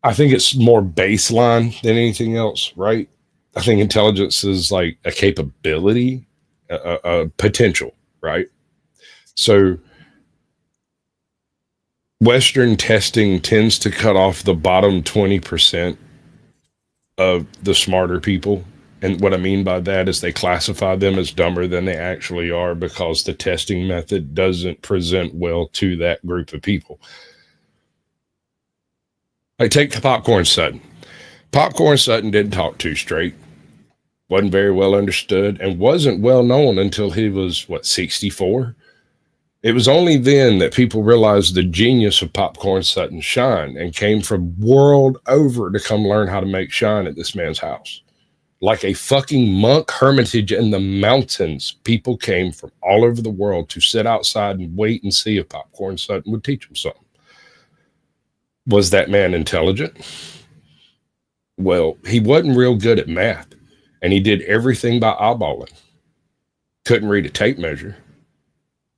I think it's more baseline than anything else, right? I think intelligence is like a capability, a potential, right? So Western testing tends to cut off the bottom 20% of the smarter people. And what I mean by that is they classify them as dumber than they actually are because the testing method doesn't present well to that group of people. Like take Popcorn Sutton. Popcorn Sutton didn't talk too straight, wasn't very well understood, and wasn't well known until he was, 64? It was only then that people realized the genius of Popcorn Sutton's shine and came from world over to come learn how to make shine at this man's house. Like a fucking monk hermitage in the mountains, people came from all over the world to sit outside and wait and see if Popcorn Sutton would teach them something. Was that man intelligent? Well, he wasn't real good at math, and he did everything by eyeballing. Couldn't read a tape measure.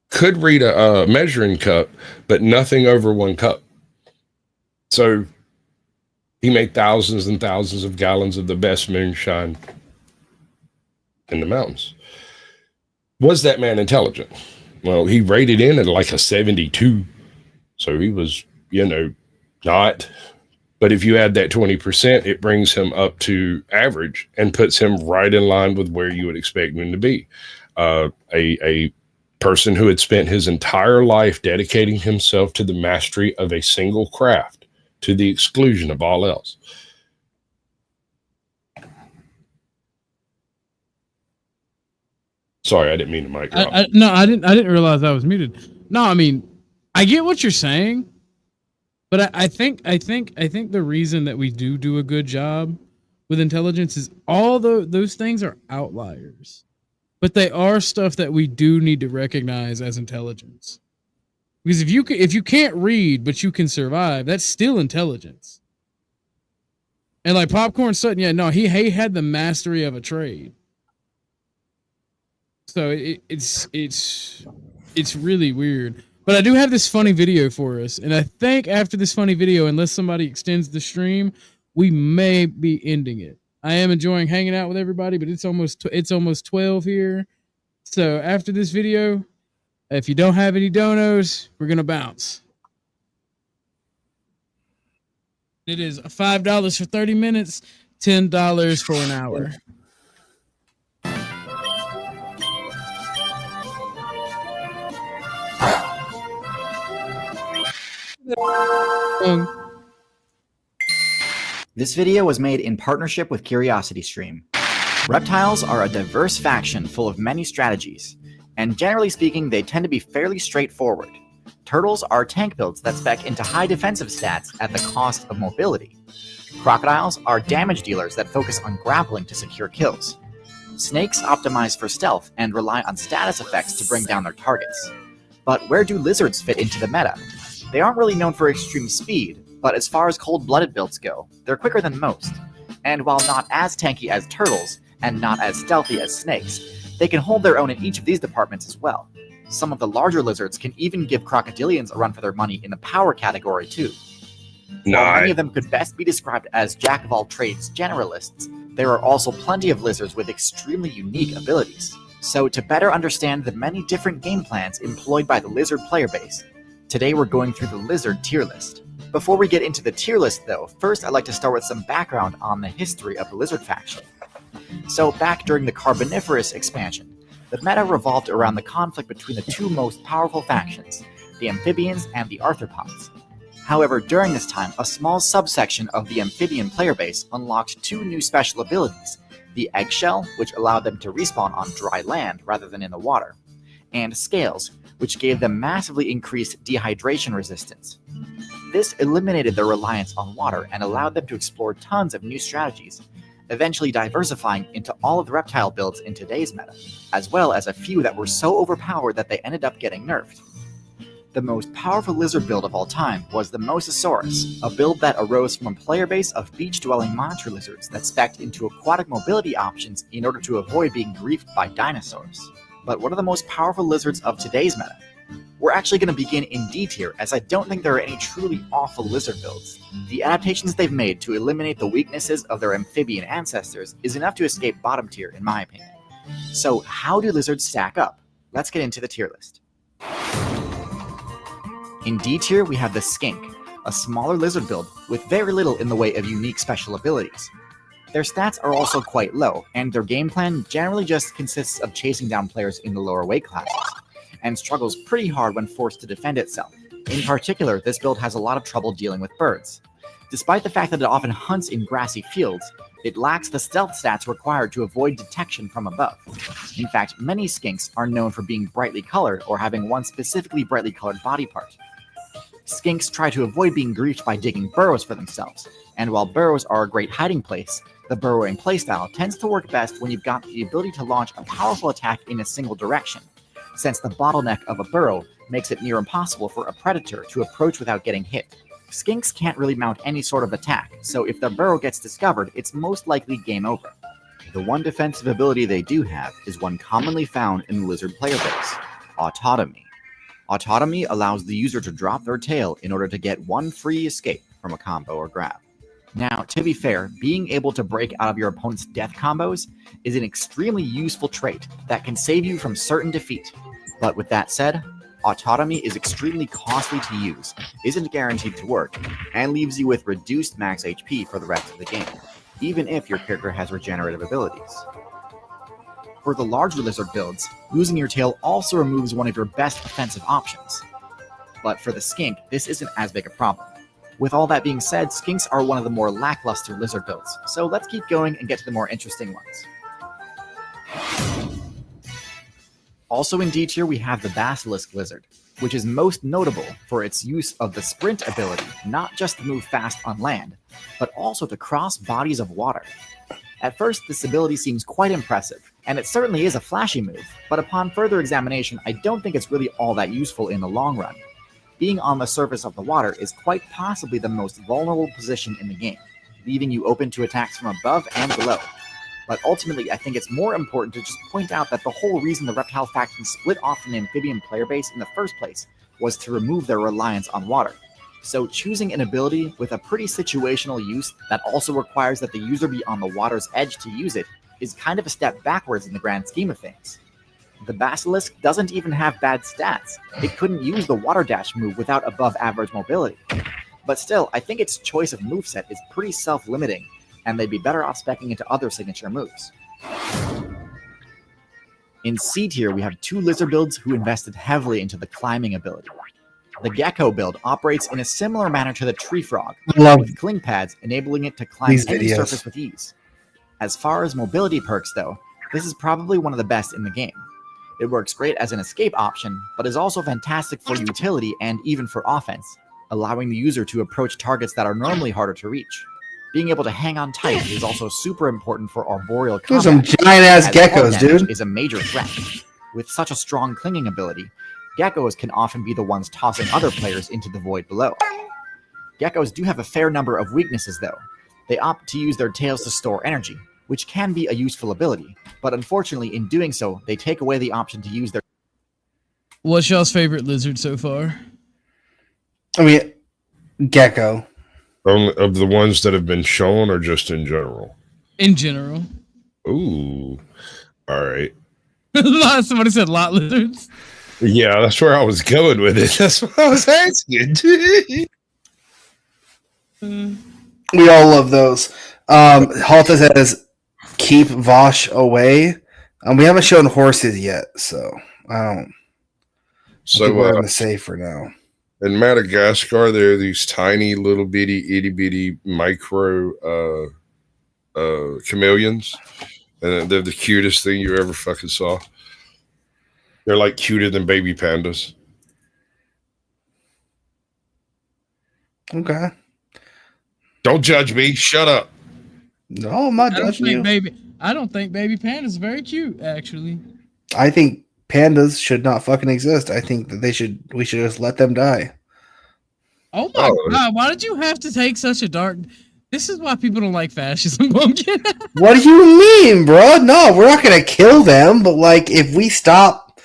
Could read a measuring cup, but nothing over 1 cup. So he made thousands and thousands of gallons of the best moonshine in the mountains. Was that man intelligent? Well, he rated in at like a 72. So he was, not. But if you add that 20%, it brings him up to average and puts him right in line with where you would expect him to be. A person who had spent his entire life dedicating himself to the mastery of a single craft to the exclusion of all else. Sorry, I didn't mean to mic drop. No, I didn't realize I was muted. No, I mean, I get what you're saying, but I think the reason that we do a good job with intelligence is all those things are outliers, but they are stuff that we do need to recognize as intelligence. Because if you can't read but you can survive, that's still intelligence. And like Popcorn Sutton, he had the mastery of a trade. So it's really weird. But I do have this funny video for us, and I think after this funny video, unless somebody extends the stream, we may be ending it. I am enjoying hanging out with everybody, but it's almost 12 here. So after this video, if you don't have any donos, we're gonna bounce. It is $5 for 30 minutes, $10 for an hour. This video was made in partnership with CuriosityStream. Reptiles are a diverse faction full of many strategies, and generally speaking, they tend to be fairly straightforward. Turtles are tank builds that spec into high defensive stats at the cost of mobility. Crocodiles are damage dealers that focus on grappling to secure kills. Snakes optimize for stealth and rely on status effects to bring down their targets. But where do lizards fit into the meta? They aren't really known for extreme speed, but as far as cold-blooded builds go, they're quicker than most. And while not as tanky as turtles, and not as stealthy as snakes, they can hold their own in each of these departments as well. Some of the larger lizards can even give crocodilians a run for their money in the power category too. While many of them could best be described as jack-of-all-trades generalists, there are also plenty of lizards with extremely unique abilities. So to better understand the many different game plans employed by the lizard player base, today we're going through the lizard tier list. Before we get into the tier list though, first I'd like to start with some background on the history of the lizard faction. So back during the Carboniferous expansion, the meta revolved around the conflict between the two most powerful factions, the amphibians and the arthropods. However, during this time, a small subsection of the amphibian player base unlocked two new special abilities, the eggshell, which allowed them to respawn on dry land rather than in the water, and scales, which gave them massively increased dehydration resistance. This eliminated their reliance on water and allowed them to explore tons of new strategies, eventually diversifying into all of the reptile builds in today's meta, as well as a few that were so overpowered that they ended up getting nerfed. The most powerful lizard build of all time was the Mosasaurus, a build that arose from a player base of beach-dwelling monitor lizards that spec'd into aquatic mobility options in order to avoid being griefed by dinosaurs. But what are the most powerful lizards of today's meta? We're actually going to begin in D tier, as I don't think there are any truly awful lizard builds. The adaptations they've made to eliminate the weaknesses of their amphibian ancestors is enough to escape bottom tier, in my opinion. So how do lizards stack up? Let's get into the tier list. In D tier, we have the Skink, a smaller lizard build with very little in the way of unique special abilities. Their stats are also quite low, and their game plan generally just consists of chasing down players in the lower weight classes, and struggles pretty hard when forced to defend itself. In particular, this build has a lot of trouble dealing with birds. Despite the fact that it often hunts in grassy fields, it lacks the stealth stats required to avoid detection from above. In fact, many skinks are known for being brightly colored or having one specifically brightly colored body part. Skinks try to avoid being griefed by digging burrows for themselves, and while burrows are a great hiding place, the burrowing playstyle tends to work best when you've got the ability to launch a powerful attack in a single direction, since the bottleneck of a burrow makes it near impossible for a predator to approach without getting hit. Skinks can't really mount any sort of attack, so if the burrow gets discovered, it's most likely game over. The one defensive ability they do have is one commonly found in the lizard player base, Autotomy. Autotomy allows the user to drop their tail in order to get one free escape from a combo or grab. Now, to be fair, being able to break out of your opponent's death combos is an extremely useful trait that can save you from certain defeat. But with that said, Autotomy is extremely costly to use, isn't guaranteed to work, and leaves you with reduced max HP for the rest of the game, even if your character has regenerative abilities. For the larger lizard builds, losing your tail also removes one of your best offensive options. But for the skink, this isn't as big a problem. With all that being said, skinks are one of the more lackluster lizard builds, so let's keep going and get to the more interesting ones. Also in D tier, we have the Basilisk Lizard, which is most notable for its use of the sprint ability, not just to move fast on land, but also to cross bodies of water. At first, this ability seems quite impressive, and it certainly is a flashy move, but upon further examination, I don't think it's really all that useful in the long run. Being on the surface of the water is quite possibly the most vulnerable position in the game, leaving you open to attacks from above and below. But ultimately, I think it's more important to just point out that the whole reason the reptile faction split off from the amphibian player base in the first place was to remove their reliance on water. So choosing an ability with a pretty situational use that also requires that the user be on the water's edge to use it is kind of a step backwards in the grand scheme of things. The Basilisk doesn't even have bad stats. It couldn't use the water dash move without above average mobility. But still, I think its choice of moveset is pretty self-limiting, and they'd be better off speccing into other signature moves. In C tier, we have two lizard builds who invested heavily into the climbing ability. The Gecko build operates in a similar manner to the Tree Frog, with cling pads enabling it to climb any surface with ease. As far as mobility perks though, this is probably one of the best in the game. It works great as an escape option, but is also fantastic for utility and even for offense, allowing the user to approach targets that are normally harder to reach. Being able to hang on tight is also super important for arboreal combat. Those are some giant-ass geckos, dude. Is a major threat. With such a strong clinging ability, geckos can often be the ones tossing other players into the void below. Geckos do have a fair number of weaknesses though. They opt to use their tails to store energy, which can be a useful ability, but unfortunately in doing so, they take away the option to use their... What's y'all's favorite lizard so far? I mean, gecko. Of the ones that have been shown or just in general? In general. Ooh. All right. Somebody said lot lizards. Yeah, that's where I was going with it. That's what I was asking. We all love those. Halta says, keep Vosh away. We haven't shown horses yet, so I don't. So we're going to say for now. In Madagascar, there are these tiny little bitty, itty bitty micro chameleons, and they're the cutest thing you ever fucking saw. They're like cuter than baby pandas. Okay. Don't judge me. Shut up. No, I'm not judging you. I don't think baby pandas is very cute, actually. I think pandas should not fucking exist. I think that we should just let them die. Oh my god, why did you have to take such a dark... This is why people don't like fascism, Pumpkin. What do you mean, bro? No, we're not gonna kill them, but like if we stop,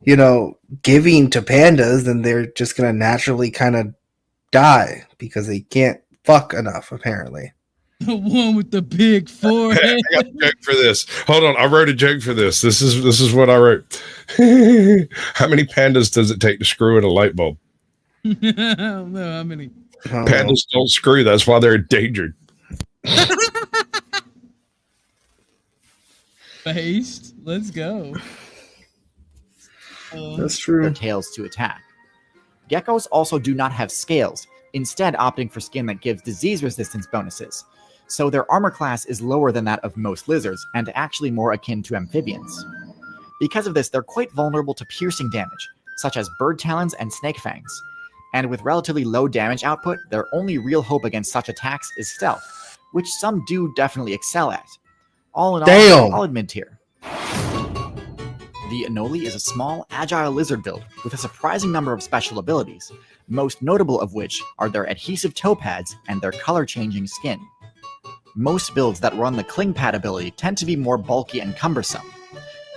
giving to pandas, then they're just gonna naturally kind of die because they can't fuck enough, apparently. The one with the big forehead. I got a joke for this. Hold on, I wrote a joke for this. This is what I wrote. How many pandas does it take to screw in a light bulb? I don't know how many. Pandas don't screw. That's why they're endangered. Based. Let's go. That's true. Their tails to attack. Geckos also do not have scales, instead opting for skin that gives disease resistance bonuses. So their armor class is lower than that of most lizards, and actually more akin to amphibians. Because of this, they're quite vulnerable to piercing damage, such as bird talons and snake fangs. And with relatively low damage output, their only real hope against such attacks is stealth, which some do definitely excel at. All in all, I'll admit here. The Anole is a small, agile lizard build with a surprising number of special abilities, most notable of which are their adhesive toe pads and their color-changing skin. Most builds that run the cling pad ability tend to be more bulky and cumbersome.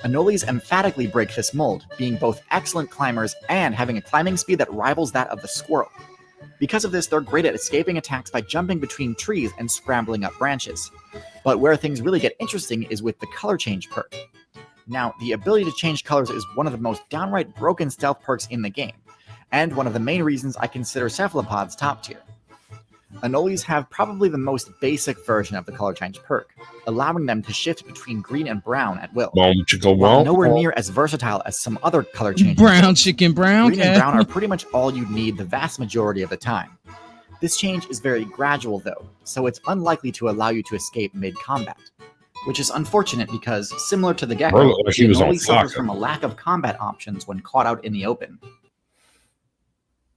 Anoles emphatically break this mold, being both excellent climbers and having a climbing speed that rivals that of the squirrel. Because of this, they're great at escaping attacks by jumping between trees and scrambling up branches. But where things really get interesting is with the color change perk. Now, the ability to change colors is one of the most downright broken stealth perks in the game, and one of the main reasons I consider cephalopods top tier. Anoles have probably the most basic version of the color change perk, allowing them to shift between green and brown at will. While nowhere near as versatile as some other color changes. Brown chicken, brown green and brown are pretty much all you need the vast majority of the time. This change is very gradual though, so it's unlikely to allow you to escape mid-combat. Which is unfortunate because, similar to the Gecko, he was on Anole suffers fire. from a lack of combat options when caught out in the open.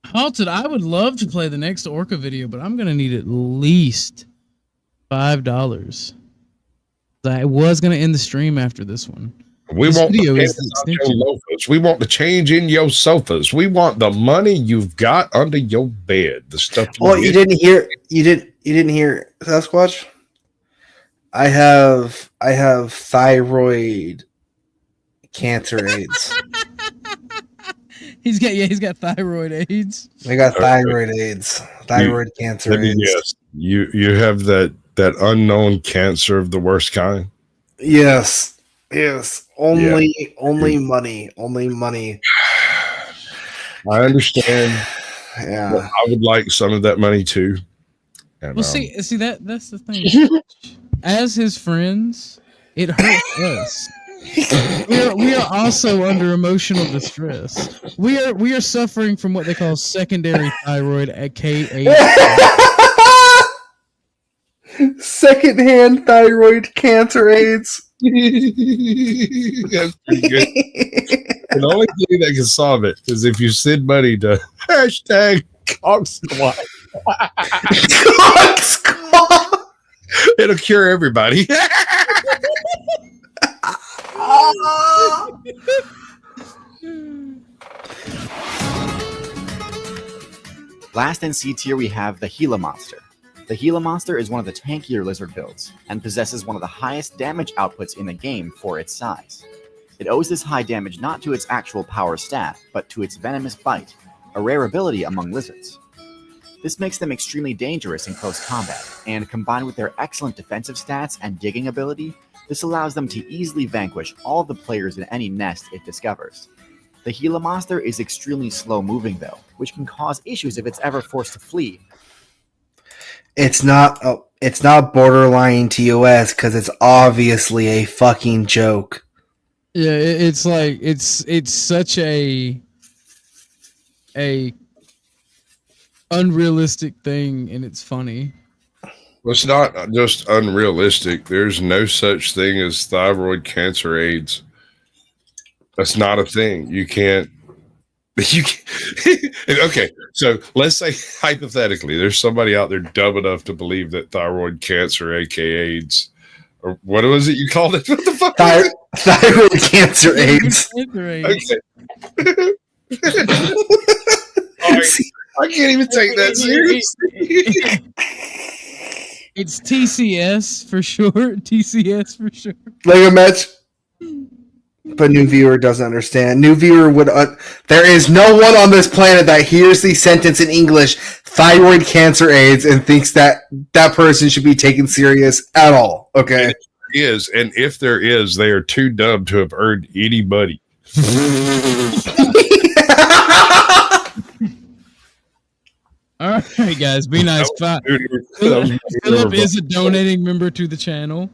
Halted, I would love to play the next Orca video, but I'm going to need at least $5. I was going to end the stream after this one. We This want the video is pandas the out your extension. loafers. We want the change in your sofas. We want the money you've got under your bed. The stuff. You didn't hear Sasquatch? I have thyroid cancer AIDS. He's got thyroid AIDS. I got thyroid AIDS. Thyroid cancer Let me AIDS. guess. You have that unknown cancer of the worst kind. Yes. Only money. Only money. I understand. Yeah. But I would like some of that money too. And, Well, see that's the thing. As his friends, it hurts us. We are also under emotional distress. We are suffering from what they call secondary thyroid, aka Secondhand thyroid cancer AIDS. That's pretty good. The only thing that can solve it is if you send money to hashtag CockSquad. It'll cure everybody. Last in C tier we have the Gila Monster. The Gila Monster is one of the tankier lizard builds, and possesses one of the highest damage outputs in the game for its size. It owes this high damage not to its actual power stat, but to its venomous bite, a rare ability among lizards. This makes them extremely dangerous in close combat, and combined with their excellent defensive stats and digging ability, this allows them to easily vanquish all of the players in any nest it discovers. The Gila Monster is extremely slow moving though, which can cause issues if it's ever forced to flee. It's not borderline TOS because it's obviously a fucking joke. yeah. It's like it's such a unrealistic thing, and it's funny. Well, it's not just unrealistic. There's no such thing as thyroid cancer AIDS. That's not a thing. You can't. Okay, so let's say hypothetically, there's somebody out there dumb enough to believe that thyroid cancer, aka AIDS, or what was it you called it? What the fuck? Thyroid cancer AIDS. Okay. I can't even take that seriously. It's TCS for sure. TCS for sure. Lego match. But new viewer doesn't understand. New viewer would. There is no one on this planet that hears the sentence in English, thyroid cancer AIDS, and thinks that that person should be taken serious at all. Okay. Is, and if there is, they are too dumb to have earned anybody. All right, guys, be nice. Philip is a donating member to the channel.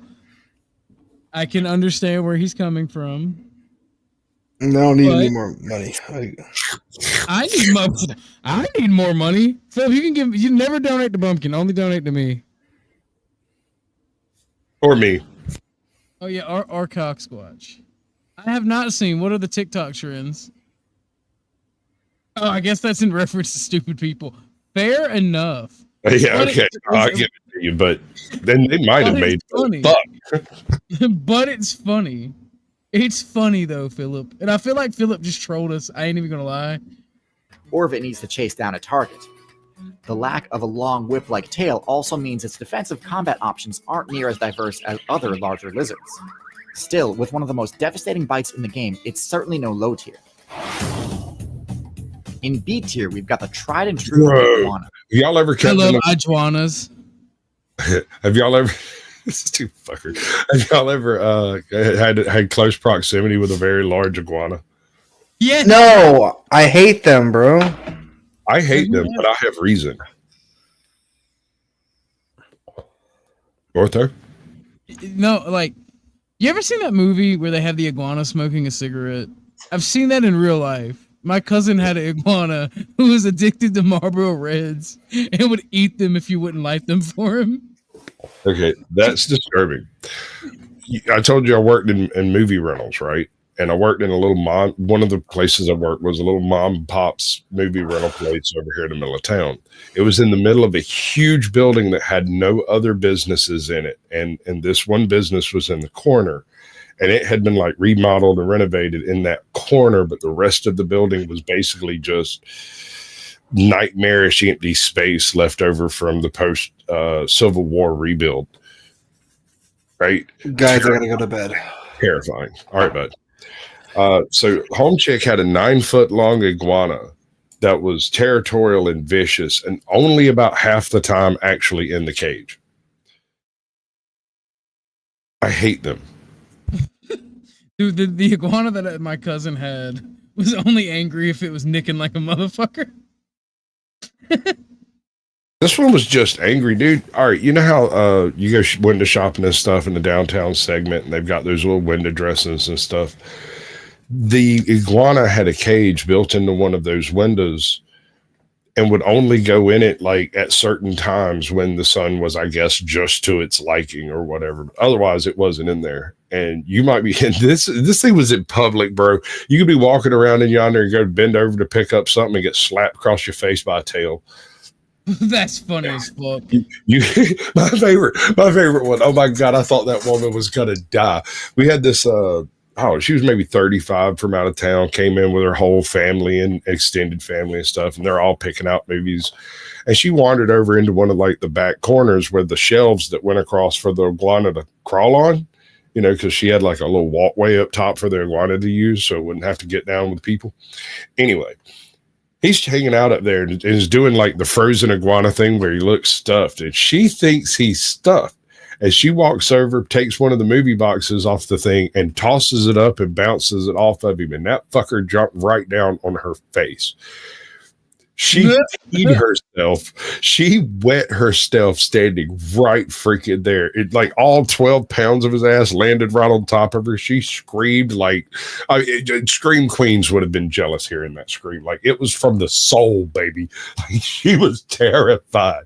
I can understand where he's coming from. No, I don't need any more money. I need more money. Philip, you never donate to Bumpkin, only donate to me. Or me. Oh yeah, or Cock Squatch. I have not seen. What are the TikTok trends? Oh, I guess that's in reference to stupid people. Fair enough. Yeah, okay. I'll give it to you, but then they might have made funny. Fuck. But it's funny. It's funny though, Philip. And I feel like Philip just trolled us. I ain't even gonna lie. Or if it needs to chase down a target. The lack of a long whip-like tail also means its defensive combat options aren't near as diverse as other larger lizards. Still, with one of the most devastating bites in the game, it's certainly no low tier. In B tier, we've got the tried and true iguana. Have y'all ever kept I love iguanas. Have y'all ever this is too fucker. Have y'all ever had close proximity with a very large iguana? Yeah. No, I hate them, bro. I hate them, but I have reason. Ortho? No, like, you ever seen that movie where they have the iguana smoking a cigarette? I've seen that in real life. My cousin had an iguana who was addicted to Marlboro Reds and would eat them if you wouldn't light them for him. Okay, that's disturbing. I told you I worked in movie rentals, right? And I worked in a little one of the places I worked was a little mom and pop's movie rental place over here in the middle of town. It was in the middle of a huge building that had no other businesses in it. And this one business was in the corner, and it had been like remodeled and renovated in that corner, but the rest of the building was basically just nightmarish empty space left over from the post Civil War rebuild. Right? Guys, I gotta go to bed. Terrifying. All right, bud. So Home Chick had a 9-foot long iguana that was territorial and vicious, and only about half the time actually in the cage. I hate them. Dude, the iguana that my cousin had was only angry if it was nicking like a motherfucker. This one was just angry, dude. All right, you know how you go window shopping and stuff in the downtown segment, and they've got those little window dressings and stuff. The iguana had a cage built into one of those windows and would only go in it like at certain times when the sun was, I guess, just to its liking or whatever. Otherwise, it wasn't in there. And you might be this thing was in public, bro. You could be walking around in yonder and go bend over to pick up something and get slapped across your face by a tail. That's funny as fuck. My favorite one. Oh my God, I thought that woman was gonna die. We had this she was maybe 35 from out of town, came in with her whole family and extended family and stuff, and they're all picking out movies. And she wandered over into one of like the back corners where the shelves that went across for the iguana to crawl on, you know, because she had like a little walkway up top for the iguana to use so it wouldn't have to get down with people. Anyway, he's hanging out up there and is doing like the frozen iguana thing where he looks stuffed, and she thinks he's stuffed. As she walks over, takes one of the movie boxes off the thing and tosses it up and bounces it off of him, and that fucker jumped right down on her face. She peed herself. She wet herself standing right freaking there. It like all 12 pounds of his ass landed right on top of her. She screamed like Scream Queens would have been jealous hearing that scream. Like it was from the soul, baby. Like, she was terrified.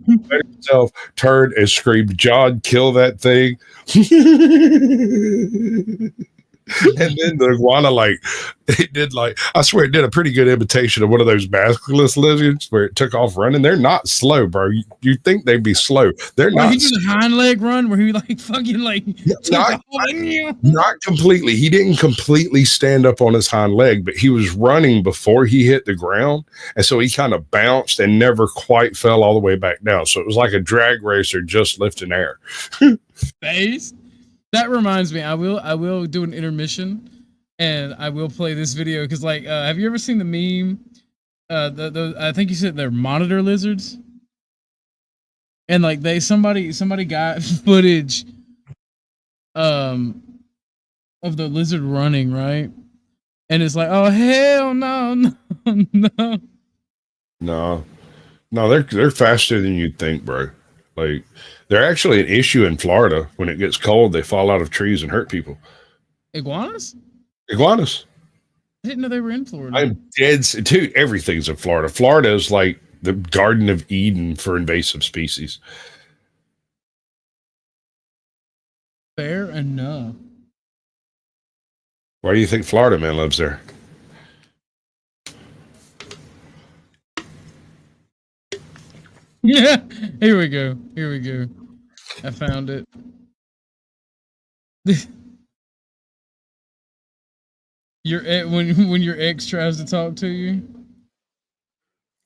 Let herself turned and screamed, "John, kill that thing." And then the iguana, it did I swear it did a pretty good imitation of one of those maskless lizards where it took off running. They're not slow, bro. You think they'd be slow. They're Where not. he did the hind leg run where he fucking not completely. He didn't completely stand up on his hind leg, but he was running before he hit the ground. And so he kind of bounced and never quite fell all the way back down. So it was like a drag racer just lifting air. Face. That reminds me, I will do an intermission and I will play this video because have you ever seen the meme? I think you said they're monitor lizards. And somebody got footage of the lizard running, right? And it's like, oh hell no. No, they're faster than you'd think, bro. They're actually an issue in Florida. When it gets cold, they fall out of trees and hurt people. Iguanas? Iguanas. I didn't know they were in Florida. I'm dead. Dude, everything's in Florida. Florida is like the Garden of Eden for invasive species. Fair enough. Why do you think Florida man lives there? Yeah, here we go. I found it. When your ex tries to talk to you.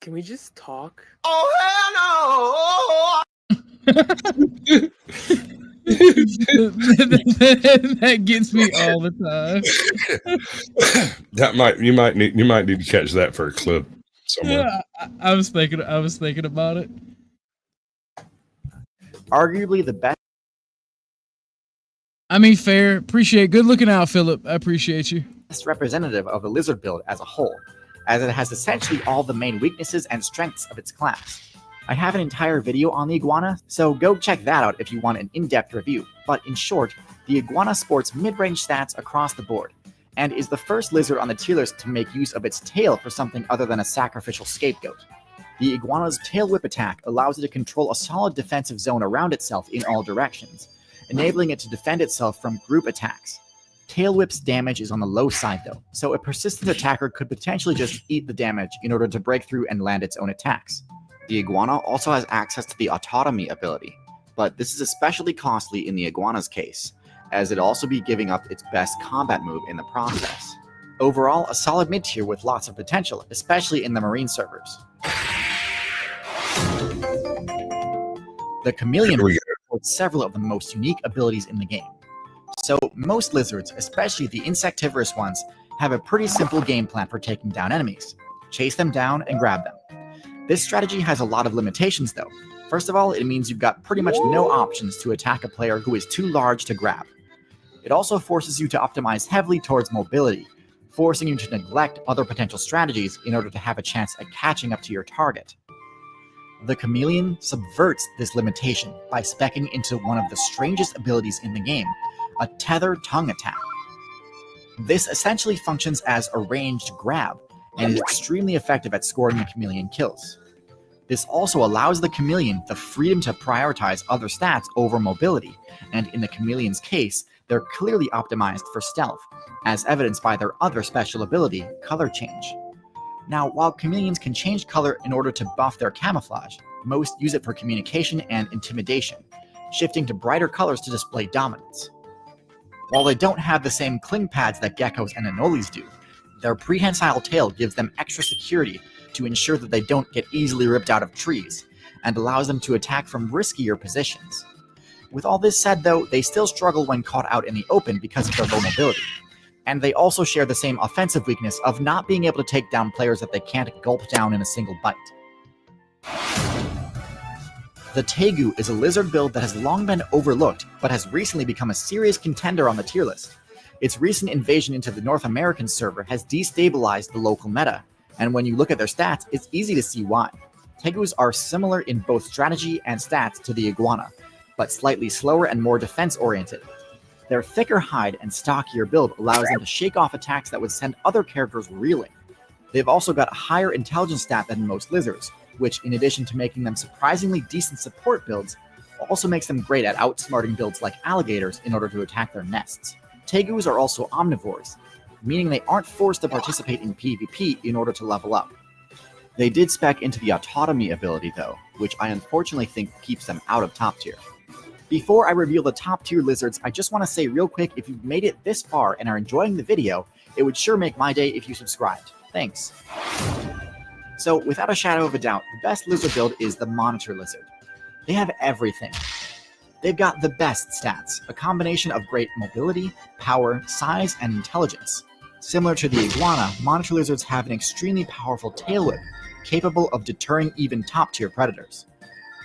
Can we just talk? Oh hell no! That gets me all the time. You might need to catch that for a clip somewhere. Yeah, I was thinking about it. Arguably the best. I mean, fair. Appreciate. Good looking out, Philip. I appreciate you. Best representative of the lizard build as a whole, as it has essentially all the main weaknesses and strengths of its class. I have an entire video on the iguana, so go check that out if you want an in-depth review. But in short, the iguana sports mid-range stats across the board, and is the first lizard on the tier list to make use of its tail for something other than a sacrificial scapegoat. The iguana's tail whip attack allows it to control a solid defensive zone around itself in all directions, enabling it to defend itself from group attacks. Tail whip's damage is on the low side though, so a persistent attacker could potentially just eat the damage in order to break through and land its own attacks. The iguana also has access to the autotomy ability, but this is especially costly in the iguana's case, as it'd also be giving up its best combat move in the process. Overall, a solid mid-tier with lots of potential, especially in the marine servers. The chameleon holds several of the most unique abilities in the game. So most lizards, especially the insectivorous ones, have a pretty simple game plan for taking down enemies. Chase them down and grab them. This strategy has a lot of limitations though. First of all, it means you've got pretty much no options to attack a player who is too large to grab. It also forces you to optimize heavily towards mobility, forcing you to neglect other potential strategies in order to have a chance at catching up to your target. The chameleon subverts this limitation by speccing into one of the strangest abilities in the game, a tether tongue attack. This essentially functions as a ranged grab, and is extremely effective at scoring the chameleon kills. This also allows the chameleon the freedom to prioritize other stats over mobility, and in the chameleon's case, they're clearly optimized for stealth, as evidenced by their other special ability, color change. Now, while chameleons can change color in order to buff their camouflage, most use it for communication and intimidation, shifting to brighter colors to display dominance. While they don't have the same cling pads that geckos and anoles do, their prehensile tail gives them extra security to ensure that they don't get easily ripped out of trees, and allows them to attack from riskier positions. With all this said though, they still struggle when caught out in the open because of their low mobility, and they also share the same offensive weakness of not being able to take down players that they can't gulp down in a single bite. The tegu is a lizard build that has long been overlooked, but has recently become a serious contender on the tier list. Its recent invasion into the North American server has destabilized the local meta, and when you look at their stats, it's easy to see why. Tegus are similar in both strategy and stats to the iguana, but slightly slower and more defense-oriented. Their thicker hide and stockier build allows them to shake off attacks that would send other characters reeling. They've also got a higher intelligence stat than most lizards, which, in addition to making them surprisingly decent support builds, also makes them great at outsmarting builds like alligators in order to attack their nests. Tegus are also omnivores, meaning they aren't forced to participate in PvP in order to level up. They did spec into the autotomy ability though, which I unfortunately think keeps them out of top tier. Before I reveal the top tier lizards, I just want to say real quick, if you've made it this far and are enjoying the video, it would sure make my day if you subscribed. Thanks. So without a shadow of a doubt, the best lizard build is the Monitor Lizard. They have everything. They've got the best stats, a combination of great mobility, power, size, and intelligence. Similar to the Iguana, Monitor Lizards have an extremely powerful tail whip, capable of deterring even top-tier predators.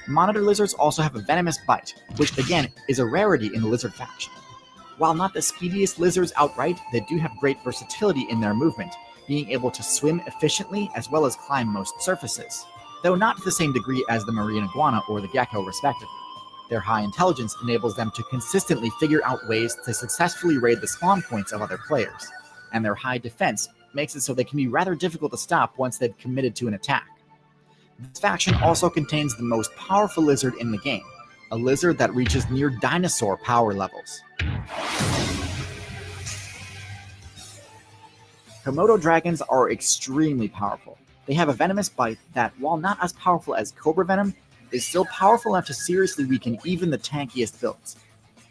Monitor Lizards also have a venomous bite, which again is a rarity in the lizard faction. While not the speediest lizards outright, they do have great versatility in their movement, being able to swim efficiently as well as climb most surfaces, though not to the same degree as the marine iguana or the gecko respectively. Their high intelligence enables them to consistently figure out ways to successfully raid the spawn points of other players, and their high defense makes it so they can be rather difficult to stop once they've committed to an attack. This faction also contains the most powerful lizard in the game, a lizard that reaches near dinosaur power levels. Komodo dragons are extremely powerful. They have a venomous bite that, while not as powerful as cobra venom, is still powerful enough to seriously weaken even the tankiest builds.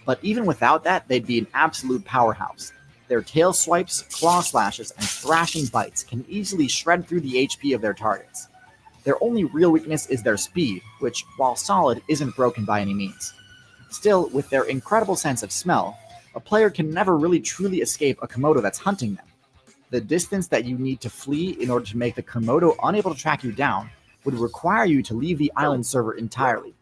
But even without that, they'd be an absolute powerhouse. Their tail swipes, claw slashes, and thrashing bites can easily shred through the HP of their targets. Their only real weakness is their speed, which, while solid, isn't broken by any means. Still, with their incredible sense of smell, a player can never really truly escape a Komodo that's hunting them. The distance that you need to flee in order to make the Komodo unable to track you down would require you to leave the island server entirely.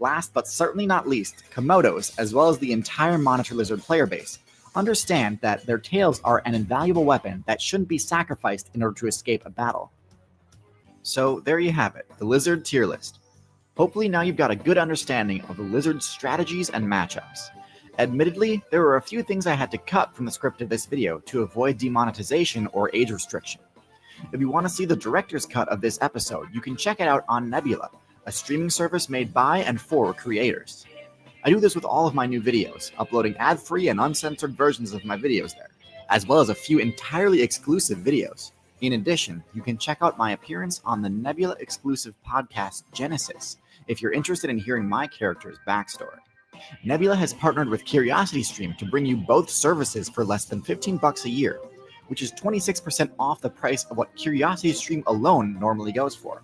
Last but certainly not least, Komodos, as well as the entire Monitor Lizard player base, understand that their tails are an invaluable weapon that shouldn't be sacrificed in order to escape a battle. So there you have it, the Lizard tier list. Hopefully now you've got a good understanding of the Lizard's strategies and matchups. Admittedly, there were a few things I had to cut from the script of this video to avoid demonetization or age restriction. If you want to see the director's cut of this episode, you can check it out on Nebula, a streaming service made by and for creators. I do this with all of my new videos, uploading ad-free and uncensored versions of my videos there, as well as a few entirely exclusive videos. In addition, you can check out my appearance on the Nebula exclusive podcast Genesis if you're interested in hearing my character's backstory. Nebula has partnered with CuriosityStream to bring you both services for less than $15 a year, which is 26% off the price of what CuriosityStream alone normally goes for.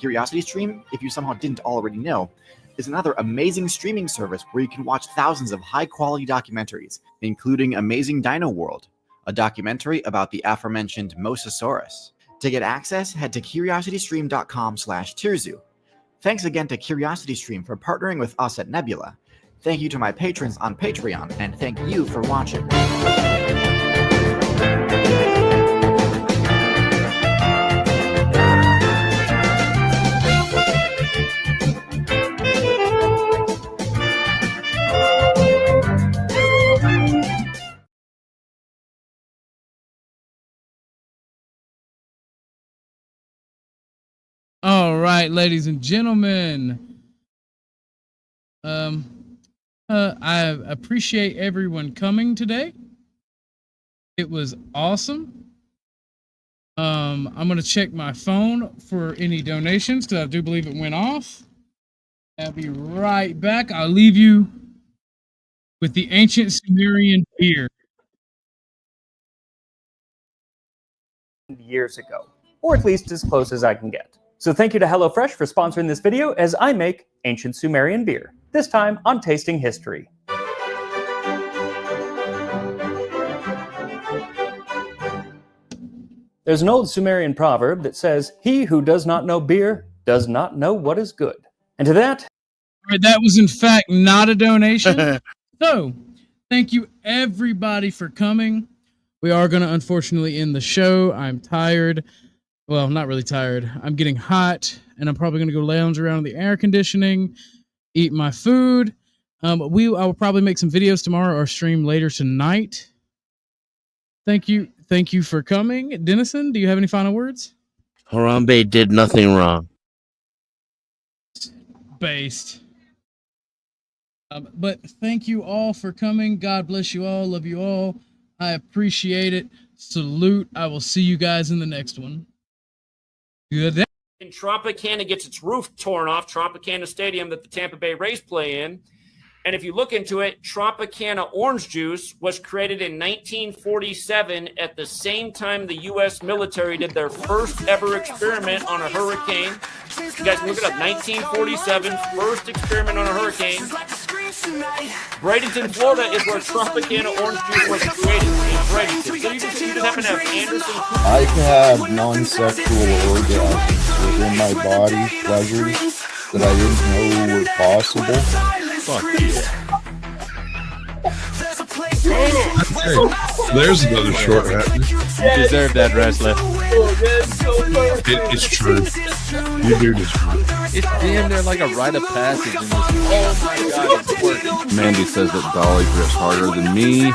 CuriosityStream, if you somehow didn't already know, is another amazing streaming service where you can watch thousands of high-quality documentaries, including Amazing Dino World, a documentary about the aforementioned Mosasaurus. To get access, head to curiositystream.com/Tirzu. Thanks again to CuriosityStream for partnering with us at Nebula. Thank you to my patrons on Patreon, and thank you for watching. All right, ladies and gentlemen. I appreciate everyone coming today. It was awesome. I'm gonna check my phone for any donations because I do believe it went off. I'll be right back. I'll leave you with the ancient Sumerian beer. Years ago, or at least as close as I can get. So thank you to HelloFresh for sponsoring this video as I make ancient Sumerian beer, this time on Tasting History. There's an old Sumerian proverb that says, "He who does not know beer does not know what is good." And to that... All right, that was in fact not a donation. So, thank you everybody for coming. We are going to unfortunately end the show. I'm tired. Well, not really tired. I'm getting hot, and I'm probably going to go lounge around in the air conditioning, eat my food. I will probably make some videos tomorrow or stream later tonight. Thank you for coming. Dennison, do you have any final words? Harambe did nothing wrong. Based. But thank you all for coming. God bless you all. Love you all. I appreciate it. Salute. I will see you guys in the next one. Good day. And Tropicana gets its roof torn off, Tropicana Stadium that the Tampa Bay Rays play in. And if you look into it, Tropicana orange juice was created in 1947 at the same time the U.S. military did their first ever experiment on a hurricane. You guys look it up, 1947, first experiment on a hurricane. Bradenton, Florida is where Tropicana orange juice was created, in Bradenton. So you just happen to have Anderson. I have non-sexual orgasms within my body, pleasures that I didn't know were possible. Fuck yeah. There's another short hat. You deserve that, wrestler. It's true. You do this. It's damn near like a rite of passage in this. Oh my god, it's working. Mandy says that Dolly grips harder than me.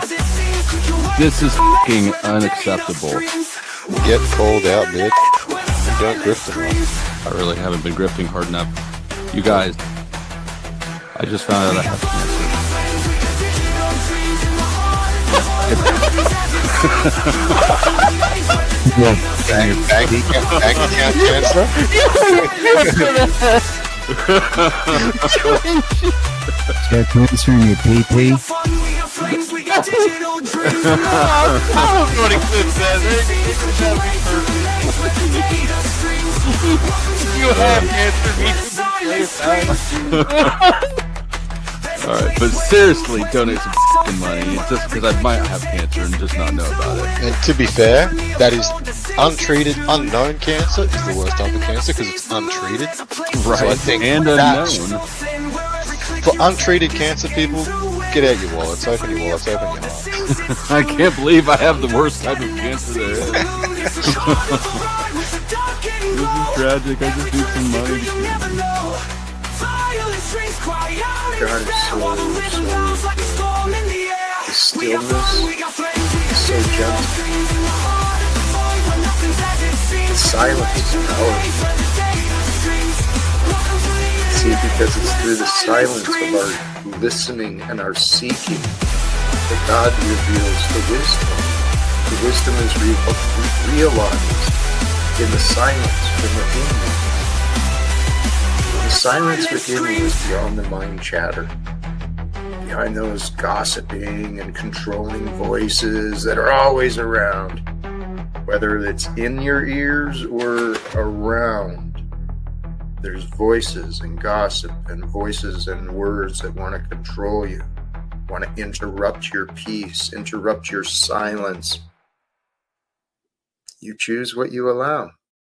This is fucking unacceptable. Get cold out, bitch. Don't grip them enough. I really haven't been grifting hard enough. You guys, I just found out I have cancer. Cancer in your pee-pee? You have cancer. All right, but seriously, donate some fucking money just because I might have cancer and just not know about it. And to be fair, that is untreated, unknown cancer is the worst type of cancer because it's untreated. Right, so I think and unknown. For untreated cancer people, get out your wallets, open your wallets, open your heart. I can't believe I have the worst type of cancer there is. This is tragic. I just need some money to kill me. God is so good. The stillness is so gentle. The silence is powerful. See, because it's through the silence of our listening and our seeking that God reveals the wisdom. The wisdom is realized in the silence from within you. The silence within you is beyond the mind chatter, behind those gossiping and controlling voices that are always around, whether it's in your ears or around. There's voices and gossip and voices and words that want to control you, want to interrupt your peace, interrupt your silence. You choose what you allow.